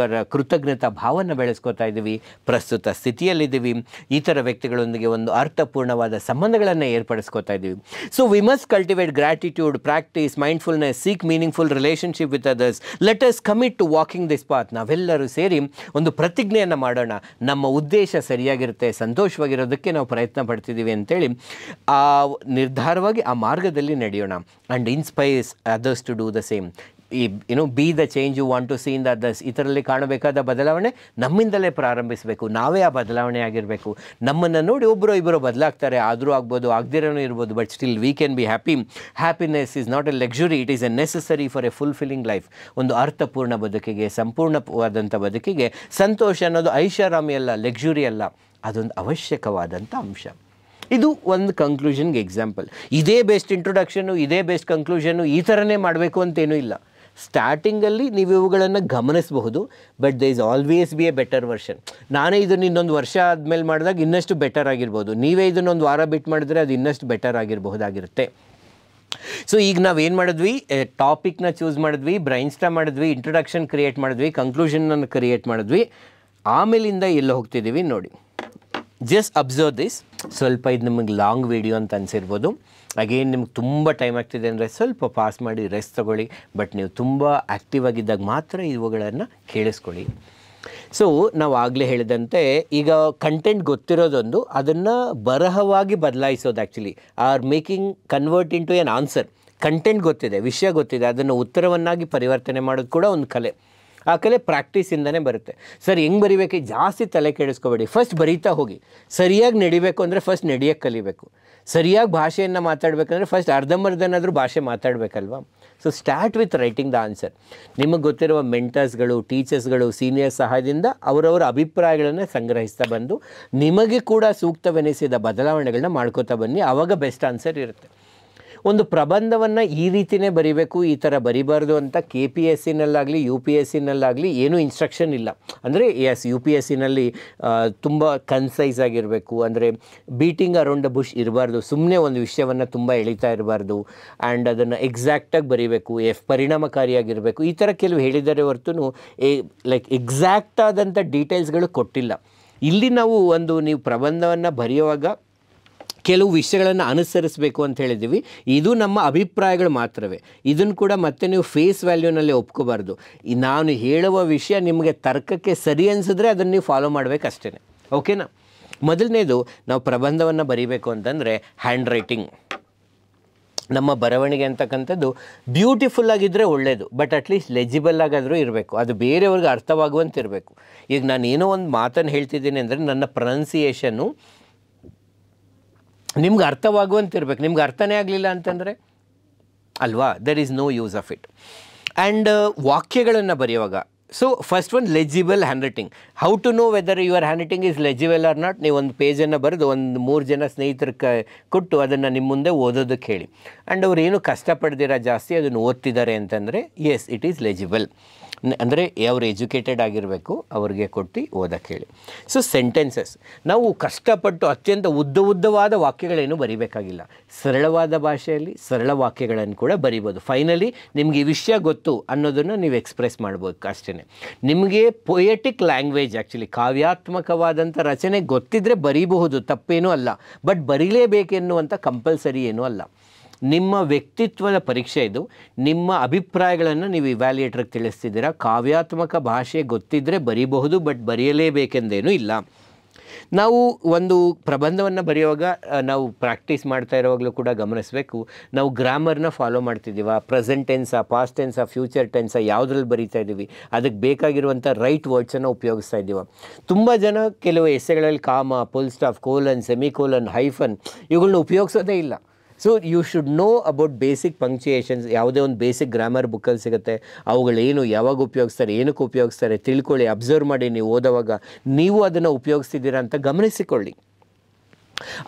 S1: ಕೃತಜ್ಞತಾ ಭಾವನ ಬೆಳೆಸ್ಕೋತಾ ಇದ್ದೀವಿ, ಪ್ರಸ್ತುತ ಸ್ಥಿತಿಯಲ್ಲಿದ್ದೀವಿ, ಇತರ ವ್ಯಕ್ತಿಗಳೊಂದಿಗೆ ಒಂದು ಅರ್ಥಪೂರ್ಣವಾದ ಸಂಬಂಧಗಳನ್ನು ಏರ್ಪಡಿಸ್ಕೋತಾ ಇದ್ದೀವಿ. So we must cultivate gratitude, practice mindfulness, seek meaningful relationship with others, let us commit to walking this path. ನಾವೆಲ್ಲರೂ ಸೇರಿ ಒಂದು ಪ್ರತಿಜ್ಞೆಯನ್ನು ಮಾಡೋಣ, ನಮ್ಮ ಉದ್ದೇಶ ಸರಿಯಾಗಿರುತ್ತೆ, ಸಂತೋಷವಾಗಿರೋದಕ್ಕೆ ನಾವು ಪ್ರಯತ್ನ ಪಡ್ತಿದ್ದೀವಿ ಅಂತೇಳಿ ನಿರ್ಧಾರವಾಗಿ ಆ ಮಾರ್ಗದಲ್ಲಿ ನಡೆಯೋಣ. And inspires others to do the same. ಈ be the change you want to see in the others, ಇದರಲ್ಲಿ ಕಾಣಬೇಕಾದ ಬದಲಾವಣೆ ನಮ್ಮಿಂದಲೇ ಪ್ರಾರಂಭಿಸಬೇಕು. ನಾವೇ ಆ ಬದಲಾವಣೆ ಆಗಿರಬೇಕು. ನಮ್ಮನ್ನು ನೋಡಿ ಒಬ್ಬರು ಇಬ್ಬರು ಬದಲಾಗ್ತಾರೆ, ಆದರೂ ಆಗ್ಬೋದು, ಆಗದಿರೋನು ಇರ್ಬೋದು, but still we can be happy. Happiness is not A luxury, it is A necessary for A fulfilling life. ಒಂದು ಅರ್ಥಪೂರ್ಣ ಬದುಕಿಗೆ, ಸಂಪೂರ್ಣವಾದಂಥ ಬದುಕಿಗೆ ಸಂತೋಷ ಅನ್ನೋದು ಐಷಾರಾಮಿ ಅಲ್ಲ, ಲಕ್ಸುರಿ ಅಲ್ಲ, ಅದೊಂದು ಅವಶ್ಯಕವಾದಂಥ ಅಂಶ. ಇದು ಒಂದು ಕನ್ಕ್ಲೂಷನ್ಗೆ ಎಕ್ಸಾಂಪಲ್. ಇದೇ ಬೆಸ್ಟ್ ಇಂಟ್ರೊಡಕ್ಷನು, ಇದೇ ಬೆಸ್ಟ್ ಕನ್ಕ್ಲೂಷನು, ಈ ಥರನೇ ಮಾಡಬೇಕು ಅಂತೇನೂ ಇಲ್ಲ. ಸ್ಟಾರ್ಟಿಂಗಲ್ಲಿ ನೀವು ಇವುಗಳನ್ನು ಗಮನಿಸಬಹುದು, but they is always B A better version. ನಾನೇ ಇದನ್ನು ಇನ್ನೊಂದು ವರ್ಷ ಆದಮೇಲೆ ಮಾಡಿದಾಗ ಇನ್ನಷ್ಟು ಬೆಟರ್ ಆಗಿರ್ಬೋದು, ನೀವೇ ಇದನ್ನೊಂದು ವಾರ ಬಿಟ್ಟು ಮಾಡಿದ್ರೆ ಅದು ಇನ್ನಷ್ಟು ಬೆಟರ್ ಆಗಿರಬಹುದಾಗಿರುತ್ತೆ. ಸೊ ಈಗ ನಾವೇನು ಮಾಡಿದ್ವಿ, ಟಾಪಿಕ್ನ ಚೂಸ್ ಮಾಡಿದ್ವಿ, ಬ್ರೈನ್ ಸ್ಟಾರ್ಮ್ ಮಾಡಿದ್ವಿ, ಇಂಟ್ರೊಡಕ್ಷನ್ ಕ್ರಿಯೇಟ್ ಮಾಡಿದ್ವಿ, ಕನ್ಕ್ಲೂಷನನ್ನು ಕ್ರಿಯೇಟ್ ಮಾಡಿದ್ವಿ, ಆಮೇಲಿಂದ ಎಲ್ಲ ಹೋಗ್ತಿದ್ದೀವಿ ನೋಡಿ. Just observe this. ಸ್ವಲ್ಪ ಇದು ನಿಮಗೆ ಲಾಂಗ್ ವಿಡಿಯೋ ಅಂತ ಅನಿಸಿರ್ಬೋದು. ಅಗೇನ್ ನಿಮ್ಗೆ ತುಂಬ ಟೈಮ್ ಆಗ್ತಿದೆ ಅಂದರೆ ಸ್ವಲ್ಪ ಪಾಸ್ ಮಾಡಿ ರೆಸ್ಟ್ ತೊಗೊಳ್ಳಿ. ಬಟ್ ನೀವು ತುಂಬ ಆ್ಯಕ್ಟಿವ್ ಆಗಿದ್ದಾಗ ಮಾತ್ರ ಇವುಗಳನ್ನು ಕೇಳಿಸ್ಕೊಳ್ಳಿ. ಸೊ ನಾವು ಆಗಲೇ ಹೇಳಿದಂತೆ ಈಗ ಕಂಟೆಂಟ್ ಗೊತ್ತಿರೋದೊಂದು, ಅದನ್ನು ಬರಹವಾಗಿ ಬದಲಾಯಿಸೋದು actually making convert into an answer. Content ಗೊತ್ತಿದೆ, ವಿಷಯ ಗೊತ್ತಿದೆ, ಅದನ್ನು ಉತ್ತರವನ್ನಾಗಿ ಪರಿವರ್ತನೆ ಮಾಡೋದು ಕೂಡ ಒಂದು ಕಲೆ. ಆ ಕಲೆ ಪ್ರಾಕ್ಟೀಸಿಂದನೇ ಬರುತ್ತೆ. ಸರ್ ಹೆಂಗೆ ಬರಿಬೇಕು, ಜಾಸ್ತಿ ತಲೆ ಕೆಡಿಸ್ಕೋಬೇಡಿ, ಫಸ್ಟ್ ಬರೀತಾ ಹೋಗಿ. ಸರಿಯಾಗಿ ನಡಿಬೇಕು ಅಂದರೆ ಫಸ್ಟ್ ನಡಿಯೋಕ್ಕೆ ಕಲಿಬೇಕು. ಸರಿಯಾಗಿ ಭಾಷೆಯನ್ನು ಮಾತಾಡಬೇಕಂದ್ರೆ ಫಸ್ಟ್ ಅರ್ಧಂಬರ್ಧನಾದರೂ ಭಾಷೆ ಮಾತಾಡಬೇಕಲ್ವಾ. So start with writing the answer. ನಿಮಗೆ ಗೊತ್ತಿರುವ ಮೆಂಟರ್ಸ್ಗಳು, ಟೀಚರ್ಸ್ಗಳು, ಸೀನಿಯರ್ಸ್ ಸಹಾಯದಿಂದ ಅವರವರ ಅಭಿಪ್ರಾಯಗಳನ್ನು ಸಂಗ್ರಹಿಸ್ತಾ ಬಂದು ನಿಮಗೆ ಕೂಡ ಸೂಕ್ತವೆನಿಸಿದ ಬದಲಾವಣೆಗಳನ್ನ ಮಾಡ್ಕೋತಾ ಬನ್ನಿ. ಆವಾಗ ಬೆಸ್ಟ್ ಆನ್ಸರ್ ಇರುತ್ತೆ. ಒಂದು ಪ್ರಬಂಧವನ್ನು ಈ ರೀತಿಯೇ ಬರೀಬೇಕು, ಈ ಥರ ಬರಿಬಾರ್ದು ಅಂತ KPSCನಲ್ಲಾಗಲಿ UPSCನಲ್ಲಾಗಲಿ ಏನೂ ಇನ್ಸ್ಟ್ರಕ್ಷನ್ ಇಲ್ಲ. ಅಂದರೆ UPSCನಲ್ಲಿ ತುಂಬ ಕನ್ಸೈಸ್ ಆಗಿರಬೇಕು, ಅಂದರೆ ಬೀಟಿಂಗ್ ಅರೌಂಡ್ ದ ಬುಷ್ ಇರಬಾರ್ದು, ಸುಮ್ಮನೆ ಒಂದು ವಿಷಯವನ್ನು ತುಂಬ ಎಳಿತಾ ಇರಬಾರ್ದು, ಆ್ಯಂಡ್ ಅದನ್ನು ಎಕ್ಸಾಕ್ಟಾಗಿ ಬರೀಬೇಕು, ಪರಿಣಾಮಕಾರಿಯಾಗಿರಬೇಕು. ಈ ಥರ ಕೆಲವು ಹೇಳಿದರೆ ಹೊರತು ಲೈಕ್ ಎಕ್ಸಾಕ್ಟ್ ಆದಂಥ ಡೀಟೇಲ್ಸ್ಗಳು ಕೊಟ್ಟಿಲ್ಲ. ಇಲ್ಲಿ ನಾವು ನೀವು ಪ್ರಬಂಧವನ್ನು ಬರೆಯುವಾಗ ಕೆಲವು ವಿಷಯಗಳನ್ನು ಅನುಸರಿಸಬೇಕು ಅಂತ ಹೇಳಿದ್ದೀವಿ. ಇದು ನಮ್ಮ ಅಭಿಪ್ರಾಯಗಳು ಮಾತ್ರವೇ. ಇದನ್ನು ಕೂಡ ಮತ್ತೆ ನೀವು ಫೇಸ್ ವ್ಯಾಲ್ಯೂನಲ್ಲಿ ಒಪ್ಕೋಬಾರ್ದು. ನಾನು ಹೇಳುವ ವಿಷಯ ನಿಮಗೆ ತರ್ಕಕ್ಕೆ ಸರಿ ಅನಿಸಿದ್ರೆ ಅದನ್ನು ನೀವು ಫಾಲೋ ಮಾಡಬೇಕಷ್ಟೇ. ಓಕೆನಾ? ಮೊದಲನೇದು, ನಾವು ಪ್ರಬಂಧವನ್ನು ಬರೀಬೇಕು ಅಂತಂದರೆ ಹ್ಯಾಂಡ್ ರೈಟಿಂಗ್. ನಮ್ಮ ಬರವಣಿಗೆ ಅಂತಕ್ಕಂಥದ್ದು ಬ್ಯೂಟಿಫುಲ್ ಆಗಿದ್ದರೆ ಒಳ್ಳೆಯದು, ಬಟ್ ಅಟ್ಲೀಸ್ಟ್ ಲೆಜಿಬಲ್ ಆಗಾದರೂ ಇರಬೇಕು. ಅದು ಬೇರೆಯವ್ರಿಗೆ ಅರ್ಥವಾಗುವಂತೆ ಇರಬೇಕು. ಈಗ ನಾನು ಏನೋ ಒಂದು ಮಾತನ್ನು ಹೇಳ್ತಿದ್ದೀನಿ ಅಂದರೆ ನನ್ನ ಪ್ರೊನೌನ್ಸಿಯೇಷನ್ನು ನಿಮ್ಗೆ ಅರ್ಥವಾಗುವಂತಿರ್ಬೇಕು. ನಿಮ್ಗೆ ಅರ್ಥನೇ ಆಗಲಿಲ್ಲ ಅಂತಂದರೆ ಅಲ್ವಾ, there is no use of it. And ವಾಕ್ಯಗಳನ್ನು ಬರೆಯುವಾಗ, so first one legible handwriting. How to know whether your handwriting is legible or not? ನೀವು ಒಂದು ಪೇಜನ್ನು ಬರೆದು ಒಂದು 3 ಜನ ಸ್ನೇಹಿತರಿಗೆ ಕೊಟ್ಟು ಅದನ್ನು ನಿಮ್ಮ ಮುಂದೆ ಓದೋದಕ್ಕೆ ಹೇಳಿ, ಆ್ಯಂಡ್ ಅವ್ರು ಏನು ಕಷ್ಟಪಡ್ದಿರ ಜಾಸ್ತಿ ಅದನ್ನು ಓದ್ತಿದ್ದಾರೆ ಅಂತಂದರೆ ಎಸ್, ಇಟ್ ಈಸ್ ಲೆಜಿಬಲ್. ಅಂದರೆ ಅವರು ಎಜುಕೇಟೆಡ್ ಆಗಿರಬೇಕು, ಅವ್ರಿಗೆ ಕೊಟ್ಟು ಓದಕ್ಕೆ ಹೇಳಿ. ಸೊ ಸೆಂಟೆನ್ಸಸ್, ನಾವು ಕಷ್ಟಪಟ್ಟು ಅತ್ಯಂತ ಉದ್ದವಾದ ವಾಕ್ಯಗಳೇನು ಬರಿಬೇಕಾಗಿಲ್ಲ. ಸರಳವಾದ ಭಾಷೆಯಲ್ಲಿ ಸರಳ ವಾಕ್ಯಗಳನ್ನು ಕೂಡ ಬರಿಬೋದು. ಫೈನಲಿ ನಿಮಗೆ ಈ ವಿಷಯ ಗೊತ್ತು ಅನ್ನೋದನ್ನು ನೀವು ಎಕ್ಸ್ಪ್ರೆಸ್ ಮಾಡ್ಬೋದು ಅಷ್ಟೇ. ನಿಮಗೆ ಪೊಯೆಟಿಕ್ ಲ್ಯಾಂಗ್ವೇಜ್, ಆ್ಯಕ್ಚುಲಿ ಕಾವ್ಯಾತ್ಮಕವಾದಂಥ ರಚನೆ ಗೊತ್ತಿದ್ದರೆ ಬರೀಬಹುದು, ತಪ್ಪೇನೂ ಅಲ್ಲ. ಬಟ್ ಬರೀಲೇಬೇಕೆನ್ನುವಂಥ ಕಂಪಲ್ಸರಿ ಏನೂ ಅಲ್ಲ. ನಿಮ್ಮ ವ್ಯಕ್ತಿತ್ವದ ಪರೀಕ್ಷೆ ಇದು. ನಿಮ್ಮ ಅಭಿಪ್ರಾಯಗಳನ್ನು ನೀವು ಇವ್ಯಾಲ್ಯೂಯೇಟರ್ಗೆ ತಿಳಿಸ್ತಿದ್ದೀರಾ. ಕಾವ್ಯಾತ್ಮಕ ಭಾಷೆ ಗೊತ್ತಿದ್ದರೆ ಬರೀಬಹುದು, ಬಟ್ ಬರೆಯಲೇಬೇಕೆಂದೇನೂ ಇಲ್ಲ. ನಾವು ಒಂದು ಪ್ರಬಂಧವನ್ನು ಬರೆಯುವಾಗ ನಾವು ಪ್ರಾಕ್ಟೀಸ್ ಮಾಡ್ತಾ ಇರುವಾಗಲೂ ಕೂಡ ಗಮನಿಸಬೇಕು, ನಾವು ಗ್ರಾಮರ್ನ ಫಾಲೋ ಮಾಡ್ತಿದ್ದೀವ, ಪ್ರೆಸೆಂಟ್ ಟೆನ್ಸಾ, ಪಾಸ್ಟ್ ಟೆನ್ಸಾ, ಫ್ಯೂಚರ್ ಟೆನ್ಸಾ, ಯಾವುದ್ರಲ್ಲಿ ಬರೀತಾ ಇದ್ದೀವಿ, ಅದಕ್ಕೆ ಬೇಕಾಗಿರುವಂಥ ರೈಟ್ ವರ್ಡ್ಸನ್ನು ಉಪಯೋಗಿಸ್ತಾ ಇದ್ದೀವ. ತುಂಬ ಜನ ಕೆಲವು ಎಸ್ಸೆಗಳಲ್ಲಿ comma, full stop, colon, semicolon, hyphen ಇವುಗಳನ್ನ ಉಪಯೋಗಿಸೋದೇ ಇಲ್ಲ. So you should know about basic punctuations. ಯಾವುದೇ ಒಂದು ಬೇಸಿಕ್ ಗ್ರಾಮರ್ ಬುಕ್ಕಲ್ಲಿ ಸಿಗುತ್ತೆ. ಅವುಗಳೇನು, ಯಾವಾಗ ಉಪಯೋಗಿಸ್ತಾರೆ, ಏನಕ್ಕೆ ಉಪಯೋಗಿಸ್ತಾರೆ ತಿಳ್ಕೊಳ್ಳಿ. ಅಬ್ಸರ್ವ್ ಮಾಡಿ. ನೀವು ಓದುವಾಗ ನೀವು ಅದನ್ನು ಉಪಯೋಗಿಸ್ತಿದ್ದೀರಾ ಅಂತ ಗಮನಿಸಿಕೊಳ್ಳಿ.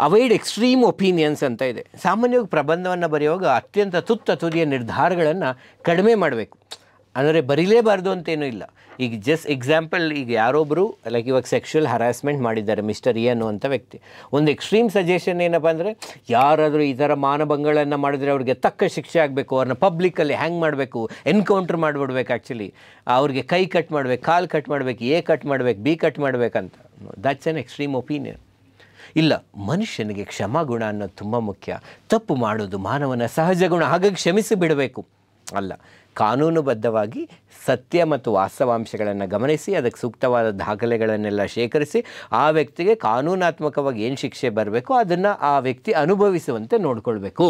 S1: ಅವಾಯ್ಡ್ ಎಕ್ಸ್ಟ್ರೀಮ್ ಒಪಿನಿಯನ್ಸ್ ಅಂತ ಇದೆ. ಸಾಮಾನ್ಯವಾಗಿ ಪ್ರಬಂಧವನ್ನು ಬರೆಯುವಾಗ ಅತ್ಯಂತ ತುದಿಯ ನಿರ್ಧಾರಗಳನ್ನು ಕಡಿಮೆ ಮಾಡಬೇಕು. ಅಂದರೆ ಬರೀಲೇಬಾರ್ದು ಅಂತೇನೂ ಇಲ್ಲ. ಈಗ ಜಸ್ಟ್ ಎಕ್ಸಾಂಪಲ್, ಈಗ ಯಾರೊಬ್ಬರು ಲೈಕ್ ಇವಾಗ ಸೆಕ್ಷುವಲ್ ಹರಾಸ್ಮೆಂಟ್ ಮಾಡಿದ್ದಾರೆ ಮಿಸ್ಟರ್ ಎ ಅನ್ನುವಂಥ ವ್ಯಕ್ತಿ. ಒಂದು ಎಕ್ಸ್ಟ್ರೀಮ್ ಸಜೆಷನ್ ಏನಪ್ಪ ಅಂದರೆ, ಯಾರಾದರೂ ಈ ಥರ ಮಾನಭಂಗಗಳನ್ನು ಮಾಡಿದ್ರೆ ಅವ್ರಿಗೆ ತಕ್ಕ ಶಿಕ್ಷೆ ಆಗಬೇಕು, ಅವ್ರನ್ನ ಪಬ್ಲಿಕ್ಕಲ್ಲಿ ಹ್ಯಾಂಗ್ ಮಾಡಬೇಕು, ಎನ್ಕೌಂಟ್ರ್ ಮಾಡಿಬಿಡ್ಬೇಕು. ಆ್ಯಕ್ಚುಲಿ ಅವ್ರಿಗೆ ಕೈ ಕಟ್ ಮಾಡಬೇಕು, ಕಾಲು ಕಟ್ ಮಾಡಬೇಕು, ಎ ಕಟ್ ಮಾಡಬೇಕು, ಬಿ ಕಟ್ ಮಾಡಬೇಕಂತ. That's N extreme opinion. ಇಲ್ಲ, ಮನುಷ್ಯನಿಗೆ ಕ್ಷಮಾಗುಣ ಅನ್ನೋದು ತುಂಬ ಮುಖ್ಯ. ತಪ್ಪು ಮಾಡೋದು ಮಾನವನ ಸಹಜ ಗುಣ, ಹಾಗಾಗಿ ಕ್ಷಮಿಸಿ ಬಿಡಬೇಕು ಅಲ್ಲ. ಕಾನೂನುಬದ್ಧವಾಗಿ ಸತ್ಯ ಮತ್ತು ವಾಸ್ತವಾಂಶಗಳನ್ನು ಗಮನಿಸಿ ಅದಕ್ಕೆ ಸೂಕ್ತವಾದ ದಾಖಲೆಗಳನ್ನೆಲ್ಲ ಶೇಖರಿಸಿ ಆ ವ್ಯಕ್ತಿಗೆ ಕಾನೂನಾತ್ಮಕವಾಗಿ ಏನು ಶಿಕ್ಷೆ ಬರಬೇಕು ಅದನ್ನು ಆ ವ್ಯಕ್ತಿ ಅನುಭವಿಸುವಂತೆ ನೋಡಿಕೊಳ್ಬೇಕು.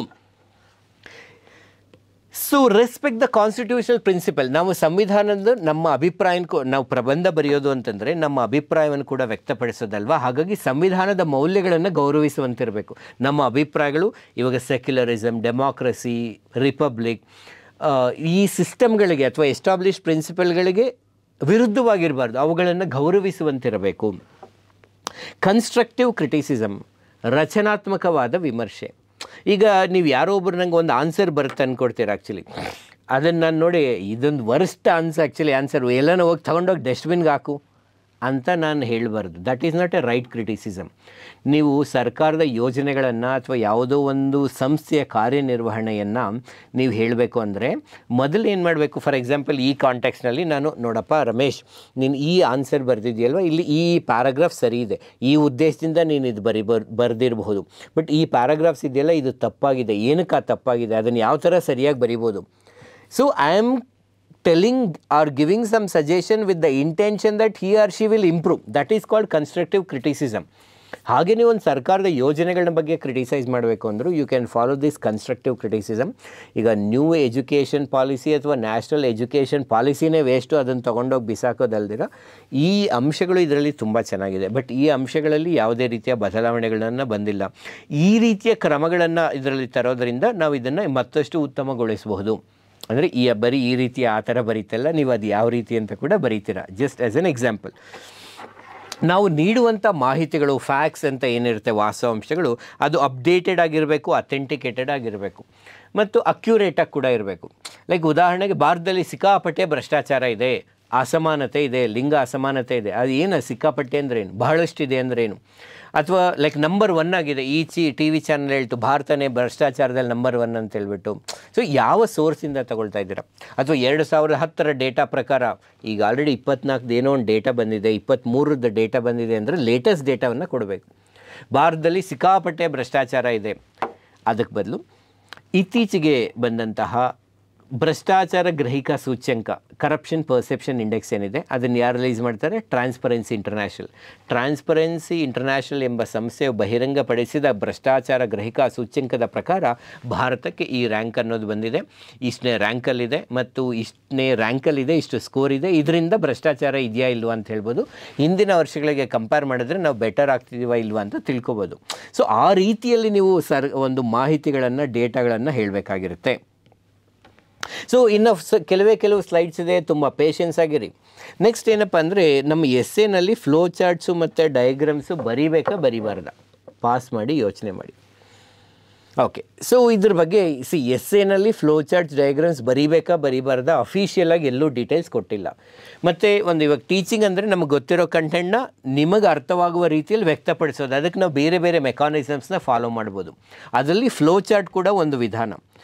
S1: So respect the constitutional principle. ನಾವು ಸಂವಿಧಾನದ ನಮ್ಮ ಅಭಿಪ್ರಾಯ ನಾವು ಪ್ರಬಂಧ ಬರೆಯೋದು ಅಂತಂದರೆ ನಮ್ಮ ಅಭಿಪ್ರಾಯವನ್ನು ಕೂಡ ವ್ಯಕ್ತಪಡಿಸೋದಲ್ವಾ. ಹಾಗಾಗಿ ಸಂವಿಧಾನದ ಮೌಲ್ಯಗಳನ್ನು ಗೌರವಿಸುವಂತಿರಬೇಕು. ನಮ್ಮ ಅಭಿಪ್ರಾಯಗಳು ಇವಾಗ ಸೆಕ್ಯುಲರಿಸಮ್, ಡೆಮಾಕ್ರಸಿ, ರಿಪಬ್ಲಿಕ್ ಈ ಸಿಸ್ಟಮ್ಗಳಿಗೆ ಅಥವಾ ಎಸ್ಟಾಬ್ಲಿಷ್ ಪ್ರಿನ್ಸಿಪಲ್ಗಳಿಗೆ ವಿರುದ್ಧವಾಗಿರಬಾರ್ದು, ಅವುಗಳನ್ನು ಗೌರವಿಸುವಂತಿರಬೇಕು. ಕನ್ಸ್ಟ್ರಕ್ಟಿವ್ ಕ್ರಿಟಿಸಿಸಮ್, ರಚನಾತ್ಮಕವಾದ ವಿಮರ್ಶೆ. ಈಗ ನೀವು ಯಾರೋ ಒಬ್ರು ನಂಗೆ ಒಂದು ಆನ್ಸರ್ ಬರುತ್ತೆ ಅಂದ್ಕೊಡ್ತೀರ, ಆ್ಯಕ್ಚುಲಿ ಅದನ್ನು ನಾನು ನೋಡಿ ಇದೊಂದು ವರ್ಸ್ಟ್ ಆನ್ಸರ್ ಎಲ್ಲನೂ ಹೋಗಿ ತೊಗೊಂಡೋಗಿ ಡಸ್ಟ್ಬಿನ್ಗೆ ಹಾಕು ಅಂತ ನಾನು ಹೇಳಬಾರ್ದು. That is not A right criticism. ನೀವು ಸರ್ಕಾರದ ಯೋಜನೆಗಳನ್ನು ಅಥವಾ ಯಾವುದೋ ಒಂದು ಸಂಸ್ಥೆಯ ಕಾರ್ಯನಿರ್ವಹಣೆಯನ್ನು ನೀವು ಹೇಳಬೇಕು ಅಂದರೆ ಮೊದಲು ಏನು ಮಾಡಬೇಕು, ಫಾರ್ ಎಕ್ಸಾಂಪಲ್ ಈ ಕಾಂಟೆಕ್ಸ್ನಲ್ಲಿ ನಾನು ನೋಡಪ್ಪ ರಮೇಶ್, ನೀನು ಈ ಆನ್ಸರ್ ಬರೆದಿದೆಯಲ್ವ, ಇಲ್ಲಿ ಈ ಪ್ಯಾರಾಗ್ರಾಫ್ ಸರಿ ಇದೆ, ಈ ಉದ್ದೇಶದಿಂದ ನೀನು ಇದು ಬರೆದಿರಬಹುದು, ಬಟ್ ಈ ಪ್ಯಾರಾಗ್ರಾಫ್ಸ್ ಇದೆಯಲ್ಲ ಇದು ತಪ್ಪಾಗಿದೆ, ಏನಕ್ಕೆ ತಪ್ಪಾಗಿದೆ, ಅದನ್ನು ಯಾವ ಥರ ಸರಿಯಾಗಿ ಬರಿಬೋದು. So I am telling or giving some suggestion with the intention that he or she will improve. That is called constructive criticism. ಹಾಗೆ ನೀವು ಒಂದು ಸರ್ಕಾರದ ಯೋಜನೆಗಳ ಬಗ್ಗೆ ಕ್ರಿಟಿಸೈಸ್ ಮಾಡಬೇಕು ಅಂದರೂ you can follow this constructive criticism. ಈಗ ನ್ಯೂ ಎಜುಕೇಷನ್ ಪಾಲಿಸಿ ಅಥವಾ ನ್ಯಾಷನಲ್ ಎಜುಕೇಷನ್ ಪಾಲಿಸಿನೇ ವೇಸ್ಟು, ಅದನ್ನು ತೊಗೊಂಡೋಗಿ ಬಿಸಾಕೋದಲ್ದಿರ ಈ ಅಂಶಗಳು ಇದರಲ್ಲಿ ತುಂಬ ಚೆನ್ನಾಗಿದೆ, ಬಟ್ ಈ ಅಂಶಗಳಲ್ಲಿ ಯಾವುದೇ ರೀತಿಯ ಬದಲಾವಣೆಗಳನ್ನು ಬಂದಿಲ್ಲ. ಈ ರೀತಿಯ ಕ್ರಮಗಳನ್ನು ಇದರಲ್ಲಿ ತರೋದರಿಂದ ನಾವು ಇದನ್ನು ಮತ್ತಷ್ಟು ಉತ್ತಮಗೊಳಿಸಬಹುದು. ಅಂದರೆ ಬರೀ ಈ ರೀತಿ ಆ ಥರ ಬರೀತಲ್ಲ, ನೀವು ಅದು ಯಾವ ರೀತಿ ಅಂತ ಕೂಡ ಬರೀತೀರಾ. ಜಸ್ಟ್ ಆ್ಯಸ್ ಎನ್ ಎಕ್ಸಾಂಪಲ್, ನಾವು ನೀಡುವಂಥ ಮಾಹಿತಿಗಳು, ಫ್ಯಾಕ್ಟ್ಸ್ ಅಂತ ಏನಿರುತ್ತೆ, ವಾಸ್ತವಾಂಶಗಳು, ಅದು ಅಪ್ಡೇಟೆಡ್ ಆಗಿರಬೇಕು, ಅಥೆಂಟಿಕೇಟೆಡ್ ಆಗಿರಬೇಕು ಮತ್ತು ಅಕ್ಯುರೇಟಾಗಿ ಕೂಡ ಇರಬೇಕು. ಲೈಕ್ ಉದಾಹರಣೆಗೆ ಭಾರತದಲ್ಲಿ ಸಿಕ್ಕಾಪಟ್ಟೆ ಭ್ರಷ್ಟಾಚಾರ ಇದೆ, ಅಸಮಾನತೆ ಇದೆ, ಲಿಂಗ ಅಸಮಾನತೆ ಇದೆ. ಅದು ಏನು ಸಿಕ್ಕಾಪಟ್ಟೆ ಅಂದ್ರೇನು, ಬಹಳಷ್ಟಿದೆ ಅಂದ್ರೇನು, ಅಥವಾ ಲೈಕ್ ನಂಬರ್ 1 ಆಗಿದೆ, ಈ TV ಚಾನಲ್ ಹೇಳ್ತು ಭಾರತನೇ ಭ್ರಷ್ಟಾಚಾರದಲ್ಲಿ ನಂಬರ್ 1 ಅಂತ ಹೇಳ್ಬಿಟ್ಟು. ಸೊ ಯಾವ ಸೋರ್ಸಿಂದ ತಗೊಳ್ತಾ ಇದ್ದೀರಾ? ಅಥವಾ 2010 ಡೇಟಾ ಪ್ರಕಾರ ಈಗ ಆಲ್ರೆಡಿ 24 ಏನೋ ಒಂದು ಡೇಟಾ ಬಂದಿದೆ, 23 ಡೇಟಾ ಬಂದಿದೆ ಅಂದರೆ ಲೇಟೆಸ್ಟ್ ಡೇಟಾವನ್ನು ಕೊಡಬೇಕು. ಭಾರತದಲ್ಲಿ ಸಿಕ್ಕಾಪಟ್ಟೆ ಭ್ರಷ್ಟಾಚಾರ ಇದೆ, ಅದಕ್ಕೆ ಬದಲು ಇತ್ತೀಚೆಗೆ ಬಂದಂತಹ ಭ್ರಷ್ಟಾಚಾರ ಗ್ರಹಿಕಾ ಸೂಚ್ಯಂಕ, ಕರಪ್ಷನ್ ಪರ್ಸೆಪ್ಷನ್ ಇಂಡೆಕ್ಸ್ ಏನಿದೆ, ಅದನ್ನು ಯಾರು ರಿಲೀಸ್ ಮಾಡ್ತಾರೆ? Transparency international. ಟ್ರಾನ್ಸ್ಪರೆನ್ಸಿ ಇಂಟರ್ನ್ಯಾಷನಲ್ ಎಂಬ ಸಂಸ್ಥೆಯು ಬಹಿರಂಗಪಡಿಸಿದ ಭ್ರಷ್ಟಾಚಾರ ಗ್ರಹಿಕಾ ಸೂಚ್ಯಂಕದ ಪ್ರಕಾರ ಭಾರತಕ್ಕೆ ಈ ರ್ಯಾಂಕ್ ಅನ್ನೋದು ಬಂದಿದೆ. ಇಷ್ಟನೇ ರ್ಯಾಂಕಲ್ಲಿದೆ ಮತ್ತು ಇಷ್ಟು ಸ್ಕೋರ್ ಇದೆ. ಇದರಿಂದ ಭ್ರಷ್ಟಾಚಾರ ಇದೆಯಾ ಇಲ್ವಾ ಅಂತ ಹೇಳ್ಬೋದು. ಹಿಂದಿನ ವರ್ಷಗಳಿಗೆ ಕಂಪೇರ್ ಮಾಡಿದ್ರೆ ನಾವು ಬೆಟರ್ ಆಗ್ತಿದ್ದೀವಾ ಇಲ್ವಾ ಅಂತ ತಿಳ್ಕೊಬೋದು. ಸೊ ಆ ರೀತಿಯಲ್ಲಿ ನೀವು ಒಂದು ಮಾಹಿತಿಗಳನ್ನು, ಡೇಟಾಗಳನ್ನು ಹೇಳಬೇಕಾಗಿರುತ್ತೆ. ಸೊ ಇನ್ನು ಕೆಲವು ಸ್ಲೈಡ್ಸ್ ಇದೆ, ತುಂಬ ಪೇಷನ್ಸ್ ಆಗಿರಿ. ನೆಕ್ಸ್ಟ್ ಏನಪ್ಪ ಅಂದರೆ, ನಮ್ಮ ಎಸ್ಸೇನಲ್ಲಿ ಫ್ಲೋ ಚಾರ್ಟ್ಸು ಮತ್ತು ಡಯಾಗ್ರಾಮ್ಸು ಬರೀಬಾರ್ದ? ಪಾಸ್ ಮಾಡಿ ಯೋಚನೆ ಮಾಡಿ. ಓಕೆ, ಸೊ ಇದ್ರ ಬಗ್ಗೆ ಎಸ್ಸೇನಲ್ಲಿ ಫ್ಲೋ ಚಾರ್ಟ್ಸ್, ಡಯಾಗ್ರಾಮ್ಸ್ ಬರೀಬಾರ್ದ? ಅಫಿಷಿಯಲಾಗಿ ಎಲ್ಲೂ ಡೀಟೇಲ್ಸ್ ಕೊಟ್ಟಿಲ್ಲ. ಮತ್ತು ಇವಾಗ ಟೀಚಿಂಗ್ ಅಂದರೆ ನಮಗೆ ಗೊತ್ತಿರೋ ಕಂಟೆಂಟ್ನ ನಿಮಗೆ ಅರ್ಥವಾಗುವ ರೀತಿಯಲ್ಲಿ ವ್ಯಕ್ತಪಡಿಸೋದು, ಅದಕ್ಕೆ ನಾವು ಬೇರೆ ಬೇರೆ ಮೆಕಾನಿಸಮ್ಸ್ನ ಫಾಲೋ ಮಾಡ್ಬೋದು. ಅದರಲ್ಲಿ ಫ್ಲೋ ಚಾರ್ಟ್ ಕೂಡ ಒಂದು ವಿಧಾನ.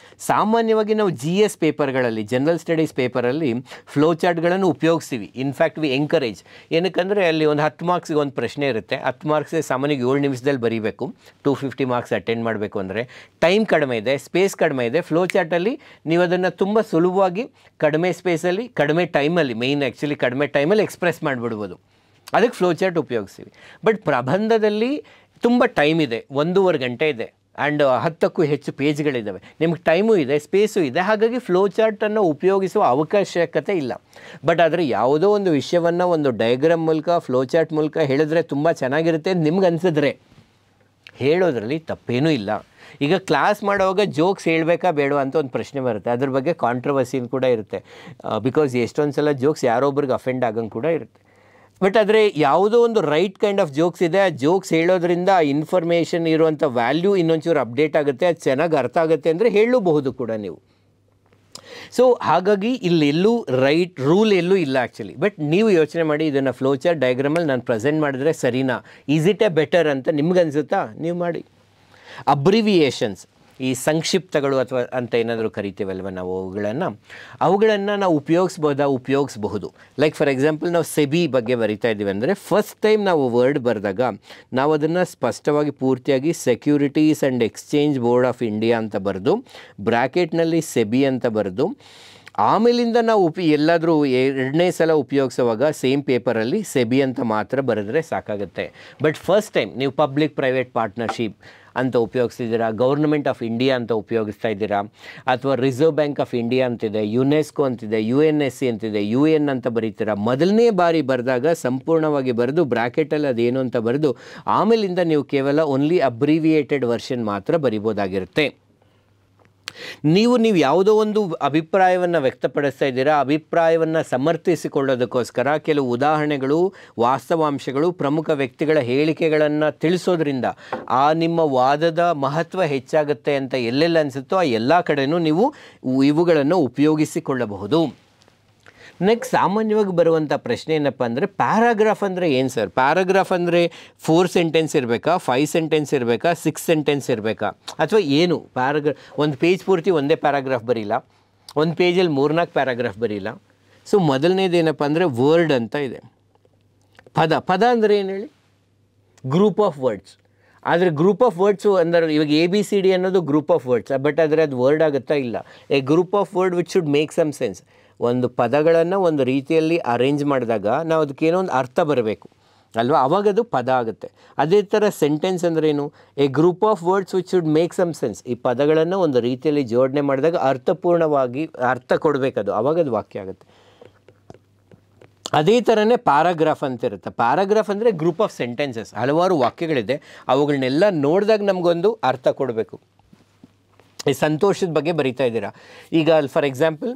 S1: ಸಾಮಾನ್ಯವಾಗಿ ನಾವು GS ಪೇಪರ್ಗಳಲ್ಲಿ, ಜನರಲ್ ಸ್ಟಡೀಸ್ ಪೇಪರಲ್ಲಿ ಫ್ಲೋ ಚಾರ್ಟ್ಗಳನ್ನು ಉಪಯೋಗಿಸ್ತೀವಿ. In fact we encourage. ಏನಕ್ಕಂದರೆ ಅಲ್ಲಿ ಒಂದು 10 ಮಾರ್ಕ್ಸಿಗೆ ಒಂದು ಪ್ರಶ್ನೆ ಇರುತ್ತೆ, 10 ಮಾರ್ಕ್ಸ್ ಸಾಮಾನ್ಯವಾಗಿ 7 ನಿಮಿಷದಲ್ಲಿ ಬರೀಬೇಕು. 250 ಮಾರ್ಕ್ಸ್ ಅಟೆಂಡ್ ಮಾಡಬೇಕು ಅಂದರೆ ಟೈಮ್ ಕಡಿಮೆ ಇದೆ, ಸ್ಪೇಸ್ ಕಡಿಮೆ ಇದೆ. ಫ್ಲೋ ಚಾರ್ಟಲ್ಲಿ ನೀವು ಅದನ್ನು ತುಂಬ ಸುಲಭವಾಗಿ ಕಡಿಮೆ ಸ್ಪೇಸಲ್ಲಿ, ಕಡಿಮೆ ಟೈಮಲ್ಲಿ, ಕಡಿಮೆ ಟೈಮಲ್ಲಿ ಎಕ್ಸ್ಪ್ರೆಸ್ ಮಾಡಿಬಿಡ್ಬೋದು. ಅದಕ್ಕೆ ಫ್ಲೋ ಚಾರ್ಟ್ ಉಪಯೋಗಿಸ್ತೀವಿ. ಬಟ್ ಪ್ರಬಂಧದಲ್ಲಿ ತುಂಬ ಟೈಮ್ ಇದೆ, 1.5 ಗಂಟೆ ಇದೆ, ಆ್ಯಂಡ್ 10ಕ್ಕೂ ಹೆಚ್ಚು ಪೇಜ್ಗಳಿದ್ದಾವೆ, ನಿಮಗೆ ಟೈಮು ಇದೆ, ಸ್ಪೇಸು ಇದೆ. ಹಾಗಾಗಿ ಫ್ಲೋ ಚಾರ್ಟನ್ನು ಉಪಯೋಗಿಸುವ ಅವಶ್ಯಕತೆ ಇಲ್ಲ. ಬಟ್ ಆದರೆ ಯಾವುದೋ ಒಂದು ವಿಷಯವನ್ನು ಒಂದು ಡಯಾಗ್ರಾಮ್ ಮೂಲಕ, ಫ್ಲೋ ಚಾರ್ಟ್ ಮೂಲಕ ಹೇಳಿದ್ರೆ ತುಂಬ ಚೆನ್ನಾಗಿರುತ್ತೆ ಅಂತ ನಿಮ್ಗೆ ಅನಿಸಿದ್ರೆ ಹೇಳೋದ್ರಲ್ಲಿ ತಪ್ಪೇನೂ ಇಲ್ಲ. ಈಗ ಕ್ಲಾಸ್ ಮಾಡುವಾಗ ಜೋಕ್ಸ್ ಹೇಳಬೇಕಾ ಬೇಡವಾ ಅಂತ ಒಂದು ಪ್ರಶ್ನೆ ಬರುತ್ತೆ. ಅದ್ರ ಬಗ್ಗೆ ಕಾಂಟ್ರವರ್ಸಿನ್ ಕೂಡ ಇರುತ್ತೆ. ಬಿಕಾಸ್ ಎಷ್ಟೊಂದು ಸಲ ಜೋಕ್ಸ್ ಯಾರೊಬ್ರಿಗೆ ಅಫೆಂಡ್ ಆಗಂಗೆ ಕೂಡ ಇರುತ್ತೆ. ಬಟ್ ಆದರೆ ಯಾವುದೋ ಒಂದು ರೈಟ್ ಕೈಂಡ್ ಆಫ್ ಜೋಕ್ಸ್ ಇದೆ, ಆ ಜೋಕ್ಸ್ ಹೇಳೋದ್ರಿಂದ ಆ ಇನ್ಫಾರ್ಮೇಷನ್ ಇರುವಂಥ ವ್ಯಾಲ್ಯೂ ಇನ್ನೊಂಚೂರು ಅಪ್ಡೇಟ್ ಆಗುತ್ತೆ, ಅದು ಚೆನ್ನಾಗಿ ಅರ್ಥ ಆಗುತ್ತೆ ಅಂದರೆ ಹೇಳಬಹುದು ಕೂಡ ನೀವು. ಸೊ ಹಾಗಾಗಿ ಇಲ್ಲೆಲ್ಲೂ ರೈಟ್ ರೂಲ್ ಎಲ್ಲೂ ಇಲ್ಲ ಆ್ಯಕ್ಚುಲಿ. ಬಟ್ ನೀವು ಯೋಚನೆ ಮಾಡಿ, ಇದನ್ನು ಫ್ಲೋ ಚಾರ್ಟ್ ಡಯಾಗ್ರಾಮಲ್ಲಿ ನಾನು ಪ್ರೆಸೆಂಟ್ ಮಾಡಿದ್ರೆ ಸರಿನಾ, ಈಸ್ ಇಟ್ ಎ ಬೆಟರ್ ಅಂತ ನಿಮ್ಗೆ ಅನಿಸುತ್ತಾ? ನೀವು ಮಾಡಿ. ಅಬ್ರಿವಿಯೇಷನ್ಸ್, ಈ ಸಂಕ್ಷಿಪ್ತಗಳು ಅಥವಾ ಅಂತ ಏನಾದರೂ ಕರಿತೀವಲ್ವ ನಾವು, ಅವುಗಳನ್ನು ನಾವು ಉಪಯೋಗಿಸಬಹುದು. ಲೈಕ್ ಫಾರ್ ಎಕ್ಸಾಂಪಲ್, ನಾವು ಸೆಬಿ ಬಗ್ಗೆ ಬರಿತಾ ಇದ್ದೀವಿ ಅಂದರೆ ಫಸ್ಟ್ ಟೈಮ್ ನಾವು ವರ್ಡ್ ಬರೆದಾಗ ನಾವು ಅದನ್ನು ಸ್ಪಷ್ಟವಾಗಿ ಪೂರ್ತಿಯಾಗಿ securities and exchange board of India ಅಂತ ಬರೆದು ಬ್ರ್ಯಾಕೆಟ್ನಲ್ಲಿ ಸೆಬಿ ಅಂತ ಬರೆದು ಆಮೇಲಿಂದ ನಾವು ಎಲ್ಲಾದರೂ ಎರಡನೇ ಸಲ ಉಪಯೋಗಿಸುವಾಗ ಸೇಮ್ ಪೇಪರಲ್ಲಿ ಸೆಬಿ ಅಂತ ಮಾತ್ರ ಬರೆದ್ರೆ ಸಾಕಾಗುತ್ತೆ. ಬಟ್ ಫಸ್ಟ್ ಟೈಮ್ ನೀವು ಪಬ್ಲಿಕ್ ಪ್ರೈವೇಟ್ ಪಾರ್ಟ್ನರ್ಶಿಪ್ ಅಂತ ಉಪಯೋಗಿಸ್ತಿದ್ದೀರಾ, ಗೌರ್ಮೆಂಟ್ ಆಫ್ ಇಂಡಿಯಾ ಅಂತ ಉಪಯೋಗಿಸ್ತಾ ಇದ್ದೀರಾ, ಅಥವಾ ರಿಸರ್ವ್ ಬ್ಯಾಂಕ್ ಆಫ್ ಇಂಡಿಯಾ ಅಂತಿದೆ, ಯುನೆಸ್ಕೋ ಅಂತಿದೆ, UNSC ಅಂತಿದೆ, UN ಅಂತ ಬರೀತೀರಾ. ಮೊದಲನೇ ಬಾರಿ ಬರೆದಾಗ ಸಂಪೂರ್ಣವಾಗಿ ಬರೆದು ಬ್ರ್ಯಾಕೆಟಲ್ಲಿ ಅದೇನು ಅಂತ ಬರೆದು ಆಮೇಲಿಂದ ನೀವು ಕೇವಲ ಓನ್ಲಿ ಅಬ್ರಿವಿಯೇಟೆಡ್ ವರ್ಷನ್ ಮಾತ್ರ ಬರಿಬೋದಾಗಿರುತ್ತೆ. ನೀವು ಯಾವುದೋ ಒಂದು ಅಭಿಪ್ರಾಯವನ್ನು ವ್ಯಕ್ತಪಡಿಸ್ತಾ ಇದ್ದೀರಾ, ಅಭಿಪ್ರಾಯವನ್ನು ಸಮರ್ಥಿಸಿಕೊಳ್ಳೋದಕ್ಕೋಸ್ಕರ ಕೆಲವು ಉದಾಹರಣೆಗಳು, ವಾಸ್ತವಾಂಶಗಳು, ಪ್ರಮುಖ ವ್ಯಕ್ತಿಗಳ ಹೇಳಿಕೆಗಳನ್ನು ತಿಳಿಸೋದ್ರಿಂದ ಆ ನಿಮ್ಮ ವಾದದ ಮಹತ್ವ ಹೆಚ್ಚಾಗುತ್ತೆ ಅಂತ ಎಲ್ಲೆಲ್ಲ ಅನಿಸುತ್ತೋ ಆ ಎಲ್ಲ ಕಡೆನೂ ನೀವು ಇವುಗಳನ್ನು ಉಪಯೋಗಿಸಿಕೊಳ್ಳಬಹುದು. ನೆಕ್ಸ್ಟ್ ಸಾಮಾನ್ಯವಾಗಿ ಬರುವಂಥ ಪ್ರಶ್ನೆ ಏನಪ್ಪ ಅಂದರೆ, ಪ್ಯಾರಾಗ್ರಾಫ್ ಅಂದರೆ ಏನು ಸರ್? ಪ್ಯಾರಾಗ್ರಾಫ್ ಅಂದರೆ 4 ಸೆಂಟೆನ್ಸ್ ಇರಬೇಕಾ, 5 ಸೆಂಟೆನ್ಸ್ ಇರಬೇಕಾ, 6 ಸೆಂಟೆನ್ಸ್ ಇರಬೇಕಾ, ಅಥವಾ ಏನು? ಒಂದು ಪೇಜ್ ಪೂರ್ತಿ ಒಂದೇ ಪ್ಯಾರಾಗ್ರಾಫ್ ಬರೀಲ್ಲ, ಒಂದು ಪೇಜಲ್ಲಿ 3-4 ಪ್ಯಾರಾಗ್ರಾಫ್ ಬರೀಲ್ಲ. ಸೊ ಮೊದಲನೇದೇನಪ್ಪ ಅಂದರೆ ವರ್ಡ್ ಅಂತ ಇದೆ. ಪದ ಅಂದರೆ ಏನು ಹೇಳಿ? Group of words. ಆದರೆ ಗ್ರೂಪ್ ಆಫ್ ವರ್ಡ್ಸು ಅಂದರೆ ಇವಾಗ ABCD ಅನ್ನೋದು ಗ್ರೂಪ್ ಆಫ್ ವರ್ಡ್ಸ್, ಬಟ್ ಆದರೆ ಅದು ವರ್ಡ್ ಆಗುತ್ತಾ? ಇಲ್ಲ. A group of word which should make some sense. ಒಂದು ಪದಗಳನ್ನು ಒಂದು ರೀತಿಯಲ್ಲಿ ಅರೇಂಜ್ ಮಾಡಿದಾಗ ನಾವು ಅದಕ್ಕೇನೋ ಒಂದು ಅರ್ಥ ಬರಬೇಕು ಅಲ್ವಾ, ಅವಾಗ ಅದು ಪದ ಆಗುತ್ತೆ. ಅದೇ ಥರ ಸೆಂಟೆನ್ಸ್ ಅಂದ್ರೇನು? A group of words which should make some sense. ಈ ಪದಗಳನ್ನು ಒಂದು ರೀತಿಯಲ್ಲಿ ಜೋಡಣೆ ಮಾಡಿದಾಗ ಅರ್ಥಪೂರ್ಣವಾಗಿ ಅರ್ಥ ಕೊಡಬೇಕದು, ಅವಾಗ ಅದು ವಾಕ್ಯ ಆಗುತ್ತೆ. ಅದೇ ಥರನೇ ಪ್ಯಾರಾಗ್ರಾಫ್ ಅಂತ ಇರುತ್ತೆ. ಪ್ಯಾರಾಗ್ರಾಫ್ ಅಂದರೆ ಗ್ರೂಪ್ ಆಫ್ ಸೆಂಟೆನ್ಸಸ್, ಹಲವಾರು ವಾಕ್ಯಗಳಿದೆ, ಅವುಗಳನ್ನೆಲ್ಲ ನೋಡಿದಾಗ ನಮಗೊಂದು ಅರ್ಥ ಕೊಡಬೇಕು. ಈ ಸಂತೋಷದ ಬಗ್ಗೆ ಬರಿತಾ ಇದ್ದೀರಾ, ಈಗ for example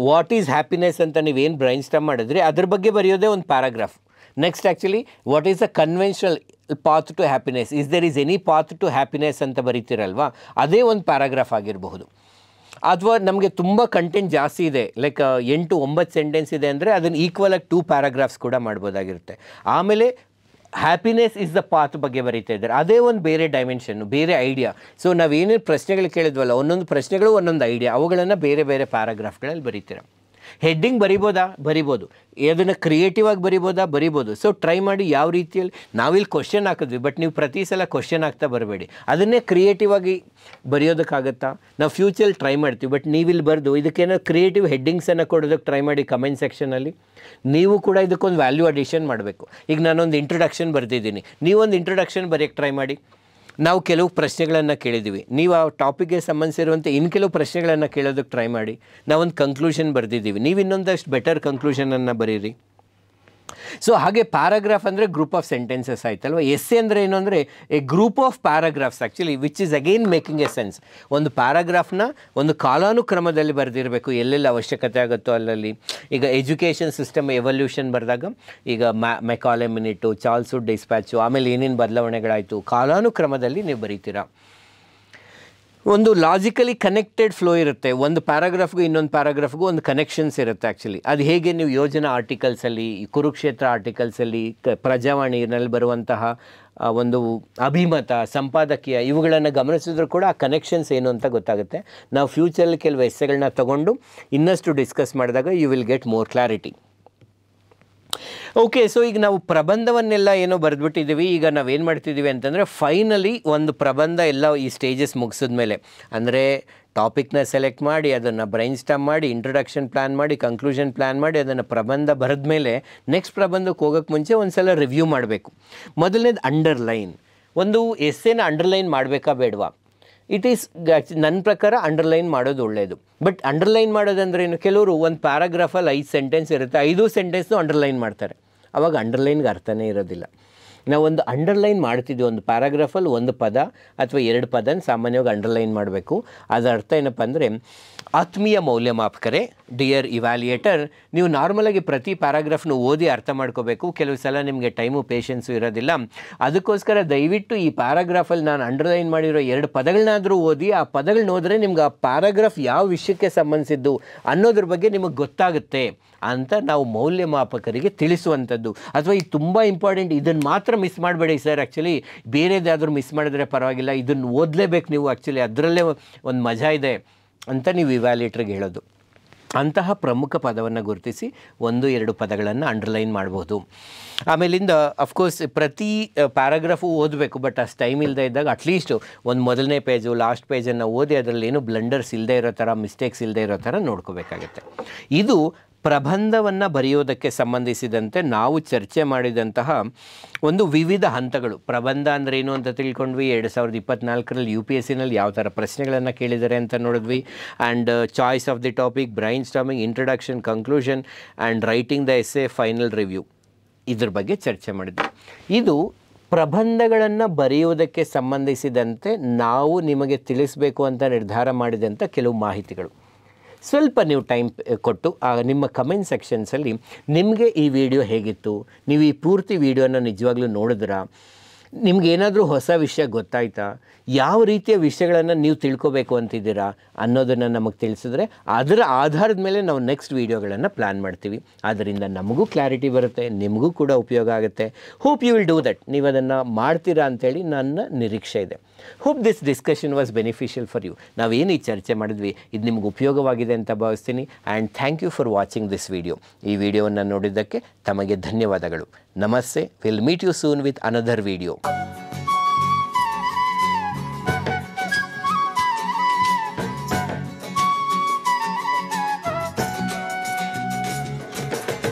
S1: what is happiness ಅಂತ ನೀವೇನು ಬ್ರೈನ್ ಸ್ಟಾರ್ಮ್ ಮಾಡಿದ್ರಿ ಅದ್ರ ಬಗ್ಗೆ ಬರೆಯೋದೇ ಒಂದು paragraph. Next actually what is the conventional path to happiness, is there is any path to happiness ಅಂತ ಬರೀತೀರಲ್ವಾ, ಅದೇ ಒಂದು ಪ್ಯಾರಾಗ್ರಾಫ್ ಆಗಿರಬಹುದು. ಅಥವಾ ನಮಗೆ ತುಂಬ ಕಂಟೆಂಟ್ ಜಾಸ್ತಿ ಇದೆ, ಲೈಕ್ 8-9 ಸೆಂಟೆನ್ಸ್ ಇದೆ ಅಂದರೆ ಅದನ್ನು ಈಕ್ವಲ್ ಆಗಿ 2 ಪ್ಯಾರಾಗ್ರಾಫ್ಸ್ ಕೂಡ ಮಾಡ್ಬೋದಾಗಿರುತ್ತೆ. ಆಮೇಲೆ ಹ್ಯಾಪಿನೆಸ್ ಇಸ್ ದ ಪಾತ್ ಬಗ್ಗೆ ಬರೀತಾ ಇದ್ದಾರೆ, ಅದೇ ಒಂದು ಬೇರೆ ಡೈಮೆನ್ಷನ್ನು, ಬೇರೆ ಐಡಿಯಾ. ಸೊ ನಾವೇನೇನು ಪ್ರಶ್ನೆಗಳು ಕೇಳಿದ್ವಲ್ಲ, ಒಂದೊಂದು ಪ್ರಶ್ನೆಗಳು ಒಂದೊಂದು ಐಡಿಯಾ, ಅವುಗಳನ್ನು ಬೇರೆ ಬೇರೆ ಪ್ಯಾರಾಗ್ರಾಫ್ಗಳಲ್ಲಿ ಬರೀತೀರ. ಹೆಡ್ಡಿಂಗ್ ಬರಿಬೋದಾ? ಬರಿಬೋದು. ಅದನ್ನು ಕ್ರಿಯೇಟಿವ್ ಆಗಿ ಬರಿಬೋದು. ಸೊ ಟ್ರೈ ಮಾಡಿ ಯಾವ ರೀತಿಯಲ್ಲಿ. ನಾವಿಲ್ಲಿ ಕ್ವಶನ್ ಹಾಕಿದ್ವಿ, ಬಟ್ ನೀವು ಪ್ರತಿ ಸಲ ಕ್ವಶನ್ ಹಾಕ್ತಾ ಬರಬೇಡಿ, ಅದನ್ನೇ ಕ್ರಿಯೇಟಿವ್ ಆಗಿ ಬರೆಯೋದಕ್ಕಾಗತ್ತಾ? ನಾವು ಫ್ಯೂಚರಲ್ಲಿ ಟ್ರೈ ಮಾಡ್ತೀವಿ, ಬಟ್ ನೀವಿಲ್ಲಿ ಬರೆದು ಇದಕ್ಕೇನೋ ಕ್ರಿಯೇಟಿವ್ ಹೆಡ್ಡಿಂಗ್ಸನ್ನು ಕೊಡೋದಕ್ಕೆ ಟ್ರೈ ಮಾಡಿ ಕಮೆಂಟ್ ಸೆಕ್ಷನಲ್ಲಿ. ನೀವು ಕೂಡ ಇದಕ್ಕೊಂದು ವ್ಯಾಲ್ಯೂ ಅಡಿಷನ್ ಮಾಡಬೇಕು. ಈಗ ನಾನೊಂದು ಇಂಟ್ರೊಡಕ್ಷನ್ ಬರೆದಿದ್ದೀನಿ, ನೀವೊಂದು ಇಂಟ್ರೊಡಕ್ಷನ್ ಬರೆಯೋಕ್ಕೆ ಟ್ರೈ ಮಾಡಿ. ನಾವು ಕೆಲವು ಪ್ರಶ್ನೆಗಳನ್ನು ಕೇಳಿದ್ದೀವಿ, ನೀವು ಆ ಟಾಪಿಕ್ಗೆ ಸಂಬಂಧಿಸಿರುವಂತೆ ಇನ್ನು ಕೆಲವು ಪ್ರಶ್ನೆಗಳನ್ನು ಕೇಳೋದಕ್ಕೆ ಟ್ರೈ ಮಾಡಿ. ನಾವೊಂದು ಕಂಕ್ಲೂಷನ್ ಬರೆದಿದ್ದೀವಿ, ನೀವು ಇನ್ನೊಂದಷ್ಟು ಬೆಟರ್ ಕಂಕ್ಲೂಷನನ್ನು ಬರೀರಿ. ಸೊ ಹಾಗೆ ಪ್ಯಾರಾಗ್ರಾಫ್ ಅಂದರೆ ಗ್ರೂಪ್ ಆಫ್ ಸೆಂಟೆನ್ಸಸ್ ಆಯ್ತಲ್ವ. ಎಸ್ಸೆ ಅಂದರೆ ಏನು ಅಂದರೆ A group of paragraphs actually which is again making A sense. ಒಂದು ಪ್ಯಾರಾಗ್ರಾಫ್ನ ಒಂದು ಕಾಲಾನುಕ್ರಮದಲ್ಲಿ ಬರೆದಿರಬೇಕು, ಎಲ್ಲೆಲ್ಲಿ ಅವಶ್ಯಕತೆ ಆಗುತ್ತೋ ಅಲ್ಲಲ್ಲಿ. ಈಗ ಎಜುಕೇಷನ್ ಸಿಸ್ಟಮ್ ಎವಲ್ಯೂಷನ್ ಬರೆದಾಗ ಈಗ ಮೆಕಾಲೆ ಮಿನಿಟು, ಚಾರ್ಲ್ಸ್ ವುಡ್ ಡಿಸ್ಪ್ಯಾಚು, ಆಮೇಲೆ ಏನೇನು ಬದಲಾವಣೆಗಳಾಯಿತು, ಕಾಲಾನುಕ್ರಮದಲ್ಲಿ ನೀವು ಬರೀತೀರಾ. ಒಂದು ಲಾಜಿಕಲಿ ಕನೆಕ್ಟೆಡ್ ಫ್ಲೋ ಇರುತ್ತೆ, ಒಂದು ಪ್ಯಾರಾಗ್ರಾಫ್ಗೂ ಇನ್ನೊಂದು ಪ್ಯಾರಾಗ್ರಾಫ್ಗೂ ಒಂದು ಕನೆಕ್ಷನ್ಸ್ ಇರುತ್ತೆ ಆ್ಯಕ್ಚುಲಿ. ಅದು ಹೇಗೆ ನೀವು ಯೋಜನಾ ಆರ್ಟಿಕಲ್ಸಲ್ಲಿ, ಕುರುಕ್ಷೇತ್ರ ಆರ್ಟಿಕಲ್ಸಲ್ಲಿ, ಪ್ರಜಾವಾಣಿನಲ್ಲಿ ಬರುವಂತಹ ಒಂದು ಅಭಿಮತ, ಸಂಪಾದಕೀಯ, ಇವುಗಳನ್ನು ಗಮನಿಸಿದ್ರು ಕೂಡ ಆ ಕನೆಕ್ಷನ್ಸ್ ಏನು ಅಂತ ಗೊತ್ತಾಗುತ್ತೆ. ನಾವು ಫ್ಯೂಚರಲ್ಲಿ ಕೆಲವು ಎಸ್ಸೆಗಳನ್ನ ತೊಗೊಂಡು ಇನ್ನಷ್ಟು ಡಿಸ್ಕಸ್ ಮಾಡಿದಾಗ you will get more clarity. Okay, so ಈಗ ನಾವು ಪ್ರಬಂಧವನ್ನೆಲ್ಲ ಏನೋ ಬರೆದ್ಬಿಟ್ಟಿದ್ದೀವಿ. ಈಗ ನಾವೇನು ಮಾಡ್ತಿದ್ದೀವಿ ಅಂತಂದರೆ ಫೈನಲಿ ಒಂದು ಪ್ರಬಂಧ ಎಲ್ಲ ಈ ಸ್ಟೇಜಸ್ ಮುಗಿಸಿದ ಮೇಲೆ, ಅಂದರೆ ಟಾಪಿಕ್ನ ಸೆಲೆಕ್ಟ್ ಮಾಡಿ, ಅದನ್ನು ಬ್ರೈನ್ ಸ್ಟಾರ್ಮ್ ಮಾಡಿ, ಇಂಟ್ರೊಡಕ್ಷನ್ ಪ್ಲ್ಯಾನ್ ಮಾಡಿ, ಕಂಕ್ಲೂಷನ್ ಪ್ಲ್ಯಾನ್ ಮಾಡಿ, ಅದನ್ನು ಪ್ರಬಂಧ ಬರೆದ ಮೇಲೆ ನೆಕ್ಸ್ಟ್ ಪ್ರಬಂಧಕ್ಕೆ ಹೋಗೋಕ್ಕೆ ಮುಂಚೆ ಒಂದು ಸಲ ರಿವ್ಯೂ ಮಾಡಬೇಕು. ಮೊದಲನೇದು ಅಂಡರ್ಲೈನ್. ಒಂದು ಎಸ್ಸೆನ ಅಂಡರ್ಲೈನ್ ಮಾಡಬೇಕಾ ಬೇಡವಾ? ಇಟ್ ಈಸ್ ನನ್ನ ಪ್ರಕಾರ ಅಂಡರ್ಲೈನ್ ಮಾಡೋದು ಒಳ್ಳೆಯದು. ಬಟ್ ಅಂಡರ್ಲೈನ್ ಮಾಡೋದಂದ್ರೆ ಏನು? ಕೆಲವರು ಒಂದು ಪ್ಯಾರಾಗ್ರಾಫಲ್ಲಿ 5 ಸೆಂಟೆನ್ಸ್ ಇರುತ್ತೆ, 5 ಸೆಂಟೆನ್ಸ್ನು ಅಂಡರ್ಲೈನ್ ಮಾಡ್ತಾರೆ, ಆವಾಗ ಅಂಡರ್ಲೈನ್ಗೆ ಅರ್ಥನೇ ಇರೋದಿಲ್ಲ. ನಾವೊಂದು ಅಂಡರ್ಲೈನ್ ಮಾಡ್ತಿದ್ವಿ, ಒಂದು ಪ್ಯಾರಾಗ್ರಾಫಲ್ಲಿ ಒಂದು ಪದ ಅಥವಾ 2 ಪದನ ಸಾಮಾನ್ಯವಾಗಿ ಅಂಡರ್ಲೈನ್ ಮಾಡಬೇಕು. ಅದರ ಅರ್ಥ ಏನಪ್ಪ ಅಂದರೆ, ಆತ್ಮೀಯ ಮೌಲ್ಯಮಾಪಕರೇ, ಡಿಯರ್ ಇವ್ಯಾಲ್ಯೂಯೇಟರ್, ನೀವು ನಾರ್ಮಲಾಗಿ ಪ್ರತಿ ಪ್ಯಾರಾಗ್ರಾಫ್ನು ಓದಿ ಅರ್ಥ ಮಾಡ್ಕೋಬೇಕು. ಕೆಲವು ಸಲ ನಿಮಗೆ ಟೈಮು ಪೇಷನ್ಸು ಇರೋದಿಲ್ಲ. ಅದಕ್ಕೋಸ್ಕರ ದಯವಿಟ್ಟು ಈ ಪ್ಯಾರಾಗ್ರಾಫಲ್ಲಿ ನಾನು ಅಂಡರ್ಲೈನ್ ಮಾಡಿರೋ 2 ಪದಗಳನ್ನಾದರೂ ಓದಿ, ಆ ಪದಗಳನ್ನ ಓದಿದ್ರೆ ನಿಮ್ಗೆ ಆ ಪ್ಯಾರಾಗ್ರಾಫ್ ಯಾವ ವಿಷಯಕ್ಕೆ ಸಂಬಂಧಿಸಿದ್ದು ಅನ್ನೋದ್ರ ಬಗ್ಗೆ ನಿಮಗೆ ಗೊತ್ತಾಗುತ್ತೆ ಅಂತ ನಾವು ಮೌಲ್ಯಮಾಪಕರಿಗೆ ತಿಳಿಸುವಂಥದ್ದು. ಅಥವಾ ಇದು ತುಂಬ ಇಂಪಾರ್ಟೆಂಟ್, ಇದನ್ನು ಮಾತ್ರ ಮಿಸ್ ಮಾಡಬೇಡಿ ಸರ್, ಆ್ಯಕ್ಚುಲಿ ಬೇರೆದಾದರೂ ಮಿಸ್ ಮಾಡಿದ್ರೆ ಪರವಾಗಿಲ್ಲ, ಇದನ್ನು ಓದಲೇಬೇಕು ನೀವು, ಆ್ಯಕ್ಚುಲಿ ಅದರಲ್ಲೇ ಒಂದು ಮಜಾ ಇದೆ ಅಂತ ನೀವು ಇವ್ಯಾಲ್ಯೂಯೇಟ್ರಿಗೆ ಹೇಳೋದು. ಅಂತಹ ಪ್ರಮುಖ ಪದವನ್ನು ಗುರುತಿಸಿ 1-2 ಪದಗಳನ್ನು ಅಂಡರ್ಲೈನ್ ಮಾಡ್ಬೋದು. ಆಮೇಲಿಂದ ಅಫ್ಕೋರ್ಸ್ ಪ್ರತಿ ಪ್ಯಾರಾಗ್ರಾಫು ಓದಬೇಕು, ಬಟ್ ಅಷ್ಟು ಟೈಮ್ ಇಲ್ಲದೆ ಇದ್ದಾಗ ಅಟ್ಲೀಸ್ಟ್ ಒಂದು ಮೊದಲನೇ ಪೇಜು ಲಾಸ್ಟ್ ಪೇಜನ್ನು ಓದಿ ಅದರಲ್ಲಿ ಏನು ಬ್ಲಂಡರ್ಸ್ ಇಲ್ಲದೆ ಇರೋ ಥರ, ಮಿಸ್ಟೇಕ್ಸ್ ಇಲ್ಲದೆ ಇರೋ ಥರ ನೋಡ್ಕೋಬೇಕಾಗತ್ತೆ. ಇದು ಪ್ರಬಂಧವನ್ನು ಬರೆಯೋದಕ್ಕೆ ಸಂಬಂಧಿಸಿದಂತೆ ನಾವು ಚರ್ಚೆ ಮಾಡಿದಂತಹ ಒಂದು ವಿವಿಧ ಹಂತಗಳು. ಪ್ರಬಂಧ ಅಂದರೆ ಏನು ಅಂತ ತಿಳ್ಕೊಂಡ್ವಿ. 2024ರಲ್ಲಿ UPSCನಲ್ಲಿ ಯಾವ ಥರ ಪ್ರಶ್ನೆಗಳನ್ನು ಕೇಳಿದ್ದಾರೆ ಅಂತ ನೋಡಿದ್ವಿ. And choice of the topic, brain storming, introduction, conclusion and writing the essay, final review, ಇದ್ರ ಬಗ್ಗೆ ಚರ್ಚೆ ಮಾಡಿದ್ವಿ. ಇದು ಪ್ರಬಂಧಗಳನ್ನು ಬರೆಯುವುದಕ್ಕೆ ಸಂಬಂಧಿಸಿದಂತೆ ನಾವು ನಿಮಗೆ ತಿಳಿಸಬೇಕು ಅಂತ ನಿರ್ಧಾರ ಮಾಡಿದಂಥ ಕೆಲವು ಮಾಹಿತಿಗಳು. ಸ್ವಲ್ಪ ನೀವು ಟೈಮ್ ಕೊಟ್ಟು ನಿಮ್ಮ ಕಮೆಂಟ್ ಸೆಕ್ಷನ್ಸಲ್ಲಿ ನಿಮಗೆ ಈ ವಿಡಿಯೋ ಹೇಗಿತ್ತು, ನೀವು ಈ ಪೂರ್ತಿ ವಿಡಿಯೋನ ನಿಜವಾಗ್ಲೂ ನೋಡಿದ್ರಾ, ನಿಮಗೇನಾದರೂ ಹೊಸ ವಿಷಯ ಗೊತ್ತಾಯ್ತಾ, ಯಾವ ರೀತಿಯ ವಿಷಯಗಳನ್ನು ನೀವು ತಿಳ್ಕೊಬೇಕು ಅಂತಿದ್ದೀರಾ ಅನ್ನೋದನ್ನು ನಮಗೆ ತಿಳಿಸಿದ್ರೆ ಅದರ ಆಧಾರದ ಮೇಲೆ ನಾವು ನೆಕ್ಸ್ಟ್ ವೀಡಿಯೋಗಳನ್ನು ಪ್ಲ್ಯಾನ್ ಮಾಡ್ತೀವಿ. ಆದ್ದರಿಂದ ನಮಗೂ ಕ್ಲಾರಿಟಿ ಬರುತ್ತೆ, ನಿಮಗೂ ಕೂಡ ಉಪಯೋಗ ಆಗುತ್ತೆ. Hope you will do that. ನೀವು ಅದನ್ನು ಮಾಡ್ತೀರಾ ಅಂಥೇಳಿ ನನ್ನ ನಿರೀಕ್ಷೆ ಇದೆ. Hope this discussion was beneficial for you. ನಾವೇನು ಈ ಚರ್ಚೆ ಮಾಡಿದ್ವಿ ಇದು ನಿಮ್ಗೆ ಉಪಯೋಗವಾಗಿದೆ ಅಂತ ಭಾವಿಸ್ತೀನಿ. And thank you for watching this video. ಈ ವಿಡಿಯೋವನ್ನು ನೋಡಿದ್ದಕ್ಕೆ ತಮಗೆ ಧನ್ಯವಾದಗಳು. ನಮಸ್ತೆ. Will meet you soon with another video.